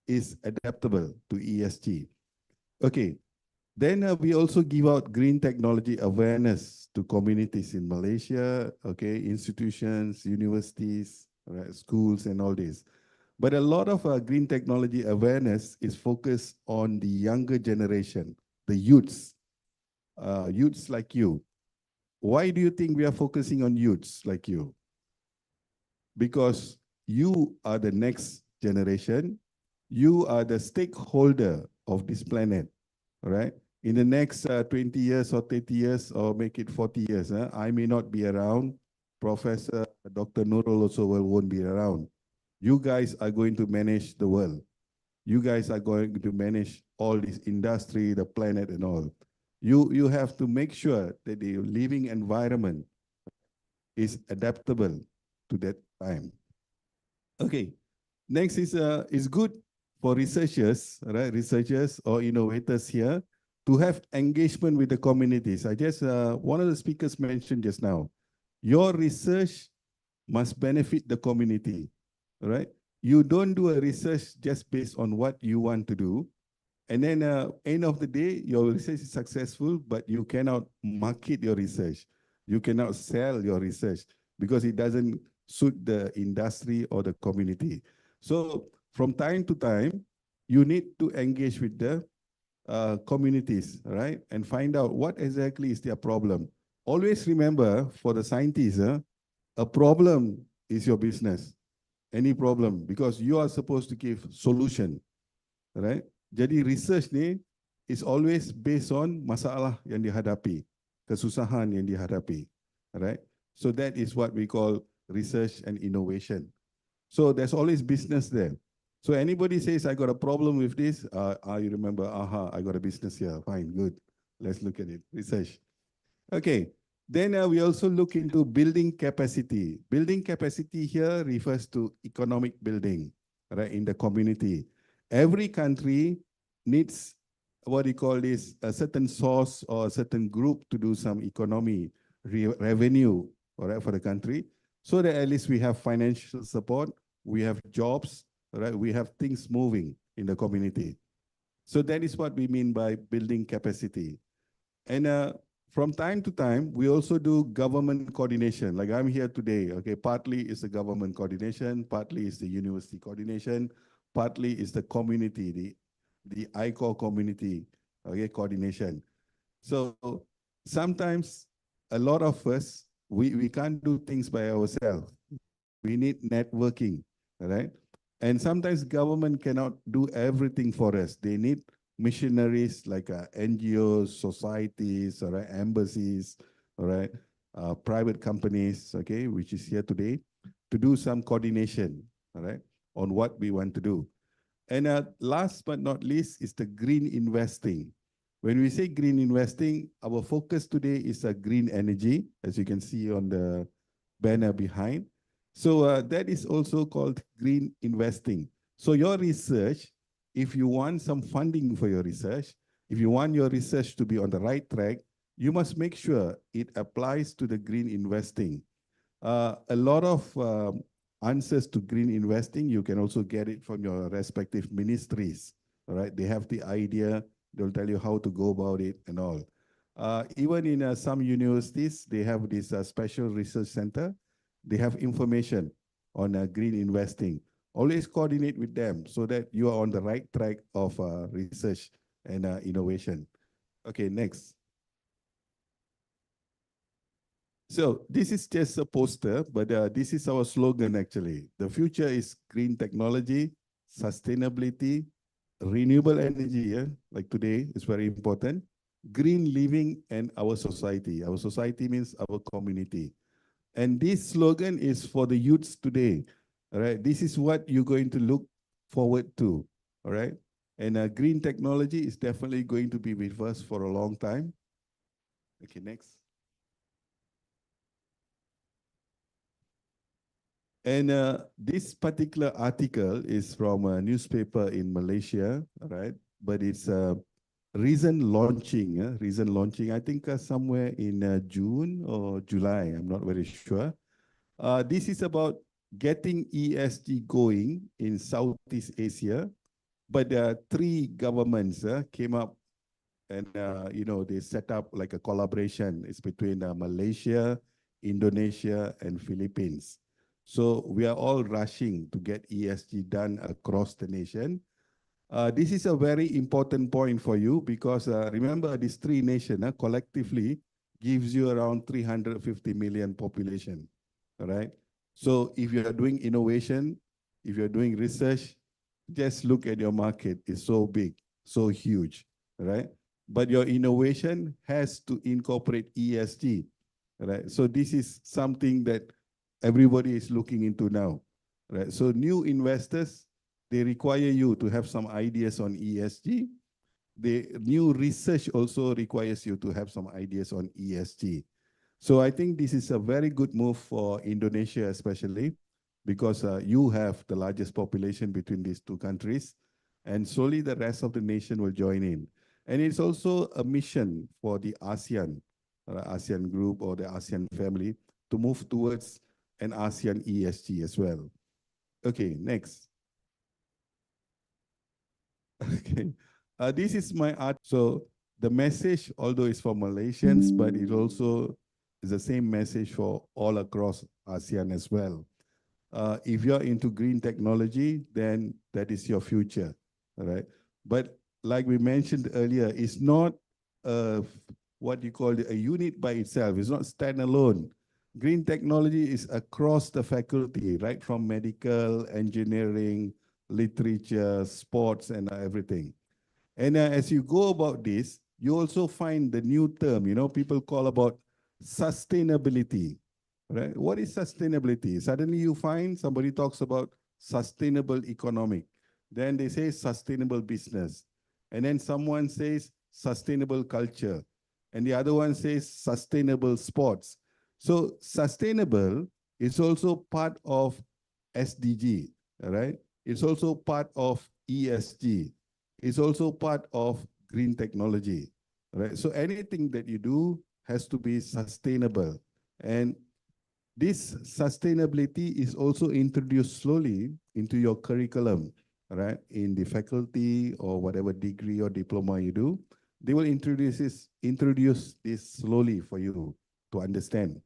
is adaptable to ESG. Okay, then we also give out green technology awareness to communities in Malaysia, okay, institutions, universities, right, schools and all this. But a lot of green technology awareness is focused on the younger generation, the youths like you. Why do you think we are focusing on youths like you? Because you are the next generation. You are the stakeholder of this planet, right? In the next 20 years or 30 years or make it 40 years, I may not be around. Professor Dr. Nurul also won't be around. You guys are going to manage the world. You guys are going to manage all this industry, the planet and all. You have to make sure that the living environment is adaptable to that time. Okay, next is good for researchers, right? Researchers or innovators here to have engagement with the communities. I guess one of the speakers mentioned just now, your research must benefit the community, right? You don't do a research just based on what you want to do. And then end of the day, your research is successful, but you cannot market your research. You cannot sell your research because it doesn't suit the industry or the community. So from time to time, you need to engage with the communities, right? And find out what exactly is their problem. Always remember, for the scientists, a problem is your business. Any problem, because you are supposed to give solution, right? Jadi research ni is always based on masalah yang dihadapi, kesusahan yang dihadapi, right? So that is what we call research and innovation. So there's always business there. So anybody says, I got a problem with this, you remember, I got a business here, fine, good. Let's look at it, research. Okay, then we also look into building capacity. Building capacity here refers to economic building, right, in the community. Every country needs what you call this, a certain source or a certain group to do some economy revenue, all right, for the country, so that at least we have financial support, we have jobs, right, we have things moving in the community. So that is what we mean by building capacity. And from time to time, we also do government coordination. Like I'm here today, okay, partly is the government coordination, partly is the university coordination, partly is the community, the I-CoRE community, okay, coordination. So sometimes a lot of us, we can't do things by ourselves. We need networking, right? And sometimes government cannot do everything for us. They need missionaries like NGOs, societies, all right, embassies, all right, private companies, okay, which is here today, to do some coordination, all right, on what we want to do. And last but not least is the green investing. When we say green investing, our focus today is green energy, as you can see on the banner behind. So that is also called green investing. So your research, if you want some funding for your research, if you want your research to be on the right track, you must make sure it applies to the green investing. A lot of answers to green investing, you can also get it from your respective ministries, all right? They have the idea, They'll tell you how to go about it and all. Even in some universities, they have this special research center. They have information on green investing. Always coordinate with them so that you are on the right track of research and innovation. Okay, next. So this is just a poster, but this is our slogan actually. The future is green technology, sustainability, renewable energy, like today is very important, green living, and our society. Our society means our community. And this slogan is for the youths today. All right, this is what you're going to look forward to. All right, and green technology is definitely going to be with us for a long time. Okay, next. And this particular article is from a newspaper in Malaysia, all right? But it's recent launching, I think somewhere in June or July, I'm not very sure. This is about getting ESG going in Southeast Asia, but 3 governments came up and, they set up like a collaboration. It's between Malaysia, Indonesia, and Philippines. So we are all rushing to get ESG done across the nation. This is a very important point for you because remember these 3 nations collectively gives you around 350 million population, all right? So if you are doing innovation, if you're doing research, just look at your market. It's so big, so huge, right? But your innovation has to incorporate ESG, right? So this is something that everybody is looking into now, right? So new investors, they require you to have some ideas on ESG. The new research also requires you to have some ideas on ESG. So I think this is a very good move for Indonesia especially because you have the largest population between these 2 countries and slowly the rest of the nation will join in. And it's also a mission for the ASEAN, ASEAN group or the ASEAN family to move towards an ASEAN ESG as well. Okay, next. Okay, this is my art. So the message, although it's for Malaysians, but it also is the same message for all across ASEAN as well. If you're into green technology, then that is your future, all right? But like we mentioned earlier, it's not what you call a unit by itself. It's not standalone. Green technology is across the faculty, right? From medical, engineering, literature, sports, and everything. And as you go about this, you also find the new term, people call about sustainability, right? What is sustainability? Suddenly you find somebody talks about sustainable economic. Then they say sustainable business. And then someone says sustainable culture. And the other one says sustainable sports. So sustainable is also part of SDG, right? It's also part of ESG. It's also part of green technology, right? So anything that you do has to be sustainable. And this sustainability is also introduced slowly into your curriculum, right? In the faculty or whatever degree or diploma you do, they will introduce this slowly for you to understand.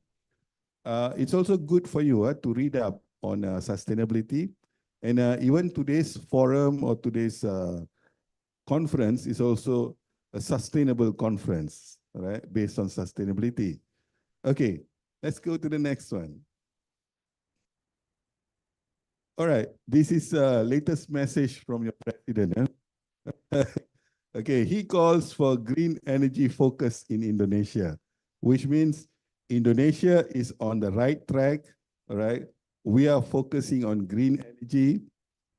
It's also good for you to read up on sustainability. And even today's forum or today's conference is also a sustainable conference, right? Based on sustainability. Okay, let's go to the next one. All right, this is the latest message from your president. Okay, he calls for green energy focus in Indonesia, which means Indonesia is on the right track, all right? We are focusing on green energy,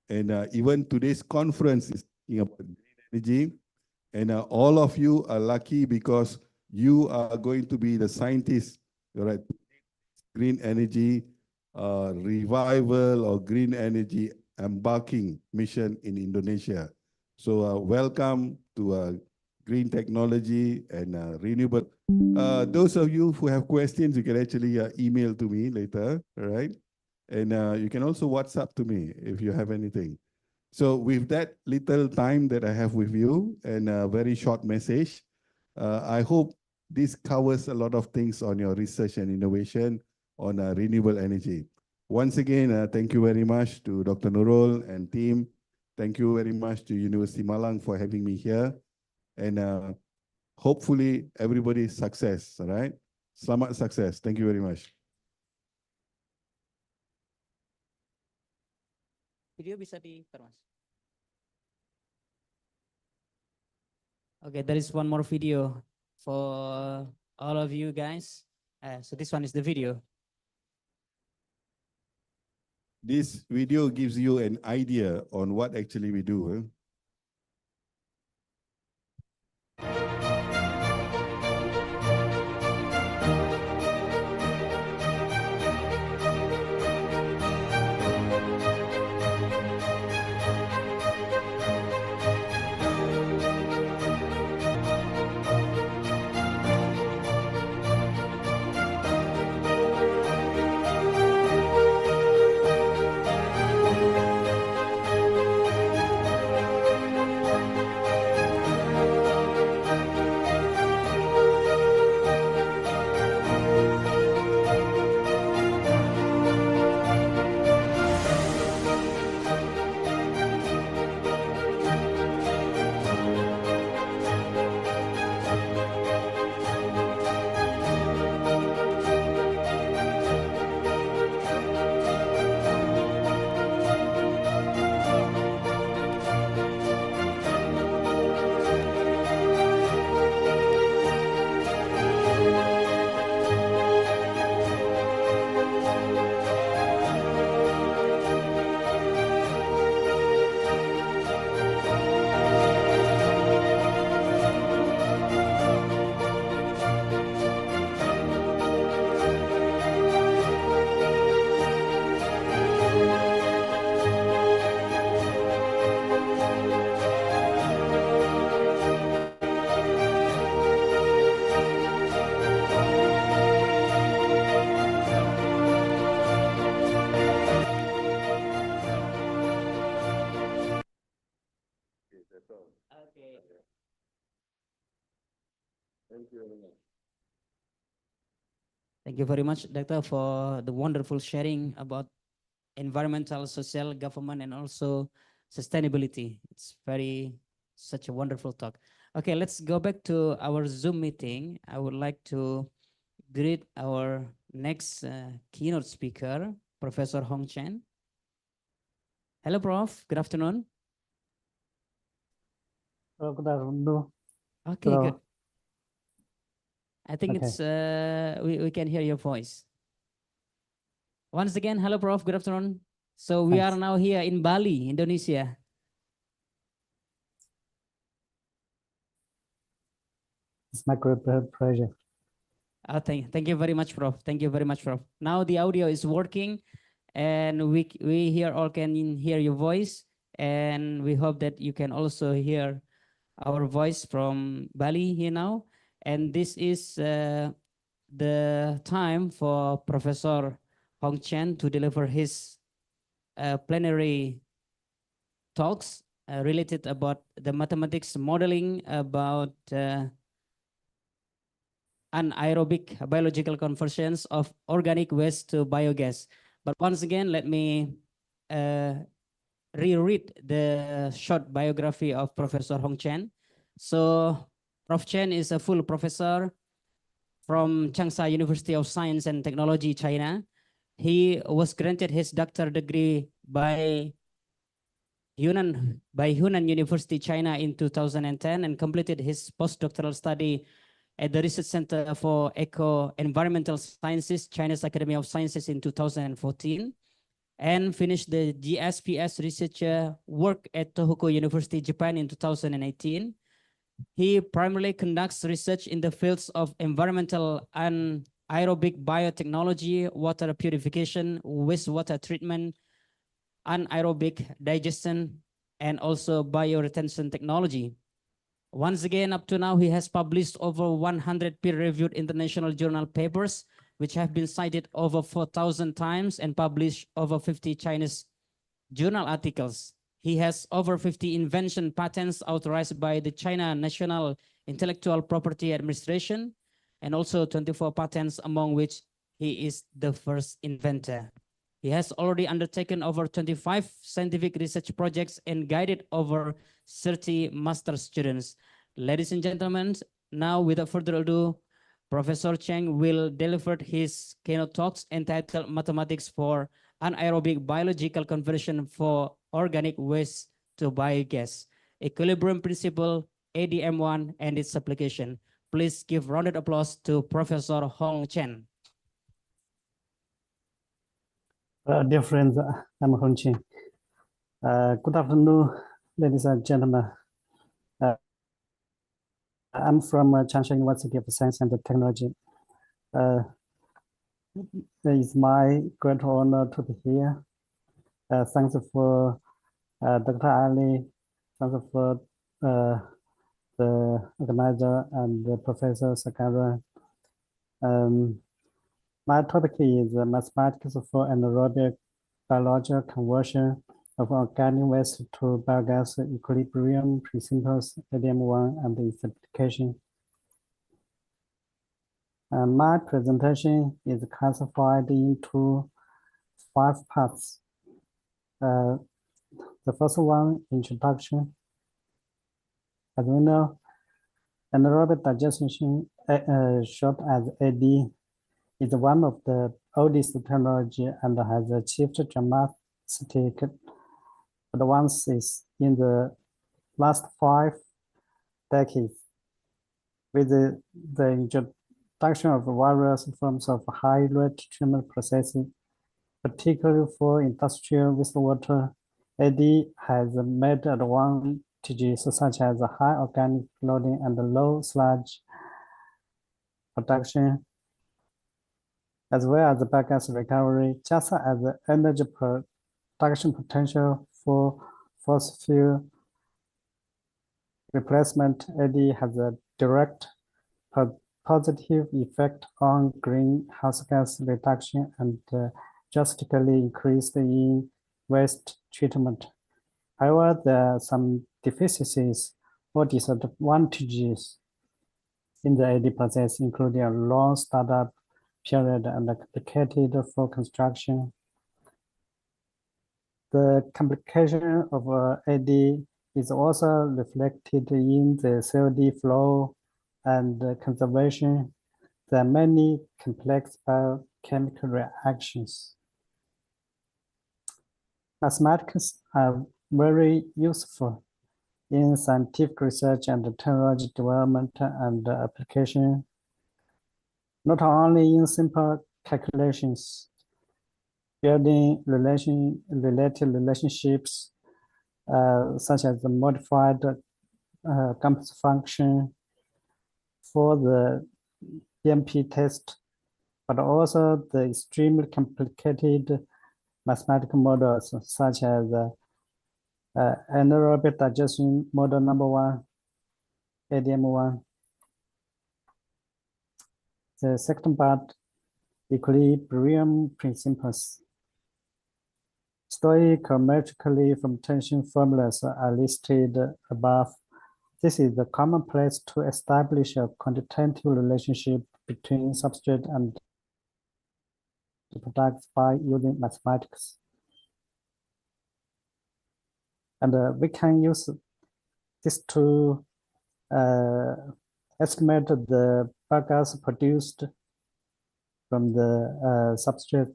and even today's conference is talking about green energy. And all of you are lucky because you are going to be the scientists, all right? Green energy revival or green energy embarking mission in Indonesia. So welcome to green technology and renewable. Those of you who have questions, you can actually email to me later, all right? And you can also WhatsApp to me if you have anything. So with that little time that I have with you and a very short message, I hope this covers a lot of things on your research and innovation on renewable energy. Once again, thank you very much to Dr. Nurul and team. Thank you very much to University Malang for having me here. And hopefully everybody success, all right? Selamat success. Thank you very much. Video bisa ditaruh, Mas. Okay, there is one more video for all of you guys. So this one is the video. This video gives you an idea on what actually we do. Okay. Thank you very much. Thank you very much, Doctor, for the wonderful sharing about environmental, social, government, and also sustainability. It's such a wonderful talk. Okay, let's go back to our Zoom meeting. I would like to greet our next keynote speaker, Professor Hong Chen. Hello, Prof. Good afternoon. Hello, good afternoon. Okay, Hello. good. I think Okay. it's we can hear your voice. Once again, hello, Prof. Good afternoon. So we are Thanks. now here in Bali, Indonesia. It's my great pleasure. Thank you very much, Prof. Thank you very much, Prof. Now the audio is working, and we here all can hear your voice, and we hope that you can also hear our voice from Bali here now. And this is the time for Professor Hong Chen to deliver his plenary talks related about the mathematics modeling about anaerobic biological conversions of organic waste to biogas. But once again, let me reread the short biography of Professor Hong Chen. So Prof. Chen is a full professor from Changsha University of Science and Technology, China. He was granted his doctor degree by Hunan University, China in 2010 and completed his postdoctoral study at the Research Center for Eco-Environmental Sciences, China's Academy of Sciences in 2014, and finished the GSPS researcher work at Tohoku University, Japan in 2018. He primarily conducts research in the fields of environmental and aerobic biotechnology, water purification, wastewater treatment, anaerobic digestion, and also bioretention technology. Once again, up to now, he has published over 100 peer-reviewed international journal papers, which have been cited over 4,000 times and published over 50 Chinese journal articles. He has over 50 invention patents authorized by the China National Intellectual Property Administration, and also 24 patents, among which he is the first inventor. He has already undertaken over 25 scientific research projects and guided over 30 master students. Ladies and gentlemen, now without further ado, Professor Cheng will deliver his keynote talks entitled Mathematics for Anaerobic Biological Conversion for Organic Waste to Biogas, Equilibrium Principle, ADM1, and its application. Please give rounded applause to Professor Hong Chen. Dear friends, I'm Hong Chen. Good afternoon, ladies and gentlemen. I'm from Changsha University of Science and Technology. It's my great honor to be here. Thanks for Dr. Ali, thanks for the organizer and Professor Sakara. My topic is mathematics for anaerobic biological conversion of organic waste to biogas, equilibrium principles, ADM1, and its application. My presentation is classified into 5 parts. The first one, introduction. As we know, anaerobic digestion, short as AD, is one of the oldest technology and has achieved dramatic advances in the last 5 decades. With the introduction of various forms of high-rate treatment processing, particularly for industrial wastewater, AD has made advantages such as high organic loading and low sludge production, as well as biogas recovery, just as the energy production potential for fossil fuel replacement. AD has a direct positive effect on greenhouse gas reduction and drastically increased in waste treatment. However, there are some deficiencies or disadvantages in the AD process, including a long startup period and complicated for construction. The complication of AD is also reflected in the COD flow and conservation. There are many complex biochemical reactions. Mathematics are very useful in scientific research and technology development and application, not only in simple calculations, building related relationships, such as the modified complex function for the EMP test, but also the extremely complicated mathematical models, such as anaerobic digestion model number 1, ADM1. The second part, equilibrium principles. Stoichiometrically fermentation formulas are listed above. This is the common place to establish a quantitative relationship between substrate and the products by using mathematics. And we can use this to estimate the biogas produced from the substrate.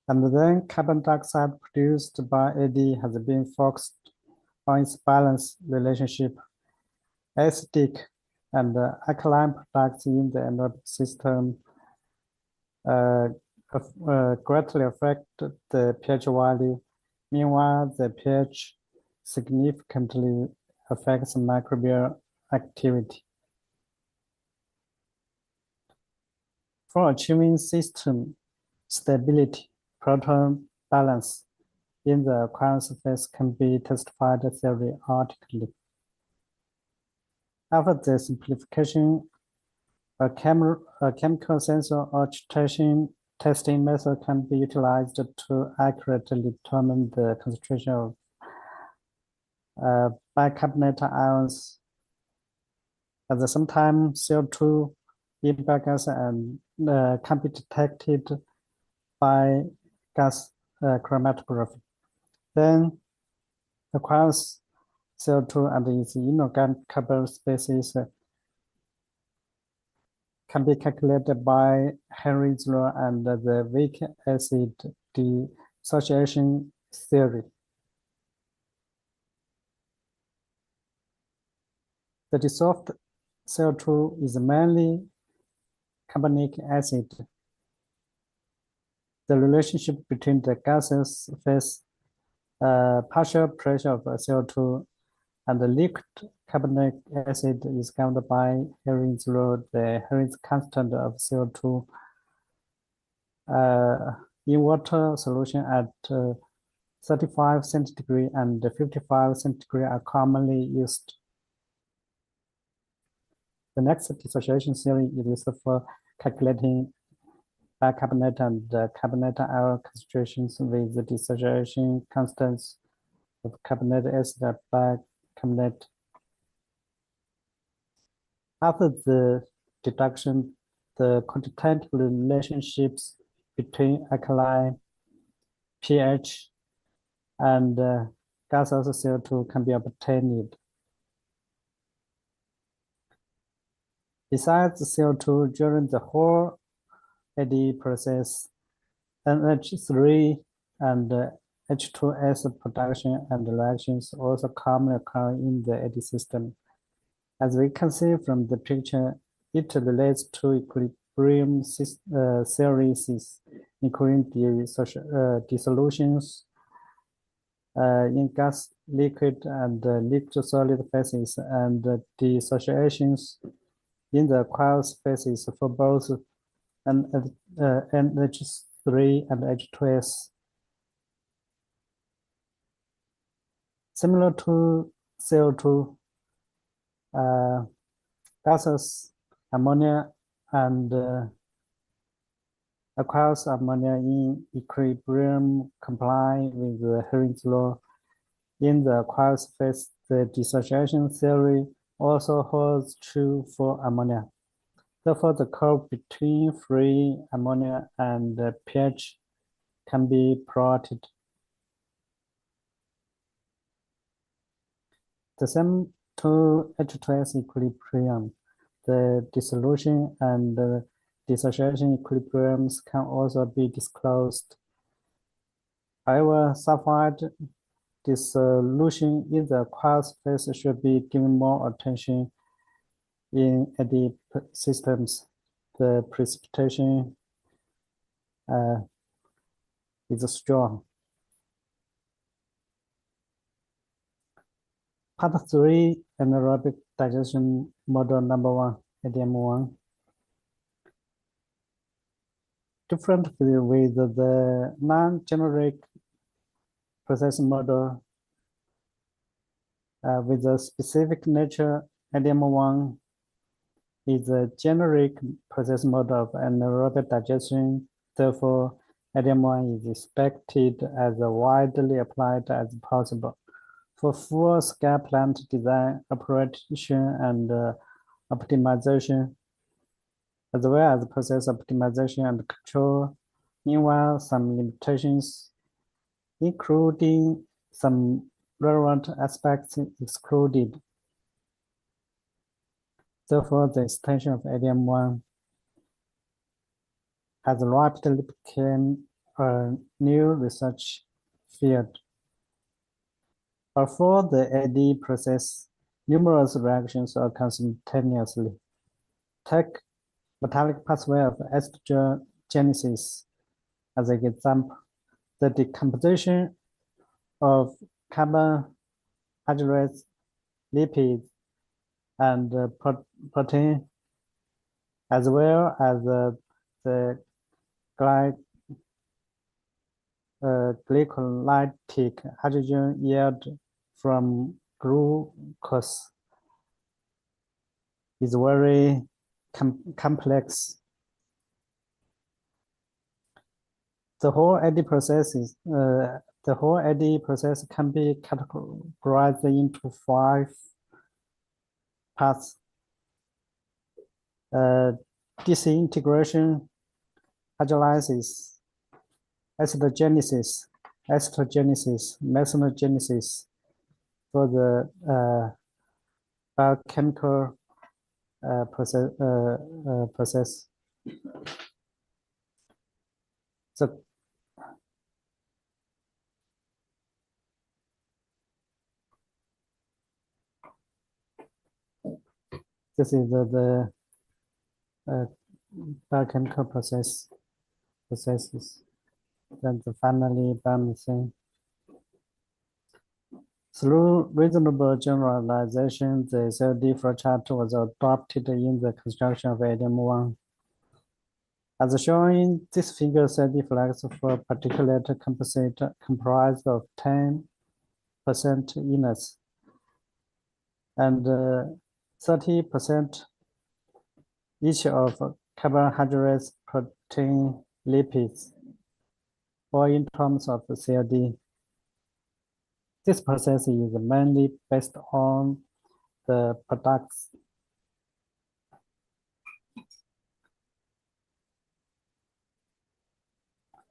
And then carbon dioxide produced by AD has been focused on its balance relationship. Acidic and alkaline products in the anaerobic system greatly affect the pH value. Meanwhile, the pH significantly affects microbial activity. For achieving system stability, proton balance in the aqueous surface can be testified theoretically. After the simplification, a chemical sensor or titration testing method can be utilized to accurately determine the concentration of bicarbonate ions. At the same time, CO2 impact gas and can be detected by gas chromatography. Then aqueous CO2 and its inorganic carbon species can be calculated by Henry's law and the weak acid dissociation theory. The dissolved CO2 is mainly carbonic acid. The relationship between the gases phase partial pressure of CO2 and the liquid carbonic acid is governed by Henry's law, the Henry's constant of CO2 in water solution at 35 centigrade and 55 centigrade are commonly used. The next dissociation theory is used for calculating bicarbonate and carbonate ion concentrations with the dissociation constants of carbonate acid and bicarbonate. After the deduction, the quantitative relationships between alkali, pH, and gaseous CO2 can be obtained. Besides the CO2, during the whole AD process, NH3 and H2S production and reactions also commonly occur in the AD system. As we can see from the picture, it relates to equilibrium series, including the dissolutions in gas, liquid, and liquid solid phases, and dissociations in the aqueous phases for both NH3 and H2S. Similar to CO2, gases, ammonia, and aqueous ammonia in equilibrium comply with the Henry's law. In the aqueous phase, the dissociation theory also holds true for ammonia. Therefore, the curve between free ammonia and pH can be plotted. The same to H2S equilibrium. The dissolution and dissociation equilibriums can also be disclosed. However, sulfide dissolution in the aqueous phase should be given more attention in AD systems. The precipitation is strong. Part 3, anaerobic digestion model number 1, ADM1. Different with the non-generic process model with the specific nature, ADM1 is a generic process model of anaerobic digestion. Therefore, ADM1 is expected as widely applied as possible for full-scale plant design, operation, and optimization, as well as process optimization and control. Meanwhile, some limitations, including some relevant aspects, excluded. Therefore, the extension of ADM1 has rapidly become a new research field. Before the AD process, numerous reactions occur simultaneously. Take metallic pathway of estrogenesis as an example. The decomposition of carbohydrates, lipids, and protein, as well as the glycolytic hydrogen yield from glucose is very complex. the whole eddy processes, the whole eddy process can be categorized into 5 parts. Disintegration, hydrolysis, acidogenesis, methanogenesis for the biochemical process. So this is the biochemical processes. Then finally balancing. Through reasonable generalization, the CLD flowchart was adopted in the construction of ADM1. As shown in this figure, CLD flags for particulate composite comprised of 10% inerts and 30% each of carbohydrates, protein, lipids, or in terms of CLD. This process is mainly based on the products.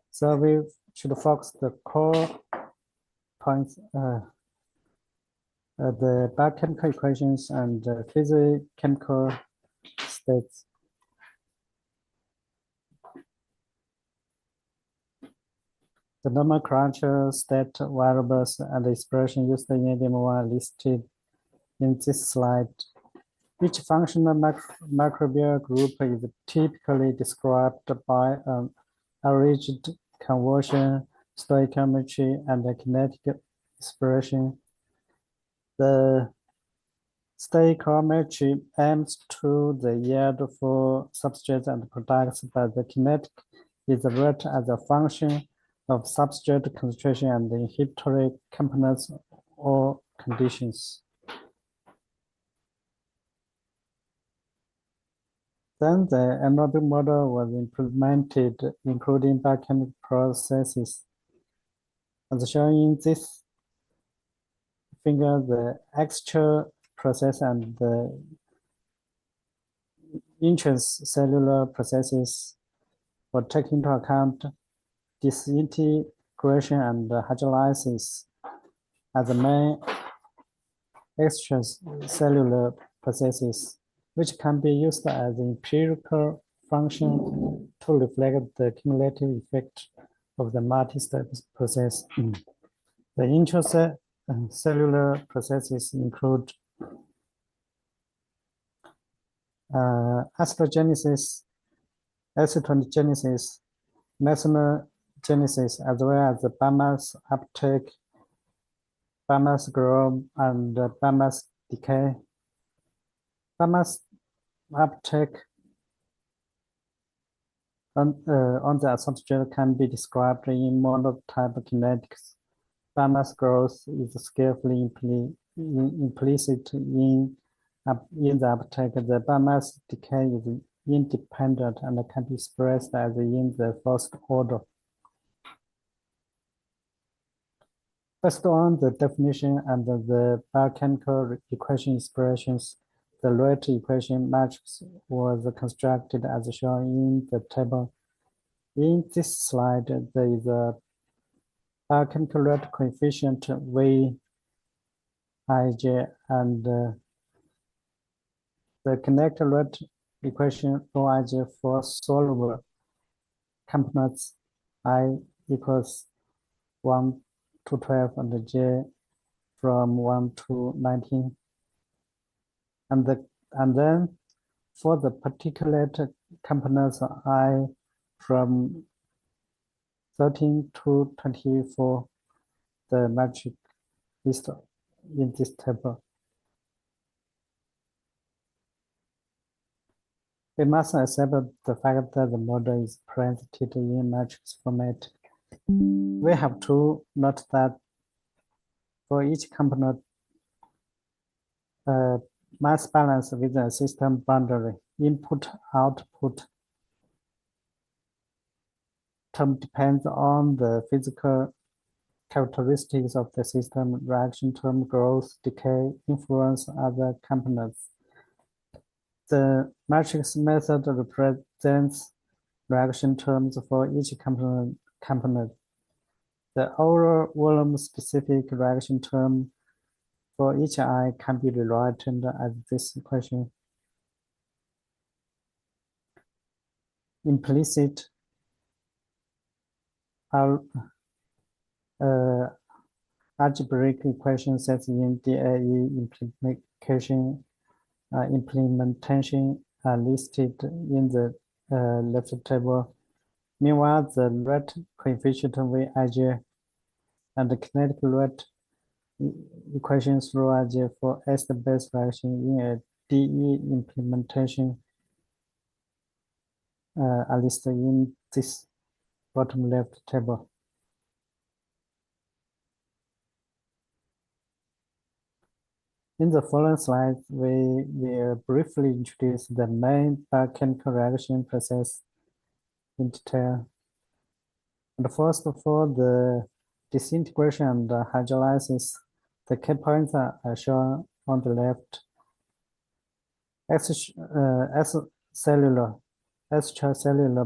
So we should focus the core points, the biochemical equations and physicochemical states. The nomenclature, state variables, and expression used in ADM1 are listed in this slide. Each functional microbial group is typically described by an arranged conversion, stoichiometry, and a kinetic expression. The stoichiometry aims to the yield for substrates and products, but the kinetic is read as a function of substrate concentration and inhibitory components or conditions. Then the anaerobic model was implemented, including biochemical processes. As shown in this figure, the extracellular process and the intracellular processes were taken into account disintegration and hydrolysis as the main extracellular processes, which can be used as an empirical function to reflect the cumulative effect of the multi-step process. The intracellular processes include acidogenesis, acetogenesis, methanogenesis, as well as the biomass uptake, biomass growth, and biomass decay. Biomass uptake on the substrate can be described in monotype kinetics. Biomass growth is skillfully implicit in the uptake. The biomass decay is independent and can be expressed as in the first order. Based on the definition and the biochemical equation expressions, the rate equation matrix was constructed as shown in the table. In this slide, there is a biochemical rate coefficient Vij and the kinetic rate equation Rij for soluble components I equals 1 to 12 and J from 1 to 19. And then for the particulate components I from 13 to 24, the matrix is in this table. We must accept the fact that the model is presented in matrix format. We have to note that for each component, mass balance with a system boundary, input, output, term depends on the physical characteristics of the system. Reaction term, growth, decay, influence other components. The matrix method represents reaction terms for each component. The overall volume-specific reaction term for each I can be rewritten as this equation. Implicit algebraic equation sets in DAE implementation are listed in the left table. Meanwhile, the rate coefficient Vij and the kinetic rate equations ρij for acid-base reaction in a DE implementation are listed in this bottom left table. In the following slides, we will briefly introduce the main biochemical reaction process in detail. And first of all, the disintegration and hydrolysis. The key points are shown on the left. Extracellular,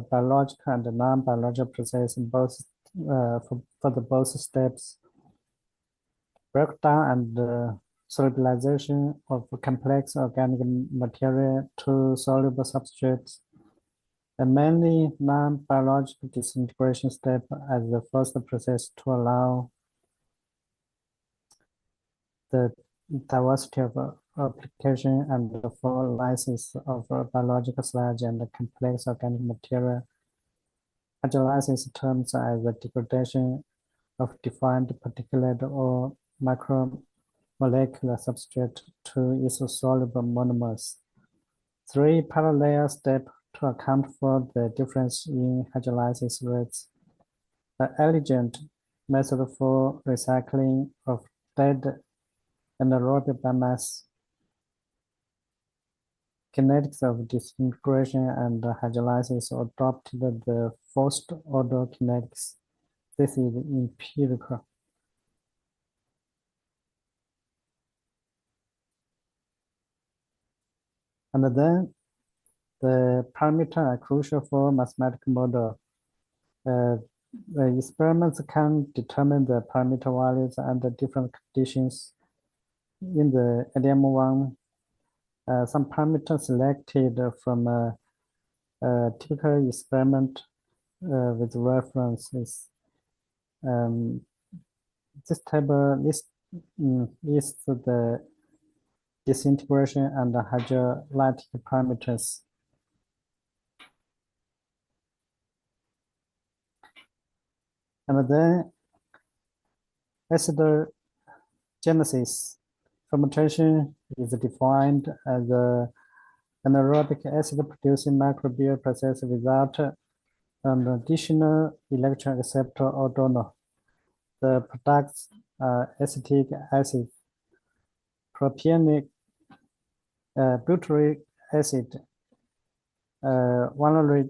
biological, and non-biological process in both for the both steps. Breakdown and solubilization of complex organic material to soluble substrates. A mainly non-biological disintegration step as the first process to allow the diversity of application and for lysis of biological sludge and complex organic material. Hydrolysis terms as the degradation of defined particulate or macromolecular substrate to isosoluble monomers. 3 parallel steps to account for the difference in hydrolysis rates. The elegant method for recycling of dead anaerobic biomass. Kinetics of disintegration and hydrolysis adopted the first order kinetics. This is empirical. And then the parameters are crucial for mathematical model. The experiments can determine the parameter values under different conditions. In the ADM1, some parameters selected from a typical experiment with references. This table lists the disintegration and hydrolytic parameters. And then acidogenesis. Fermentation is defined as an anaerobic acid-producing microbial process without an additional electron acceptor or donor. The products are acetic acid, propionic, butyric acid, valeric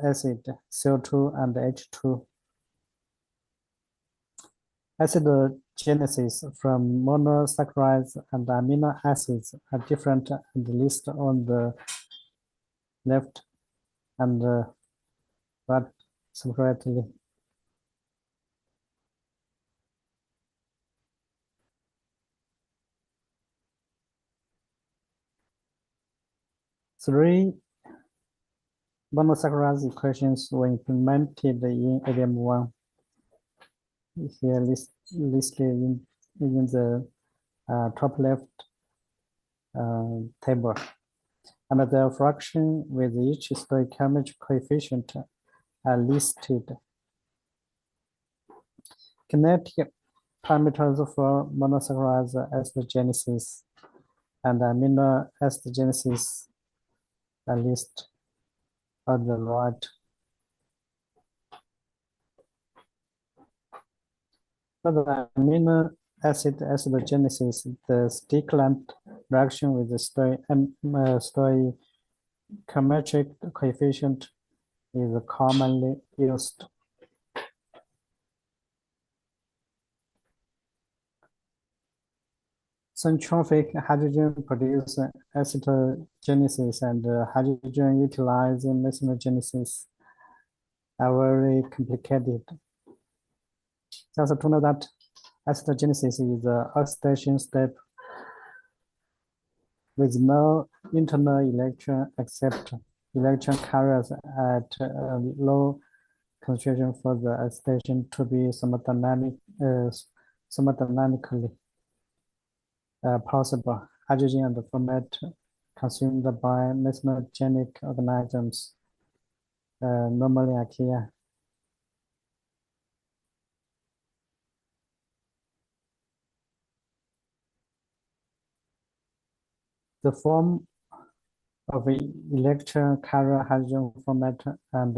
acid, CO2, and H2. Acidogenesis from monosaccharides and amino acids are different and listed on the left and right separately. Three monosaccharides equations were implemented in ADM1. Here listed in the top left table. And the fraction with each stoichiometric coefficient are listed. Kinetic parameters for monosaccharides acidogenesis and amino acidogenesis are listed on the right. For the amino acid acidogenesis, the stick length reaction with the stoichiometric coefficient is commonly used. Centrifugal hydrogen produce acetogenesis and hydrogen utilizing methanogenesis are very complicated. Also to know that acetogenesis is the oxidation step with no internal electron except electron carriers at a low concentration for the oxidation to be thermodynamically possible. Hydrogen and format consumed by methanogenic organisms normally occur. The form of electron carrier hydrogen format and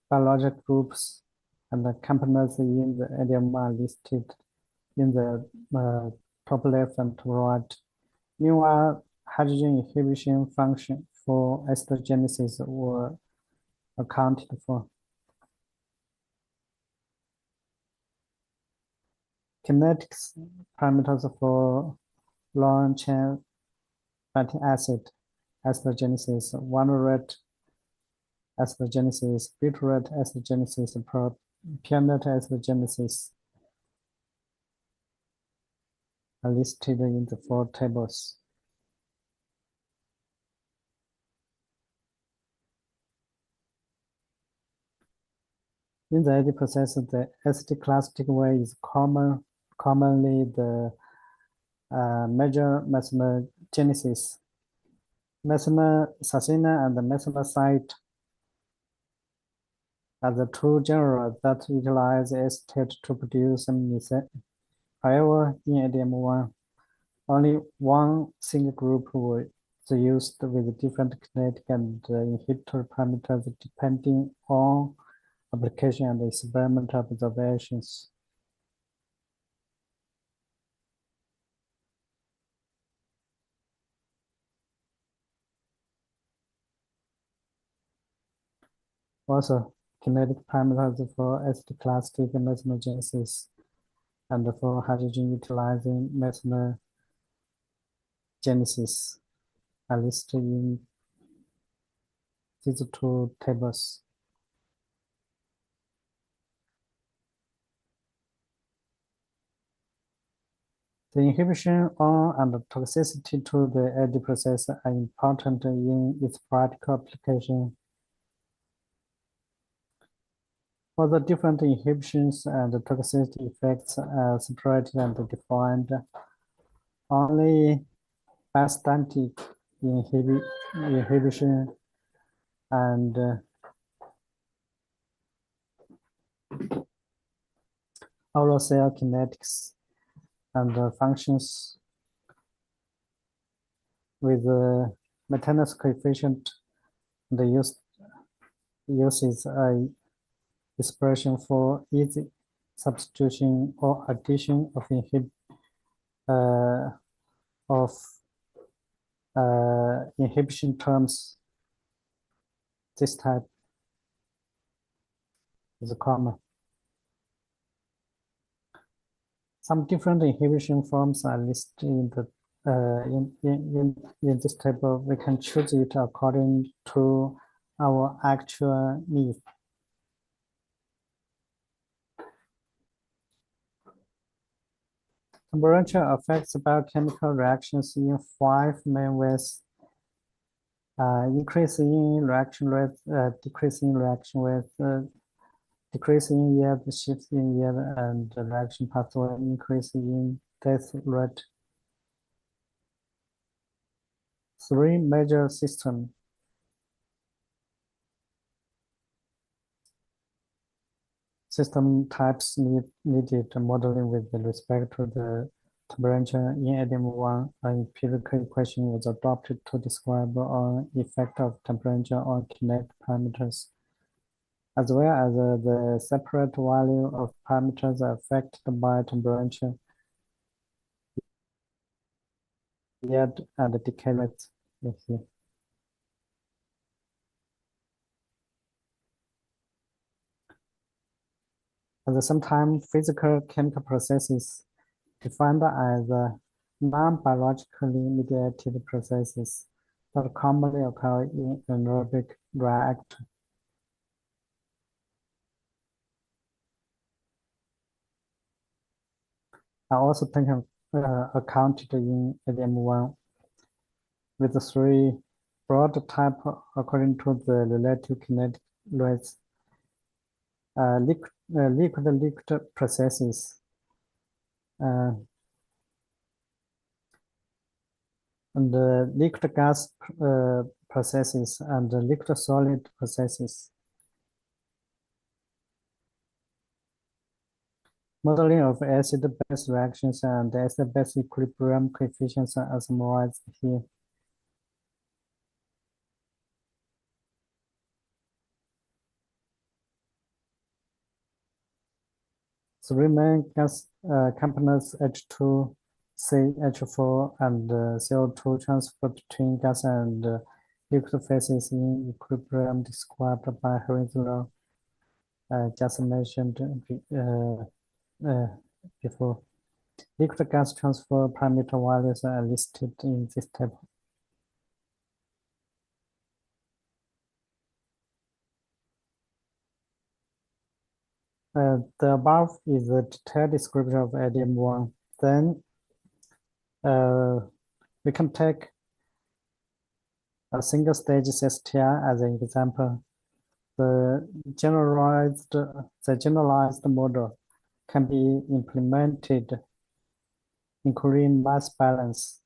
biological groups and the components in the idiom are listed in the top left and top right. Meanwhile, hydrogen inhibition function for acetogenesis were accounted for. Kinetics parameters for long-chain fatty acid acetogenesis, one rate acetogenesis, bit rate acetogenesis, propionate acetogenesis are listed in the four tables. In the AD process, the acetoclastic way is commonly the major methanogenesis. Methanocene and the methanosite are the two genera that utilize acetate to produce methane. However, in ADM1, only one single group was used with different kinetic and inhibitor parameters depending on application and experimental observations. Also, kinetic parameters for acetoclastic methanogenesis and for hydrogen utilizing methanogenesis are listed in these two tables. The inhibition on and toxicity to the AD process are important in its practical application. For the different inhibitions and toxicity effects are separated and defined. Only bystatic inhibition and oral cell kinetics and functions with the maintenance coefficient, the uses a expression for easy substitution or addition of inhibition terms. This type is common. Some different inhibition forms are listed in the in this table. We can choose it according to our actual needs. Temperature affects biochemical reactions in 5 main ways. Increase in reaction rate, decrease in reaction rate, decrease in yield, shift in yield, and reaction pathway, increase in death rate. 3 major system types needed modeling with respect to the temperature. In ADM1, an empirical equation was adopted to describe an effect of temperature on kinetic parameters, as well as the separate value of parameters affected by temperature, yield, and decay rates. At the same time, physical chemical processes defined as non-biologically mediated processes that commonly occur in anaerobic reactor. Are also taken accounted in ADM1 with the three broad types according to the relative kinetic rates. Liquid processes and the liquid gas processes and the liquid solid processes. Modeling of acid-base reactions and acid-base equilibrium coefficients are summarized here. Three main gas components, H2, CH4, and CO2 transfer between gas and liquid phases in equilibrium described by Renewable, just mentioned before. Liquid gas transfer parameter values are listed in this table. The above is a detailed description of ADM1. Then we can take a single stage STI as an example. The generalized model can be implemented, including mass balance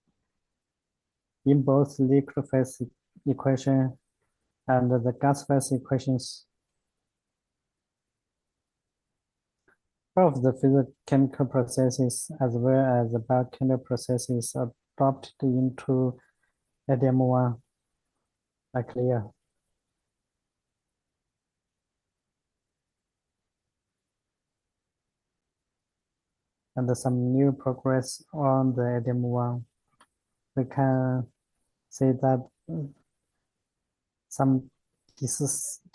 in both liquid phase equation and the gas phase equations. Both the physicochemical processes as well as the biochemical processes adopted into ADM1 are clear. And some new progress on the ADM1. We can say that some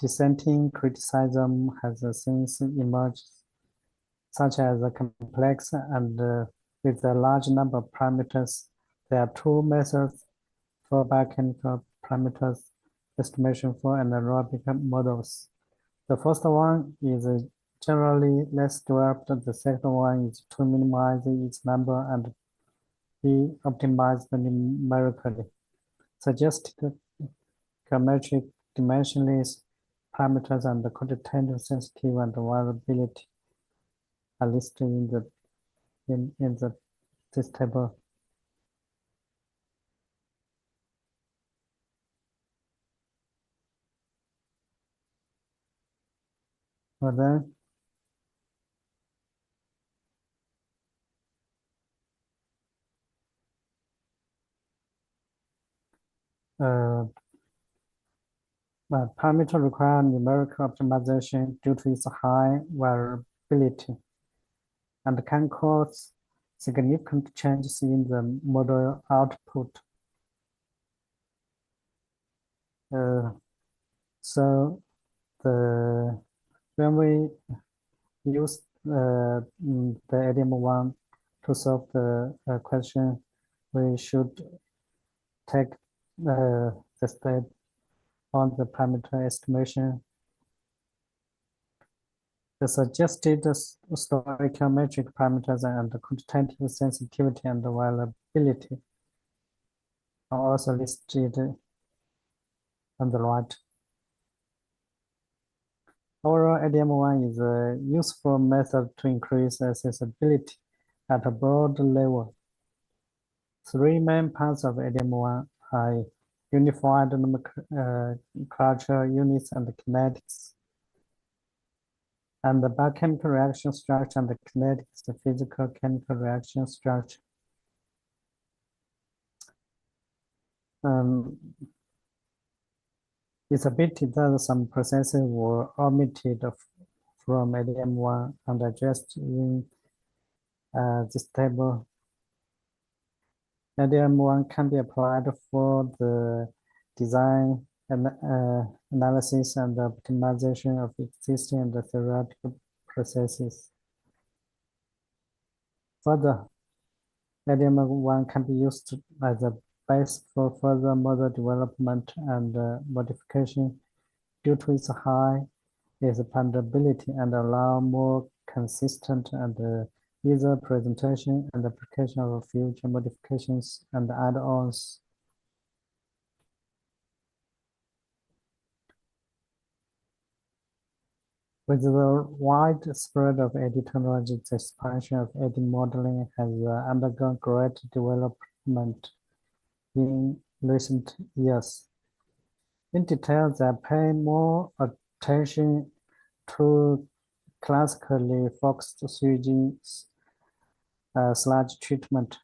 dissenting criticism has since emerged, such as a complex and with a large number of parameters. There are two methods for biochemical parameters estimation for anaerobic models. The first one is generally less developed. The second one is to minimize its number and be optimized numerically. Suggested geometric dimensionless parameters and the quantitative sensitivity and variability are listed in this table. Well then, parameter require numerical optimization due to its high variability and can cause significant changes in the model output. So when we use the ADM1 to solve the question, we should take the step on the parameter estimation. The suggested stoichiometric parameters and the quantitative sensitivity and the variability are also listed on the right. Overall, ADM1 is a useful method to increase accessibility at a broad level. Three main parts of ADM1 are unified nomenclature units and kinetics, and the biochemical reaction structure and the kinetics, the physical chemical reaction structure. It's a pity that some processes were omitted from ADM1 and addressed in this table. ADM1 can be applied for the design and analysis and the optimization of existing and theoretical processes. Further, ADM1 can be used as a base for further model development and modification due to its high expandability and allow more consistent and easier presentation and application of future modifications and add-ons. With the wide spread of AD technology, the expansion of AD modeling has undergone great development in recent years. In detail, they pay more attention to classically focused switching sludge treatment.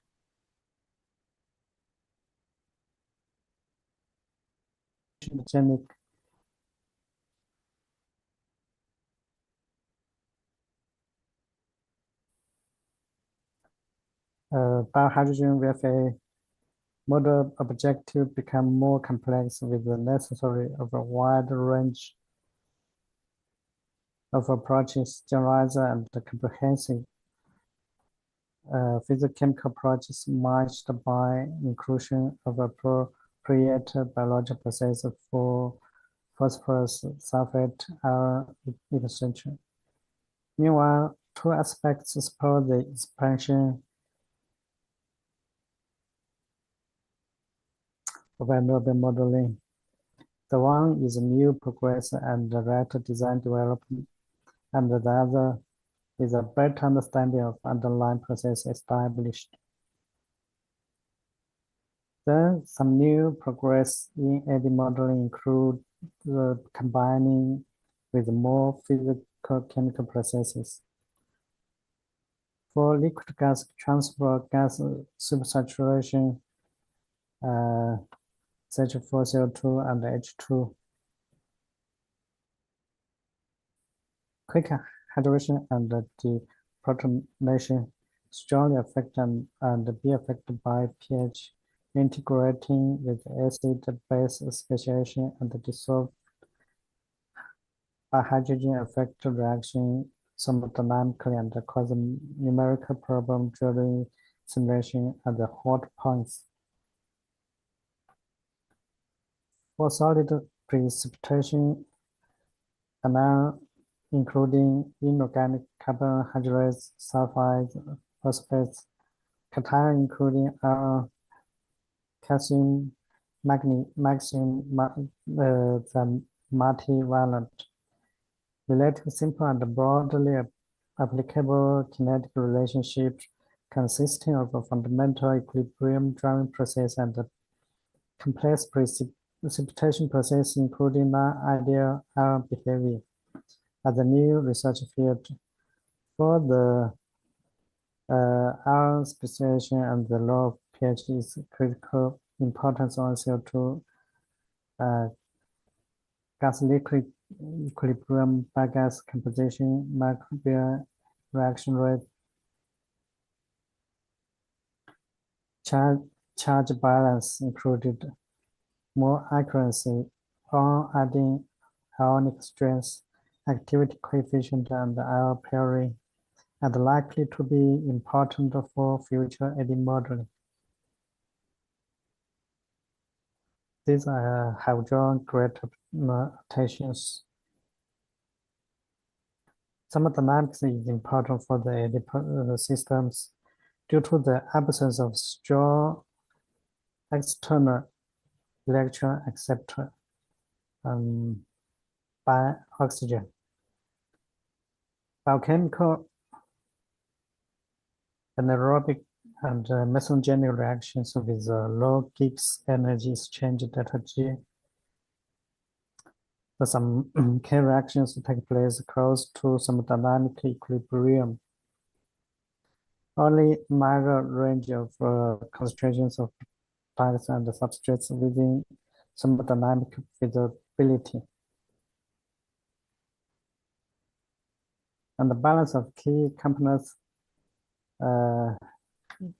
Biohydrogen with a model objective become more complex with the necessary of a wide range of approaches, generalized and comprehensive physicochemical approaches matched by inclusion of appropriate biological processes for phosphorus sulfate ion extraction. Meanwhile, two aspects support the expansion of renewable modeling. The one is new progress and right design development, and the other is a better understanding of underlying process established. Then some new progress in AD modeling include the combining with more physical chemical processes. For liquid gas transfer, gas supersaturation, such for CO2 and H2. Quick hydration and deprotonation strongly affect and be affected by pH, integrating with acid-base speciation and dissolved by hydrogen affect reaction thermodynamically and cause numerical problem during simulation at the hot points. For solid precipitation, amount including inorganic carbohydrates, sulfides, phosphates, cation including iron, calcium, magnesium, the multivalent. Related simple and broadly applicable kinetic relationships consisting of a fundamental equilibrium driving process and a complex precipitation process including non-ideal ion behavior as a new research field. For the ion speciation and the low pH is critical importance on CO2 gas liquid equilibrium by gas composition, microbial reaction rate, charge balance included, more accuracy on adding ionic strength, activity coefficient, and ion pairing, and likely to be important for future AD modeling. These have drawn great attentions. Thermodynamics is important for the AD systems due to the absence of strong external electron acceptor by oxygen. Biochemical, anaerobic, and mesogenic reactions with low Gibbs energy exchange delta G. So some key reactions take place close to thermodynamic equilibrium. Only minor range of concentrations of products and substrates within thermodynamic feasibility. And the balance of key components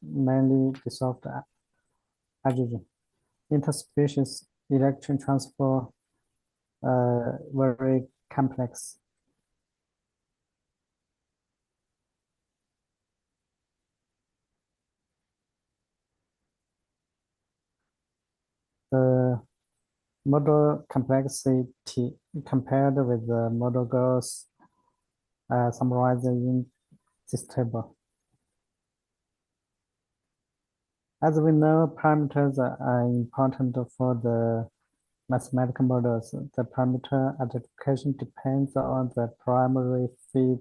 mainly dissolved hydrogen. Interspecies electron transfer very complex. The model complexity compared with the model goals summarized in this table. As we know, parameters are important for the mathematical models. The parameter identification depends on the primary feed,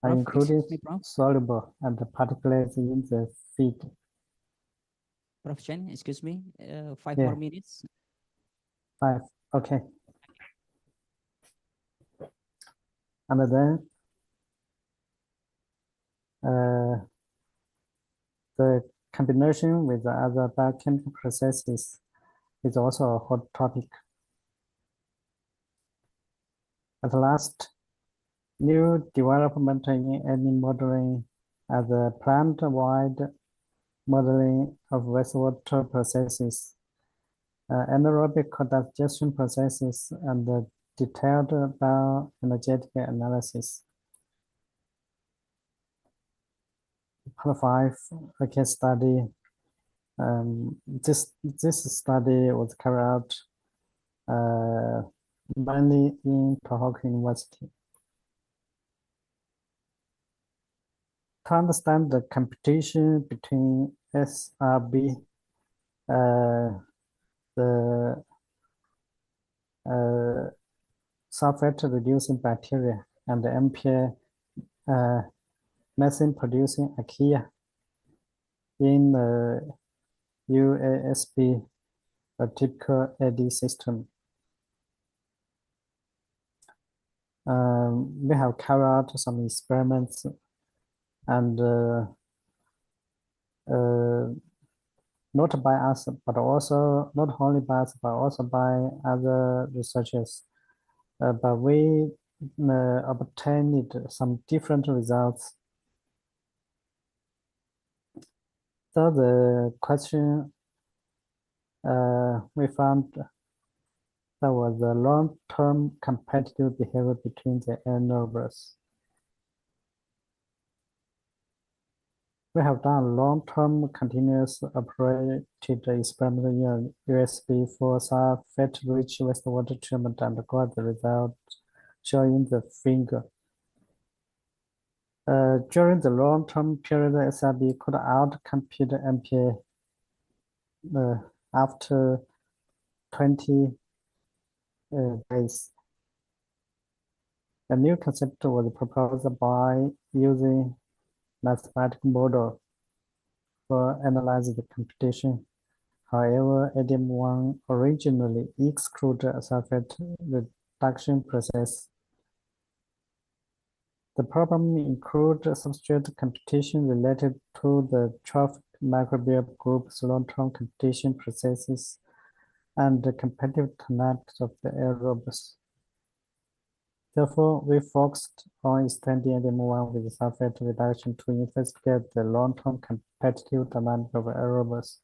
Prof, including excuse me, Prof. soluble and particles in the feed. Prof Chen, excuse me, 5 Yeah. more minutes. 5, okay. And then the combination with the other biochemical processes is also a hot topic. At last, new development in any modeling as a plant-wide modeling of wastewater processes, anaerobic digestion processes, and detailed bioenergetic analysis. Part 5, a case study. This study was carried out mainly in Tohoku University. To understand the competition between SRB, the sulfate-reducing bacteria, and the MPA methane-producing archaea in the UASB, a typical AD system. We have carried out some experiments and not by us, but also not only by us, but also by other researchers. But we obtained some different results. So the question we found there was a long-term competitive behavior between the anaerobes. We have done long-term continuous operated experiment in USB for sulfate-rich wastewater treatment and got the result shown in the figure. During the long-term period, SRB could outcompete MPA after 20 days. A new concept was proposed by using mathematical model for analyzing the competition. However, ADM1 originally excluded a sulfate reduction process. The problem included substrate competition related to the trophic microbial group's long-term competition processes and the competitive kinetics of the aerobes. Therefore, we focused on extending ADM1 with sulfate reduction to investigate the long-term competitive dynamic of aerobes.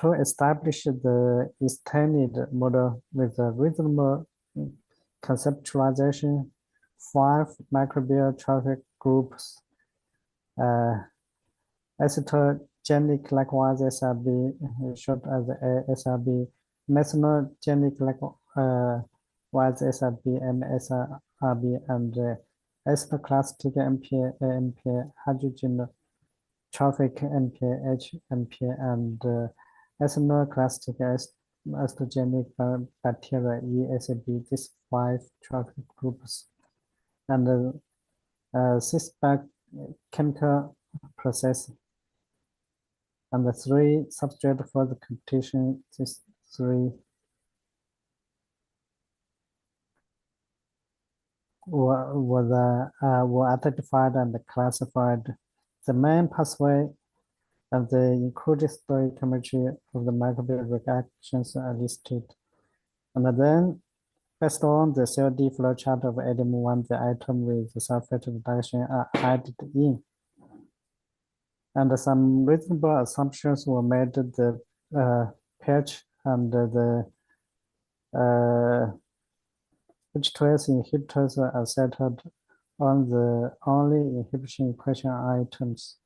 To establish the extended model with a reasonable conceptualization, 5 microbial trophic groups, acetogenic likewise SRB, short as SRB, methanogenic likewise SRB, MSRB, and acetoclastic MPA, MPA, hydrogen trophic MPA, HMPA, and acetoclastic estrogenic bacteria, ESB, these 5 trophic groups, and 6 chemical process, and the 3 substrate for the competition, these 3 were identified and classified. The main pathway and the included stoichiometry of the microbial reactions are listed. And then, based on the CLD flowchart of ADM1, the item with the sulfate reduction are added in. And some reasonable assumptions were made. The pH and the H2S inhibitors are settled on the only inhibition equation items.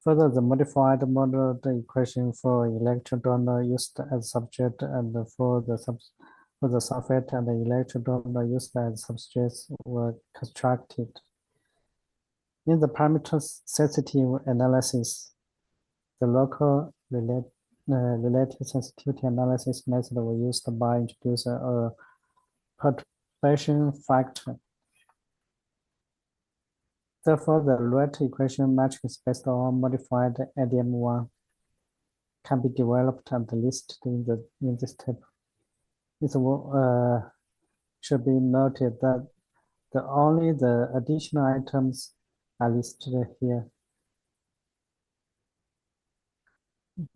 Further, the modified model equation for electron donor used as subject and for the sulfate and the electron donor used as substrates were constructed. In the parameter sensitive analysis, the local relative sensitivity analysis method was used by introducing a perturbation factor. Therefore, the Rouet equation matrix based on modified ADM1 can be developed and listed in this table. It should be noted that only the additional items are listed here.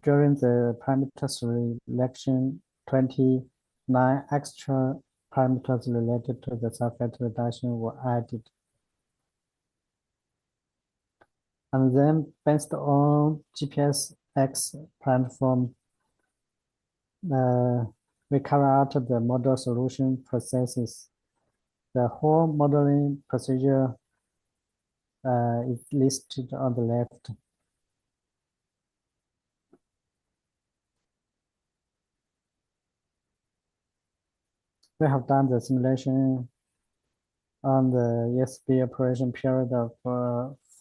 During the parameter selection, 29 extra parameters related to the sulfate reduction were added. And then, based on GPS-X platform, we carry out the model solution processes. The whole modeling procedure is listed on the left. We have done the simulation on the ESB operation period of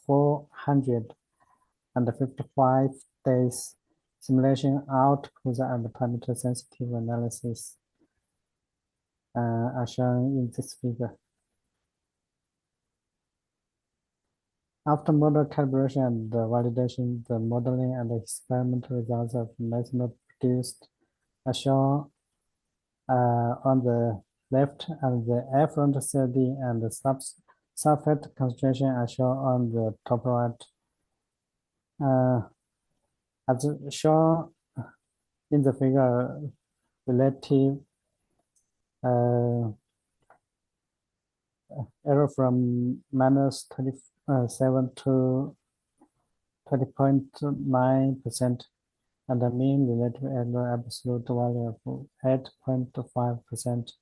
455 days. Simulation outputs and parameter sensitive analysis are shown in this figure. After model calibration and validation, the modeling and experimental results of method produced are shown on the left, and the effluent CLD and the sulfate concentration are shown on the top right. As shown in the figure, relative error from -27 to 20.9%, and the mean relative error absolute value of 8.5%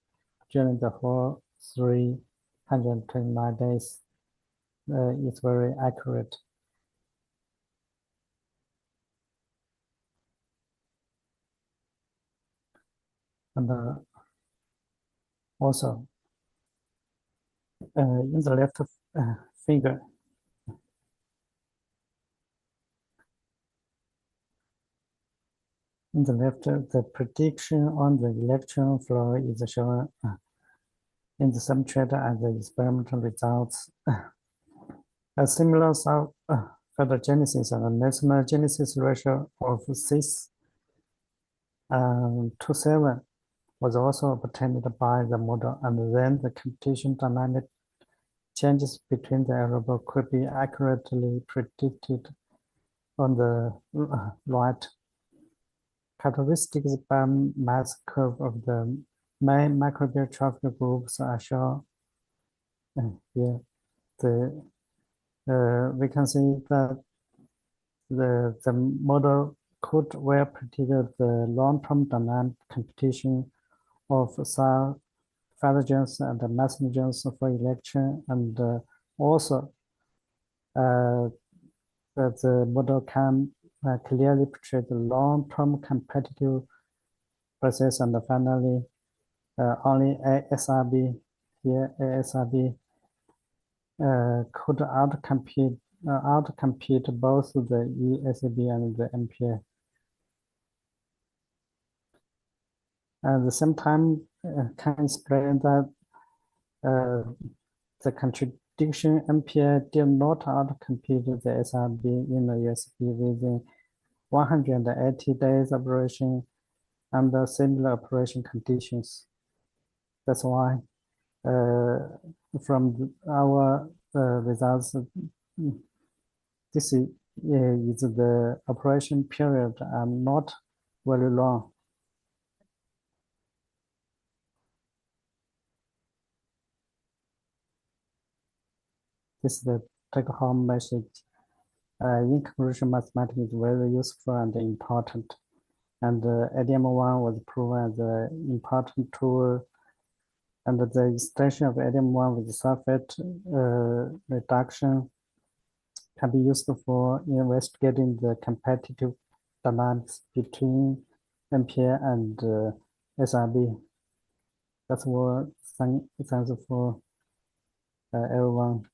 during the whole 329 days is very accurate. And also, in the left figure, in the left, the prediction on the electron flow is shown in the substrate and the experimental results. A similar photogenesis and nationogenesis ratio of 6 to 7 was also obtained by the model, and then the computation dynamic changes between the variables could be accurately predicted on the right. Characteristics by mass curve of the main microbial trophic groups are shown here. We can see that the model could well predict the long-term dynamic computation of pathogens and messenger's for electron, and also that the model can clearly portray the long-term competitive process, and finally, only ASRB here, ASRB could outcompete both the ESB and the MPA. At the same time, can explain that the contradiction MPA did not outcompete the SRB in the ESB within 180 days operation under similar operation conditions. That's why from our results, this is the operation period and not very long. This is the take-home message. In conclusion, mathematics is very useful and important, and ADM1 was proven as an important tool, and the extension of ADM1 with sulfate reduction can be used for investigating the competitive dynamics between MPA and SRB. That's what thanks for everyone.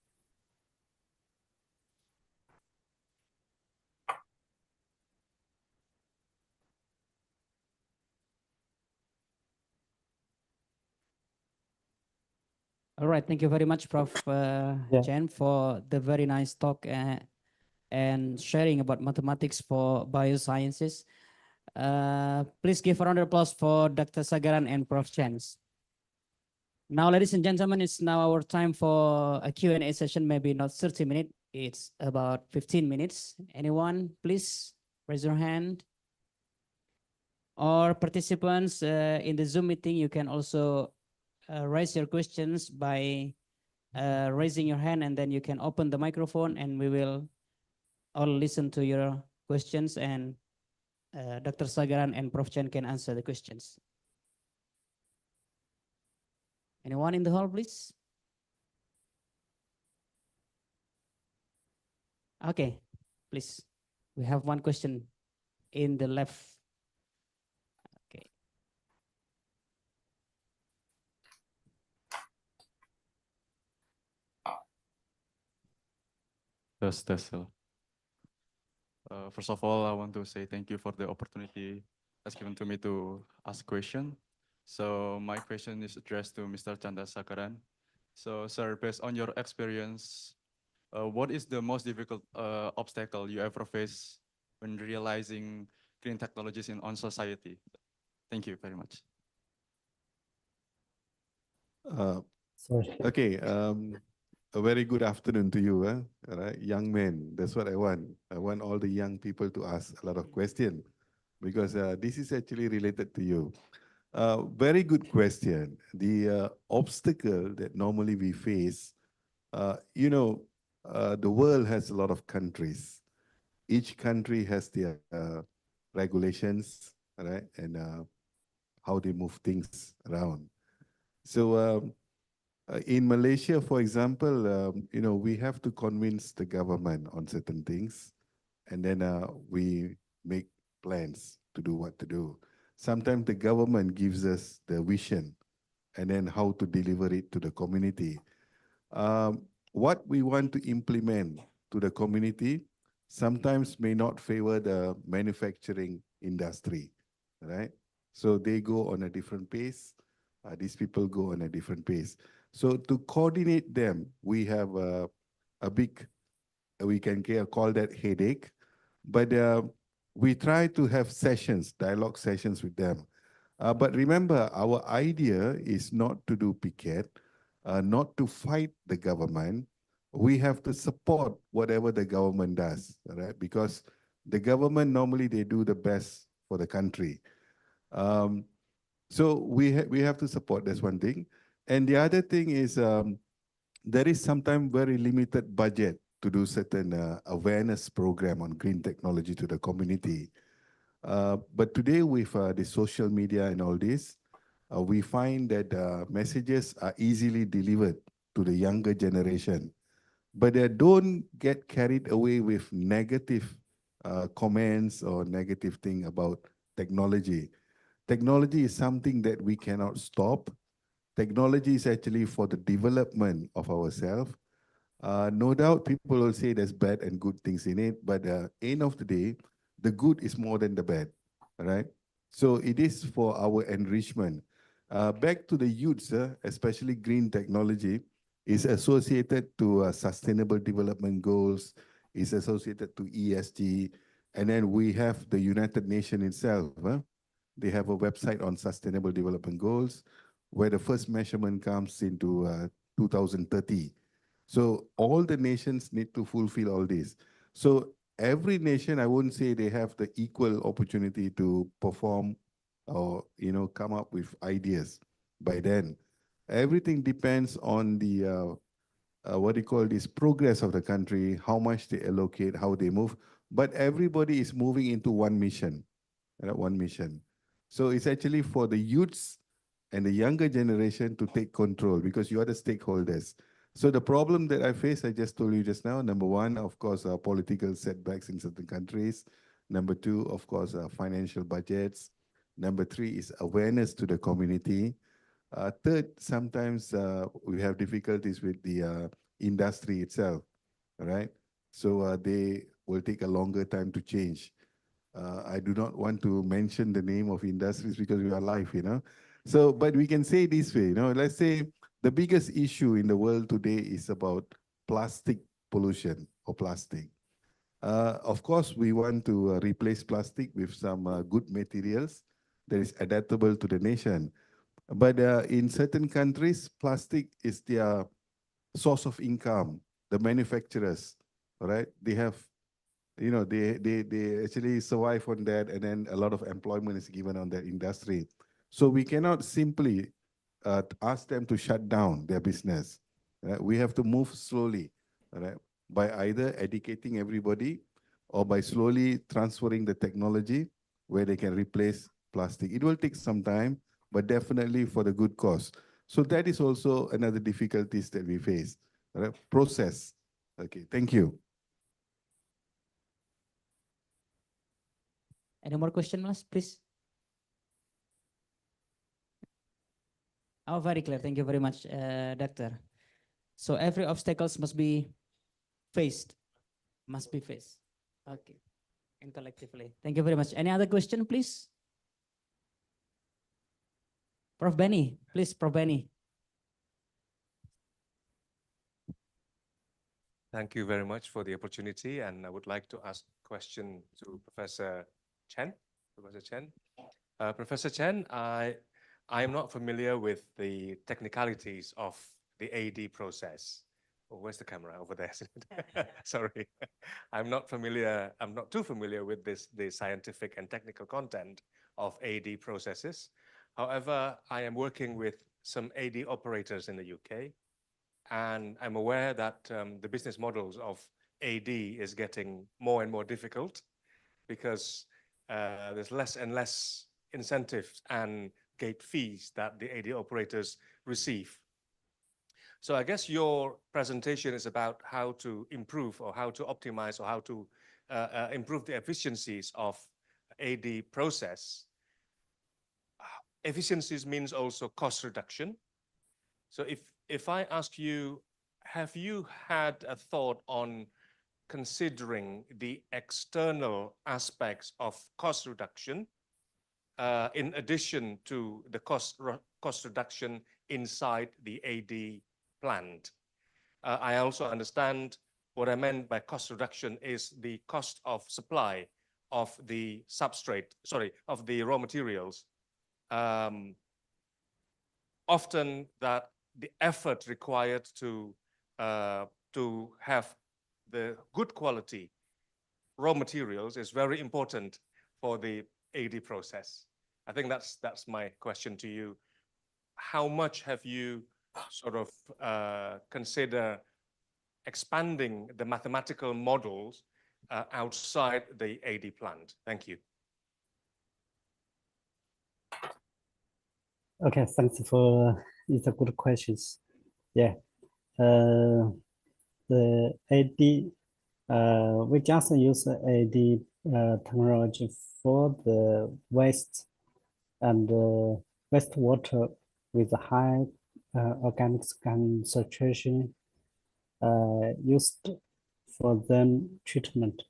All right, thank you very much, Prof. Chen, for the very nice talk and sharing about mathematics for biosciences. Please give a round of applause for Dr. Sagaran and Prof. Chen. Now, ladies and gentlemen, it's now our time for a Q&A session, maybe not 30 minutes, it's about 15 minutes. Anyone, please raise your hand. Or participants in the Zoom meeting, you can also raise your questions by raising your hand, and then you can open the microphone and we will all listen to your questions, and Dr. Sagaran and Prof. Chen can answer the questions. Anyone in the hall, please? Okay, please. We have one question in the left. Okay. Test. First of all, I want to say thank you for the opportunity that's given to me to ask question. So my question is addressed to Mr. Chandra Sakaran. So, sir, based on your experience, what is the most difficult obstacle you ever face when realizing green technologies in on society? Thank you very much. Okay. A very good afternoon to you, all right, young men. That's what I want. I want all the young people to ask a lot of questions because this is actually related to you. Very good question. The obstacle that normally we face, the world has a lot of countries. Each country has their regulations, right, and how they move things around. So in Malaysia, for example, we have to convince the government on certain things, and then we make plans to do what to do. Sometimes the government gives us the vision, and then how to deliver it to the community. What we want to implement to the community sometimes may not favor the manufacturing industry, right? So they go on a different pace. These people go on a different pace. So to coordinate them, we have a big, we can call that headache, but we try to have sessions, dialogue sessions with them. But remember, our idea is not to do picket, not to fight the government. We have to support whatever the government does, right? Because the government normally they do the best for the country. So we have to support. That's one thing. And the other thing is there is sometimes very limited budget to do certain awareness program on green technology to the community. But today with the social media and all this, we find that messages are easily delivered to the younger generation. But they don't get carried away with negative comments or negative thing about technology. Technology is something that we cannot stop. Technology is actually for the development of ourselves. No doubt people will say there's bad and good things in it, but end of the day, the good is more than the bad, right? So it is for our enrichment. Back to the youths, especially green technology, is associated to sustainable development goals, is associated to ESG, and then we have the United Nations itself. They have a website on sustainable development goals, where the first measurement comes into 2030. So all the nations need to fulfill all this. So every nation, I wouldn't say they have the equal opportunity to perform or come up with ideas by then. Everything depends on the what do you call this progress of the country, how much they allocate, how they move. But everybody is moving into one mission, one mission. So it's actually for the youths and the younger generation to take control because you are the stakeholders. So the problem that I face, I just told you just now, number one, of course, political setbacks in certain countries. Number two, of course, financial budgets. Number three is awareness to the community. Third, sometimes we have difficulties with the industry itself, all right? So they will take a longer time to change. I do not want to mention the name of industries because we are live, you know. So, but we can say this way, you know, let's say the biggest issue in the world today is about plastic pollution or plastic. Of course, we want to replace plastic with some good materials that is adaptable to the nation. But in certain countries, plastic is their source of income. The manufacturers, all right? They have, you know, they actually survive on that, and then a lot of employment is given on that industry. So we cannot simply ask them to shut down their business. We have to move slowly, right? By either educating everybody or by slowly transferring the technology where they can replace plastic. It will take some time, but definitely for the good cause. So that is also another difficulties that we face, right? Process. Okay, thank you. Any more questions, please? Oh, very clear. Thank you very much, Doctor. So every obstacles must be faced. Okay, and collectively. Thank you very much. Any other question, please? Prof. Benny, please, Prof. Benny. Thank you very much for the opportunity, and I would like to ask a question to Professor Chen. Professor Chen, I am not familiar with the technicalities of the AD process. Oh, where's the camera? Over there. Sorry. I'm not too familiar with the scientific and technical content of AD processes. However, I am working with some AD operators in the UK, and I'm aware that the business models of AD is getting more and more difficult because there's less and less incentives and gate fees that the AD operators receive. So I guess your presentation is about how to improve or how to optimize or how to improve the efficiencies of AD process. Efficiencies means also cost reduction. So if I ask you, have you had a thought on considering the external aspects of cost reduction in addition to the cost reduction inside the AD plant? I also understand what I meant by cost reduction is the cost of supply of the substrate, of the raw materials. Often that the effort required to have the good quality raw materials is very important for the AD process. I think that's my question to you. How much have you sort of consider expanding the mathematical models outside the AD plant? Thank you. Okay, thanks for it's a good questions. Yeah, the AD, we just use AD technology for the waste and wastewater with a high organic concentration used for them treatment.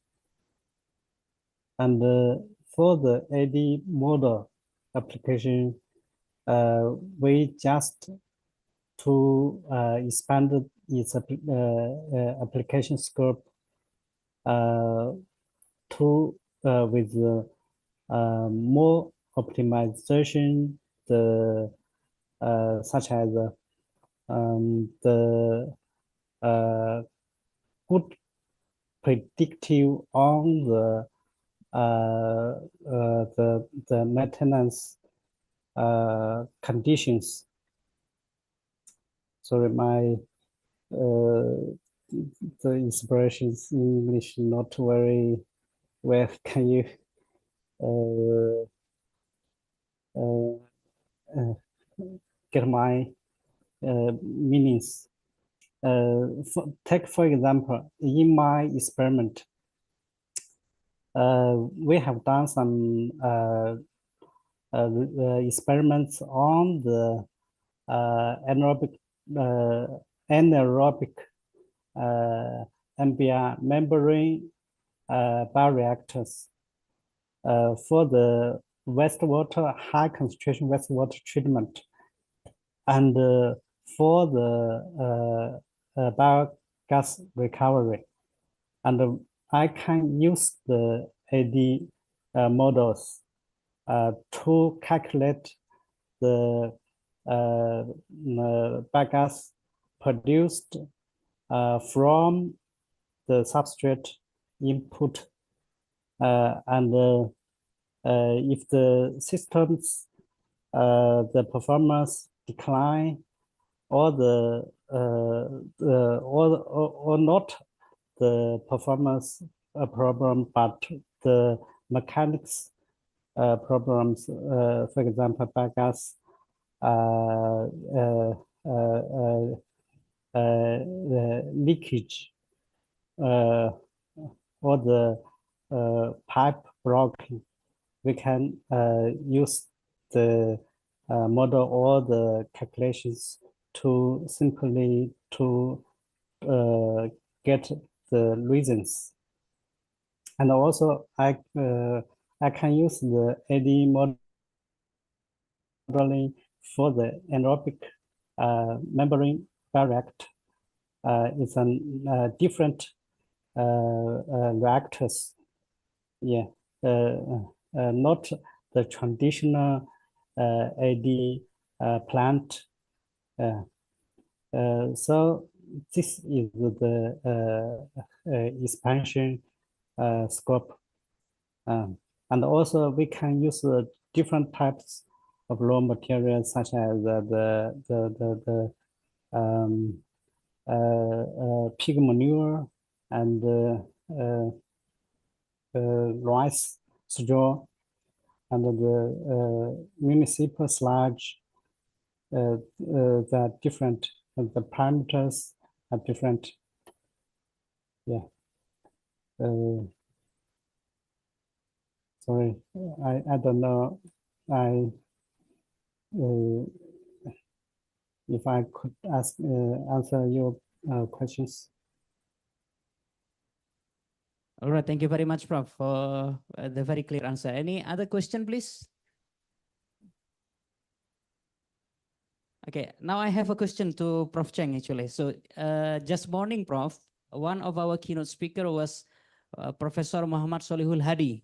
And for the AD model application, we just to expand its application scope to with more optimization, the such as the good predictive on the maintenance conditions. Sorry, my the inspirations in English not very well. Can you get my meanings? take for example, in my experiment, we have done some experiments on the anaerobic NBR membrane bioreactors for the wastewater, high concentration wastewater treatment, and for the biogas recovery. And I can use the AD models to calculate the biogas produced from the substrate input, and if the systems the performance decline or or not the performance problem, but the mechanics problems, for example, biogas leakage, or the pipe blocking, we can use the model or the calculations to simply to get the reasons. And also I can use the AD modeling for the anaerobic membrane bioreactor. It's a different reactors. Yeah, not the traditional AD plant. So this is the expansion scope. And also we can use different types of raw materials, such as pig manure and rice straw, and the municipal sludge. They're different, and the parameters are different. Yeah. Sorry, I don't know. If I could answer your questions. All right, thank you very much, Prof, for the very clear answer. Any other question, please? Okay, now I have a question to Prof Cheng, actually. So just morning, Prof, one of our keynote speaker was Professor Muhammad Solihul Hadi.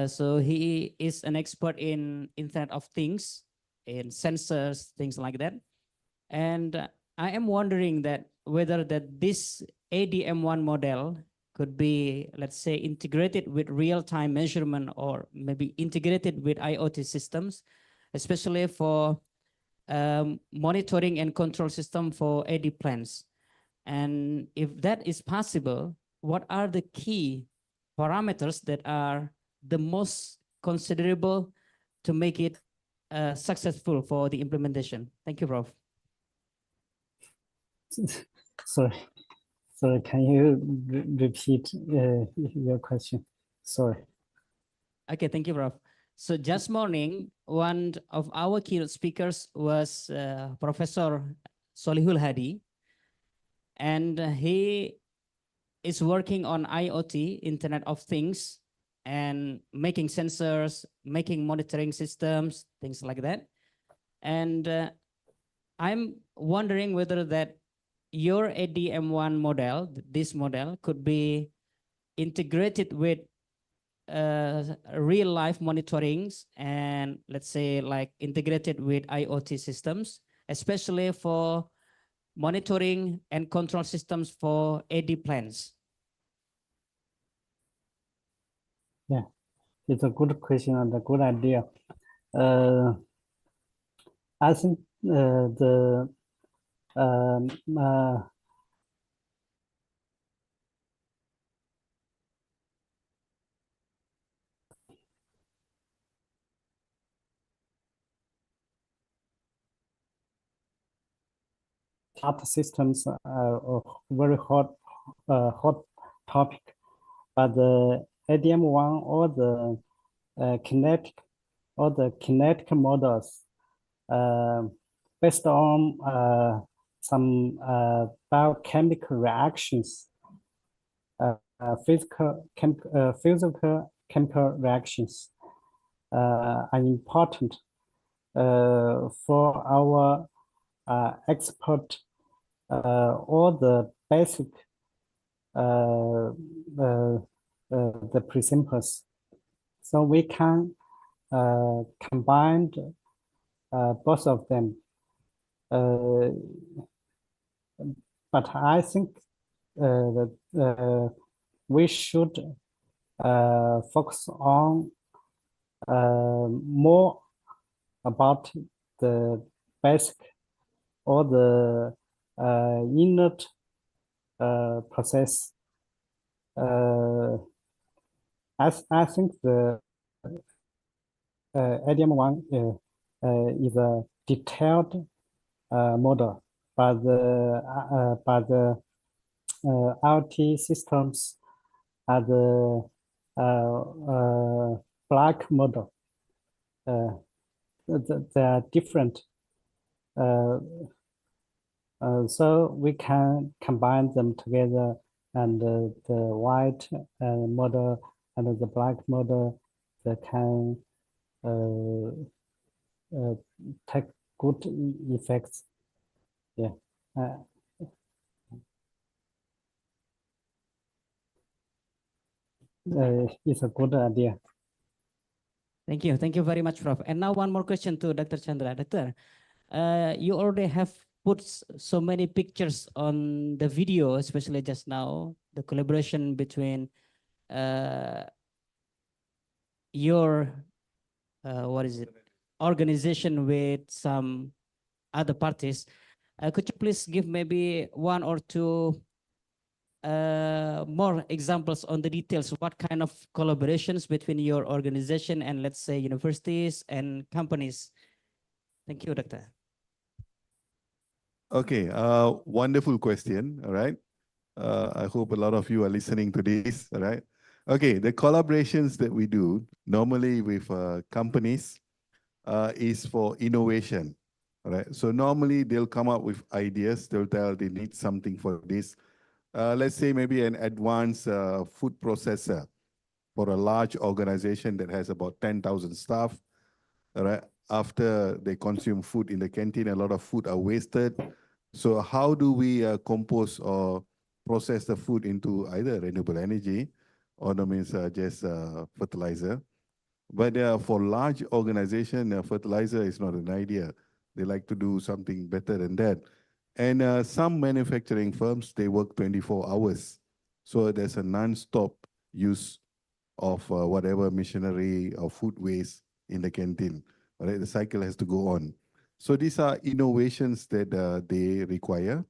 So he is an expert in Internet of Things, in sensors, things like that. And I am wondering that whether this ADM1 model could be, let's say, integrated with real-time measurement, or maybe integrated with IoT systems, especially for monitoring and control system for AD plants. And if that is possible, what are the key parameters that are the most considerable to make it successful for the implementation? Thank you, Prof. Sorry, can you repeat your question? Sorry. Okay, thank you, Prof. So just morning, one of our keynote speakers was Professor Solihul Hadi, and he is working on IoT, Internet of Things, and making sensors, making monitoring systems, things like that. And I'm wondering whether that your ADM1 model, this model, could be integrated with real life monitorings, and let's say like integrated with IoT systems, especially for monitoring and control systems for AD plants. Yeah, it's a good question and a good idea. I think the smart systems are a very hot topic, but the ADM1 or the kinetic models based on some biochemical reactions, physical chemical reactions are important for our expert all the basic the principles. So we can combine both of them. But I think that we should focus on more about the basic or the inert process. I think the ADM1 is a detailed model, but the IoT systems are the black model. They are different. So we can combine them together, and the white model and the black model, they can take good effects. Yeah. It's a good idea. Thank you. Thank you very much, Prof. And now one more question to Dr. Chandra. Doctor, you already have put so many pictures on the video, especially just now, the collaboration between your, organization with some other parties. Could you please give maybe one or two more examples on the details? What kind of collaborations between your organization and, let's say, universities and companies? Thank you, Doctor. Okay, wonderful question. All right. I hope a lot of you are listening to this. All right. Okay, the collaborations that we do normally with companies is for innovation. All right. So normally they'll come up with ideas. They'll tell they need something for this. Let's say maybe an advanced food processor for a large organization that has about 10,000 staff. All right. After they consume food in the canteen, a lot of food are wasted. So how do we compose or process the food into either renewable energy or no means just fertilizer? But for large organization, fertilizer is not an idea. They like to do something better than that. And some manufacturing firms, they work 24 hours. So there's a non-stop use of whatever machinery or food waste in the canteen. Right? The cycle has to go on. So these are innovations that they require.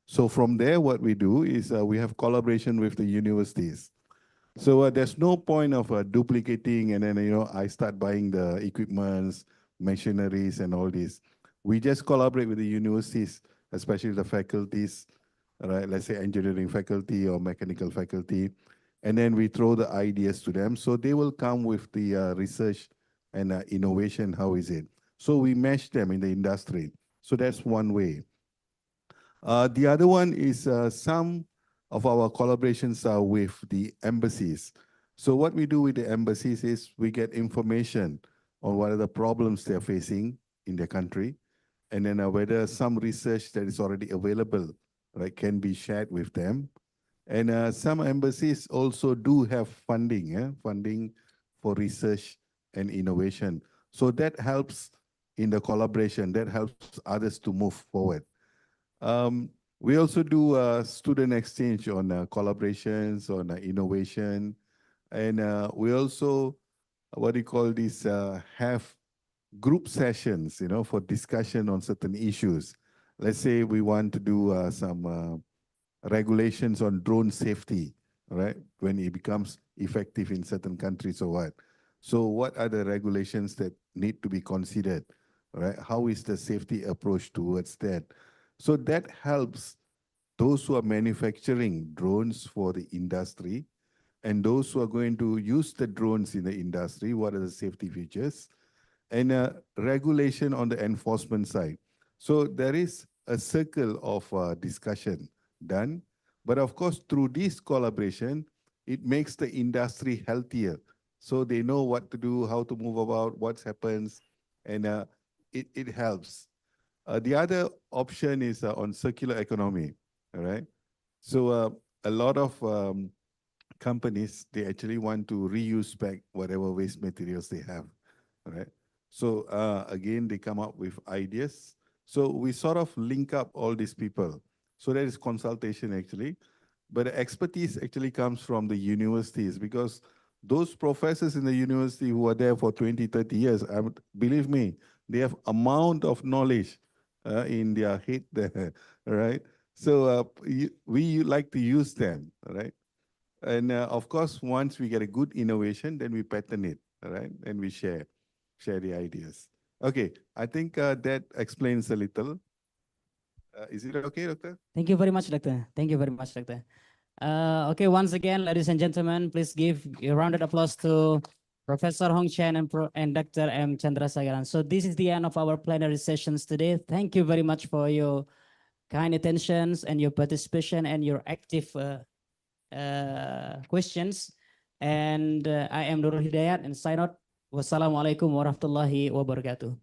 So from there, what we do is we have collaboration with the universities. So there's no point of duplicating and then, I start buying the equipments, machineries and all this. We just collaborate with the universities, especially the faculties, right? Let's say engineering faculty or mechanical faculty. And then we throw the ideas to them. So they will come with the research and innovation, how is it? So we mesh them in the industry. So that's one way. The other one is some of our collaborations are with the embassies. So what we do with the embassies is we get information on what are the problems they're facing in their country, and then whether some research that is already available, right, can be shared with them. And some embassies also do have funding, funding for research and innovation. So that helps in the collaboration, that helps others to move forward. We also do student exchange on collaborations, on innovation. And we also, have group sessions, for discussion on certain issues. Let's say we want to do some regulations on drone safety, right? When it becomes effective in certain countries or what. So what are the regulations that need to be considered, right? How is the safety approach towards that? So that helps those who are manufacturing drones for the industry and those who are going to use the drones in the industry, what are the safety features, and regulation on the enforcement side. So there is a circle of discussion done. But of course, through this collaboration, it makes the industry healthier. So they know what to do, how to move about, what happens, and it helps. The other option is on circular economy, all right? So a lot of companies, they actually want to reuse back whatever waste materials they have, all right? So again, they come up with ideas. So we sort of link up all these people. So that is consultation actually. But the expertise actually comes from the universities because those professors in the university who are there for 20, 30 years, believe me, they have amount of knowledge in their head there, all right? So we like to use them, all right? And of course, once we get a good innovation, then we patent it, all right? And we share the ideas. Okay, I think that explains a little. Is it okay, Doctor? Thank you very much, Doctor. Thank you very much, Doctor. Okay, once again, ladies and gentlemen, please give a round of applause to Professor Hong Chen and Dr. M. Chandrasekaran. So this is the end of our plenary sessions today. Thank you very much for your kind attentions and your participation and your active questions. And I am Nurul Hidayat and sign out. Wassalamualaikum warahmatullahi wabarakatuh.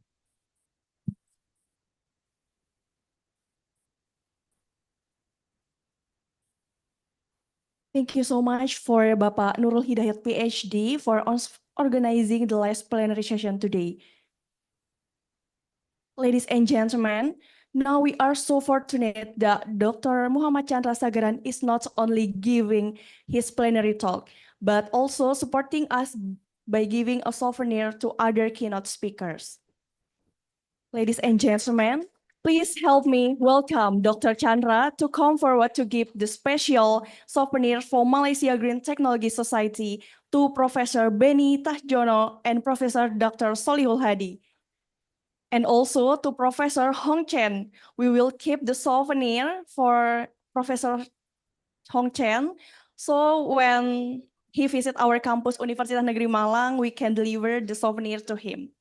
Thank you so much for Bapak Nurul Hidayat PhD for organizing the last plenary session today. Ladies and gentlemen, now we are so fortunate that Dr. Muhammad Chandra Sagaran is not only giving his plenary talk, but also supporting us by giving a souvenir to other keynote speakers. Ladies and gentlemen, please help me welcome Dr. Chandra to come forward to give the special souvenir for Malaysia Green Technology Society to Professor Beni Tahjono and Professor Dr. Solihul Hadi. And also to Professor Hong Chen, we will keep the souvenir for Professor Hong Chen. So when he visit our campus Universitas Negeri Malang, we can deliver the souvenir to him.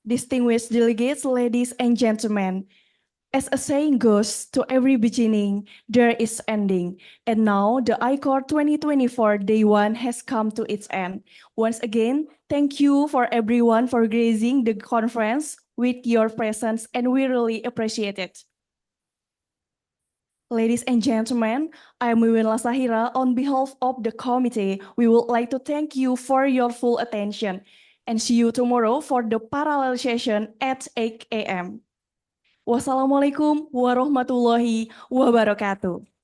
Distinguished delegates, ladies and gentlemen, as a saying goes, to every beginning, there is ending. And now the I-CoRE 2024 Day 1 has come to its end. Once again, thank you for everyone for gracing the conference with your presence, and we really appreciate it. Ladies and gentlemen, I am Wiwin Lasahira. On behalf of the committee, we would like to thank you for your full attention and see you tomorrow for the parallel session at 8 a.m. Wassalamualaikum warahmatullahi wabarakatuh.